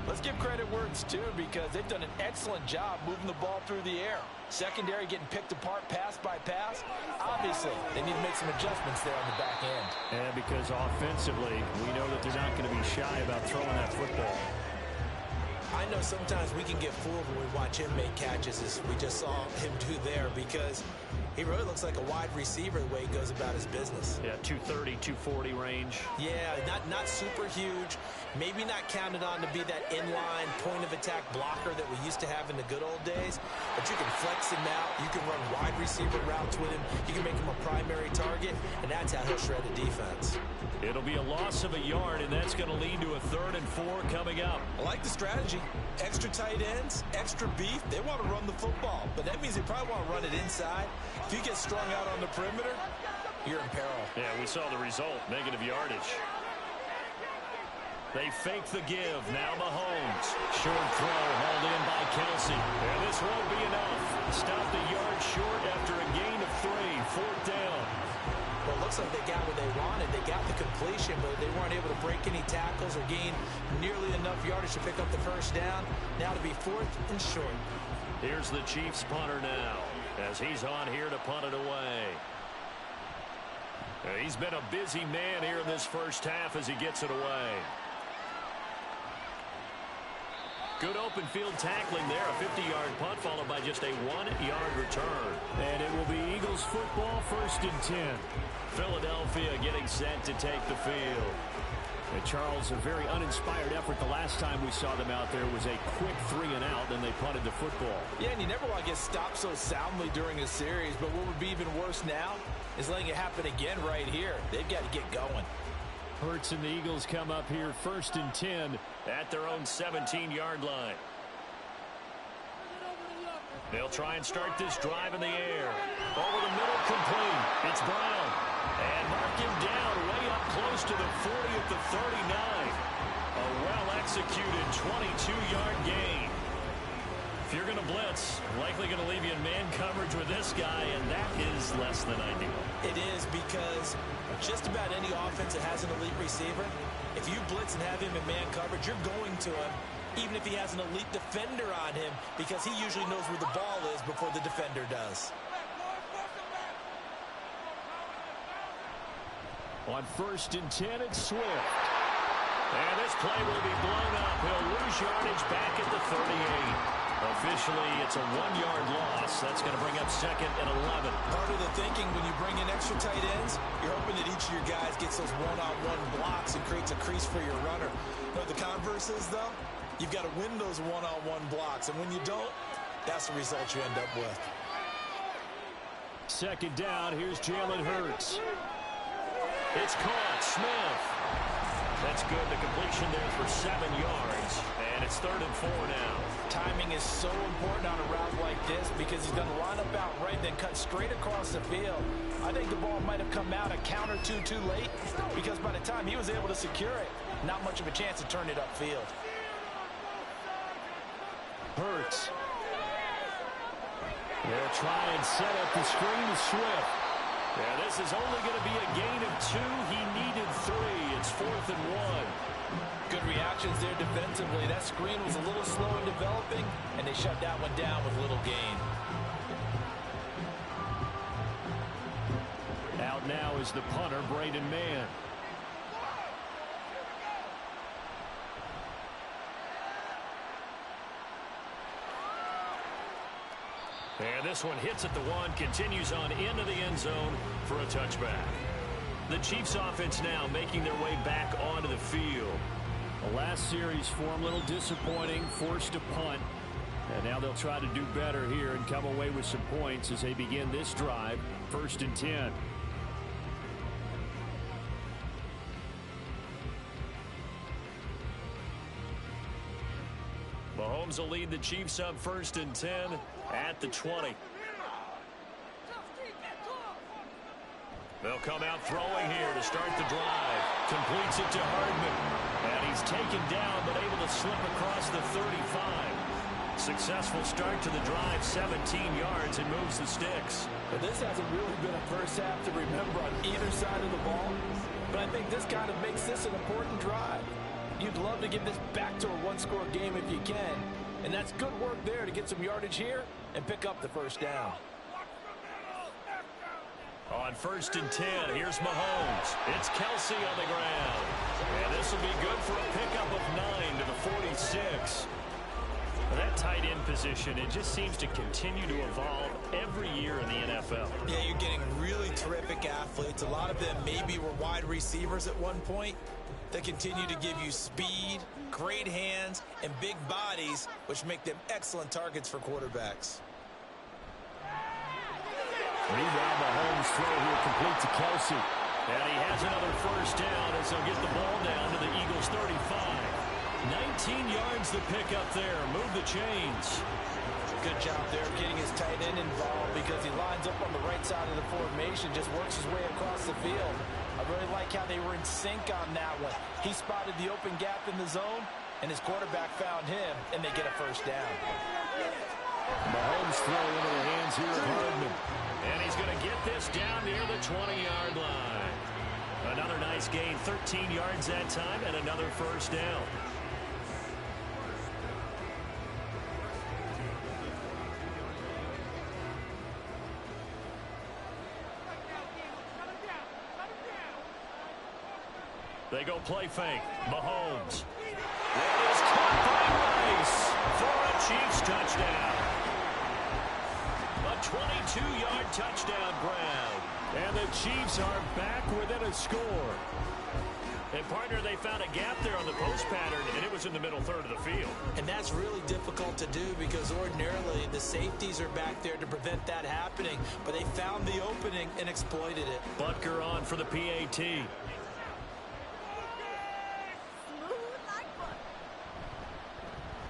let's give credit where it's due because they've done an excellent job moving the ball through the air. Secondary getting picked apart pass by pass. Obviously, they need to make some adjustments there on the back end. And because offensively, we know that they're not going to be shy about throwing that football. I know sometimes we can get fooled when we watch him make catches as we just saw him do there because he really looks like a wide receiver the way he goes about his business. Yeah, 230, 240 range. Yeah, not super huge. Maybe not counted on to be that inline point-of-attack blocker that we used to have in the good old days. But you can flex him out. You can run wide receiver routes with him. You can make him a primary target, and that's how he'll shred a defense. It'll be a loss of a yard, and that's going to lead to a 3rd and 4 coming up. I like the strategy. Extra tight ends, extra beef. They want to run the football, but that means they probably want to run it inside. If you get strung out on the perimeter, you're in peril. Yeah, we saw the result, negative yardage. They fake the give. Now Mahomes. Short throw hauled in by Kelsey. And this won't be enough. Stopped a yard short after a gain of 3. 4th down. Well, it looks like they got what they wanted. They got the completion, but they weren't able to break any tackles or gain nearly enough yardage to pick up the first down. Now to be 4th and short. Here's the Chiefs punter now as he's on here to punt it away. He's been a busy man here in this first half as he gets it away. Good open field tackling there. A 50-yard punt followed by just a 1-yard return. And it will be Eagles football, 1st and 10. Philadelphia getting set to take the field. And Charles, a very uninspired effort. The last time we saw them out there was a quick 3-and-out, and they punted the football. Yeah, and you never want to get stopped so soundly during a series, but what would be even worse now is letting it happen again right here. They've got to get going. Hurts and the Eagles come up here 1st and 10 at their own 17-yard line. They'll try and start this drive in the air. Over the middle, complete. It's Brown. And mark him down way up close to the 40 at the 39. A well-executed 22-yard gain. If you're going to blitz, likely going to leave you in man coverage with this guy, and that is less than ideal. It is, because just about any offense that has an elite receiver, if you blitz and have him in man coverage, you're going to him, even if he has an elite defender on him, because he usually knows where the ball is before the defender does. On 1st and 10, it's Swift. And this play will be blown up. He'll lose yardage back at the 38. Officially, it's a 1-yard loss. That's going to bring up 2nd and 11. Part of the thinking when you bring in extra tight ends, you're hoping that each of your guys gets those one-on-one blocks and creates a crease for your runner. But the converse is, though, you've got to win those one-on-one blocks. And when you don't, that's the result you end up with. 2nd down, here's Jalen Hurts. It's caught. Smith. That's good. The completion there for 7 yards. And it's 3rd and 4 now. Timing is so important on a route like this because he's going to line up out right, then cut straight across the field. I think the ball might have come out a count or two too late, because by the time he was able to secure it, not much of a chance to turn it upfield. Hurts. They'll try and set up the screen to Swift. Yeah, this is only going to be a gain of 2. He needed 3. It's 4th and 1. Good reactions there defensively. That screen was a little slow in developing, and they shut that one down with little gain. Out now is the punter, Braden Mann. And this one hits at the 1, continues on into the end zone for a touchback. The Chiefs offense now making their way back onto the field. The last series for them, a little disappointing, forced a punt. And now they'll try to do better here and come away with some points as they begin this drive, 1st and 10. Mahomes will lead the Chiefs up 1st and 10 at the 20. They'll come out throwing here to start the drive. Completes it to Hardman. And he's taken down but able to slip across the 35. Successful start to the drive, 17 yards, and moves the sticks. But this hasn't really been a first half to remember on either side of the ball. But I think this kind of makes this an important drive. You'd love to get this back to a one-score game if you can. And that's good work there to get some yardage here and pick up the first down. On 1st and 10, here's Mahomes. It's Kelsey on the ground. And this will be good for a pickup of 9 to the 46. That tight end position, it just seems to continue to evolve every year in the NFL. Yeah, you're getting really terrific athletes. A lot of them maybe were wide receivers at one point. They continue to give you speed, great hands, and big bodies, which make them excellent targets for quarterbacks. Rebound, Mahomes throw here complete to Kelsey. And he has another first down as they'll get the ball down to the Eagles' 35. 19 yards to pick up there. Move the chains. Good job there getting his tight end involved because he lines up on the right side of the formation, just works his way across the field. I really like how they were in sync on that one. He spotted the open gap in the zone, and his quarterback found him, and they get a first down. Mahomes throw into the hands here of Hardman. And he's going to get this down near the 20-yard line. Another nice gain, 13 yards that time, and another first down. They go play fake. Mahomes. That is caught by Rice for a Chiefs touchdown. A 22-yard touchdown grab. And the Chiefs are back within a score. And, partner, they found a gap there on the post pattern, and it was in the middle third of the field. And that's really difficult to do because ordinarily the safeties are back there to prevent that happening. But they found the opening and exploited it. Butker on for the PAT.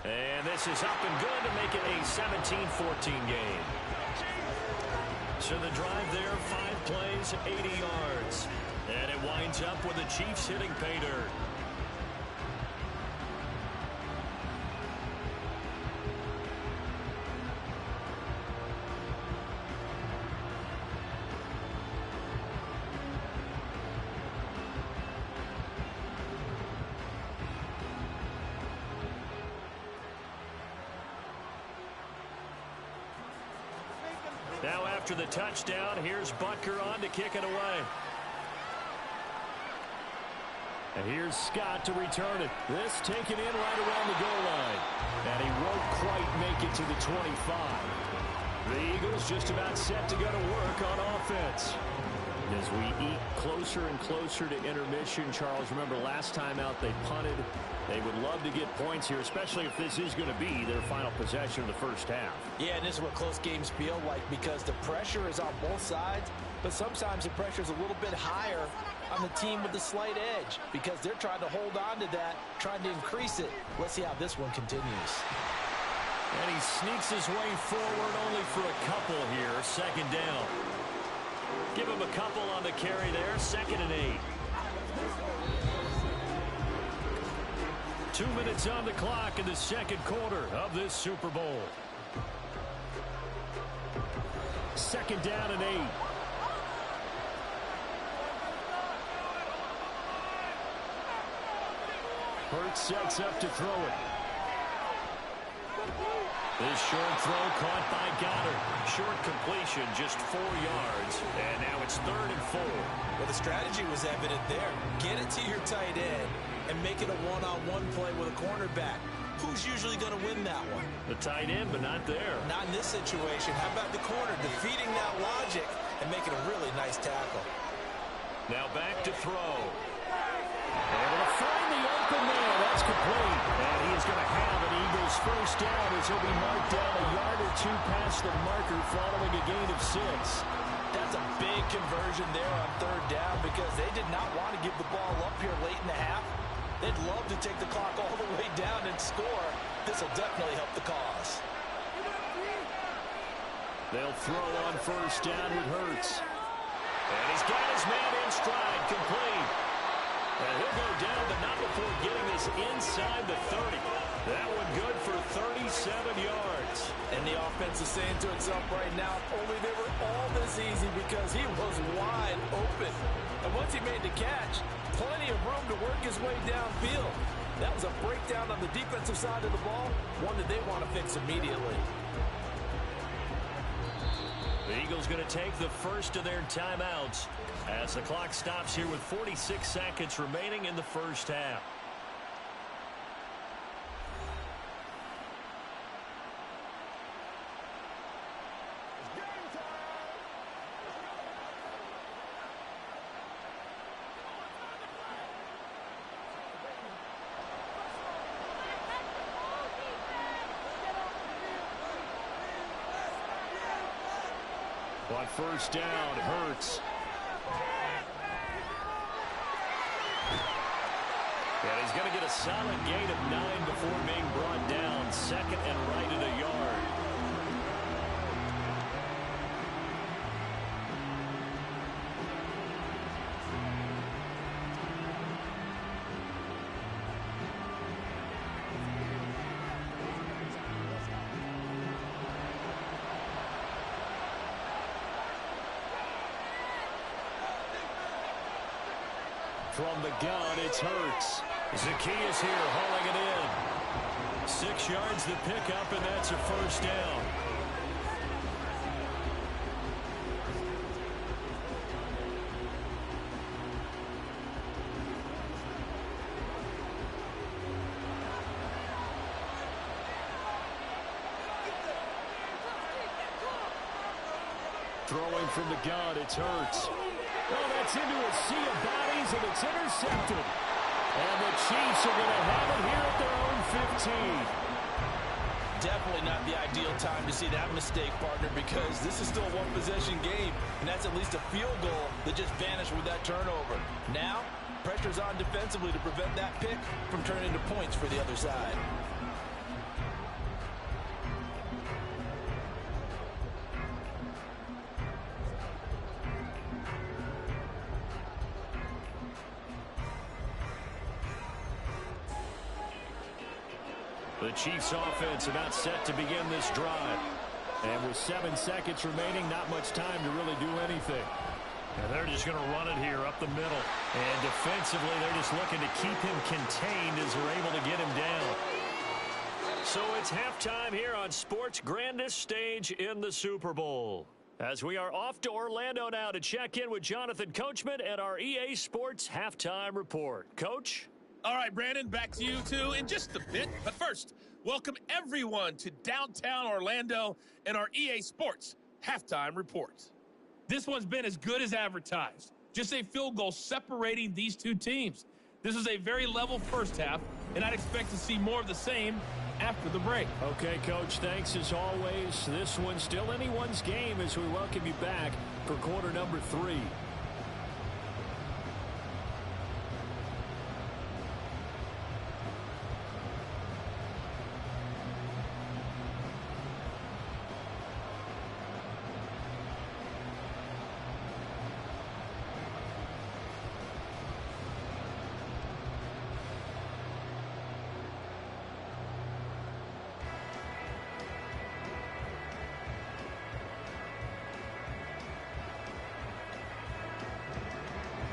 And this is up and good to make it a 17-14 game. So the drive there, 5 plays, 80 yards. And it winds up with the Chiefs hitting pay dirt. Now after the touchdown, here's Butker on to kick it away. And here's Scott to return it. This taken in right around the goal line. And he won't quite make it to the 25. The Eagles just about set to go to work on offense. As we eat closer and closer to intermission, Charles, remember last time out they punted. They would love to get points here, especially if this is going to be their final possession of the first half. Yeah, and this is what close games feel like because the pressure is on both sides, but sometimes the pressure is a little bit higher on the team with the slight edge because they're trying to hold on to that, trying to increase it. Let's see how this one continues. And he sneaks his way forward only for a couple here, second down. Give him a couple on the carry there, 2nd and 8. 2 minutes on the clock in the second quarter of this Super Bowl. 2nd down and 8. Hurts sets up to throw it. This short throw caught by Goddard. Short completion, just 4 yards. And now it's 3rd and 4. Well, the strategy was evident there. Get it to your tight end and make it a one-on-one play with a cornerback. Who's usually going to win that one? The tight end, but not there. Not in this situation. How about the corner defeating that logic and making a really nice tackle? Now back to throw. Able to find the open man. That's complete. And he is going to have an Eagles first down as he'll be marked down a yard or 2 past the marker following a gain of 6. That's a big conversion there on 3rd down because they did not want to give the ball up here late in the half. They'd love to take the clock all the way down and score. This will definitely help the cause. They'll throw on first down with Hurts. And he's got his man in stride, complete. And he'll go down, but not before getting this inside the 30. That one good for 37 yards. And the offense is saying to itself right now, only they were all this easy because he was wide open. And once he made the catch, plenty of room to work his way downfield. That was a breakdown on the defensive side of the ball, one that they want to fix immediately. The Eagles going to take the first of their timeouts as the clock stops here with 46 seconds remaining in the first half. On first down, Hurts. And he's going to get a solid gain of 9 before being brought down. 2nd and right at a yard. From the gun, it's Hurts. Zacchaeus here hauling it in. 6 yards the pickup, and that's a first down. Throwing from the gun, it's Hurts. Oh, that's into a sea of bodies, and it's intercepted. And the Chiefs are going to have it here at their own 15. Definitely not the ideal time to see that mistake, partner, because this is still a one-possession game, and that's at least a field goal that just vanished with that turnover. Now, pressure's on defensively to prevent that pick from turning into points for the other side. The Chiefs offense about set to begin this drive. And with 7 seconds remaining, not much time to really do anything. And they're just going to run it here up the middle. And defensively, they're just looking to keep him contained as they're able to get him down. So it's halftime here on sports' grandest stage in the Super Bowl. As we are off to Orlando now to check in with Jonathan Coachman and our EA Sports Halftime Report. Coach? All right, Brandon, back to you, too, in just a bit. But first, welcome everyone to downtown Orlando and our EA Sports Halftime Report. This one's been as good as advertised. Just a field goal separating these two teams. This is a very level first half, and I'd expect to see more of the same after the break. Okay, Coach, thanks as always. This one's still anyone's game as we welcome you back for quarter number 3.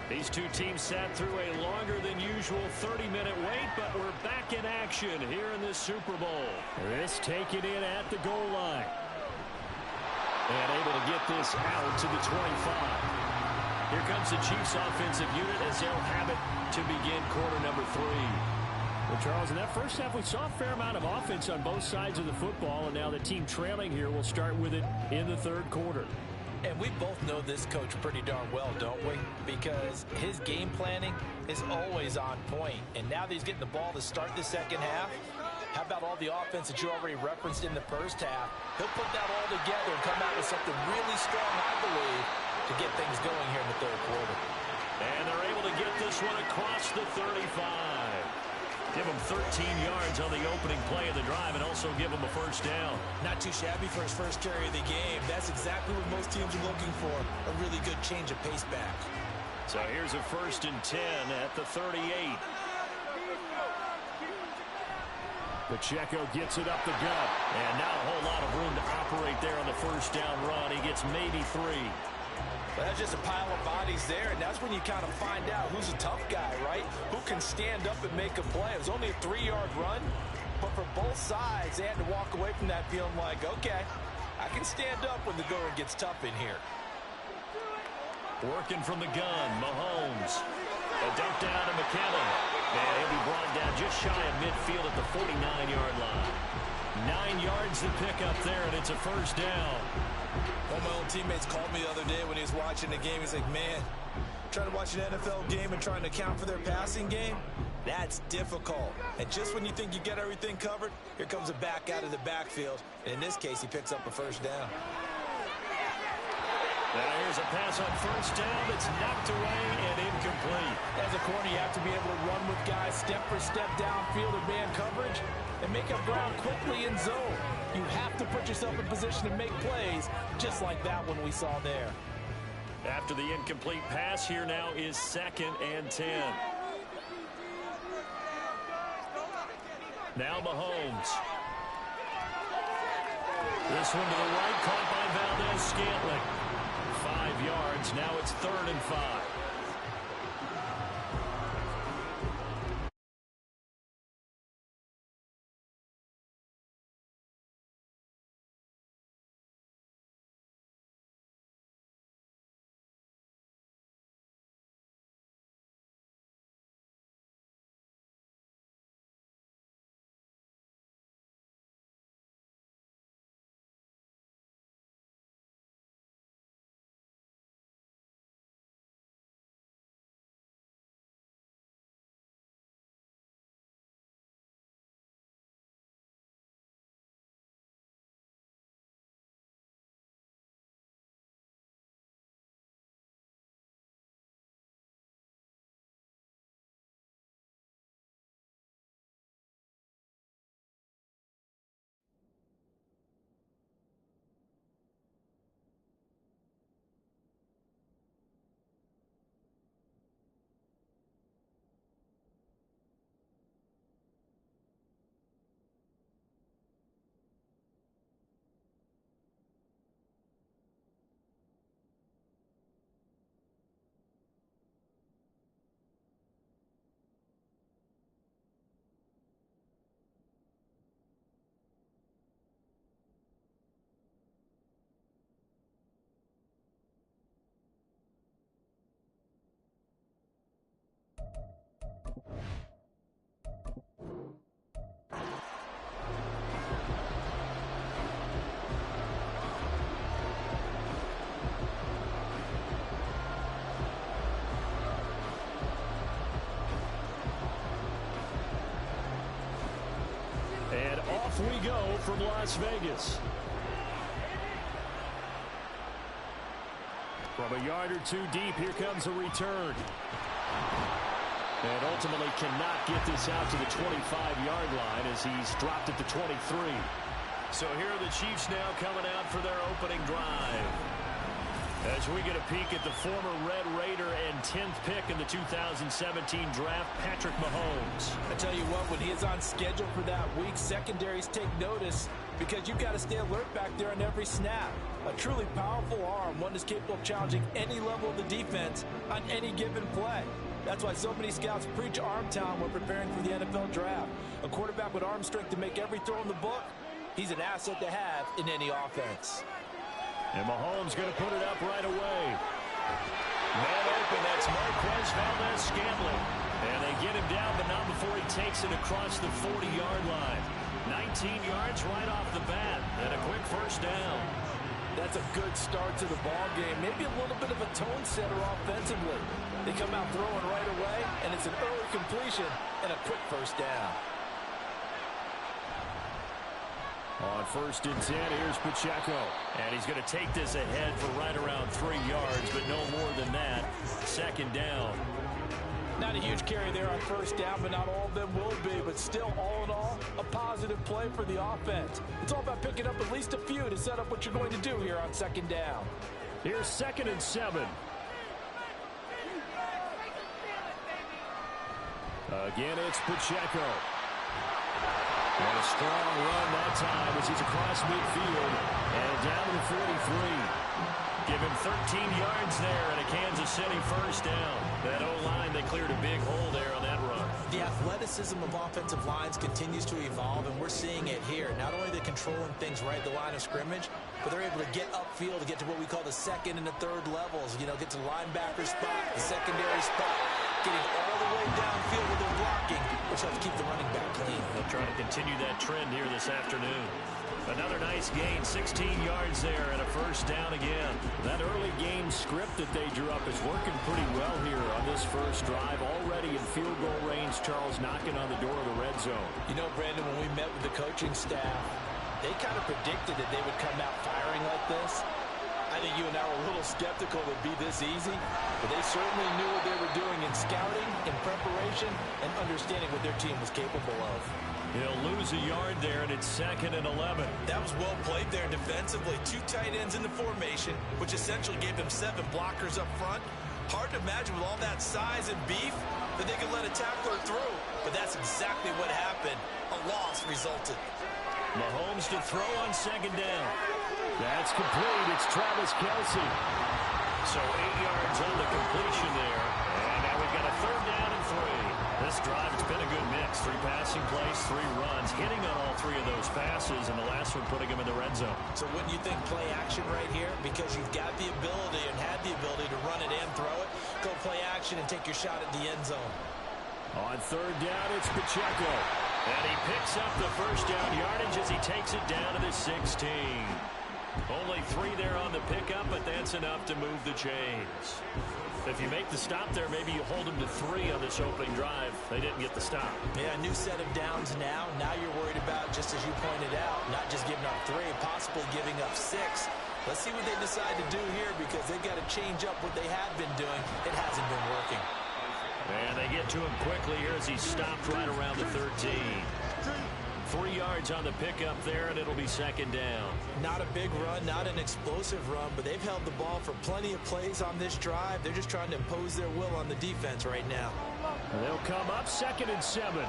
These two teams sat through a longer than usual 30-minute wait, but we're back in action here in this Super Bowl. This taken in at the goal line. And able to get this out to the 25. Here comes the Chiefs offensive unit as they'll have it to begin quarter number 3. Well, Charles, in that first half, we saw a fair amount of offense on both sides of the football, and now the team trailing here will start with it in the third quarter. And we both know this coach pretty darn well, don't we? Because his game planning is always on point. And now that he's getting the ball to start the second half, how about all the offense that you already referenced in the first half? He'll put that all together and come out with something really strong, I believe, to get things going here in the third quarter. And they're able to get this one across the 35. Give him 13 yards on the opening play of the drive and also give him a first down. Not too shabby for his first carry of the game. That's exactly what most teams are looking for, a really good change of pace back. So here's a 1st and 10 at the 38. Pacheco gets it up the gut. And not a whole lot of room to operate there on the first down run. He gets maybe 3. Well, that's just a pile of bodies there, and that's when you kind of find out who's a tough guy, right? Who can stand up and make a play. It was only a 3-yard run, but for both sides, they had to walk away from that feeling like, okay, I can stand up when the going gets tough in here. Working from the gun, Mahomes. A dump down to McKinnon. And he'll be brought down just shy of midfield at the 49-yard line. 9 yards to pick up there, and it's a first down. One of my old teammates called me the other day when he was watching the game. He's like, man, trying to watch an NFL game and trying to account for their passing game, that's difficult. And just when you think you get everything covered, here comes a back out of the backfield. And in this case, he picks up a first down. Now here's a pass on first down that's knocked away and incomplete. As a corner, you have to be able to run with guys step for step downfield in man coverage and make up ground quickly in zone. You have to put yourself in position to make plays, just like that one we saw there. After the incomplete pass, here now is 2nd and 10. Now Mahomes. This one to the right, caught by Valdez-Scantling. 5 yards, now it's 3rd and 5. off we go from Las Vegas. From a yard or two deep, here comes a return. And ultimately cannot get this out to the 25-yard line as he's dropped at the 23. So here are the Chiefs now coming out for their opening drive. As we get a peek at the former Red Raider and 10th pick in the 2017 draft, Patrick Mahomes. I tell you what, when he is on schedule for that week, secondaries take notice because you've got to stay alert back there on every snap. A truly powerful arm, one that's capable of challenging any level of the defense on any given play. That's why so many scouts preach arm talent when preparing for the NFL draft. A quarterback with arm strength to make every throw in the book, he's an asset to have in any offense. And Mahomes going to put it up right away. Man open, that's Marquez Valdez-Scantling. And they get him down, but not before he takes it across the 40-yard line. 19 yards right off the bat, and a quick first down. That's a good start to the ball game. Maybe a little bit of a tone setter offensively. They come out throwing right away, and it's an early completion and a quick first down. On 1st and 10, here's Pacheco. And he's going to take this ahead for right around 3 yards, but no more than that. 2nd down. Not a huge carry there on 1st down, but not all of them will be. But still, all in all, a positive play for the offense. It's all about picking up at least a few to set up what you're going to do here on 2nd down. Here's 2nd and 7. Again, it's Pacheco. And a strong run that time as he's across midfield and down to the 43. Give him 13 yards there and a Kansas City first down. That O-line, they cleared a big hole there on that run. The athleticism of offensive lines continues to evolve, and we're seeing it here. Not only are they controlling things right at the line of scrimmage, but they're able to get upfield to get to what we call the 2nd and the 3rd levels. You know, get to the linebacker spot, the secondary spot, getting all the way downfield with their blocking, which helps keep the running back clean. They'll try to continue that trend here this afternoon. Another nice gain, 16 yards there and a first down again. That early game script that they drew up is working pretty well here on this first drive. Already in field goal range, Charles knocking on the door of the red zone. You know, Brandon, when we met with the coaching staff, they kind of predicted that they would come out firing like this. I think you and I were a little skeptical it would be this easy, but they certainly knew what they were doing in scouting, in preparation, and understanding what their team was capable of. He'll lose a yard there, and it's 2nd and 11. That was well played there defensively. 2 tight ends in the formation, which essentially gave them 7 blockers up front. Hard to imagine with all that size and beef that they could let a tackler through, but that's exactly what happened. A loss resulted. Mahomes to throw on 2nd down. That's complete. It's Travis Kelce. So 8 yards on the completion there. And now we've got a 3rd down and 3. This drive, it's been a good mix. 3 passing plays, 3 runs, hitting on all 3 of those passes, and the last one putting him in the red zone. So wouldn't you think play action right here? Because you've got the ability and had the ability to run it and throw it. Go play action and take your shot at the end zone. On 3rd down, it's Pacheco. And he picks up the first down yardage as he takes it down to the 16. Only 3 there on the pickup, but that's enough to move the chains. If you make the stop there, maybe you hold them to 3 on this opening drive. They didn't get the stop. Yeah, new set of downs now. Now you're worried about, just as you pointed out, not just giving up 3, possibly giving up 6. Let's see what they decide to do here because they've got to change up what they have been doing. It hasn't been working. And they get to him quickly here as he stopped right around the 13. 3 yards on the pickup there, and it'll be 2nd down. Not a big run, not an explosive run, but they've held the ball for plenty of plays on this drive. They're just trying to impose their will on the defense right now. And they'll come up 2nd and 7.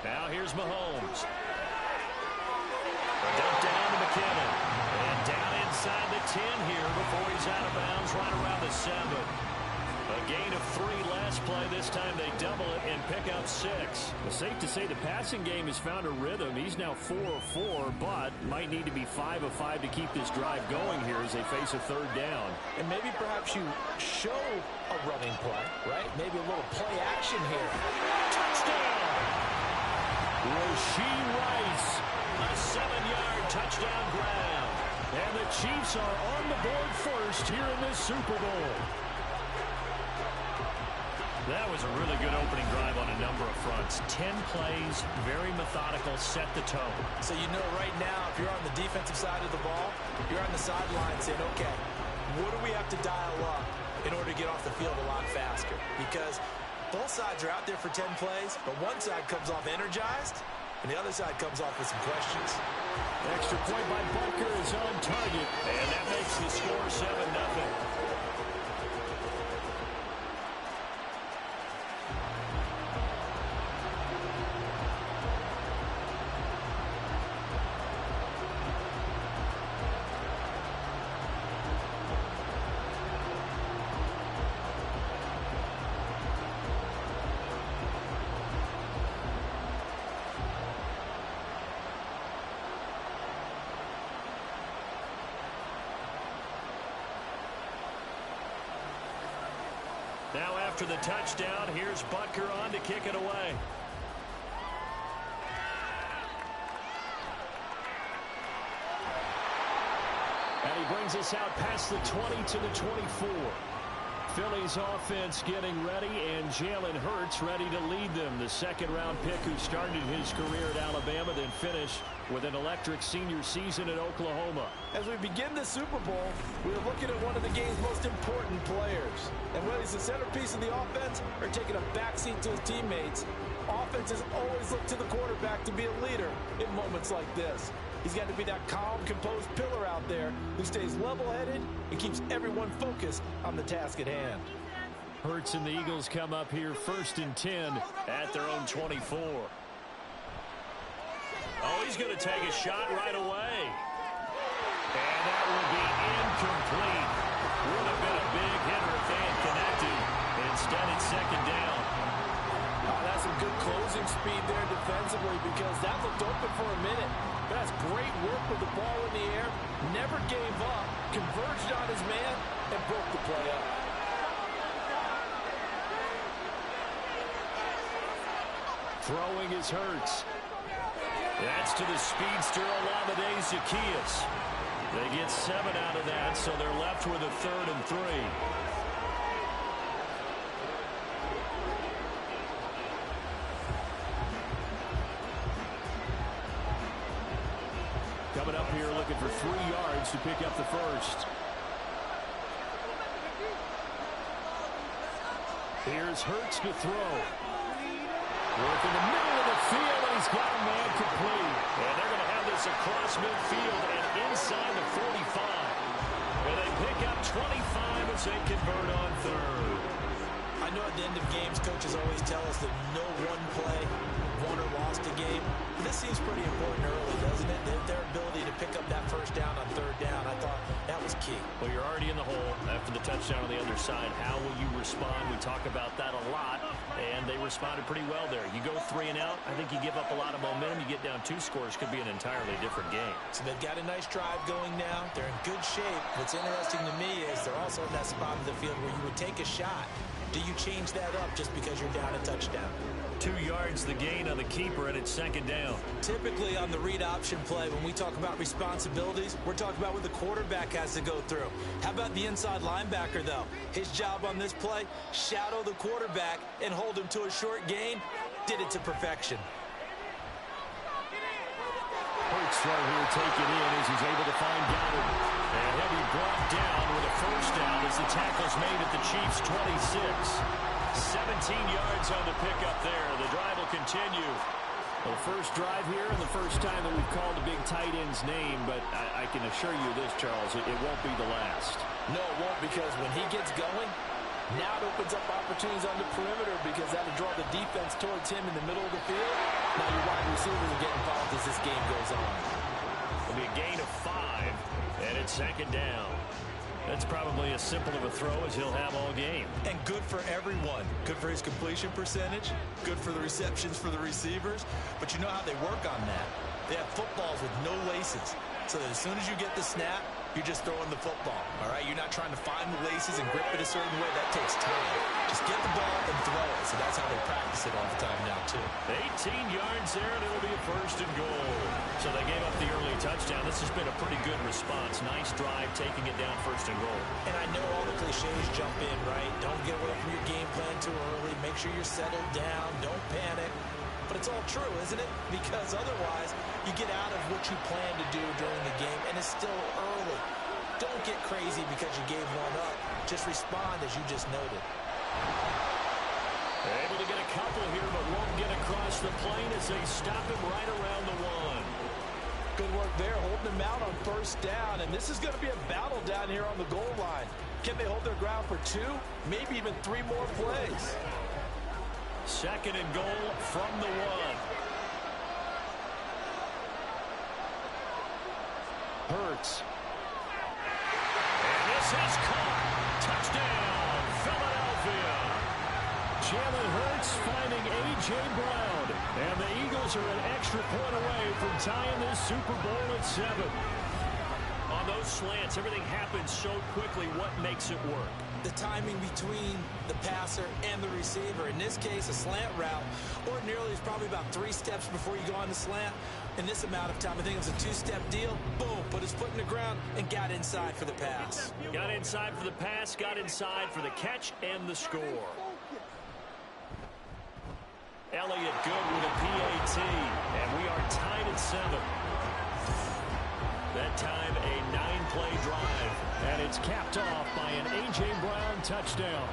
Now here's Mahomes. Dump down to McKinnon. And down inside the 10 here before he's out of bounds right around the 7. A gain of 3 last play. This time they double it and pick up 6. It's safe to say the passing game has found a rhythm. He's now 4 of 4, but might need to be 5 of 5 to keep this drive going here as they face a 3rd down. And maybe perhaps you show a running play, right? Maybe a little play action here. Touchdown! Rashee Rice, a 7-yard touchdown grab. And the Chiefs are on the board first here in this Super Bowl. That was a really good opening drive on a number of fronts. 10 plays, very methodical, set the tone. So you know right now, if you're on the defensive side of the ball, you're on the sideline saying, okay, what do we have to dial up in order to get off the field a lot faster? Because both sides are out there for 10 plays, but one side comes off energized, and the other side comes off with some questions. Extra point by Butker is on target, and that makes the score 7-0. Now after the touchdown, here's Butker on to kick it away. and he brings us out past the 20 to the 24. Philly's offense getting ready, and Jalen Hurts ready to lead them. The second-round pick who started his career at Alabama, then finished with an electric senior season at Oklahoma. As we begin the Super Bowl, we're looking at one of the game's most important players. And whether he's the centerpiece of the offense or taking a backseat to his teammates, offenses always look to the quarterback to be a leader in moments like this. He's got to be that calm, composed pillar out there who stays level-headed and keeps everyone focused on the task at hand. Hurts and the Eagles come up here 1st and 10 at their own 24. Oh, he's going to take a shot right away. And that will be incomplete. Would have been a big hitter if they had connected. Instead, it's second down. Oh, that's some good closing speed there defensively, because that looked open for a minute. But that's great work with the ball in the air. Never gave up, converged on his man, and broke the play up. Throwing is Hurts. That's to the speedster Olamide Zaccheaus. They get 7 out of that, so they're left with a 3rd and 3. Coming up here looking for 3 yards to pick up the first. Here's Hurts to throw. Work in the middle of the field, and he's got a man complete. And they're going to have this across midfield and inside the 45. And they pick up 25 as they convert on 3rd. I know at the end of games, coaches always tell us that no one play won or lost a game. But this seems pretty important early, doesn't it? Their ability to pick up that first down on 3rd down, I thought that was key. Well, you're already in the hole after the touchdown on the other side. How will you respond? We talk about that a lot, and they responded pretty well there. You go 3 and out, I think you give up a lot of momentum. You get down 2 scores, could be an entirely different game. So they've got a nice drive going now. They're in good shape. What's interesting to me is they're also in that spot of the field where you would take a shot. Do you change that up just because you're down a touchdown? 2 yards the gain on the keeper, and it's 2nd down. Typically on the read option play, when we talk about responsibilities, we're talking about what the quarterback has to go through. How about the inside linebacker, though? His job on this play, shadow the quarterback and hold him to a short gain. Did it to perfection. Hurts right here taken in as he's able to find Goddard. And he'll be brought down with a first down as the tackle's made at the Chiefs' 26. 17 yards on the pickup there. The drive will continue. Well, first drive here and the first time that we've called a big tight end's name, but I can assure you this, Charles, it won't be the last. No, it won't, because when he gets going, now it opens up opportunities on the perimeter, because that'll draw the defense towards him in the middle of the field. Now your wide receivers will get involved as this game goes on. It'll be a gain of 5, and it's 2nd down. That's probably as simple of a throw as he'll have all game. And good for everyone. Good for his completion percentage. Good for the receptions for the receivers. But you know how they work on that. They have footballs with no laces. So that as soon as you get the snap, you're just throwing the football. All right? You're not trying to find the laces and grip it a certain way. That takes time. Just get the ball and throw it. So that's how they practice it all the time now, too. 18 yards there, and it'll be a 1st and goal. So they gave up the early touchdown. This has been a pretty good response. Nice drive, taking it down 1st and goal. And I know all the cliches jump in, right? Don't get away from your game plan too early. Make sure you're settled down. Don't panic. it's all true, isn't it? Because otherwise, you get out of what you plan to do during the game, and it's still early. Don't get crazy because you gave one up. Just respond as you just noted. Able to get a couple here, but won't get across the plane as they stop him right around the one. Good work there, holding him out on first down, and this is going to be a battle down here on the goal line. Can they hold their ground for 2, maybe even 3 more plays? Second and goal from the 1. Hurts. And this is caught. Touchdown, Philadelphia. Jalen Hurts finding A.J. Brown. And the Eagles are an extra point away from tying this Super Bowl at 7. On those slants, everything happens so quickly. What makes it work? The timing between the passer and the receiver. In this case, a slant route ordinarily is probably about 3 steps before you go on the slant. In this amount of time, I think it was a 2-step deal. Boom, put his foot in the ground and got inside for the pass. Got inside for the pass, got inside for the catch and the score. Elliott good with a PAT, and we are tied at 7. That time a 9-play drive. And it's capped off by an A.J. Brown touchdown.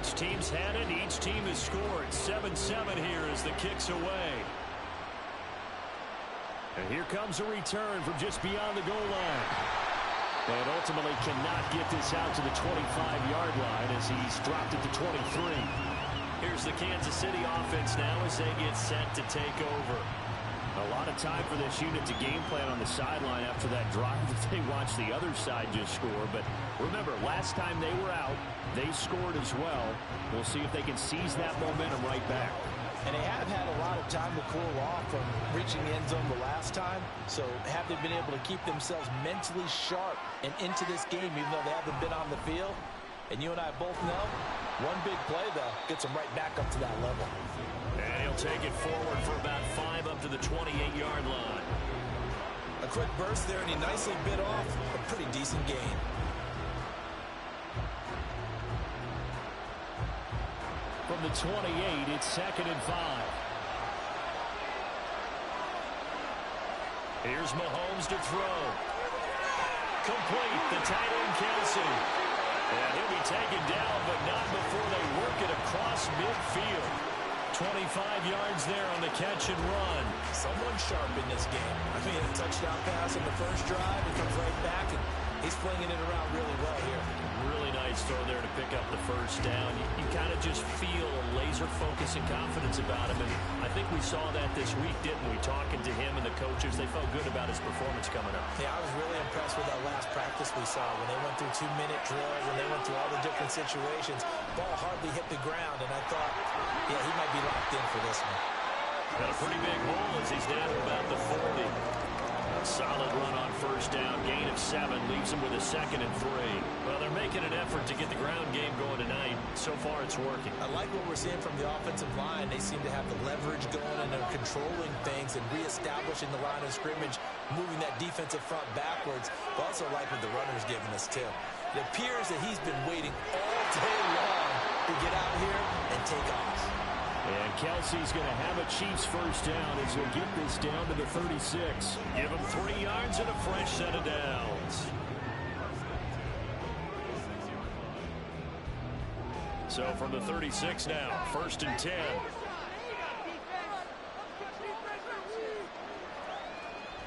Each team's had it. Each team has scored. 7-7 here as the kick's away. And here comes a return from just beyond the goal line. And ultimately cannot get this out to the 25-yard line as he's dropped it to 23. Here's the Kansas City offense now as they get set to take over. A lot of time for this unit to game plan on the sideline after that drive that they watched the other side just score. But remember, last time they were out, they scored as well. We'll see if they can seize that momentum right back. And they have had a lot of time to cool off from reaching the end zone the last time. So have they been able to keep themselves mentally sharp and into this game even though they haven't been on the field? And you and I both know, one big play, though, gets them right back up to that level. And he'll take it forward for about 5 up to the 28-yard line. A quick burst there, and he nicely bit off a pretty decent gain. From the 28, it's 2nd and 5. Here's Mahomes to throw. Complete, the tight end Kelsey. And he'll be taken down, but not before they work it across midfield. 25 yards there on the catch and run. Someone sharp in this game. I mean, a touchdown pass in the first drive. He comes right back, and he's flinging it around really well here. Really nice throw there to pick up the first down. You kind of just feel a laser focus and confidence about him. And I think we saw that this week, didn't we? Talking to him and the coaches, they felt good about his performance coming up. Yeah, I was really impressed with that last practice we saw when they went through 2-minute drills, when they went through all the different situations. Ball hardly hit the ground, and I thought, yeah, he might be locked in for this one. Got a pretty big hole as he's down to about the 40. A solid run on first down. Gain of 7 leaves him with a 2nd and 3. Well, they're making an effort to get the ground game going tonight. So far, it's working. I like what we're seeing from the offensive line. They seem to have the leverage going, and they're controlling things and reestablishing the line of scrimmage, moving that defensive front backwards. But also like what the runner's giving us, too. It appears that he's been waiting all day long to get out here and take off. And Kelsey's going to have a Chiefs first down as he'll get this down to the 36. Give him 3 yards and a fresh set of downs. So from the 36 now, 1st and 10.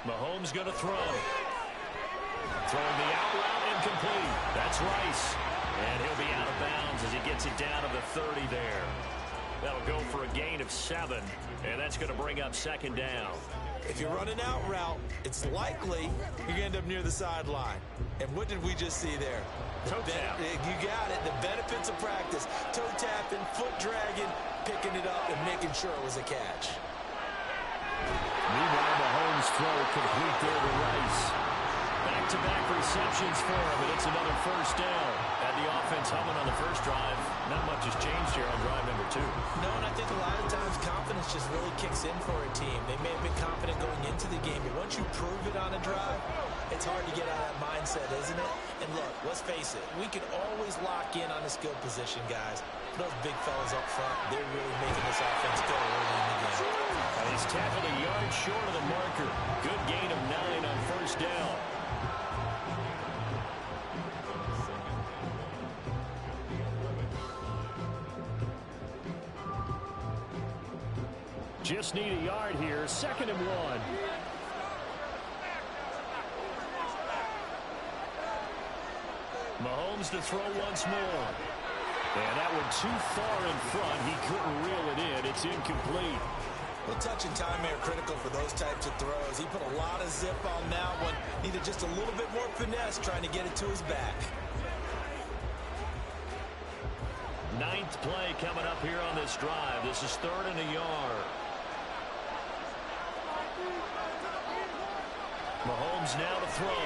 Mahomes going to throw. Throwing the out route incomplete. That's Rice. And he'll be out of bounds as he gets it down to the 30 there. That'll go for a gain of 7, and that's going to bring up 2nd down. If you run an out route, it's likely you're going to end up near the sideline. And what did we just see there? Toe tap. You got it. The benefits of practice. Toe tapping, foot dragging, picking it up, and making sure it was a catch. Meanwhile, Mahomes' throw complete there to Rice. receptions for him, and it's another first down. Had the offense humming on the first drive. Not much has changed here on drive number 2. No, and I think a lot of times confidence just really kicks in for a team. They may have been confident going into the game, but once you prove it on a drive, it's hard to get out of that mindset, isn't it? And look, let's face it, we can always lock in on the skill position, guys. Those big fellas up front, they're really making this offense go early in the game. He's tackled a yard short of the marker. Good gain of 9 on first down. Just need a yard here. 2nd and 1. Mahomes to throw once more. And that one too far in front. He couldn't reel it in. It's incomplete. Well, touch and time are critical for those types of throws. He put a lot of zip on that one. Needed just a little bit more finesse trying to get it to his back. 9th play coming up here on this drive. This is 3rd and a yard. Mahomes now to throw.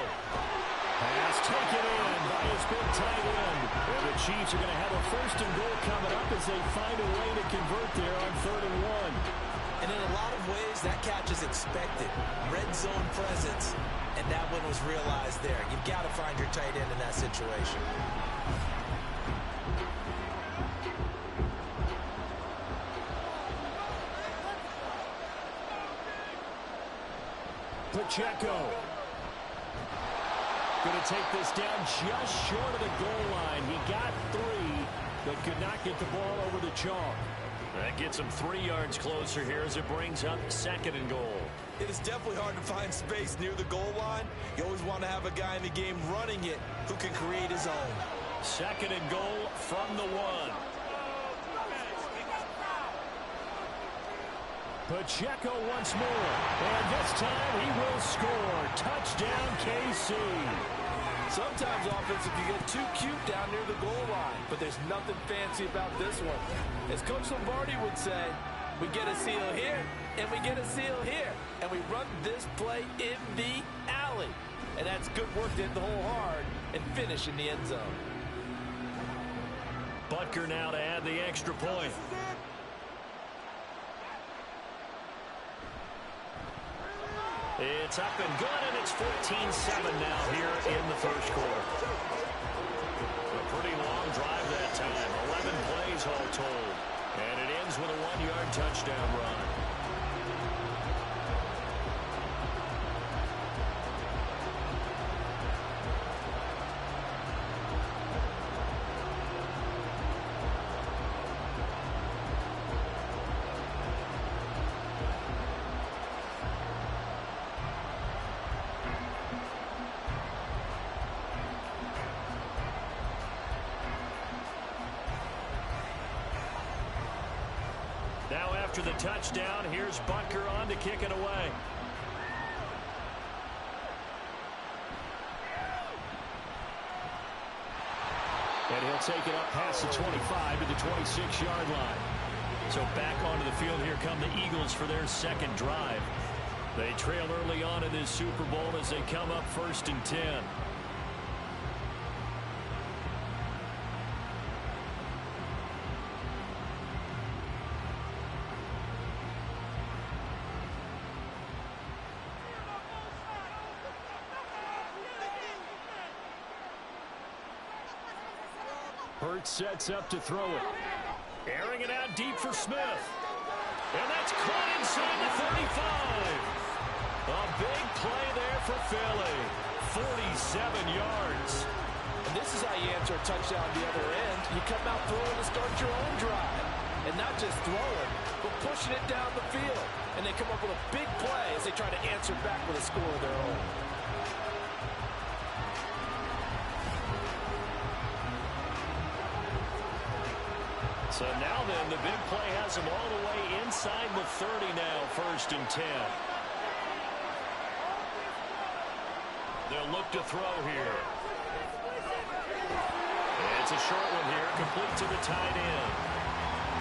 Pass taken in by his big tight end. And the Chiefs are going to have a 1st and goal coming up as they find a way to convert there on 3rd and 1. And in a lot of ways, that catch is expected. Red zone presence, and that one was realized there. You've got to find your tight end in that situation. Pacheco. Going to take this down just short of the goal line. He got 3, but could not get the ball over the chalk. That gets him 3 yards closer here as it brings up 2nd and goal. It is definitely hard to find space near the goal line. You always want to have a guy in the game running it who can create his own. 2nd and goal from the 1. Pacheco once more. And this time he will score. Touchdown, KC. Sometimes offensive can get too cute down near the goal line, but there's nothing fancy about this one. As Coach Lombardi would say, we get a seal here, and we get a seal here, and we run this play in the alley. And that's good work to hit the hole hard and finish in the end zone. Butker now to add the extra point. It's up and good, and it's 14-7 now here in the first quarter. A pretty long drive that time, 11 plays all told. And it ends with a 1-yard touchdown run. Now after the touchdown, here's Butker on to kick it away. And he'll take it up past the 25 to the 26-yard line. So back onto the field, here come the Eagles for their 2nd drive. They trail early on in this Super Bowl as they come up 1st and 10. Hurts sets up to throw it. Airing it out deep for Smith. And that's caught inside the 35. A big play there for Philly. 47 yards. And this is how you answer a touchdown on the other end. You come out throwing to start your own drive. And not just throwing, but pushing it down the field. And they come up with a big play as they try to answer back with a score of their own. So now then, the big play has him all the way inside the 30 now, 1st and 10. They'll look to throw here. It's a short one here, complete to the tight end.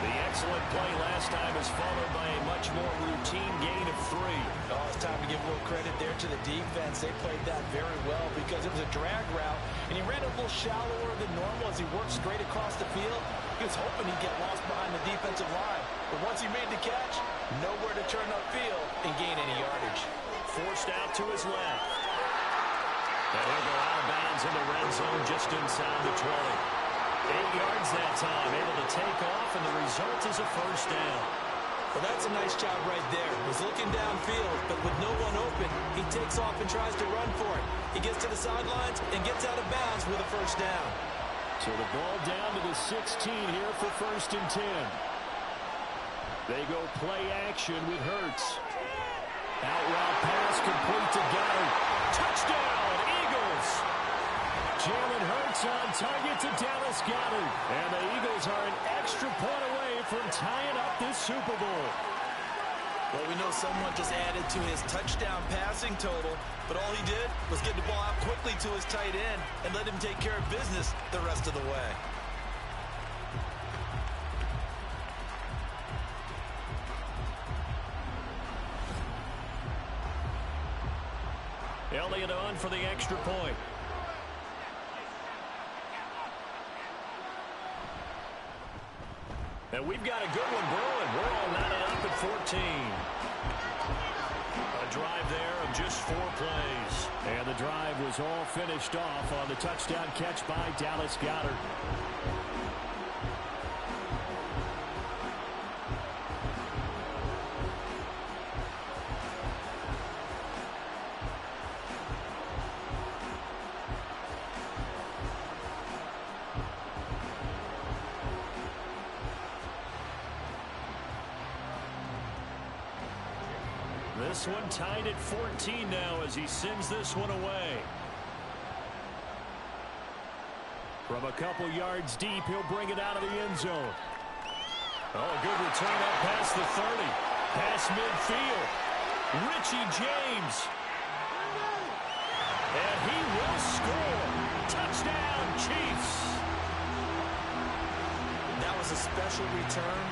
The excellent play last time is followed by a much more routine gain of 3. Oh, it's time to give a little credit there to the defense. They played that very well because it was a drag route, and he ran a little shallower than normal as he worked straight across the field. He was hoping he'd get lost behind the defensive line. But once he made the catch, nowhere to turn upfield and gain any yardage. Forced out to his left. And he'll go out of bounds in the red zone just inside the 20. 8 yards that time, able to take off, and the result is a first down. Well, that's a nice job right there. He's looking downfield, but with no one open, he takes off and tries to run for it. He gets to the sidelines and gets out of bounds with a first down. So the ball down to the 16 here for 1st and 10. They go play action with Hurts. Out route pass complete to Goddard. Touchdown, Eagles! Jalen Hurts on target to Dallas Goddard. And the Eagles are an extra point away from tying up this Super Bowl. Well, we know someone just added to his touchdown passing total, but all he did was get the ball out quickly to his tight end and let him take care of business the rest of the way. Elliott on for the extra point. And we've got a good one brewing. We're all knotted up at 14. A drive there of just 4 plays. And the drive was all finished off on the touchdown catch by Dallas Goedert. This one tied at 14 now as he sends this one away. From a couple yards deep, he'll bring it out of the end zone. Oh, good return up past the 30. Past midfield. Richie James. And he will score. Touchdown, Chiefs. That was a special return,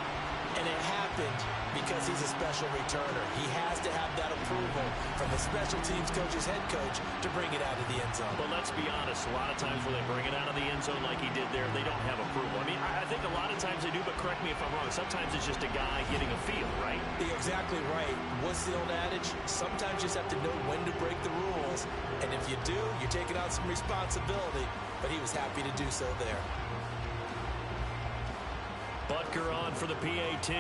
and it happened because he's a special returner. He has to have that approval from the special teams coach's head coach to bring it out of the end zone. But let's be honest, a lot of times when they bring it out of the end zone like he did there, they don't have approval. I mean, I think a lot of times they do, but correct me if I'm wrong. Sometimes it's just a guy getting a feel, right? You're exactly right. What's the old adage? Sometimes you just have to know when to break the rules, and if you do, you're taking on some responsibility, but he was happy to do so there. Butker on for the PAT.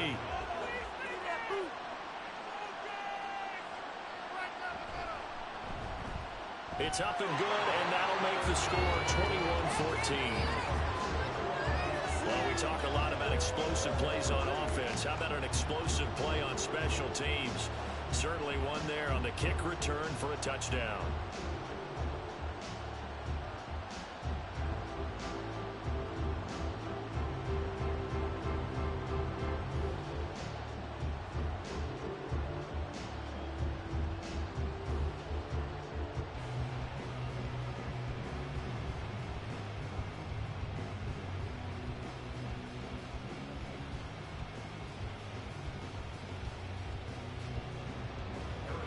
It's up and good, and that'll make the score 21-14. Well, we talk a lot about explosive plays on offense. How about an explosive play on special teams? Certainly one there on the kick return for a touchdown.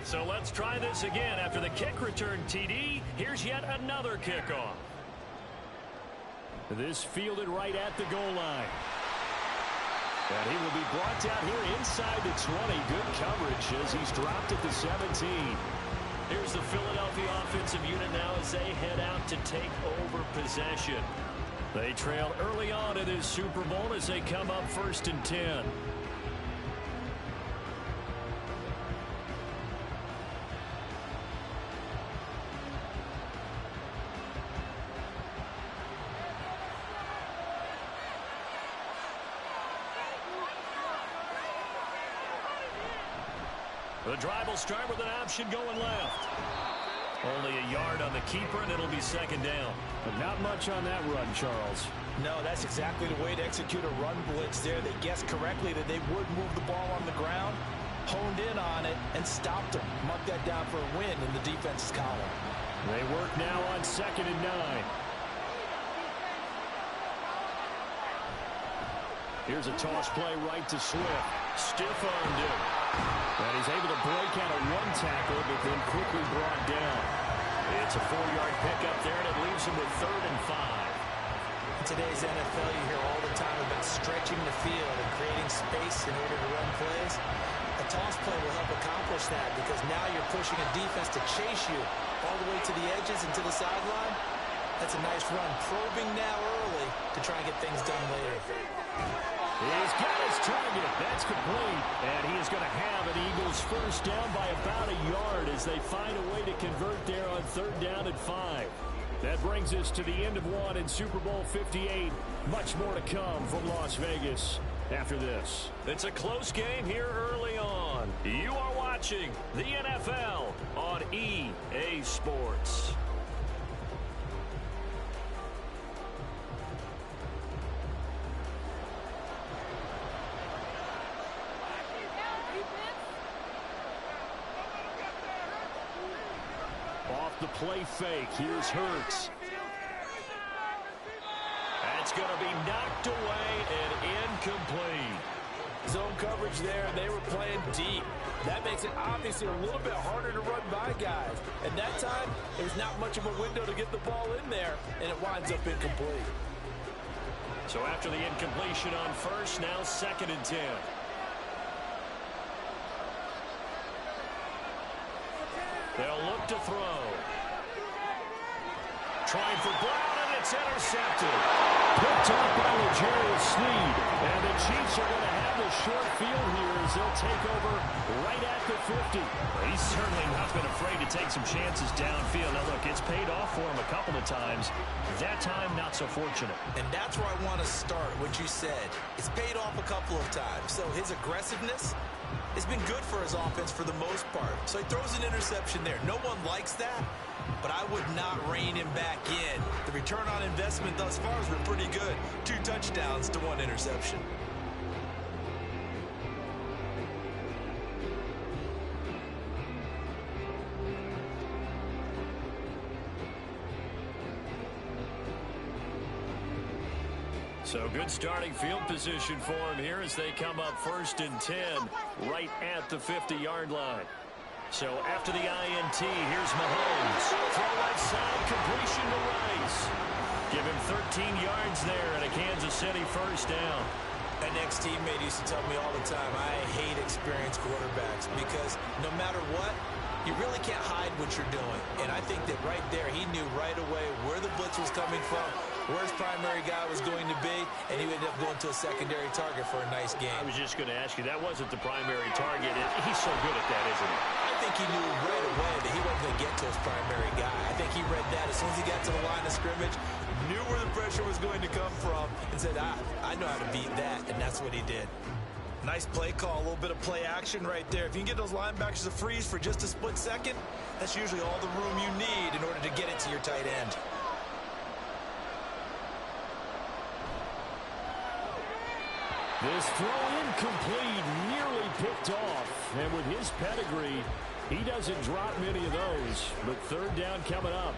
So let's try this again. After the kick return TD, here's yet another kickoff. This fielded right at the goal line. And he will be brought down here inside the 20. Good coverage as he's dropped at the 17. Here's the Philadelphia offensive unit now as they head out to take over possession. They trail early on in this Super Bowl as they come up 1st and 10. The drive will start with an option going left. Only a yard on the keeper, and it'll be 2nd down. But not much on that run, Charles. No, that's exactly the way to execute a run blitz there. They guessed correctly that they would move the ball on the ground, honed in on it, and stopped them. Mark that down for a win in the defense's column. They work now on 2nd and 9. Here's a toss play right to Swift. Stiff-armed him. And he's able to break out of one tackle, but then quickly brought down. It's a 4-yard pickup there, and it leaves him with 3rd and 5. In today's NFL, you hear all the time about stretching the field and creating space in order to run plays. A toss play will help accomplish that because now you're pushing a defense to chase you all the way to the edges and to the sideline. That's a nice run, probing now early to try and get things done later. He's got his target. That's complete. And he is going to have an Eagles first down by about a yard as they find a way to convert there on 3rd down and 5. That brings us to the end of one in Super Bowl 58. Much more to come from Las Vegas after this. It's a close game here early on. You are watching the NFL on EA Sports. Off the play fake, here's Hurts. That's going to be knocked away and incomplete. Zone coverage there, they were playing deep. That makes it obviously a little bit harder to run by guys. At that time, there's not much of a window to get the ball in there, and it winds up incomplete. So after the incompletion on first, now 2nd and 10. They'll look to throw. Trying for Brown, and it's intercepted. Picked up by L'Jarius Sneed. And the Chiefs are going to have the short field here as they'll take over right at the 50. Well, he's certainly not been afraid to take some chances downfield. Now, look, it's paid off for him a couple of times. That time, not so fortunate. And that's where I want to start, what you said. It's paid off a couple of times. So his aggressiveness has been good for his offense for the most part. So he throws an interception there. No one likes that, but I would not rein him back in. The return on investment thus far has been pretty good. 2 touchdowns to 1 interception. So good starting field position for him here as they come up 1st and 10 right at the 50-yard line. So after the INT, here's Mahomes. Throw right side, completion to Rice. Give him 13 yards there and a Kansas City first down. An ex-teammate used to tell me all the time, I hate experienced quarterbacks because no matter what, you really can't hide what you're doing. And I think that right there, he knew right away where the blitz was coming from, where his primary guy was going to be, and he ended up going to a secondary target for a nice game. I was just going to ask you, that wasn't the primary target. He's so good at that, isn't he? I think he knew right away that he wasn't going to get to his primary guy. I think he read that as soon as he got to the line of scrimmage, knew where the pressure was going to come from, and said, I know how to beat that, and that's what he did. Nice play call, a little bit of play action right there. If you can get those linebackers to freeze for just a split second, that's usually all the room you need in order to get it to your tight end. This throw incomplete, nearly picked off. And with his pedigree, he doesn't drop many of those. But 3rd down coming up.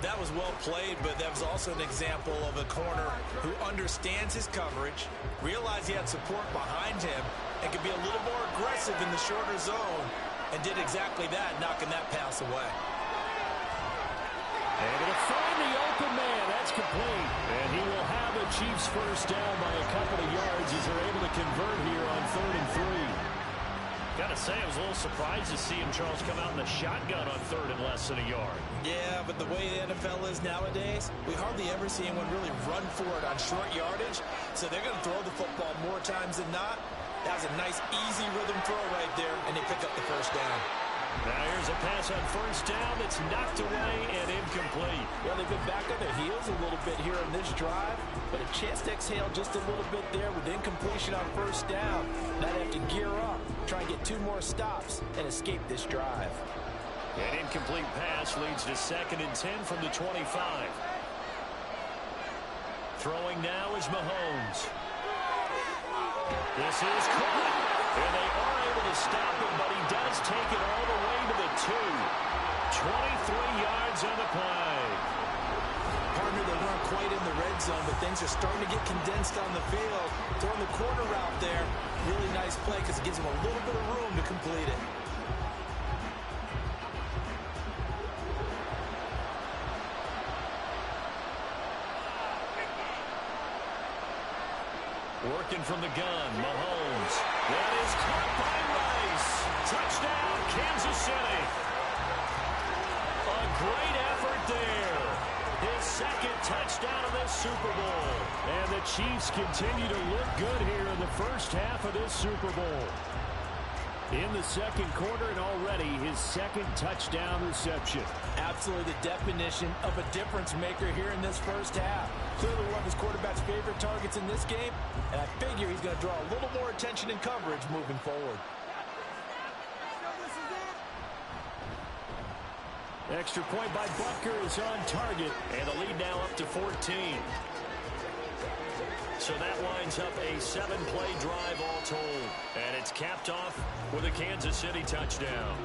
That was well played, but that was also an example of a corner who understands his coverage, realized he had support behind him, and could be a little more aggressive in the shorter zone, and did exactly that, knocking that pass away. Able to find the open man. That's complete. And he will have the Chiefs first down by a couple of yards as they're able to convert here on 3rd and 3. Got to say, I was a little surprised to see him, Charles, come out in the shotgun on 3rd and less than a yard. Yeah, but the way the NFL is nowadays, we hardly ever see anyone really run for it on short yardage. So they're going to throw the football more times than not. That was a nice, easy rhythm throw right there, and they pick up the first down. Now here's a pass on first down that's knocked away and incomplete. Well, they've been back on their heels a little bit here in this drive, but a chance to exhale just a little bit there with incompletion on first down. Now they have to gear up, try and get 2 more stops, and escape this drive. An incomplete pass leads to 2nd and 10 from the 25. Throwing now is Mahomes. This is caught, and they are able to stop him, but he does take it all the way to the 2. 23 yards on the play. Partner, the weren't quite in the red zone, but things are starting to get condensed on the field. Throwing the corner route there, really nice play because it gives him a little bit of room to complete it. Working from the gun, Mahomes. That is caught by Rice. Touchdown, Kansas City. A great effort there. His second touchdown of this Super Bowl. And the Chiefs continue to look good here in the first half of this Super Bowl. In the second quarter and already his second touchdown reception. Absolutely the definition of a difference maker here in this first half. Clearly one of his quarterback's favorite targets in this game, and I figure he's going to draw a little more attention and coverage moving forward. Extra point by Butker is on target, and the lead now up to 14. So that winds up a 7-play drive all told. And it's capped off with a Kansas City touchdown.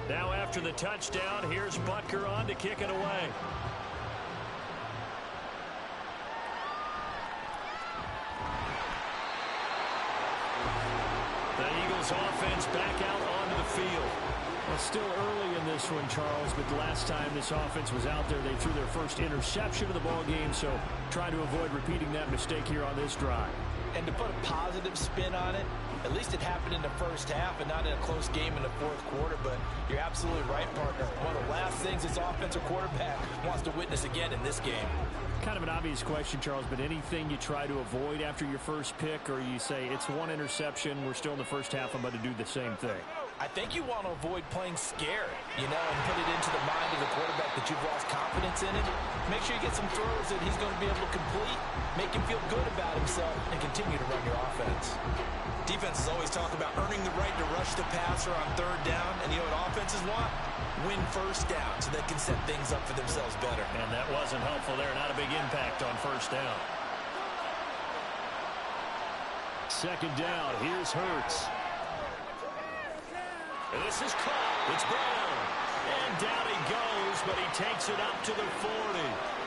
Now after the touchdown, here's Butker on to kick it away. Offense back out onto the field. Well, still early in this one, Charles, but the last time this offense was out there, they threw their first interception of the ball game, so try to avoid repeating that mistake here on this drive. And to put a positive spin on it, at least it happened in the first half and not in a close game in the fourth quarter, but you're absolutely right, partner. One of the last things this offensive quarterback wants to witness again in this game. Kind of an obvious question, Charles, but anything you try to avoid after your first pick, or you say it's one interception, we're still in the first half, I'm about to do the same thing? I think you want to avoid playing scared, and put it into the mind of the quarterback that you've lost confidence in it. Make sure you get some throws that he's going to be able to complete, make him feel good about himself, and continue to run your offense. Defenses always talk about earning the right to rush the passer on third down, and you know what offenses want? Win first down so they can set things up for themselves better. And that wasn't helpful there. Not a big impact on first down. Second down. Here's Hurts. And this is caught. It's Brown. And down he goes, but he takes it up to the 40.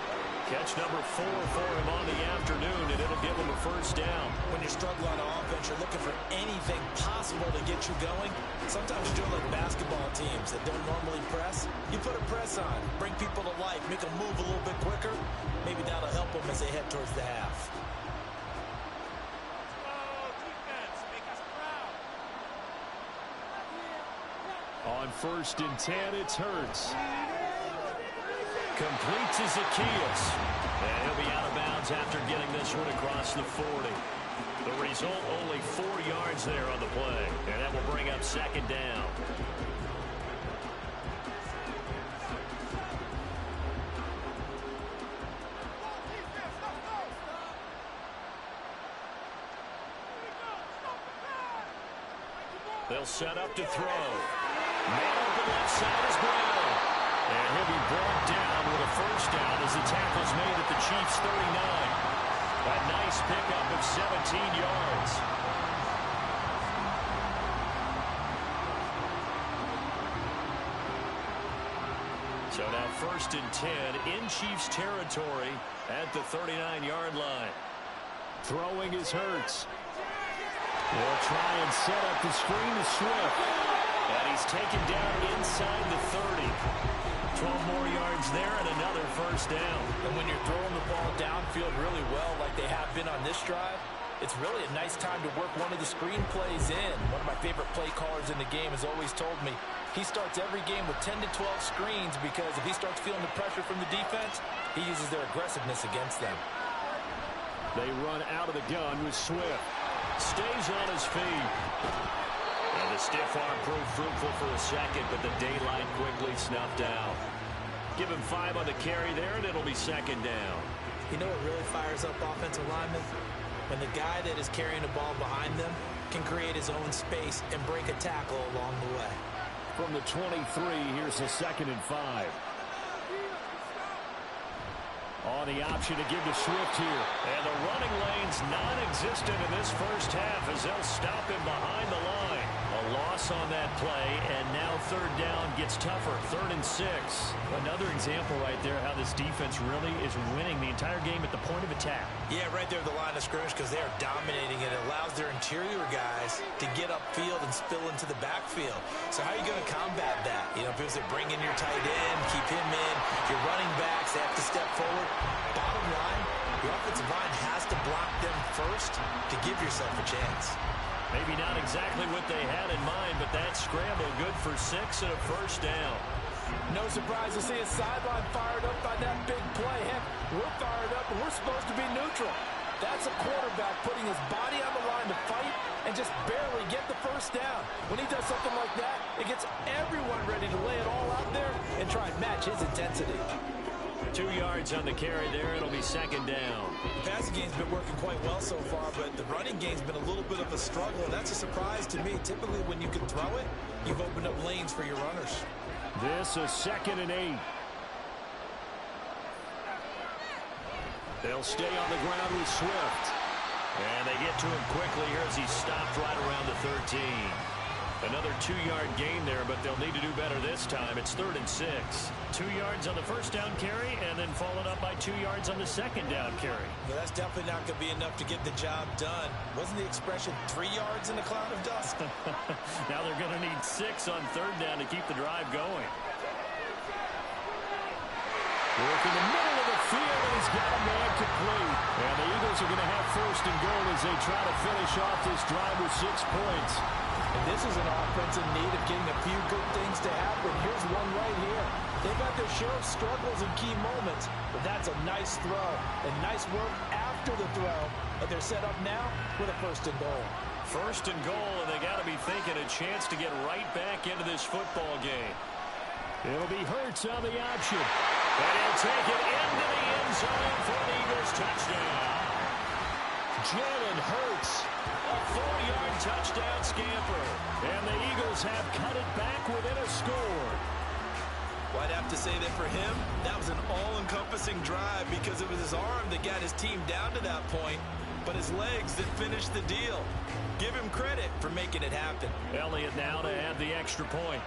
Catch number 4 for him on the afternoon, and it'll give him a first down. When you struggle on offense, you're looking for anything possible to get you going. Sometimes you're doing like basketball teams that don't normally press. You put a press on, bring people to life, make them move a little bit quicker. Maybe that'll help them as they head towards the half. On 1st and 10, it's Hurts. Completes to Zacchaeus. And he'll be out of bounds after getting this one across the 40. The result, only 4 yards there on the play. And that will bring up second down. They'll set up to throw. Man open left side is Brown. And he'll be brought down with a first down as the tackle's made at the Chiefs' 39. A nice pickup of 17 yards. So now 1st and 10 in Chiefs territory at the 39-yard line. Throwing is Hurts. They'll try and set up the screen to Swift. And he's taken down inside the 30. 12 more yards there and another first down. And when you're throwing the ball downfield really well like they have been on this drive, it's really a nice time to work one of the screen plays in. One of my favorite play callers in the game has always told me he starts every game with 10 to 12 screens because if he starts feeling the pressure from the defense, he uses their aggressiveness against them. They run out of the gun with Swift. Stays on his feet. And the stiff arm proved fruitful for a second, but the daylight quickly snuffed out. Give him 5 on the carry there, and it'll be second down. You know what really fires up offensive linemen? When the guy that is carrying the ball behind them can create his own space and break a tackle along the way. From the 23, here's the 2nd and 5. On the option to give to Swift here. And the running lane's non-existent in this first half as they'll stop him behind the line. A loss on that play, and now third down gets tougher. 3rd and 6. Another example right there how this defense really is winning the entire game at the point of attack. Yeah, right there at the line of scrimmage because they are dominating it. It allows their interior guys to get upfield and spill into the backfield. So how are you going to combat that? You know, if it was to bring in your tight end, keep him in, your running backs, they have to step forward. Bottom line, the offensive line has to block them first to give yourself a chance. Maybe not exactly what they had in mind, but that scramble good for 6 and a first down. No surprise to see his sideline fired up by that big play. Heck, we're fired up, and we're supposed to be neutral. That's a quarterback putting his body on the line to fight and just barely get the first down. When he does something like that, it gets everyone ready to lay it all out there and try and match his intensity. 2 yards on the carry there. It'll be 2nd down. The passing game's been working quite well so far, but the running game's been a little bit of a struggle, and that's a surprise to me. Typically, when you can throw it, you've opened up lanes for your runners. This is 2nd and 8. They'll stay on the ground with Swift. And they get to him quickly here as he stopped right around the 13. Another 2-yard gain there, but they'll need to do better this time. It's 3rd and 6. 2 yards on the first down carry, and then followed up by 2 yards on the second down carry. Well, that's definitely not going to be enough to get the job done. Wasn't the expression 3 yards in a cloud of dust? Now they're going to need 6 on 3rd down to keep the drive going. Work in the middle of the field, and he's got a man complete. And the Eagles are going to have 1st and goal as they try to finish off this drive with 6 points. And this is an offense in need of getting a few good things to happen. Here's one right here. They've had their share of struggles in key moments, but that's a nice throw and nice work after the throw. And they're set up now with a 1st and goal. 1st and goal, and they got to be thinking a chance to get right back into this football game. It'll be Hurts on the option. And he'll take it into the end zone for the Eagles touchdown. Jalen Hurts, a 4-yard touchdown scamper. And the Eagles have cut it back within a score. Well, I'd have to say that for him, that was an all-encompassing drive because it was his arm that got his team down to that point, but his legs that finished the deal. Give him credit for making it happen. Elliott now to add the extra point.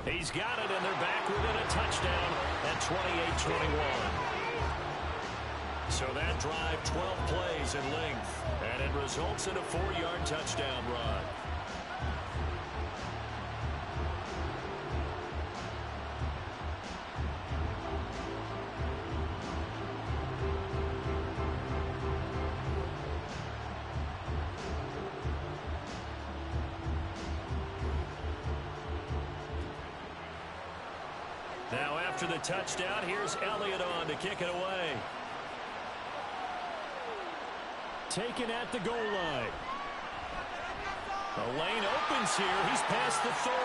He's got it, and they're back within a touchdown at 28-21. So that drive, 12 plays in length, and it results in a 4-yard touchdown run. Now after the touchdown, here's Elliott on to kick it away. Taken at the goal line. The lane opens here. He's past the 30.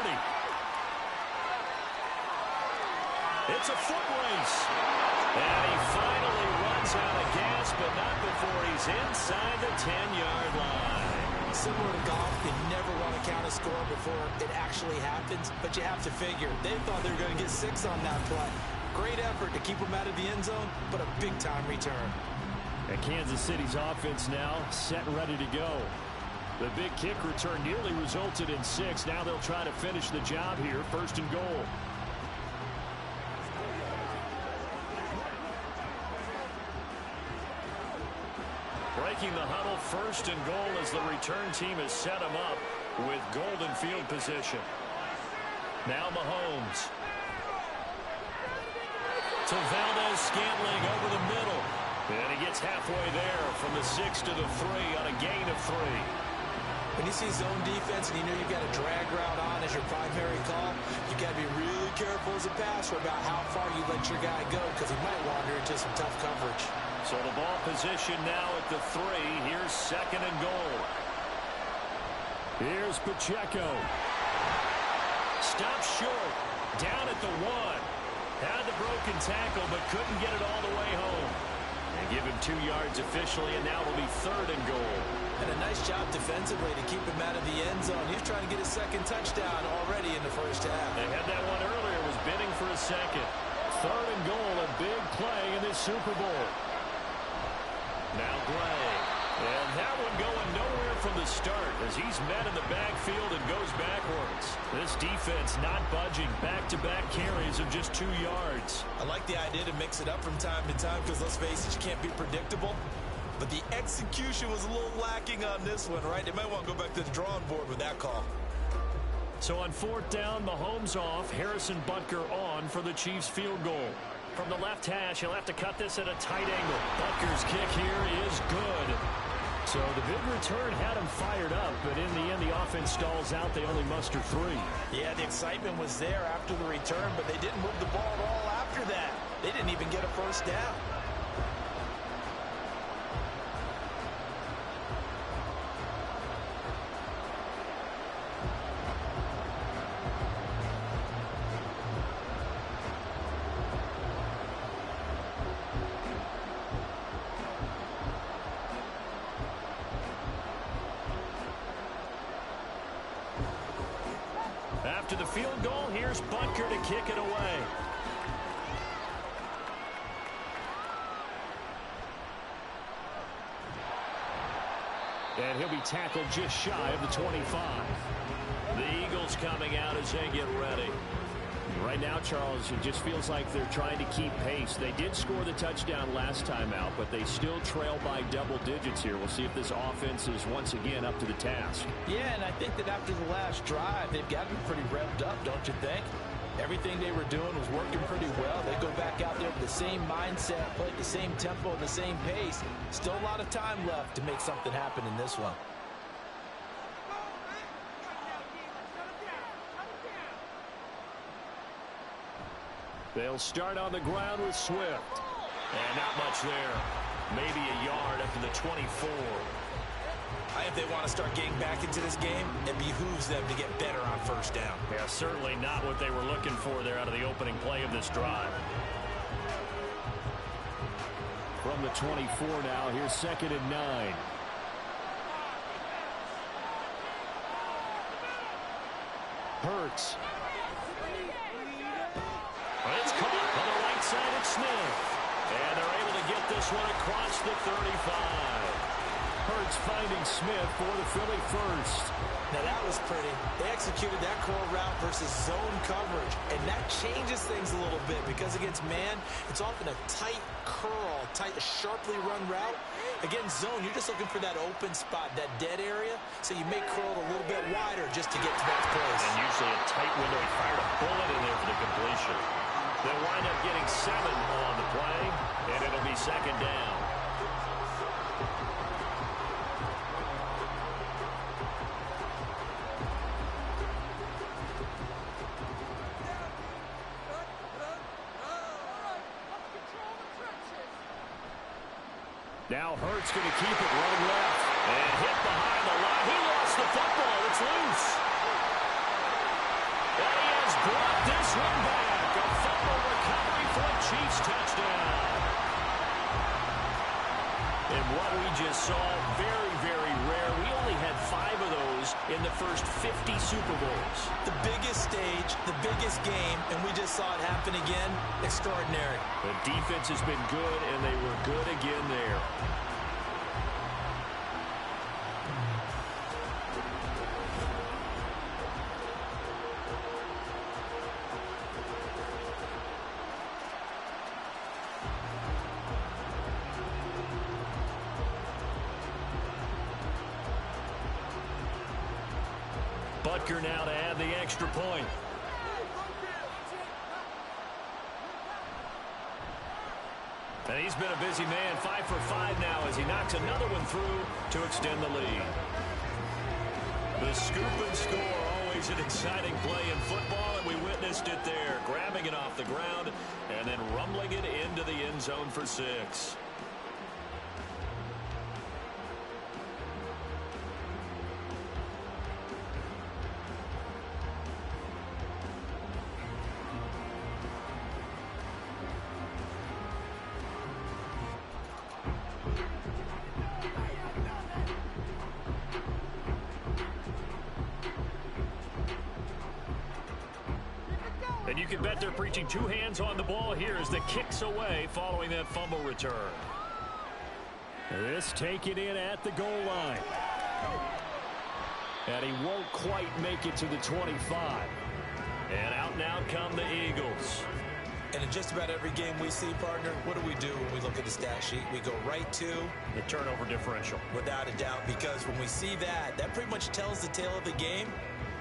It's a foot race. And he finally runs out of gas, but not before he's inside the 10-yard line. Similar to golf, you never want to count a score before it actually happens, but you have to figure they thought they were going to get 6 on that play. Great effort to keep them out of the end zone, but a big-time return. And Kansas City's offense now set and ready to go. The big kick return nearly resulted in 6. Now they'll try to finish the job here, 1st and goal. Breaking the huddle, 1st and goal as the return team has set them up with golden field position. Now Mahomes. To Valdez-Scantling over the middle. And he gets halfway there from the 6 to the 3 on a gain of 3. When you see zone defense and you know you've got a drag route on as your primary call, you've got to be really careful as a passer about how far you let your guy go because he might wander into some tough coverage. So the ball position now at the 3. Here's 2nd and goal. Here's Pacheco. Stops short. Down at the 1. Had the broken tackle but couldn't get it all the way home. They give him 2 yards officially, and now it'll be 3rd and goal. And a nice job defensively to keep him out of the end zone. He's trying to get his 2nd touchdown already in the first half. They had that one early. second. 3rd and goal, a big play in this Super Bowl. Now Gray. And that one going nowhere from the start as he's met in the backfield and goes backwards. This defense not budging. Back-to-back carries of just 2 yards. I like the idea to mix it up from time to time because, let's face it, you can't be predictable. But the execution was a little lacking on this one, right? They might want to go back to the drawing board with that call. So on 4th down, Mahomes off. Harrison Butker on for the Chiefs field goal. From the left hash, he'll have to cut this at a tight angle. Butker's kick here is good. So the big return had him fired up, but in the end, the offense stalls out. They only muster 3. Yeah, the excitement was there after the return, but they didn't move the ball at all after that. They didn't even get a first down. After the field goal, here's Butker to kick it away. And he'll be tackled just shy of the 25. The Eagles coming out as they get ready. Right now, Charles, it just feels like they're trying to keep pace. They did score the touchdown last time out, but they still trail by double digits here. We'll see if this offense is once again up to the task. Yeah, and I think that after the last drive, they've got to be pretty revved up, don't you think? Everything they were doing was working pretty well. They go back out there with the same mindset, play at the same tempo and the same pace. Still a lot of time left to make something happen in this one. They'll start on the ground with Swift. And not much there. Maybe a yard up to the 24. If they want to start getting back into this game, it behooves them to get better on first down. Yeah, certainly not what they were looking for there out of the opening play of this drive. From the 24 now, here's 2nd and 9. Hurts. It's caught on the right side of Smith. And they're able to get this one across the 35. Hurts finding Smith for the Philly first. Now that was pretty. They executed that curl route versus zone coverage, and that changes things a little bit because against man, it's often a tight curl, a sharply run route. Against zone, you're just looking for that open spot, that dead area, so you make curl a little bit wider just to get to that place. And usually a tight window. He fired a bullet in there for the completion. They'll wind up getting 7 on the play, and it'll be 2nd down. Now Hurts going to keep it running left. And hit behind the line. He lost the football. It's loose. And he has brought this one back. A fumble recovery for a Chiefs touchdown. And what we just saw, very, very rare. We only had 5 of those in the first 50 Super Bowls. The biggest stage, the biggest game, and we just saw it happen again. Extraordinary. The defense has been good, and they were good again there. Butker now to add the extra point. And he's been a busy man, 5 for 5 now as he knocks another one through to extend the lead. The scoop and score, always an exciting play in football, and we witnessed it there, grabbing it off the ground and then rumbling it into the end zone for 6. And you can bet they're preaching two hands on the ball here as the kick's away following that fumble return. This taken in at the goal line. And he won't quite make it to the 25. And out and out come the Eagles. And in just about every game we see, partner, what do we do when we look at the stat sheet? We go right to the turnover differential. Without a doubt, because when we see that, that pretty much tells the tale of the game.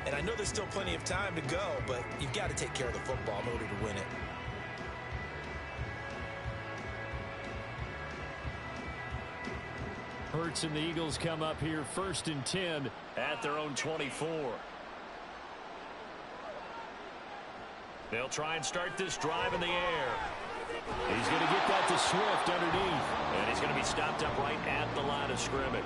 And I know there's still plenty of time to go, but you've got to take care of the football in order to win it. Hurts and the Eagles come up here 1st and 10 at their own 24. They'll try and start this drive in the air. He's going to get that to Swift underneath. And he's going to be stopped up right at the line of scrimmage.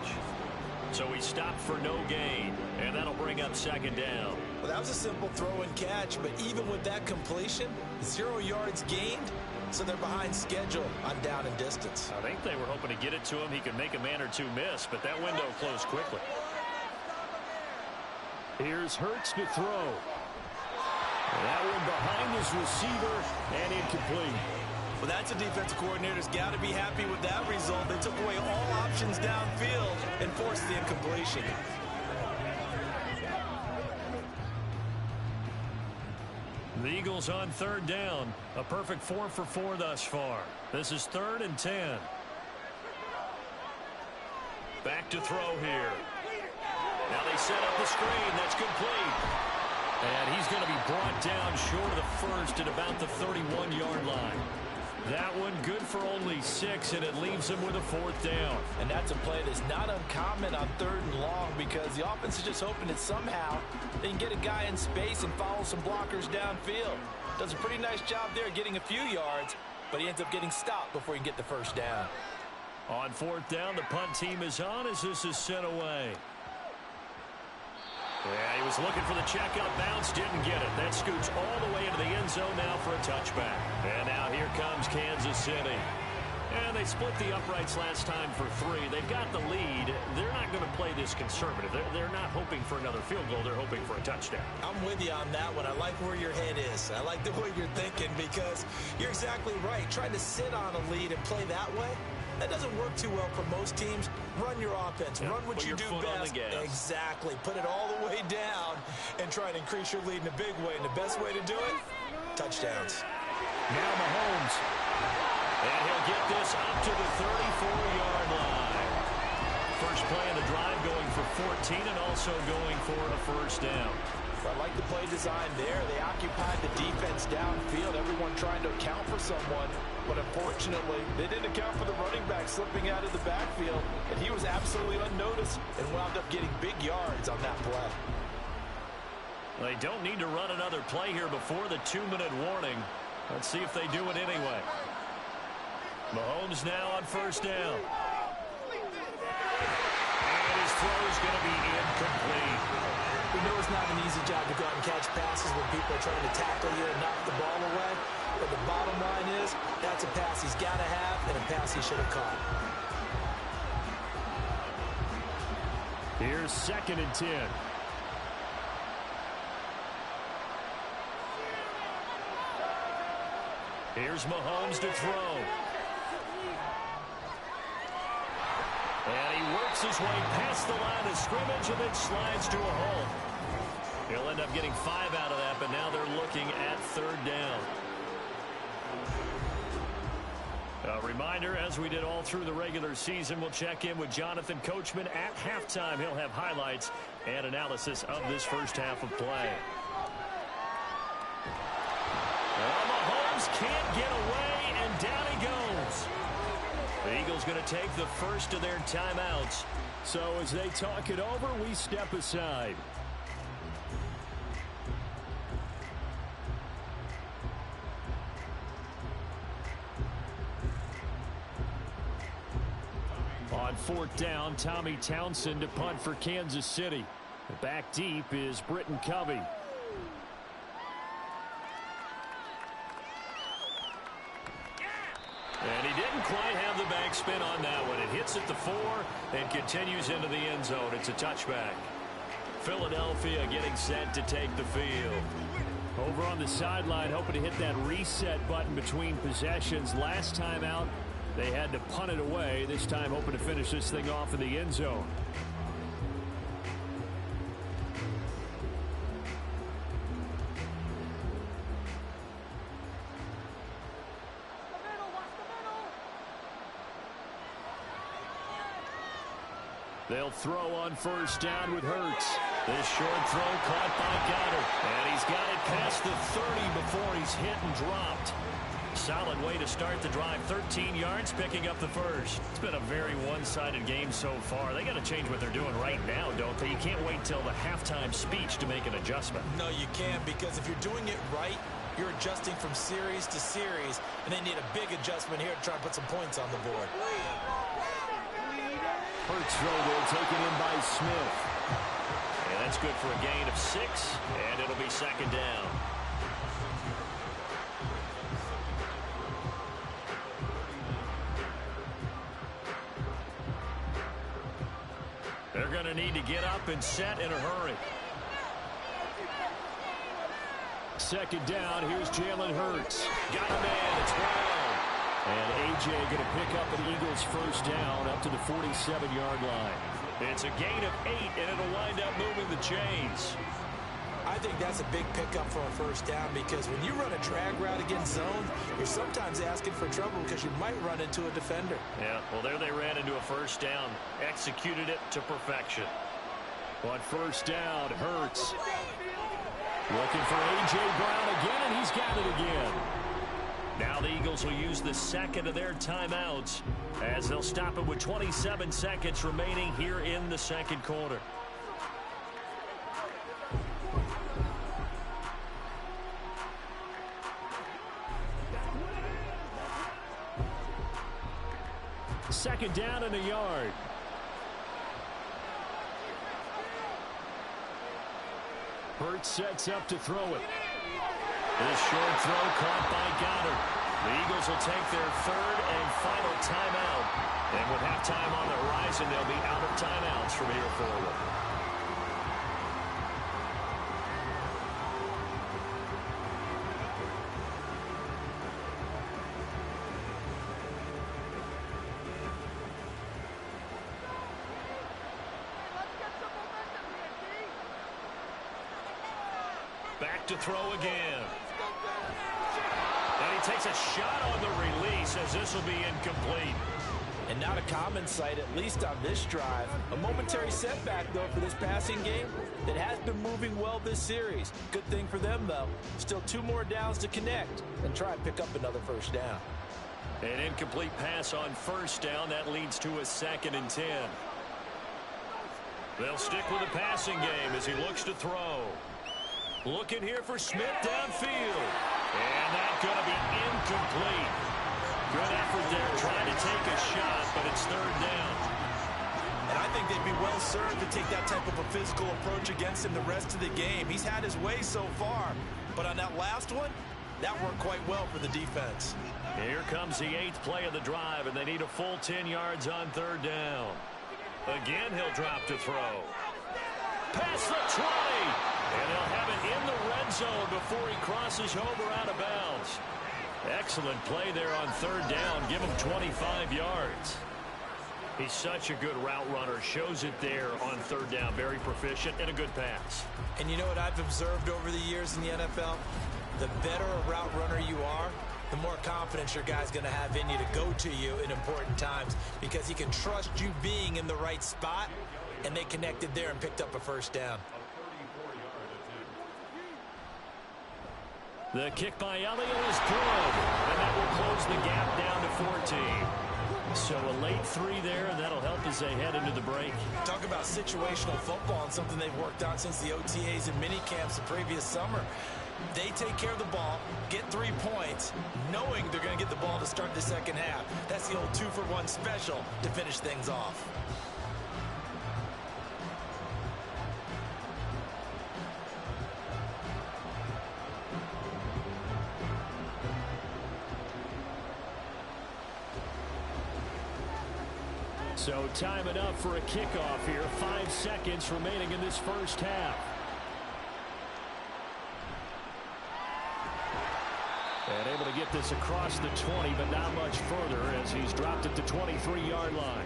So he stopped for no gain. And that'll bring up 2nd down. Well, that was a simple throw and catch. But even with that completion, 0 yards gained. So they're behind schedule on down and distance. I think they were hoping to get it to him. He could make a man or two miss. But that window closed quickly. Here's Hurts to throw. That one behind his receiver and incomplete. Well, that's a defensive coordinator's got to be happy with that result. They took away all options downfield and forced the incompletion. The Eagles on 3rd down. A perfect 4 for 4 thus far. This is 3rd and 10. Back to throw here. Now they set up the screen. That's complete. And he's going to be brought down short of the first at about the 31-yard line. That one good for only 6, and it leaves him with a 4th down. And that's a play that's not uncommon on 3rd and long because the offense is just hoping that somehow they can get a guy in space and follow some blockers downfield. Does a pretty nice job there getting a few yards, but he ends up getting stopped before he can get the 1st down. On 4th down, the punt team is on as this is sent away. Yeah, he was looking for the checkout bounce, didn't get it. That scoots all the way into the end zone now for a touchback. And now here comes Kansas City. And they split the uprights last time for 3. They've got the lead. They're not going to play this conservative. They're not hoping for another field goal. They're hoping for a touchdown. I'm with you on that one. I like where your head is. I like the way you're thinking because you're exactly right. Trying to sit on a lead and play that way, that doesn't work too well for most teams. Run your offense. Run what you do best. Exactly. Put it all the way down and try and increase your lead in a big way. And the best way to do it, touchdowns. Now Mahomes. And he'll get this up to the 34-yard line. First play of the drive going for 14 and also going for a 1st down. I like the play design there. They occupied the defense downfield, everyone trying to account for someone. But unfortunately, they didn't account for the running back slipping out of the backfield. And he was absolutely unnoticed and wound up getting big yards on that play. They don't need to run another play here before the 2-minute warning. Let's see if they do it anyway. Mahomes now on 1st down. And his throw is going to be incomplete. We know it's not an easy job to go out and catch passes when people are trying to tackle you and knock the ball away. But the bottom line is, that's a pass he's got to have and a pass he should have caught. Here's 2nd and 10. Here's Mahomes to throw. And he works his way past the line of scrimmage and then slides to a halt. He'll end up getting 5 out of that, but now they're looking at 3rd down. A reminder, as we did all through the regular season, we'll check in with Jonathan Coachman at halftime. He'll have highlights and analysis of this first half of play. Well, Mahomes can't get away, and down he goes. The Eagles going to take the first of their timeouts. So as they talk it over, we step aside. On 4th down, Tommy Townsend to punt for Kansas City. Back deep is Britton Covey. And he didn't quite have the backspin on that one. It hits at the 4 and continues into the end zone. It's a touchback. Philadelphia getting set to take the field. Over on the sideline, hoping to hit that reset button between possessions. Last time out, they had to punt it away. This time, hoping to finish this thing off in the end zone. They'll throw on first down with Hurts. This short throw caught by Goddard. And he's got it past the 30 before he's hit and dropped. Solid way to start the drive. 13 yards, picking up the first. It's been a very one-sided game so far. They got to change what they're doing right now, don't they? You can't wait till the halftime speech to make an adjustment. No, you can't, because if you're doing it right, you're adjusting from series to series, and they need a big adjustment here to try and put some points on the board. Hurts throw there, taken in by Smith. And that's good for a gain of 6, and it'll be second down. They're going to need to get up and set in a hurry. Second down, here's Jalen Hurts. Got a man, it's Brown. And A.J. going to pick up an Eagles first down up to the 47-yard line. It's a gain of 8, and it'll wind up moving the chains. I think that's a big pickup for a first down, because when you run a drag route against zone, you're sometimes asking for trouble because you might run into a defender. Yeah, well, there they ran into a first down. Executed it to perfection. On first down, Hurts. Looking for A.J. Brown again, and he's got it again. Now the Eagles will use the second of their timeouts as they'll stop it with 27 seconds remaining here in the second quarter. Second down and a yard. Hurts sets up to throw it. This short throw caught by Goddard. The Eagles will take their third and final timeout. And with halftime on the horizon, they'll be out of timeouts from here forward. Back to throw again. And he takes a shot on the release as this will be incomplete. And not a common sight, at least on this drive. A momentary setback, though, for this passing game that has been moving well this series. Good thing for them, though. Still 2 more downs to connect and try and pick up another first down. An incomplete pass on first down. That leads to a 2nd and 10. They'll stick with the passing game as he looks to throw. Looking here for Smith downfield. And that's going to be incomplete. Good effort there trying to take a shot, but it's third down. And I think they'd be well served to take that type of a physical approach against him the rest of the game. He's had his way so far, but on that last one, that worked quite well for the defense. Here comes the 8th play of the drive, and they need a full 10 yards on third down. Again, he'll drop to throw. Past the 20. And they'll have it in the red zone before he crosses over out of bounds. Excellent play there on third down. Give him 25 yards. He's such a good route runner. Shows it there on third down. Very proficient and a good pass. And you know what I've observed over the years in the NFL? The better a route runner you are, the more confidence your guy's going to have in you to go to you in important times, because he can trust you being in the right spot, and they connected there and picked up a first down. The kick by Elliott is good, and that will close the gap down to 14. So a late 3 there, and that'll help as they head into the break. Talk about situational football and something they've worked on since the OTAs and mini camps the previous summer. They take care of the ball, get 3 points, knowing they're going to get the ball to start the second half. That's the old 2-for-1 special to finish things off. So time it up for a kickoff here. 5 seconds remaining in this first half. And able to get this across the 20, but not much further as he's dropped at the 23-yard line.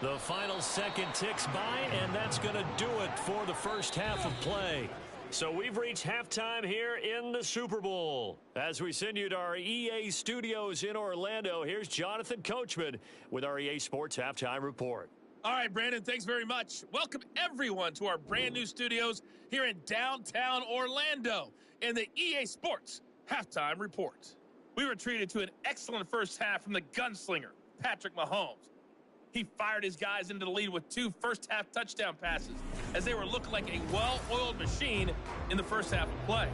The final second ticks by, and that's going to do it for the first half of play. So we've reached halftime here in the Super Bowl. As we send you to our EA studios in Orlando, here's Jonathan Coachman with our EA Sports Halftime Report. All right, Brandon, thanks very much. Welcome, everyone, to our brand new studios here in downtown Orlando in the EA Sports Halftime Report. We were treated to an excellent first half from the gunslinger, Patrick Mahomes. He fired his guys into the lead with 2 first-half touchdown passes as they were looking like a well-oiled machine in the first half of play.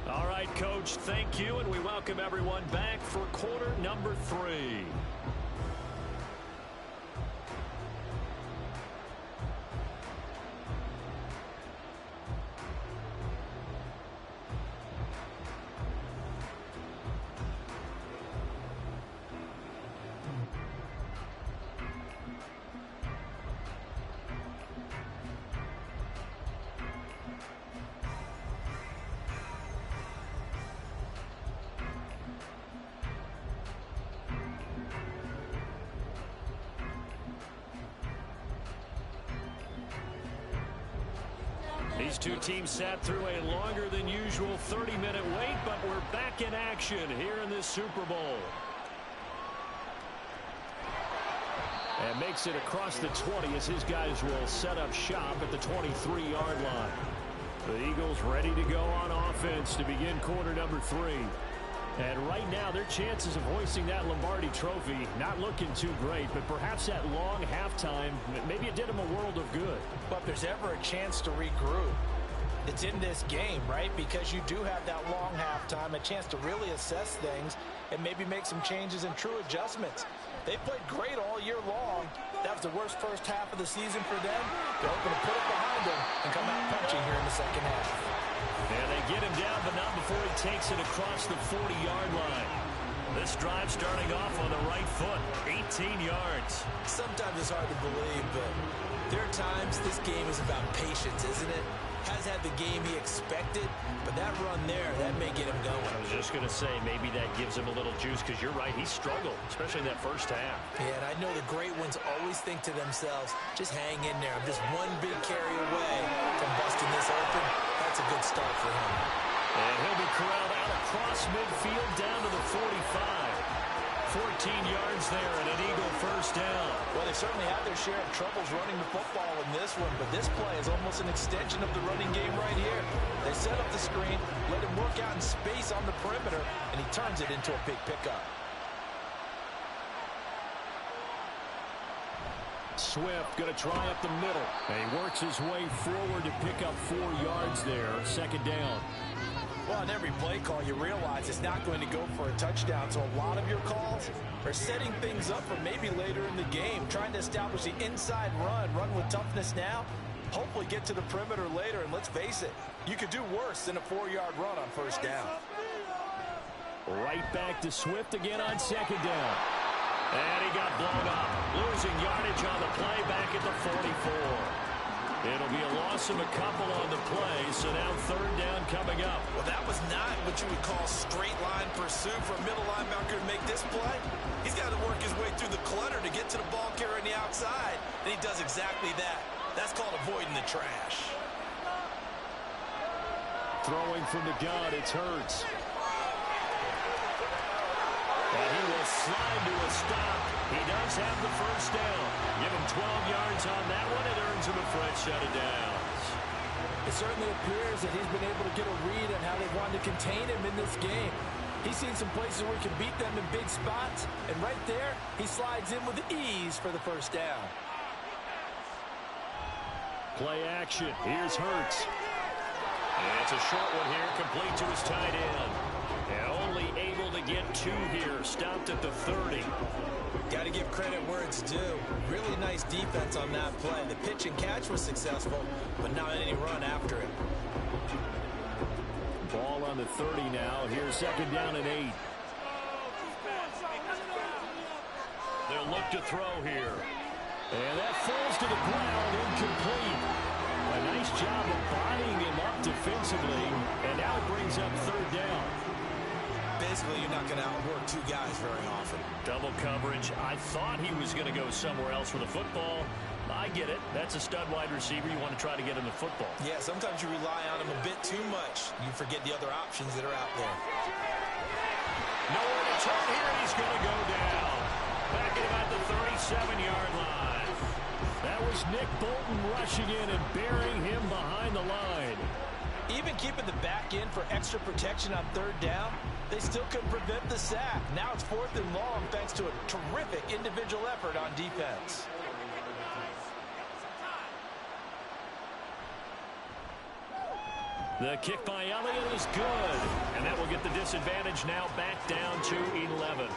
All right, Coach, thank you, and we welcome everyone back for quarter number 3. These two teams sat through a longer than usual 30-minute wait, but we're back in action here in this Super Bowl. And makes it across the 20 as his guys will set up shop at the 23-yard line. The Eagles ready to go on offense to begin quarter number 3. And right now, their chances of hoisting that Lombardi trophy not looking too great, but perhaps that long halftime, maybe it did them a world of good. But if there's ever a chance to regroup, it's in this game, right? Because you do have that long halftime, a chance to really assess things and maybe make some changes and true adjustments. They played great all year long. That was the worst first half of the season for them. They're hoping to put it behind them and come out punching here in the second half. And they get him down, but not before he takes it across the 40-yard line. This drive starting off on the right foot, 18 yards. Sometimes it's hard to believe, but there are times this game is about patience, isn't it? Has had the game he expected, but that run there, that may get him going. I was just going to say, maybe that gives him a little juice, because you're right, he struggled, especially in that first half. Yeah, and I know the great ones always think to themselves, just hang in there. I'm just one big carry away from busting this open. That's a good start for him. And he'll be corralled out across midfield down to the 45. 14 yards there and an Eagle first down. Well, they certainly had their share of troubles running the football in this one, but this play is almost an extension of the running game right here. They set up the screen, let him work out in space on the perimeter, and he turns it into a big pickup. Swift going to try up the middle. And he works his way forward to pick up 4 yards there. Second down. Well, in every play call, you realize it's not going to go for a touchdown. So a lot of your calls are setting things up for maybe later in the game, trying to establish the inside run with toughness now, hopefully get to the perimeter later. And let's face it, you could do worse than a 4-yard run on first down. Right back to Swift again on second down. And he got blown up, losing yardage on the play back at the 44. It'll be a loss of a couple on the play, so now third down coming up. Well, that was not what you would call straight line pursuit for a middle linebacker to make this play. He's got to work his way through the clutter to get to the ball carrier on the outside, and he does exactly that. That's called avoiding the trash. Throwing from the gun, it's Hurts. And he will slide to a stop. He does have the first down. Give him 12 yards on that one. It earns him a fresh set of downs. It certainly appears that he's been able to get a read on how they wanted to contain him in this game. He's seen some places where he can beat them in big spots, and right there, he slides in with ease for the first down. Play action. Here's Hurts. And it's a short one here, complete to his tight end. And only able to get 2 here, stopped at the 30. Got to give credit where it's due. Really nice defense on that play. The pitch and catch was successful, but not any run after it. Ball on the 30 now. Here's second down and 8. They'll look to throw here. And that falls to the ground, incomplete. A nice job of bodying him up defensively, and now it brings up third down. Basically, you're not going to outwork two guys very often. Double coverage. I thought he was going to go somewhere else for the football. I get it. That's a stud wide receiver. You want to try to get him the football. Yeah, sometimes you rely on him a bit too much. You forget the other options that are out there. Nowhere to turn here. He's going to go down. Back at about the 37-yard line. That was Nick Bolton rushing in and burying him behind the line. Even keeping the back end for extra protection on third down, they still couldn't prevent the sack. Now it's 4th and long thanks to a terrific individual effort on defense. The kick by Elliott is good. And that will get the disadvantage now back down to 11.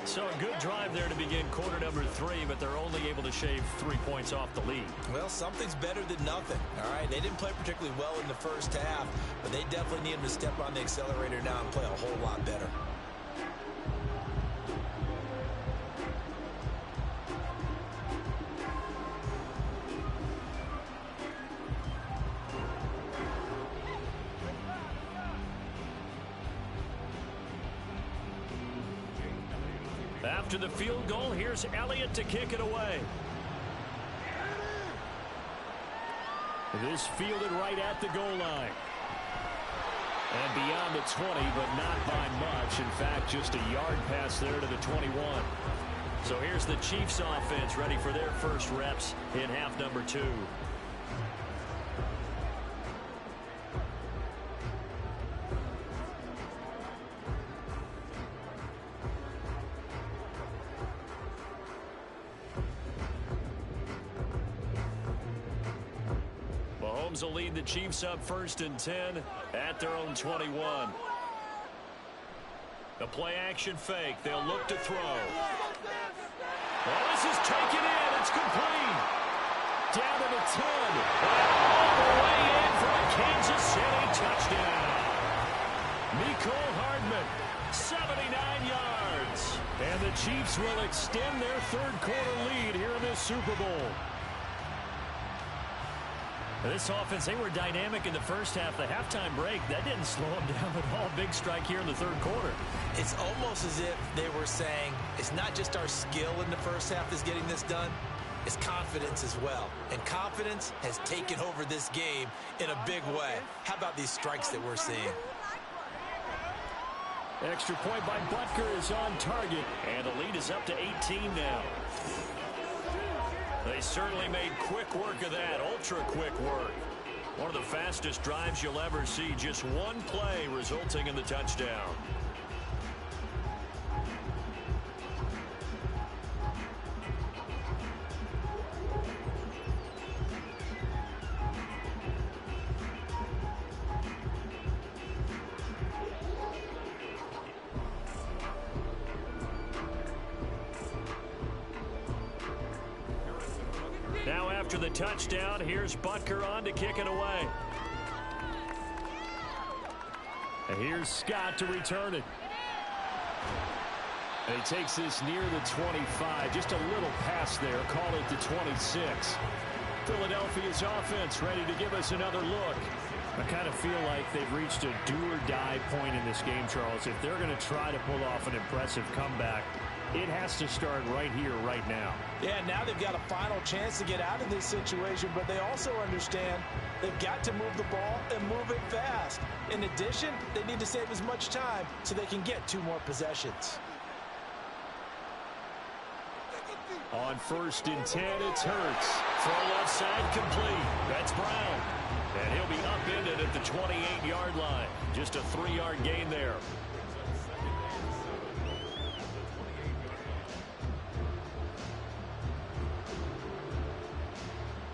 So a good drive there to begin quarter number 3, but they're only able to shave 3 points off the lead. Well, something's better than nothing. All right, they didn't play particularly well in the first half, but they definitely need him to step on the accelerator now and play a whole lot better. After the field goal, here's Elliott to kick it away. This fielded right at the goal line. And beyond the 20, but not by much. In fact, just a yard pass there to the 21. So here's the Chiefs offense ready for their first reps in half number 2. Mahomes will lead the Chiefs up 1st and 10 at their own 21. The play action fake. They'll look to throw. Well, this is taken in. It's complete. Down to the 10. And all the way in for a Kansas City touchdown. Mecole Hardman, 79 yards. And the Chiefs will extend their third quarter lead here in this Super Bowl. This offense, they were dynamic in the first half. The halftime break, that didn't slow them down at all. Big strike here in the third quarter. It's almost as if they were saying, it's not just our skill in the first half that's getting this done, it's confidence as well. And confidence has taken over this game in a big way. How about these strikes that we're seeing? Extra point by Butker is on target. And the lead is up to 18 now. They certainly made quick work of that, ultra-quick work. One of the fastest drives you'll ever see, just one play resulting in the touchdown. Now after the touchdown, here's Butker on to kick it away. And here's Scott to return it. And he takes this near the 25. Just a little pass there. Call it the 26. Philadelphia's offense ready to give us another look. I kind of feel like they've reached a do-or-die point in this game, Charles. If they're going to try to pull off an impressive comeback, it has to start right here, right now. Yeah, now they've got a final chance to get out of this situation, but they also understand they've got to move the ball and move it fast. In addition, they need to save as much time so they can get 2 more possessions. On 1st and 10, it's Hurts. Throw left side complete. That's Brown. And he'll be upended at the 28-yard line. Just a 3-yard gain there.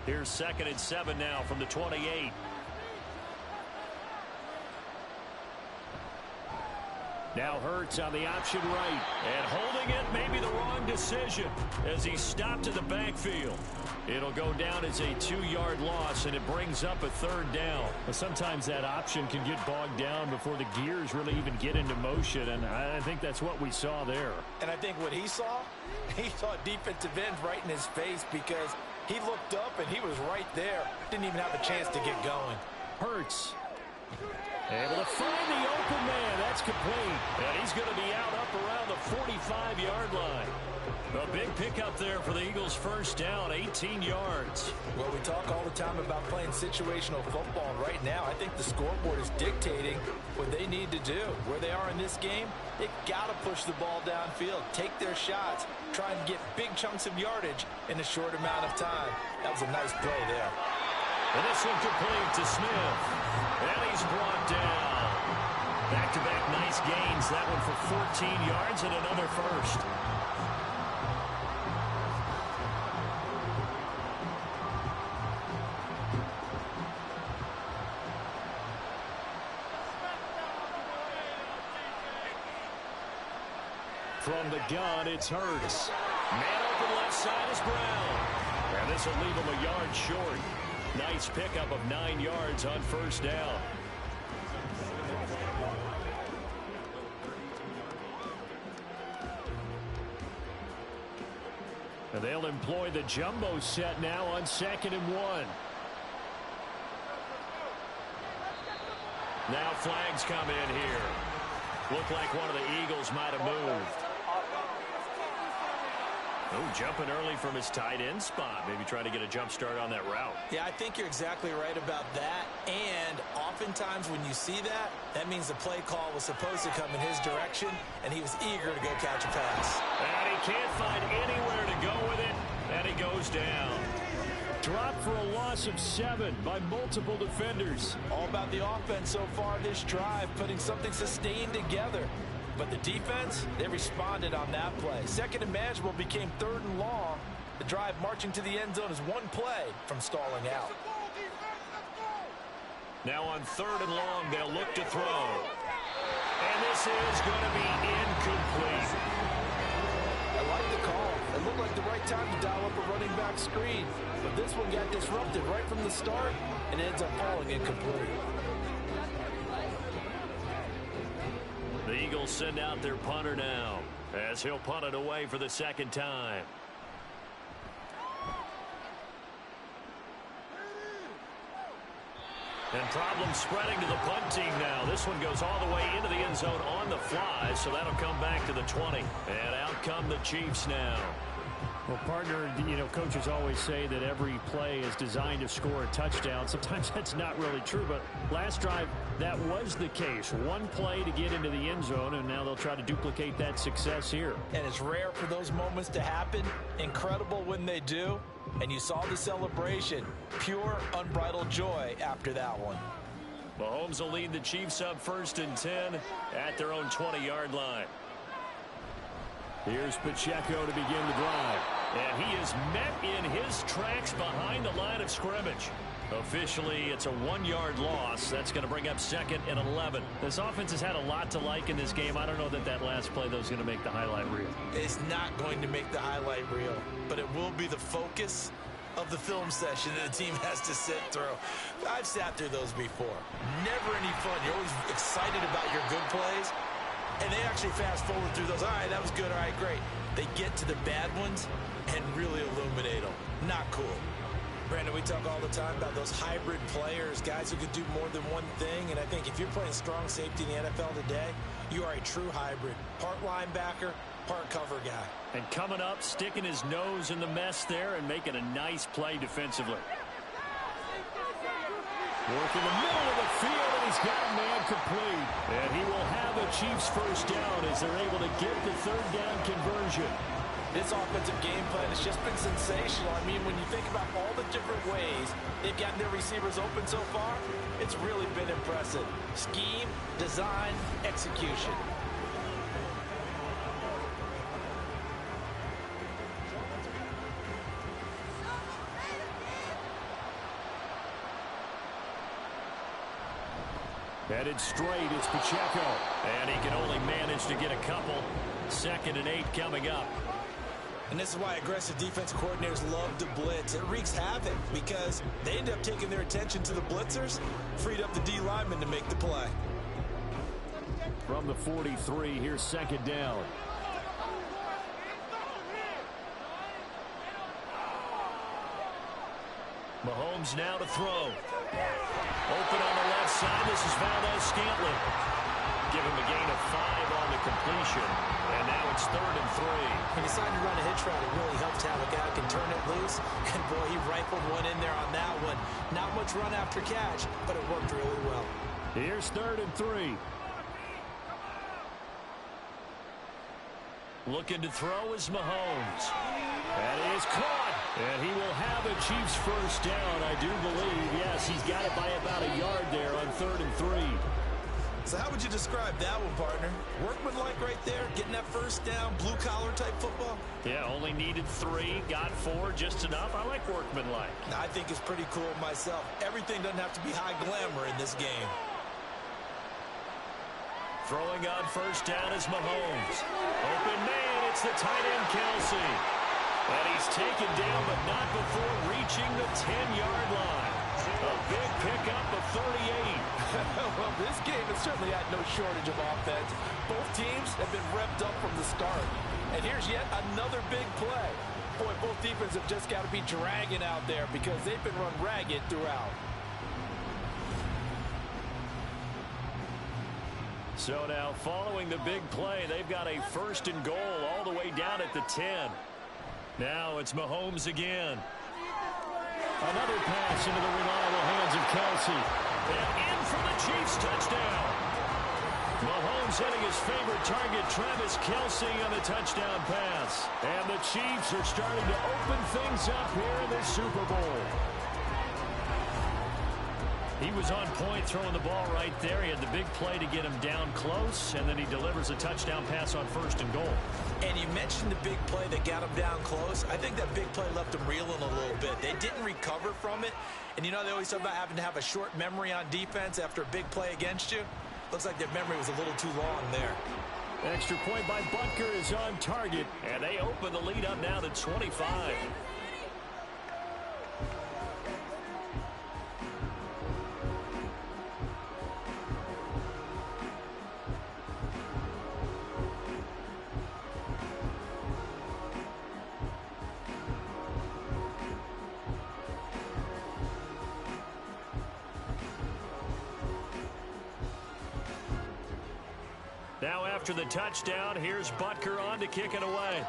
Here's 2nd and 7 now from the 28. Now Hurts on the option right. And holding it may be the wrong decision as he stopped in the backfield. It'll go down as a 2-yard loss, and it brings up a 3rd down. Well, sometimes that option can get bogged down before the gears really even get into motion, and I think that's what we saw there. And I think what he saw defensive end right in his face because he looked up and he was right there. Didn't even have a chance to get going. Hurts. Able to find the open man. That's complete. And he's going to be out up around the 45-yard line. A big pickup there for the Eagles' first down, 18 yards. Well, we talk all the time about playing situational football. Right now, I think the scoreboard is dictating what they need to do. Where they are in this game, they've got to push the ball downfield, take their shots, try and get big chunks of yardage in a short amount of time. That was a nice play there. And this one complete to Smith. And he's brought down. Back-to-back nice gains. That one for 14 yards and another first. From the gun, it's Hurts. Man open left side is Brown. And this will leave him a yard short. Nice pickup of 9 yards on first down. And they'll employ the jumbo set now on 2nd and 1. Now flags come in here. Looked like one of the Eagles might have moved. Oh, jumping early from his tight end spot. Maybe trying to get a jump start on that route. Yeah, I think you're exactly right about that. And oftentimes when you see that, that means the play call was supposed to come in his direction, and he was eager to go catch a pass. And he can't find anywhere to go with it, and he goes down. Dropped for a loss of 7 by multiple defenders. All about the offense so far this drive, putting something sustained together. But the defense, they responded on that play. 2nd and manageable became 3rd and long. The drive marching to the end zone is one play from stalling out. Now on 3rd and long, they'll look to throw. And this is going to be incomplete. I like the call. It looked like the right time to dial up a running back screen. But this one got disrupted right from the start and ends up falling incomplete. The Eagles send out their punter now as he'll punt it away for the 2nd time. And problems spreading to the punt team now. This one goes all the way into the end zone on the fly, so that'll come back to the 20. And out come the Chiefs now. Well, partner, coaches always say that every play is designed to score a touchdown. Sometimes that's not really true, but last drive, that was the case. One play to get into the end zone, and now they'll try to duplicate that success here. And it's rare for those moments to happen. Incredible when they do. And you saw the celebration. Pure, unbridled joy after that one. Mahomes will lead the Chiefs up 1st and 10 at their own 20-yard line. Here's Pacheco to begin the drive. And he is met in his tracks behind the line of scrimmage. Officially, it's a 1-yard loss. That's going to bring up 2nd and 11. This offense has had a lot to like in this game. I don't know that last play, though, is going to make the highlight reel. It's not going to make the highlight reel, but it will be the focus of the film session that the team has to sit through. I've sat through those before. Never any fun. You're always excited about your good plays, and they actually fast forward through those. All right, that was good. All right, great. They get to the bad ones and really illuminate them. Not cool. Brandon, we talk all the time about those hybrid players, guys who could do more than one thing, and I think if you're playing strong safety in the NFL today, you are a true hybrid. Part linebacker, part cover guy. And coming up, sticking his nose in the mess there and making a nice play defensively. Work in the middle of the field, and he's got a man complete. And he will have a Chiefs first down as they're able to get the 3rd down conversion. This offensive game plan has just been sensational. I mean, when you think about all the different ways they've gotten their receivers open so far, it's really been impressive. Scheme, design, execution. Headed straight, it's Pacheco. And he can only manage to get a couple. 2nd and 8 coming up. And this is why aggressive defense coordinators love to blitz. It wreaks havoc because they end up taking their attention to the blitzers, freed up the D lineman to make the play. From the 43, here's 2nd down. Mahomes now to throw. Open on the left side. This is Valdez-Scantling. Give him a gain of 5 on the completion. And now it's 3rd and 3. He decided to run a hitch route. It really helps to have a guy who can turn it loose. And, boy, he rifled one in there on that one. Not much run after catch, but it worked really well. Here's 3rd and 3. Looking to throw is Mahomes. That is caught. And he will have a Chiefs first down, I do believe. Yes, he's got it by about a yard there on 3rd and 3. So how would you describe that one, partner? Workmanlike right there, getting that first down, blue-collar type football? Yeah, only needed 3, got 4, just enough. I like workmanlike. I think it's pretty cool myself. Everything doesn't have to be high glamour in this game. Throwing on first down is Mahomes. Open man, it's the tight end Kelsey. And he's taken down, but not before reaching the 10-yard line. A big pickup of 38. Well, this game has certainly had no shortage of offense. Both teams have been revved up from the start. And here's yet another big play. Boy, both defenses have just got to be dragging out there because they've been run ragged throughout. So now, following the big play, they've got a 1st and goal all the way down at the 10. Now it's Mahomes again. Another pass into the reliable hands of Kelsey. And in for the Chiefs touchdown. Mahomes hitting his favorite target, Travis Kelsey, on the touchdown pass. And the Chiefs are starting to open things up here in the Super Bowl. He was on point throwing the ball right there. He had the big play to get him down close, and then he delivers a touchdown pass on 1st and goal. And you mentioned the big play that got him down close. I think that big play left him reeling a little bit. They didn't recover from it. And you know they always talk about having to have a short memory on defense after a big play against you. Looks like their memory was a little too long there. Extra point by Butker is on target. And they open the lead up now to 25. Now after the touchdown, here's Butker on to kick it away.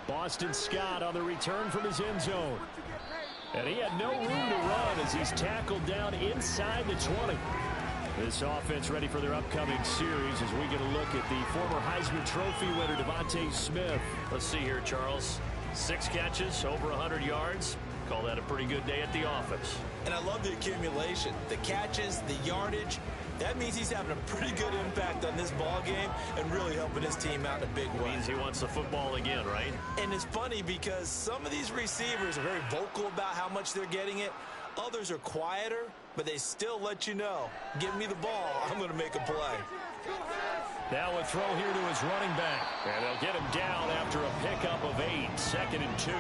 Boston Scott on the return from his end zone. And he had no room to run as he's tackled down inside the 20. This offense ready for their upcoming series as we get a look at the former Heisman Trophy winner, Devontae Smith. Let's see here, Charles. 6 catches, over 100 yards. Call that a pretty good day at the office. And I love the accumulation. The catches, the yardage. That means he's having a pretty good impact on this ball game and really helping his team out in a big way. Means he wants the football again, right? And it's funny because some of these receivers are very vocal about how much they're getting it. Others are quieter, but they still let you know, give me the ball, I'm going to make a play. Now a throw here to his running back. And they'll get him down after a pickup of 8, 2nd and 2.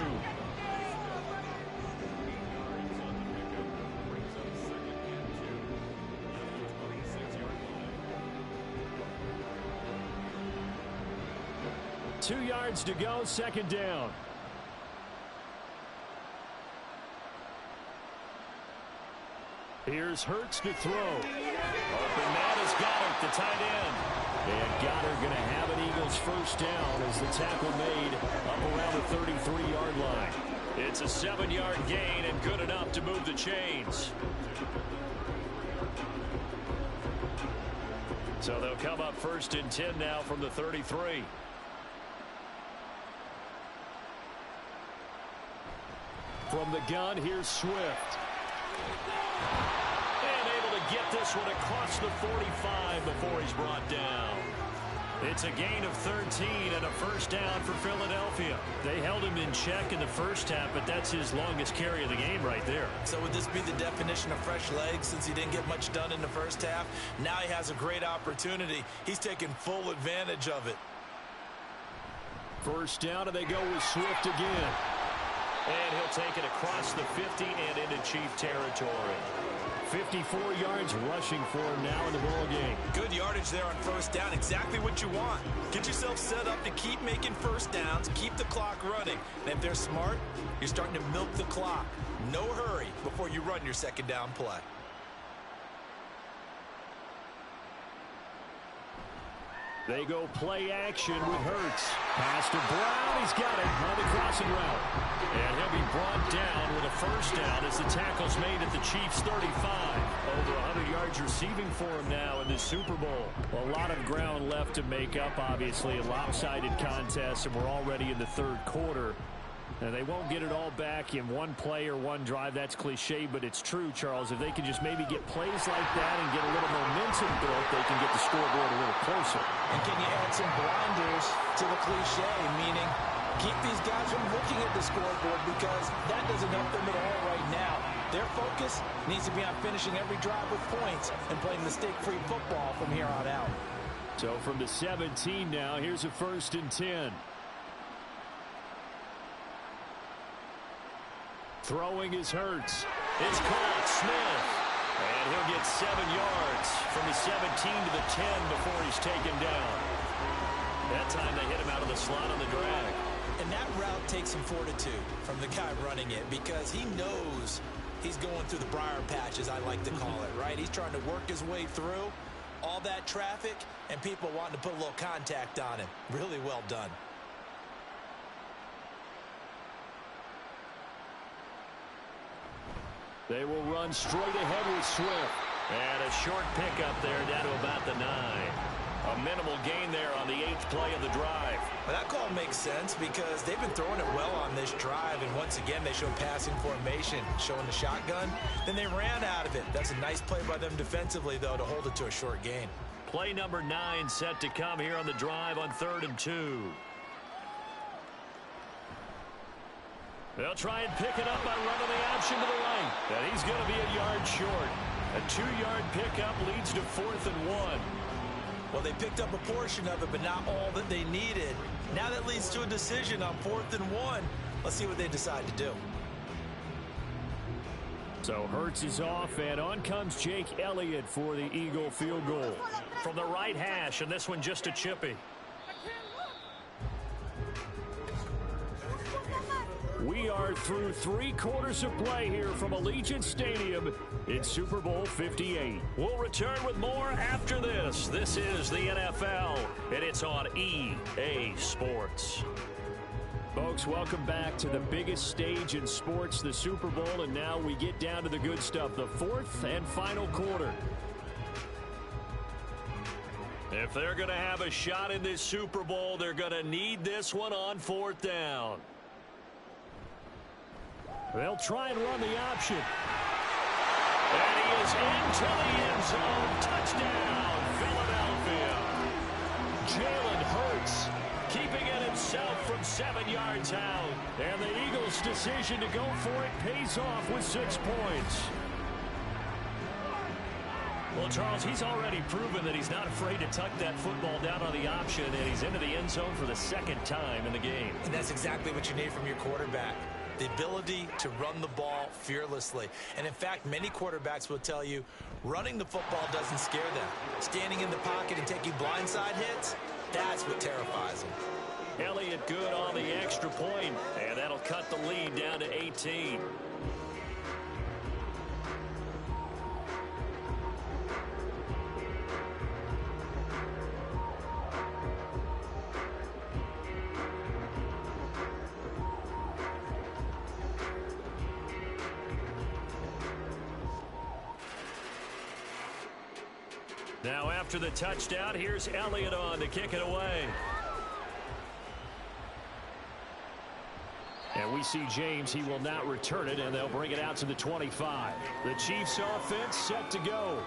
Two yards to go, 2nd down. Here's Hurts to throw. Open man is Goddard, the tight end. And Goddard going to have an Eagles first down as the tackle made up around the 33-yard line. It's a 7-yard gain and good enough to move the chains. So they'll come up 1st and 10 now from the 33. From the gun, here's Swift. And able to get this one across the 45 before he's brought down. It's a gain of 13 and a first down for Philadelphia. They held him in check in the first half, but that's his longest carry of the game right there. So would this be the definition of fresh legs since he didn't get much done in the first half? Now he has a great opportunity. He's taking full advantage of it. First down, and they go with Swift again. And he'll take it across the 50 and into Chief territory. 54 yards rushing for him now in the ball game. Good yardage there on first down. Exactly what you want. Get yourself set up to keep making first downs, keep the clock running. And if they're smart, you're starting to milk the clock. No hurry before you run your second down play. They go play action with Hurts. Pass to Brown. He's got it on the crossing route. And he'll be brought down with a first down as the tackle's made at the Chiefs' 35. Over 100 yards receiving for him now in the Super Bowl. A lot of ground left to make up, obviously. A lopsided contest, and we're already in the third quarter. And they won't get it all back in one play or one drive. That's cliche, but it's true, Charles. If they can just maybe get plays like that and get a little momentum built, they can get the scoreboard a little closer. And can you add some blinders to the cliche, meaning keep these guys from looking at the scoreboard because that doesn't help them at all right now. Their focus needs to be on finishing every drive with points and playing mistake-free football from here on out. So from the 17 now, here's a 1st and 10. Throwing is Hurts. It's caught. Smith. And he'll get 7 yards from the 17 to the 10 before he's taken down. That time they hit him out of the slot on the drag. And that route takes some fortitude from the guy running it because he knows he's going through the briar patch, as I like to call it, right? He's trying to work his way through all that traffic and people wanting to put a little contact on him. Really well done. They will run straight ahead with Swift. And a short pickup there down to about the 9. A minimal gain there on the 8th play of the drive. Well, that call makes sense because they've been throwing it well on this drive. And once again, they show passing formation, showing the shotgun. Then they ran out of it. That's a nice play by them defensively, though, to hold it to a short gain. Play number 9 set to come here on the drive on 3rd and 2. They'll try and pick it up by running the option to the right. And he's going to be a yard short. A 2-yard pickup leads to 4th and 1. Well, they picked up a portion of it, but not all that they needed. Now that leads to a decision on 4th and 1. Let's see what they decide to do. So Hurts is off, and on comes Jake Elliott for the Eagle field goal. From the right hash, and this one just a chippy. We are through 3 quarters of play here from Allegiant Stadium in Super Bowl 58. We'll return with more after this. This is the NFL, and it's on EA Sports. Folks, welcome back to the biggest stage in sports, the Super Bowl, and now we get down to the good stuff, the 4th and final quarter. If they're going to have a shot in this Super Bowl, they're going to need this one on 4th down. They'll try and run the option. And he is into the end zone. Touchdown, Philadelphia. Jalen Hurts keeping it himself from 7 yards out. And the Eagles' decision to go for it pays off with 6 points. Well, Charles, he's already proven that he's not afraid to tuck that football down on the option, and he's into the end zone for the 2nd time in the game. And that's exactly what you need from your quarterback. The ability to run the ball fearlessly. And in fact, many quarterbacks will tell you running the football doesn't scare them. Standing in the pocket and taking blindside hits, that's what terrifies them. Elliott good on the extra point, and that'll cut the lead down to 18. Now after the touchdown, here's Elliott on to kick it away. And we see James. He will not return it, and they'll bring it out to the 25. The Chiefs offense set to go.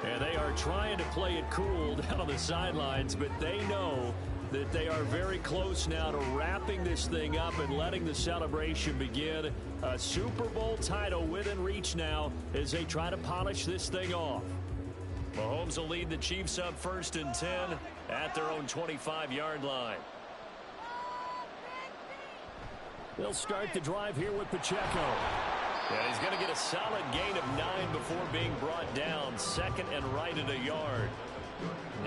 And they are trying to play it cool down on the sidelines, but they know that they are very close now to wrapping this thing up and letting the celebration begin. A Super Bowl title within reach now as they try to polish this thing off. Mahomes will lead the Chiefs up 1st and 10 at their own 25-yard line. They'll start the drive here with Pacheco. And he's going to get a solid gain of 9 before being brought down. 2nd and right at a yard.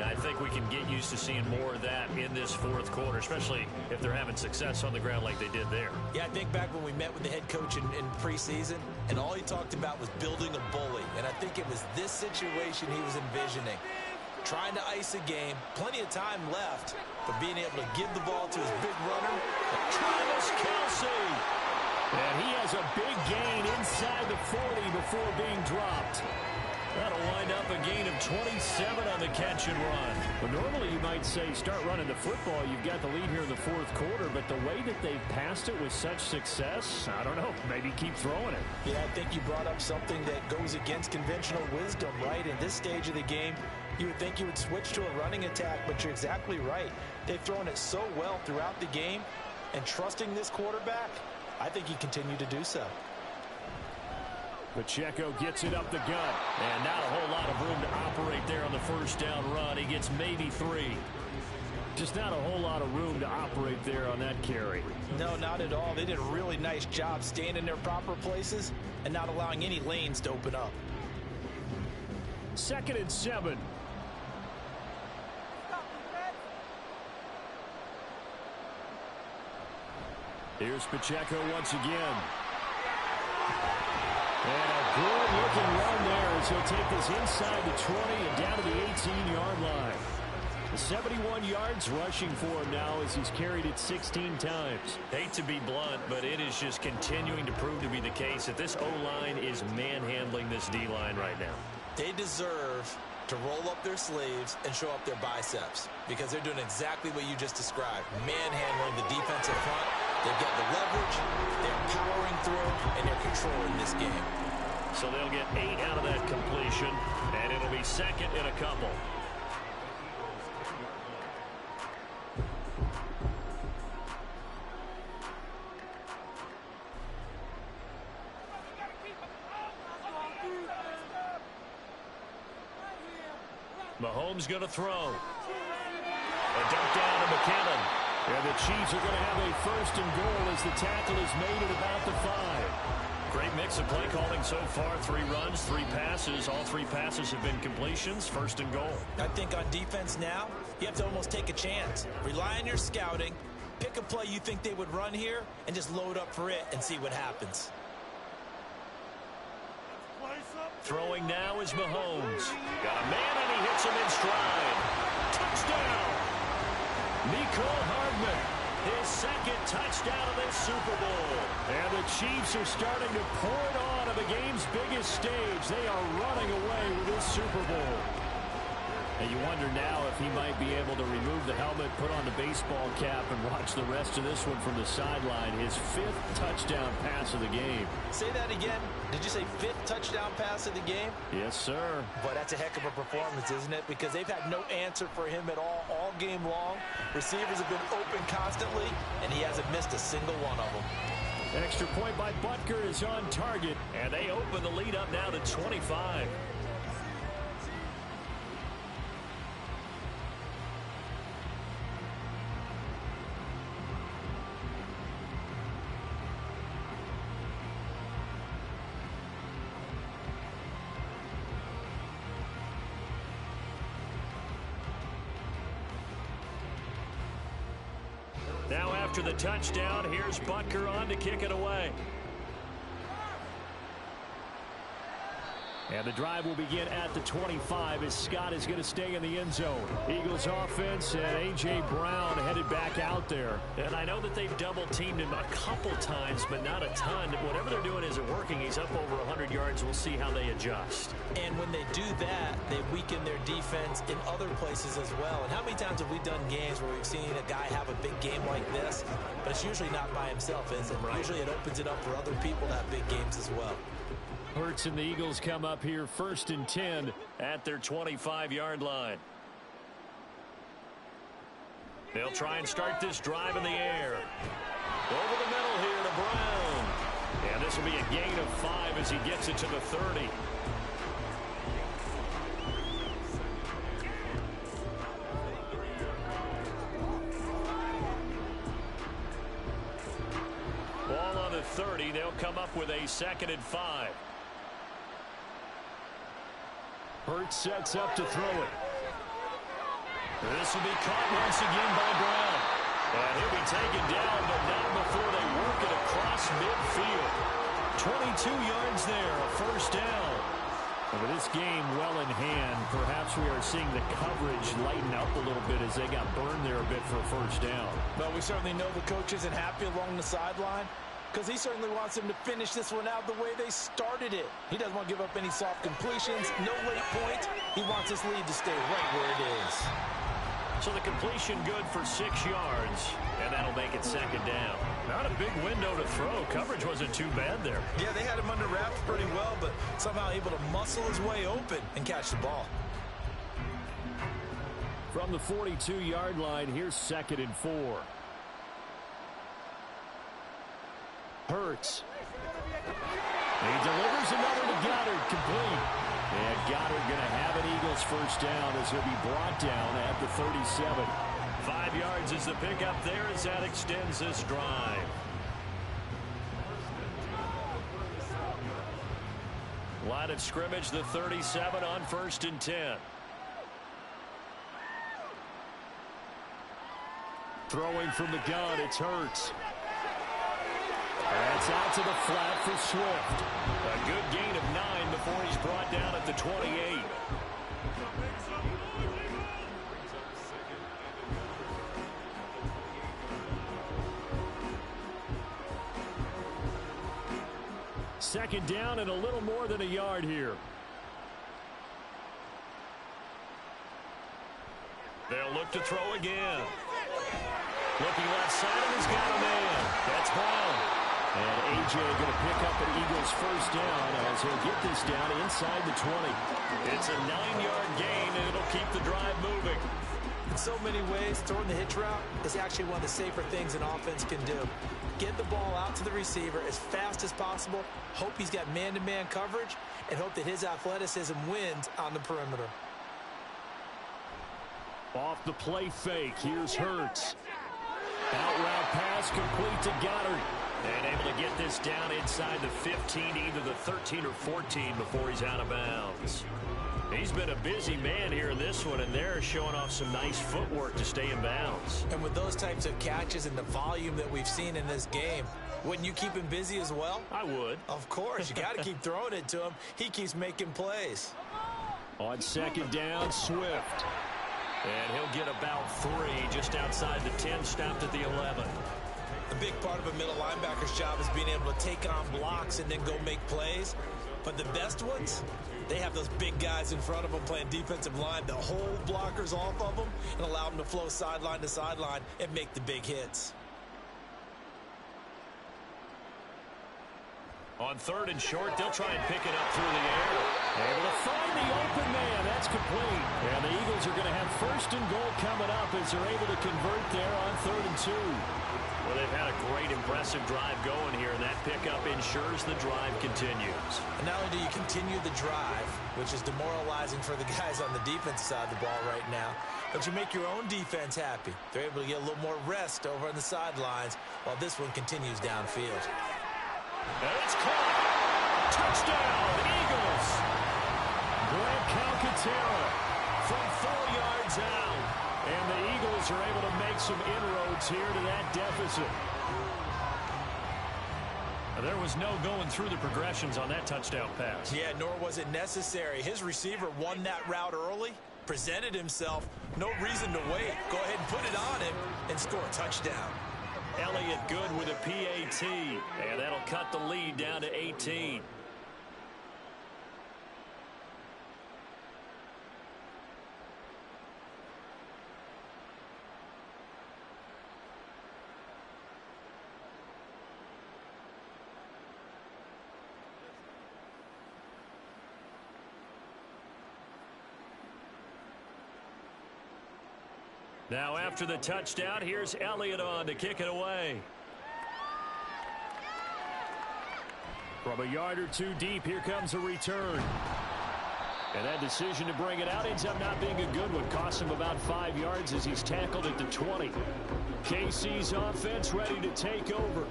I think we can get used to seeing more of that in this 4th quarter, especially if they're having success on the ground like they did there. Yeah, I think back when we met with the head coach in preseason, and all he talked about was building a bully. And I think it was this situation he was envisioning. Trying to ice a game, plenty of time left, but being able to give the ball to his big runner, Travis Kelce. And he has a big gain inside the 40 before being dropped. That'll wind up a gain of 27 on the catch and run. Well, normally you might say start running the football. You've got the lead here in the 4th quarter, but the way that they've passed it with such success, I don't know, maybe keep throwing it. Yeah, I think you brought up something that goes against conventional wisdom, right? In this stage of the game, you would think you would switch to a running attack, but you're exactly right. They've thrown it so well throughout the game, and trusting this quarterback, I think he continued to do so. Pacheco gets it up the gut, and not a whole lot of room to operate there on the 1st down run. He gets maybe 3. Just not a whole lot of room to operate there on that carry. No, not at all. They did a really nice job staying in their proper places and not allowing any lanes to open up. 2nd and 7. Here's Pacheco once again. And a good-looking run there as he'll take this inside the 20 and down to the 18-yard line. 71 yards rushing for him now as he's carried it 16 times. Hate to be blunt, but it is just continuing to prove to be the case that this O-line is manhandling this D-line right now. They deserve to roll up their sleeves and show up their biceps because they're doing exactly what you just described, manhandling the defensive front. They've got the leverage, they're powering through, and they're controlling this game. So they'll get 8 out of that completion, and it'll be 2nd and a couple. Mahomes going to throw. A dump down to McKinnon. And the Chiefs are going to have a 1st and goal as the tackle is made at about the 5. Great mix of play calling so far. 3 runs, 3 passes. All 3 passes have been completions. 1st and goal. I think on defense now, you have to almost take a chance. Rely on your scouting. Pick a play you think they would run here and just load up for it and see what happens. Throwing now is Mahomes. Got a man and he hits him in stride. Touchdown! Mecole Hardman, his 2nd touchdown of this Super Bowl. And the Chiefs are starting to pour it on the game's biggest stage. They are running away with this Super Bowl. And you wonder now if he might be able to remove the helmet, put on the baseball cap, and watch the rest of this one from the sideline. His 5th touchdown pass of the game. Say that again. Did you say 5th touchdown pass of the game? Yes, sir. But that's a heck of a performance, isn't it? Because they've had no answer for him at all game long. Receivers have been open constantly, and he hasn't missed a single one of them. Extra point by Butker is on target, and they open the lead up now to 25. Now after the touchdown, here's Butker on to kick it away. And the drive will begin at the 25 as Scott is going to stay in the end zone. Eagles offense and A.J. Brown headed back out there. And I know that they've double-teamed him a couple times, but not a ton. Whatever they're doing isn't working. He's up over 100 yards. We'll see how they adjust. And when they do that, they weaken their defense in other places as well. And how many times have we done games where we've seen a guy have a big game like this, but it's usually not by himself, is it? Right. Usually it opens it up for other people to have big games as well. Hurts and the Eagles come up here 1st and 10 at their 25-yard line. They'll try and start this drive in the air. Over the middle here to Brown. And this will be a gain of 5 as he gets it to the 30. Ball on the 30. They'll come up with a 2nd and 5. Hurts sets up to throw it. This will be caught once again by Brown. And he'll be taken down, but not before they work it across midfield. 22 yards there, a 1st down. And with this game well in hand, perhaps we are seeing the coverage lighten up a little bit as they got burned there a bit for a 1st down. But we certainly know the coach isn't happy along the sideline because he certainly wants them to finish this one out the way they started it. He doesn't want to give up any soft completions, no late points. He wants this lead to stay right where it is. So the completion good for 6 yards, and that'll make it 2nd down. Not a big window to throw. Coverage wasn't too bad there. Yeah, they had him under wraps pretty well, but somehow able to muscle his way open and catch the ball. From the 42-yard line, here's 2nd and 4. Hurts. He delivers another to Goddard, complete. And Goddard going to have an Eagles 1st down as he'll be brought down at the 37. 5 yards is the pickup there as that extends this drive. Line of scrimmage, the 37 on 1st and 10. Throwing from the gun, it's Hurts. That's out to the flat for Swift. A good gain of 9 before he's brought down at the 28. Second down and a little more than a yard here. They'll look to throw again. Looking left side, and he's got a man. That's Brown. And A.J. going to pick up an Eagles 1st down as he'll get this down inside the 20. It's a 9-yard gain, and it'll keep the drive moving. In so many ways, throwing the hitch route is actually one of the safer things an offense can do. Get the ball out to the receiver as fast as possible, hope he's got man-to-man coverage, and hope that his athleticism wins on the perimeter. Off the play fake, here's Hurts. Out route pass complete to Goddard. And able to get this down inside the 15, either the 13 or 14 before he's out of bounds. He's been a busy man here in this one, and they're showing off some nice footwork to stay in bounds. And with those types of catches and the volume that we've seen in this game, wouldn't you keep him busy as well? I would. Of course. You got to keep throwing it to him. He keeps making plays. On 2nd down, Swift. And he'll get about 3 just outside the 10, stopped at the 11. A big part of a middle linebacker's job is being able to take on blocks and then go make plays. But the best ones, they have those big guys in front of them playing defensive line that hold blockers off of them and allow them to flow sideline to sideline and make the big hits. On 3rd and short, they'll try and pick it up through the air. Able to find the open man. That's complete. And the Eagles are going to have 1st and goal coming up as they're able to convert there on 3rd and 2. Well, they've had a great, impressive drive going here, and that pickup ensures the drive continues. And not only do you continue the drive, which is demoralizing for the guys on the defense side of the ball right now, but you make your own defense happy. They're able to get a little more rest over on the sidelines while this one continues downfield. And it's caught. Touchdown, Eagles. Grant Calcaterra from 4 yards out. And the Eagles are able to make some inroads here to that deficit. There was no going through the progressions on that touchdown pass. Yeah, nor was it necessary. His receiver won that route early, presented himself. No reason to wait. Go ahead and put it on him and score a touchdown. Elliott good with a PAT, and that'll cut the lead down to 18. Now after the touchdown, here's Elliott on to kick it away. From a yard or two deep, here comes a return. And that decision to bring it out ends up not being a good one. Costs him about 5 yards as he's tackled at the 20. KC's offense ready to take over.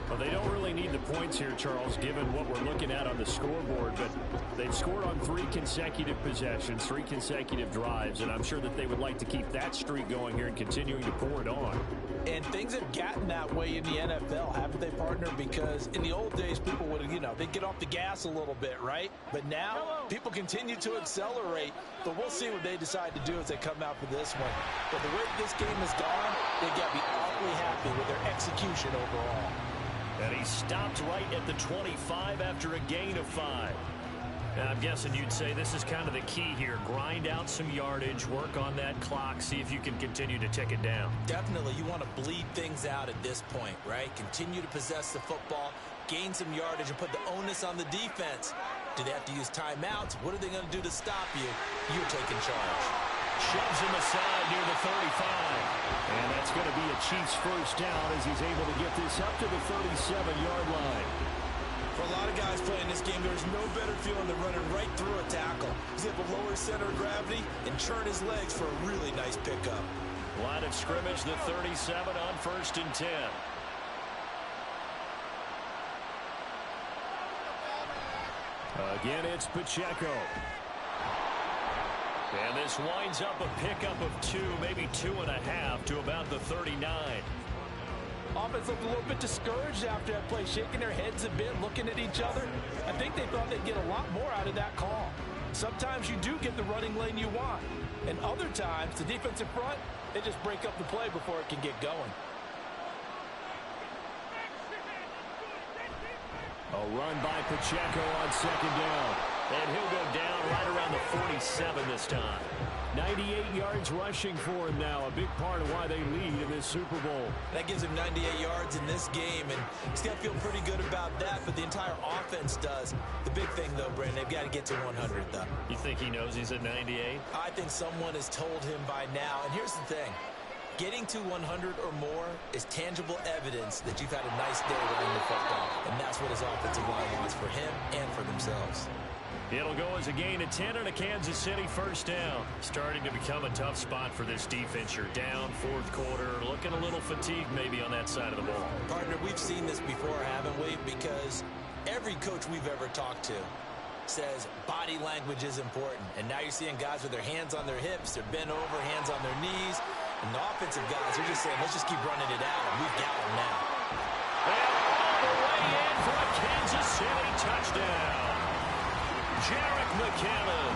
Well, they don't really need the points here, Charles, given what we're looking at on the scoreboard. But they've scored on 3 consecutive possessions, 3 consecutive drives. And I'm sure that they would like to keep that streak going here and continuing to pour it on. And things have gotten that way in the NFL, haven't they, partner? Because in the old days, people would, they'd get off the gas a little bit, right? But now, people continue to accelerate. But we'll see what they decide to do as they come out for this one. But the way this game has gone, they got to be awfully happy with their execution overall. And he stopped right at the 25 after a gain of 5. And I'm guessing you'd say this is kind of the key here. Grind out some yardage, work on that clock, see if you can continue to tick it down. Definitely. You want to bleed things out at this point, right? Continue to possess the football, gain some yardage, and put the onus on the defense. Do they have to use timeouts? What are they going to do to stop you? You're taking charge. Shoves him aside near the 35. And that's going to be a Chiefs first down as he's able to get this up to the 37-yard line. For a lot of guys playing this game, there's no better feeling than running right through a tackle. He's able to lower center of gravity and churn his legs for a really nice pickup. Line of scrimmage, the 37 on 1st and 10. Again, it's Pacheco. And this winds up a pickup of 2, maybe 2.5 to about the 39. Offense looked a little bit discouraged after that play, shaking their heads a bit, looking at each other. I think they thought they'd get a lot more out of that call. Sometimes you do get the running lane you want. And other times, the defensive front, they just break up the play before it can get going. A run by Pacheco on 2nd down. And he'll go down right around the 47 this time. 98 yards rushing for him now, a big part of why they lead in this Super Bowl. That gives him 98 yards in this game, and he's got to feel pretty good about that, but the entire offense does. The big thing, though, Brandon, they've got to get to 100, though. You think he knows he's at 98? I think someone has told him by now, and here's the thing. Getting to 100 or more is tangible evidence that you've had a nice day running the football, and that's what his offensive line wants for him and for themselves. It'll go as a gain of 10 and a Kansas City first down. Starting to become a tough spot for this defense. You're down 4th quarter, looking a little fatigued maybe on that side of the ball. Partner, we've seen this before, haven't we? Because every coach we've ever talked to says body language is important. And now you're seeing guys with their hands on their hips, they're bent over, hands on their knees. And the offensive guys are just saying, let's just keep running it out, and we've got them now. And all the way in for a Kansas City touchdown. Jarek McCannon,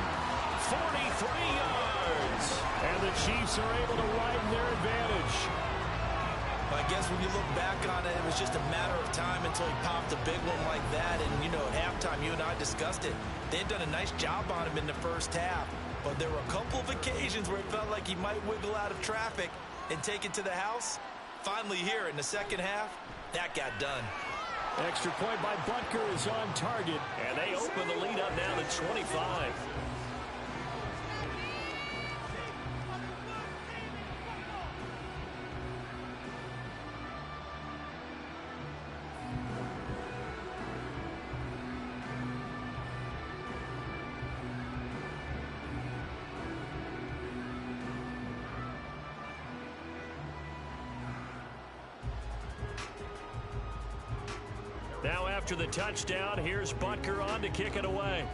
43 yards. And the Chiefs are able to widen their advantage. I guess when you look back on it, it was just a matter of time until he popped a big one like that. And, at halftime, you and I discussed it. They had done a nice job on him in the first half. But there were a couple of occasions where it felt like he might wiggle out of traffic and take it to the house. Finally here in the second half, that got done. Extra point by Butker is on target. And they open the lead up now to 25. Now after the touchdown, here's Butker on to kick it away.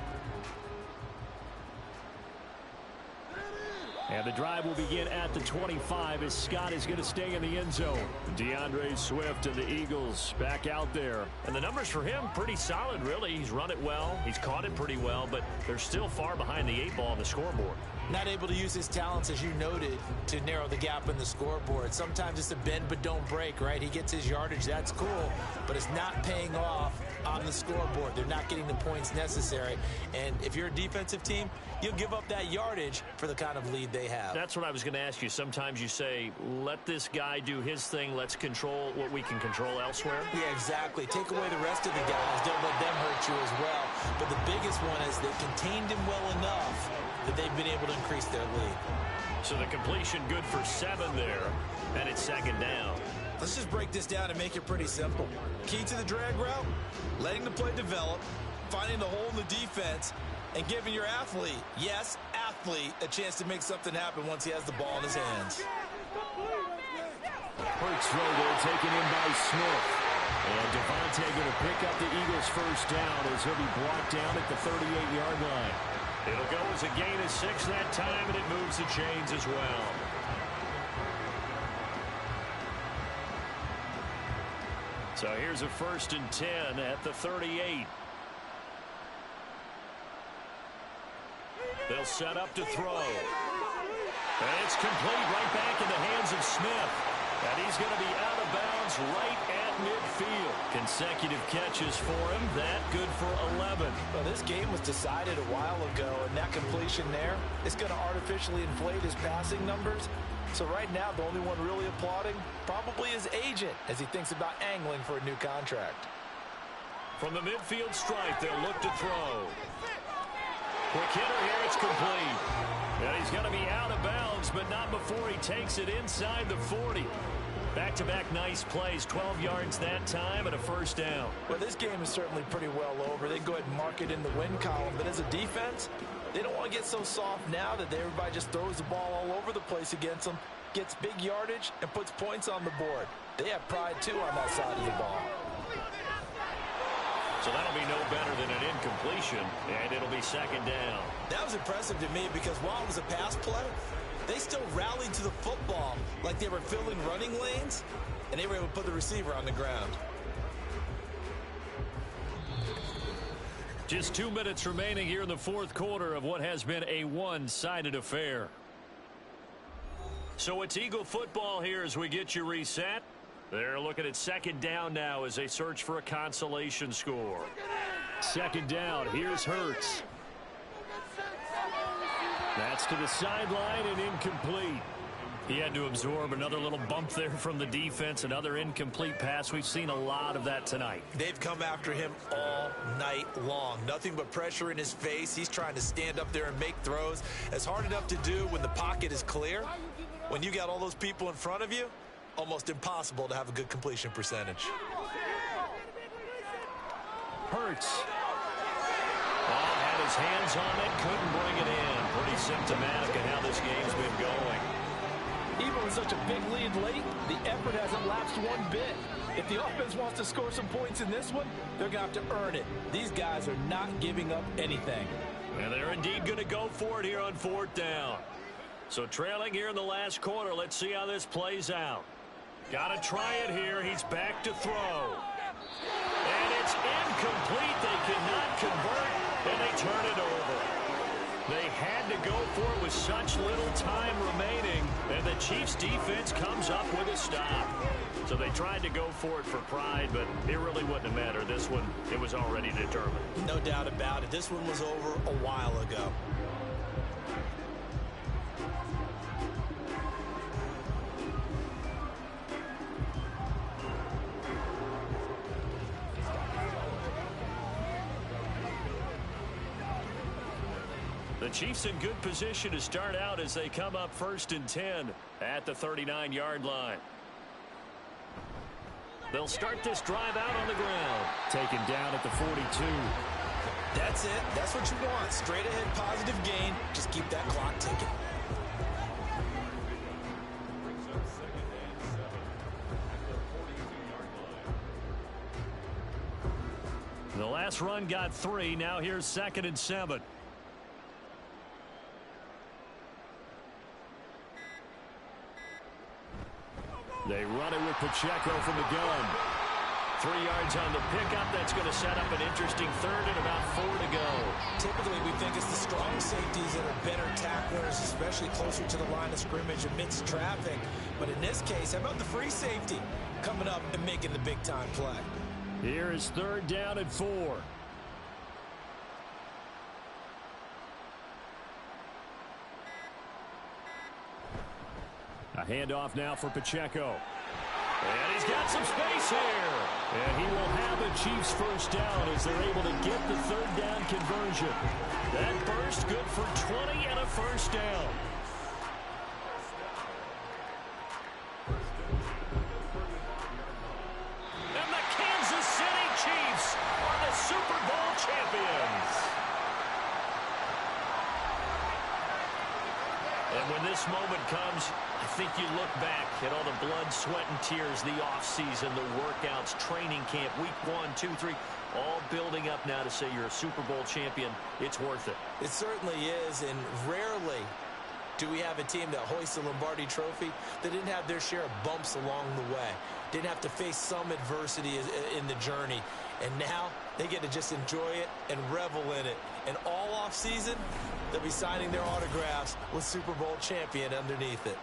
And the drive will begin at the 25 as Scott is going to stay in the end zone. DeAndre Swift and the Eagles back out there. And the numbers for him, pretty solid, really. He's run it well. He's caught it pretty well, but they're still far behind the 8 ball on the scoreboard. Not able to use his talents, as you noted, to narrow the gap in the scoreboard. Sometimes it's a bend but don't break, right? He gets his yardage, that's cool, but it's not paying off on the scoreboard. They're not getting the points necessary. And if you're a defensive team, you'll give up that yardage for the kind of lead they have. That's what I was going to ask you. Sometimes you say, let this guy do his thing. Let's control what we can control elsewhere. Yeah, exactly. Take away the rest of the guys. Don't let them hurt you as well. But the biggest one is they contained him well enough that they've been able to increase their lead. So the completion good for 7 there, and it's second down. Let's just break this down and make it pretty simple. Key to the drag route, letting the play develop, finding the hole in the defense, and giving your athlete, yes, athlete, a chance to make something happen once he has the ball in his hands. Hurts throw there, taken in by Smith. And Devontae going to pick up the Eagles' first down as he'll be brought down at the 38-yard line. It'll go as a gain of 6 that time, and it moves the chains as well. So here's a 1st and 10 at the 38. They'll set up to throw. And it's complete right back in the hands of Smith. And he's going to be out of bounds right at midfield. Consecutive catches for him. That good for 11. Well, this game was decided a while ago, and that completion there is going to artificially inflate his passing numbers. So right now, the only one really applauding probably his agent as he thinks about angling for a new contract. From the midfield stripe, they'll look to throw. Quick hitter here, it's complete. And he's going to be out of bounds, but not before he takes it inside the 40. Back-to-back nice plays, 12 yards that time and a 1st down. Well, this game is certainly pretty well over. They go ahead and mark it in the win column, but as a defense, they don't want to get so soft now that everybody just throws the ball all over the place against them, gets big yardage, and puts points on the board. They have pride, too, on that side of the ball. So that'll be no better than an incompletion, and it'll be 2nd down. That was impressive to me because while it was a pass play, they still rallied to the football like they were filling running lanes, and they were able to put the receiver on the ground. Just 2 minutes remaining here in the 4th quarter of what has been a one-sided affair. So it's Eagle football here as we get you reset. They're looking at 2nd down now as they search for a consolation score. 2nd down. Here's Hurts. That's to the sideline and incomplete. He had to absorb another little bump there from the defense, another incomplete pass. We've seen a lot of that tonight. They've come after him all night long. Nothing but pressure in his face. He's trying to stand up there and make throws. It's hard enough to do when the pocket is clear. When you got all those people in front of you, almost impossible to have a good completion percentage. Hurts. Had his hands on it, couldn't bring it in. Pretty symptomatic of how this game's been going. Even with such a big lead late, the effort hasn't lapsed one bit. If the offense wants to score some points in this one, they're going to have to earn it. These guys are not giving up anything. And they're indeed going to go for it here on 4th down. So trailing here in the last quarter, let's see how this plays out. Got to try it here. He's back to throw. And it's incomplete. They cannot convert, and they turn it over. They had to go for it with such little time remaining, and the Chiefs' defense comes up with a stop. So they tried to go for it for pride, but it really wouldn't have mattered. This one, it was already determined. No doubt about it. This one was over a while ago. The Chiefs in good position to start out as they come up 1st and 10 at the 39-yard line. They'll start this drive out on the ground. Taken down at the 42. That's it. That's what you want. Straight ahead, positive gain. Just keep that clock ticking. The last run got 3. Now here's 2nd and 7. They run it with Pacheco from the gun. 3 yards on the pickup. That's going to set up an interesting 3rd and about 4 to go. Typically, we think it's the strong safeties that are better tacklers, especially closer to the line of scrimmage amidst traffic. But in this case, how about the free safety coming up and making the big-time play? Here is 3rd down and 4. A handoff now for Pacheco. And he's got some space here. And he will have a Chiefs first down as they're able to get the 3rd down conversion. That burst first, good for 20 and a first down. And the Kansas City Chiefs are the Super Bowl champions. And when this moment comes, I think you look back at all the blood, sweat, and tears, the offseason, the workouts, training camp, week 1, 2, 3, all building up now to say you're a Super Bowl champion. It's worth it. It certainly is, and rarely do we have a team that hoists the Lombardi Trophy that didn't have their share of bumps along the way, didn't have to face some adversity in the journey, and now they get to just enjoy it and revel in it. And all offseason, they'll be signing their autographs with Super Bowl champion underneath it.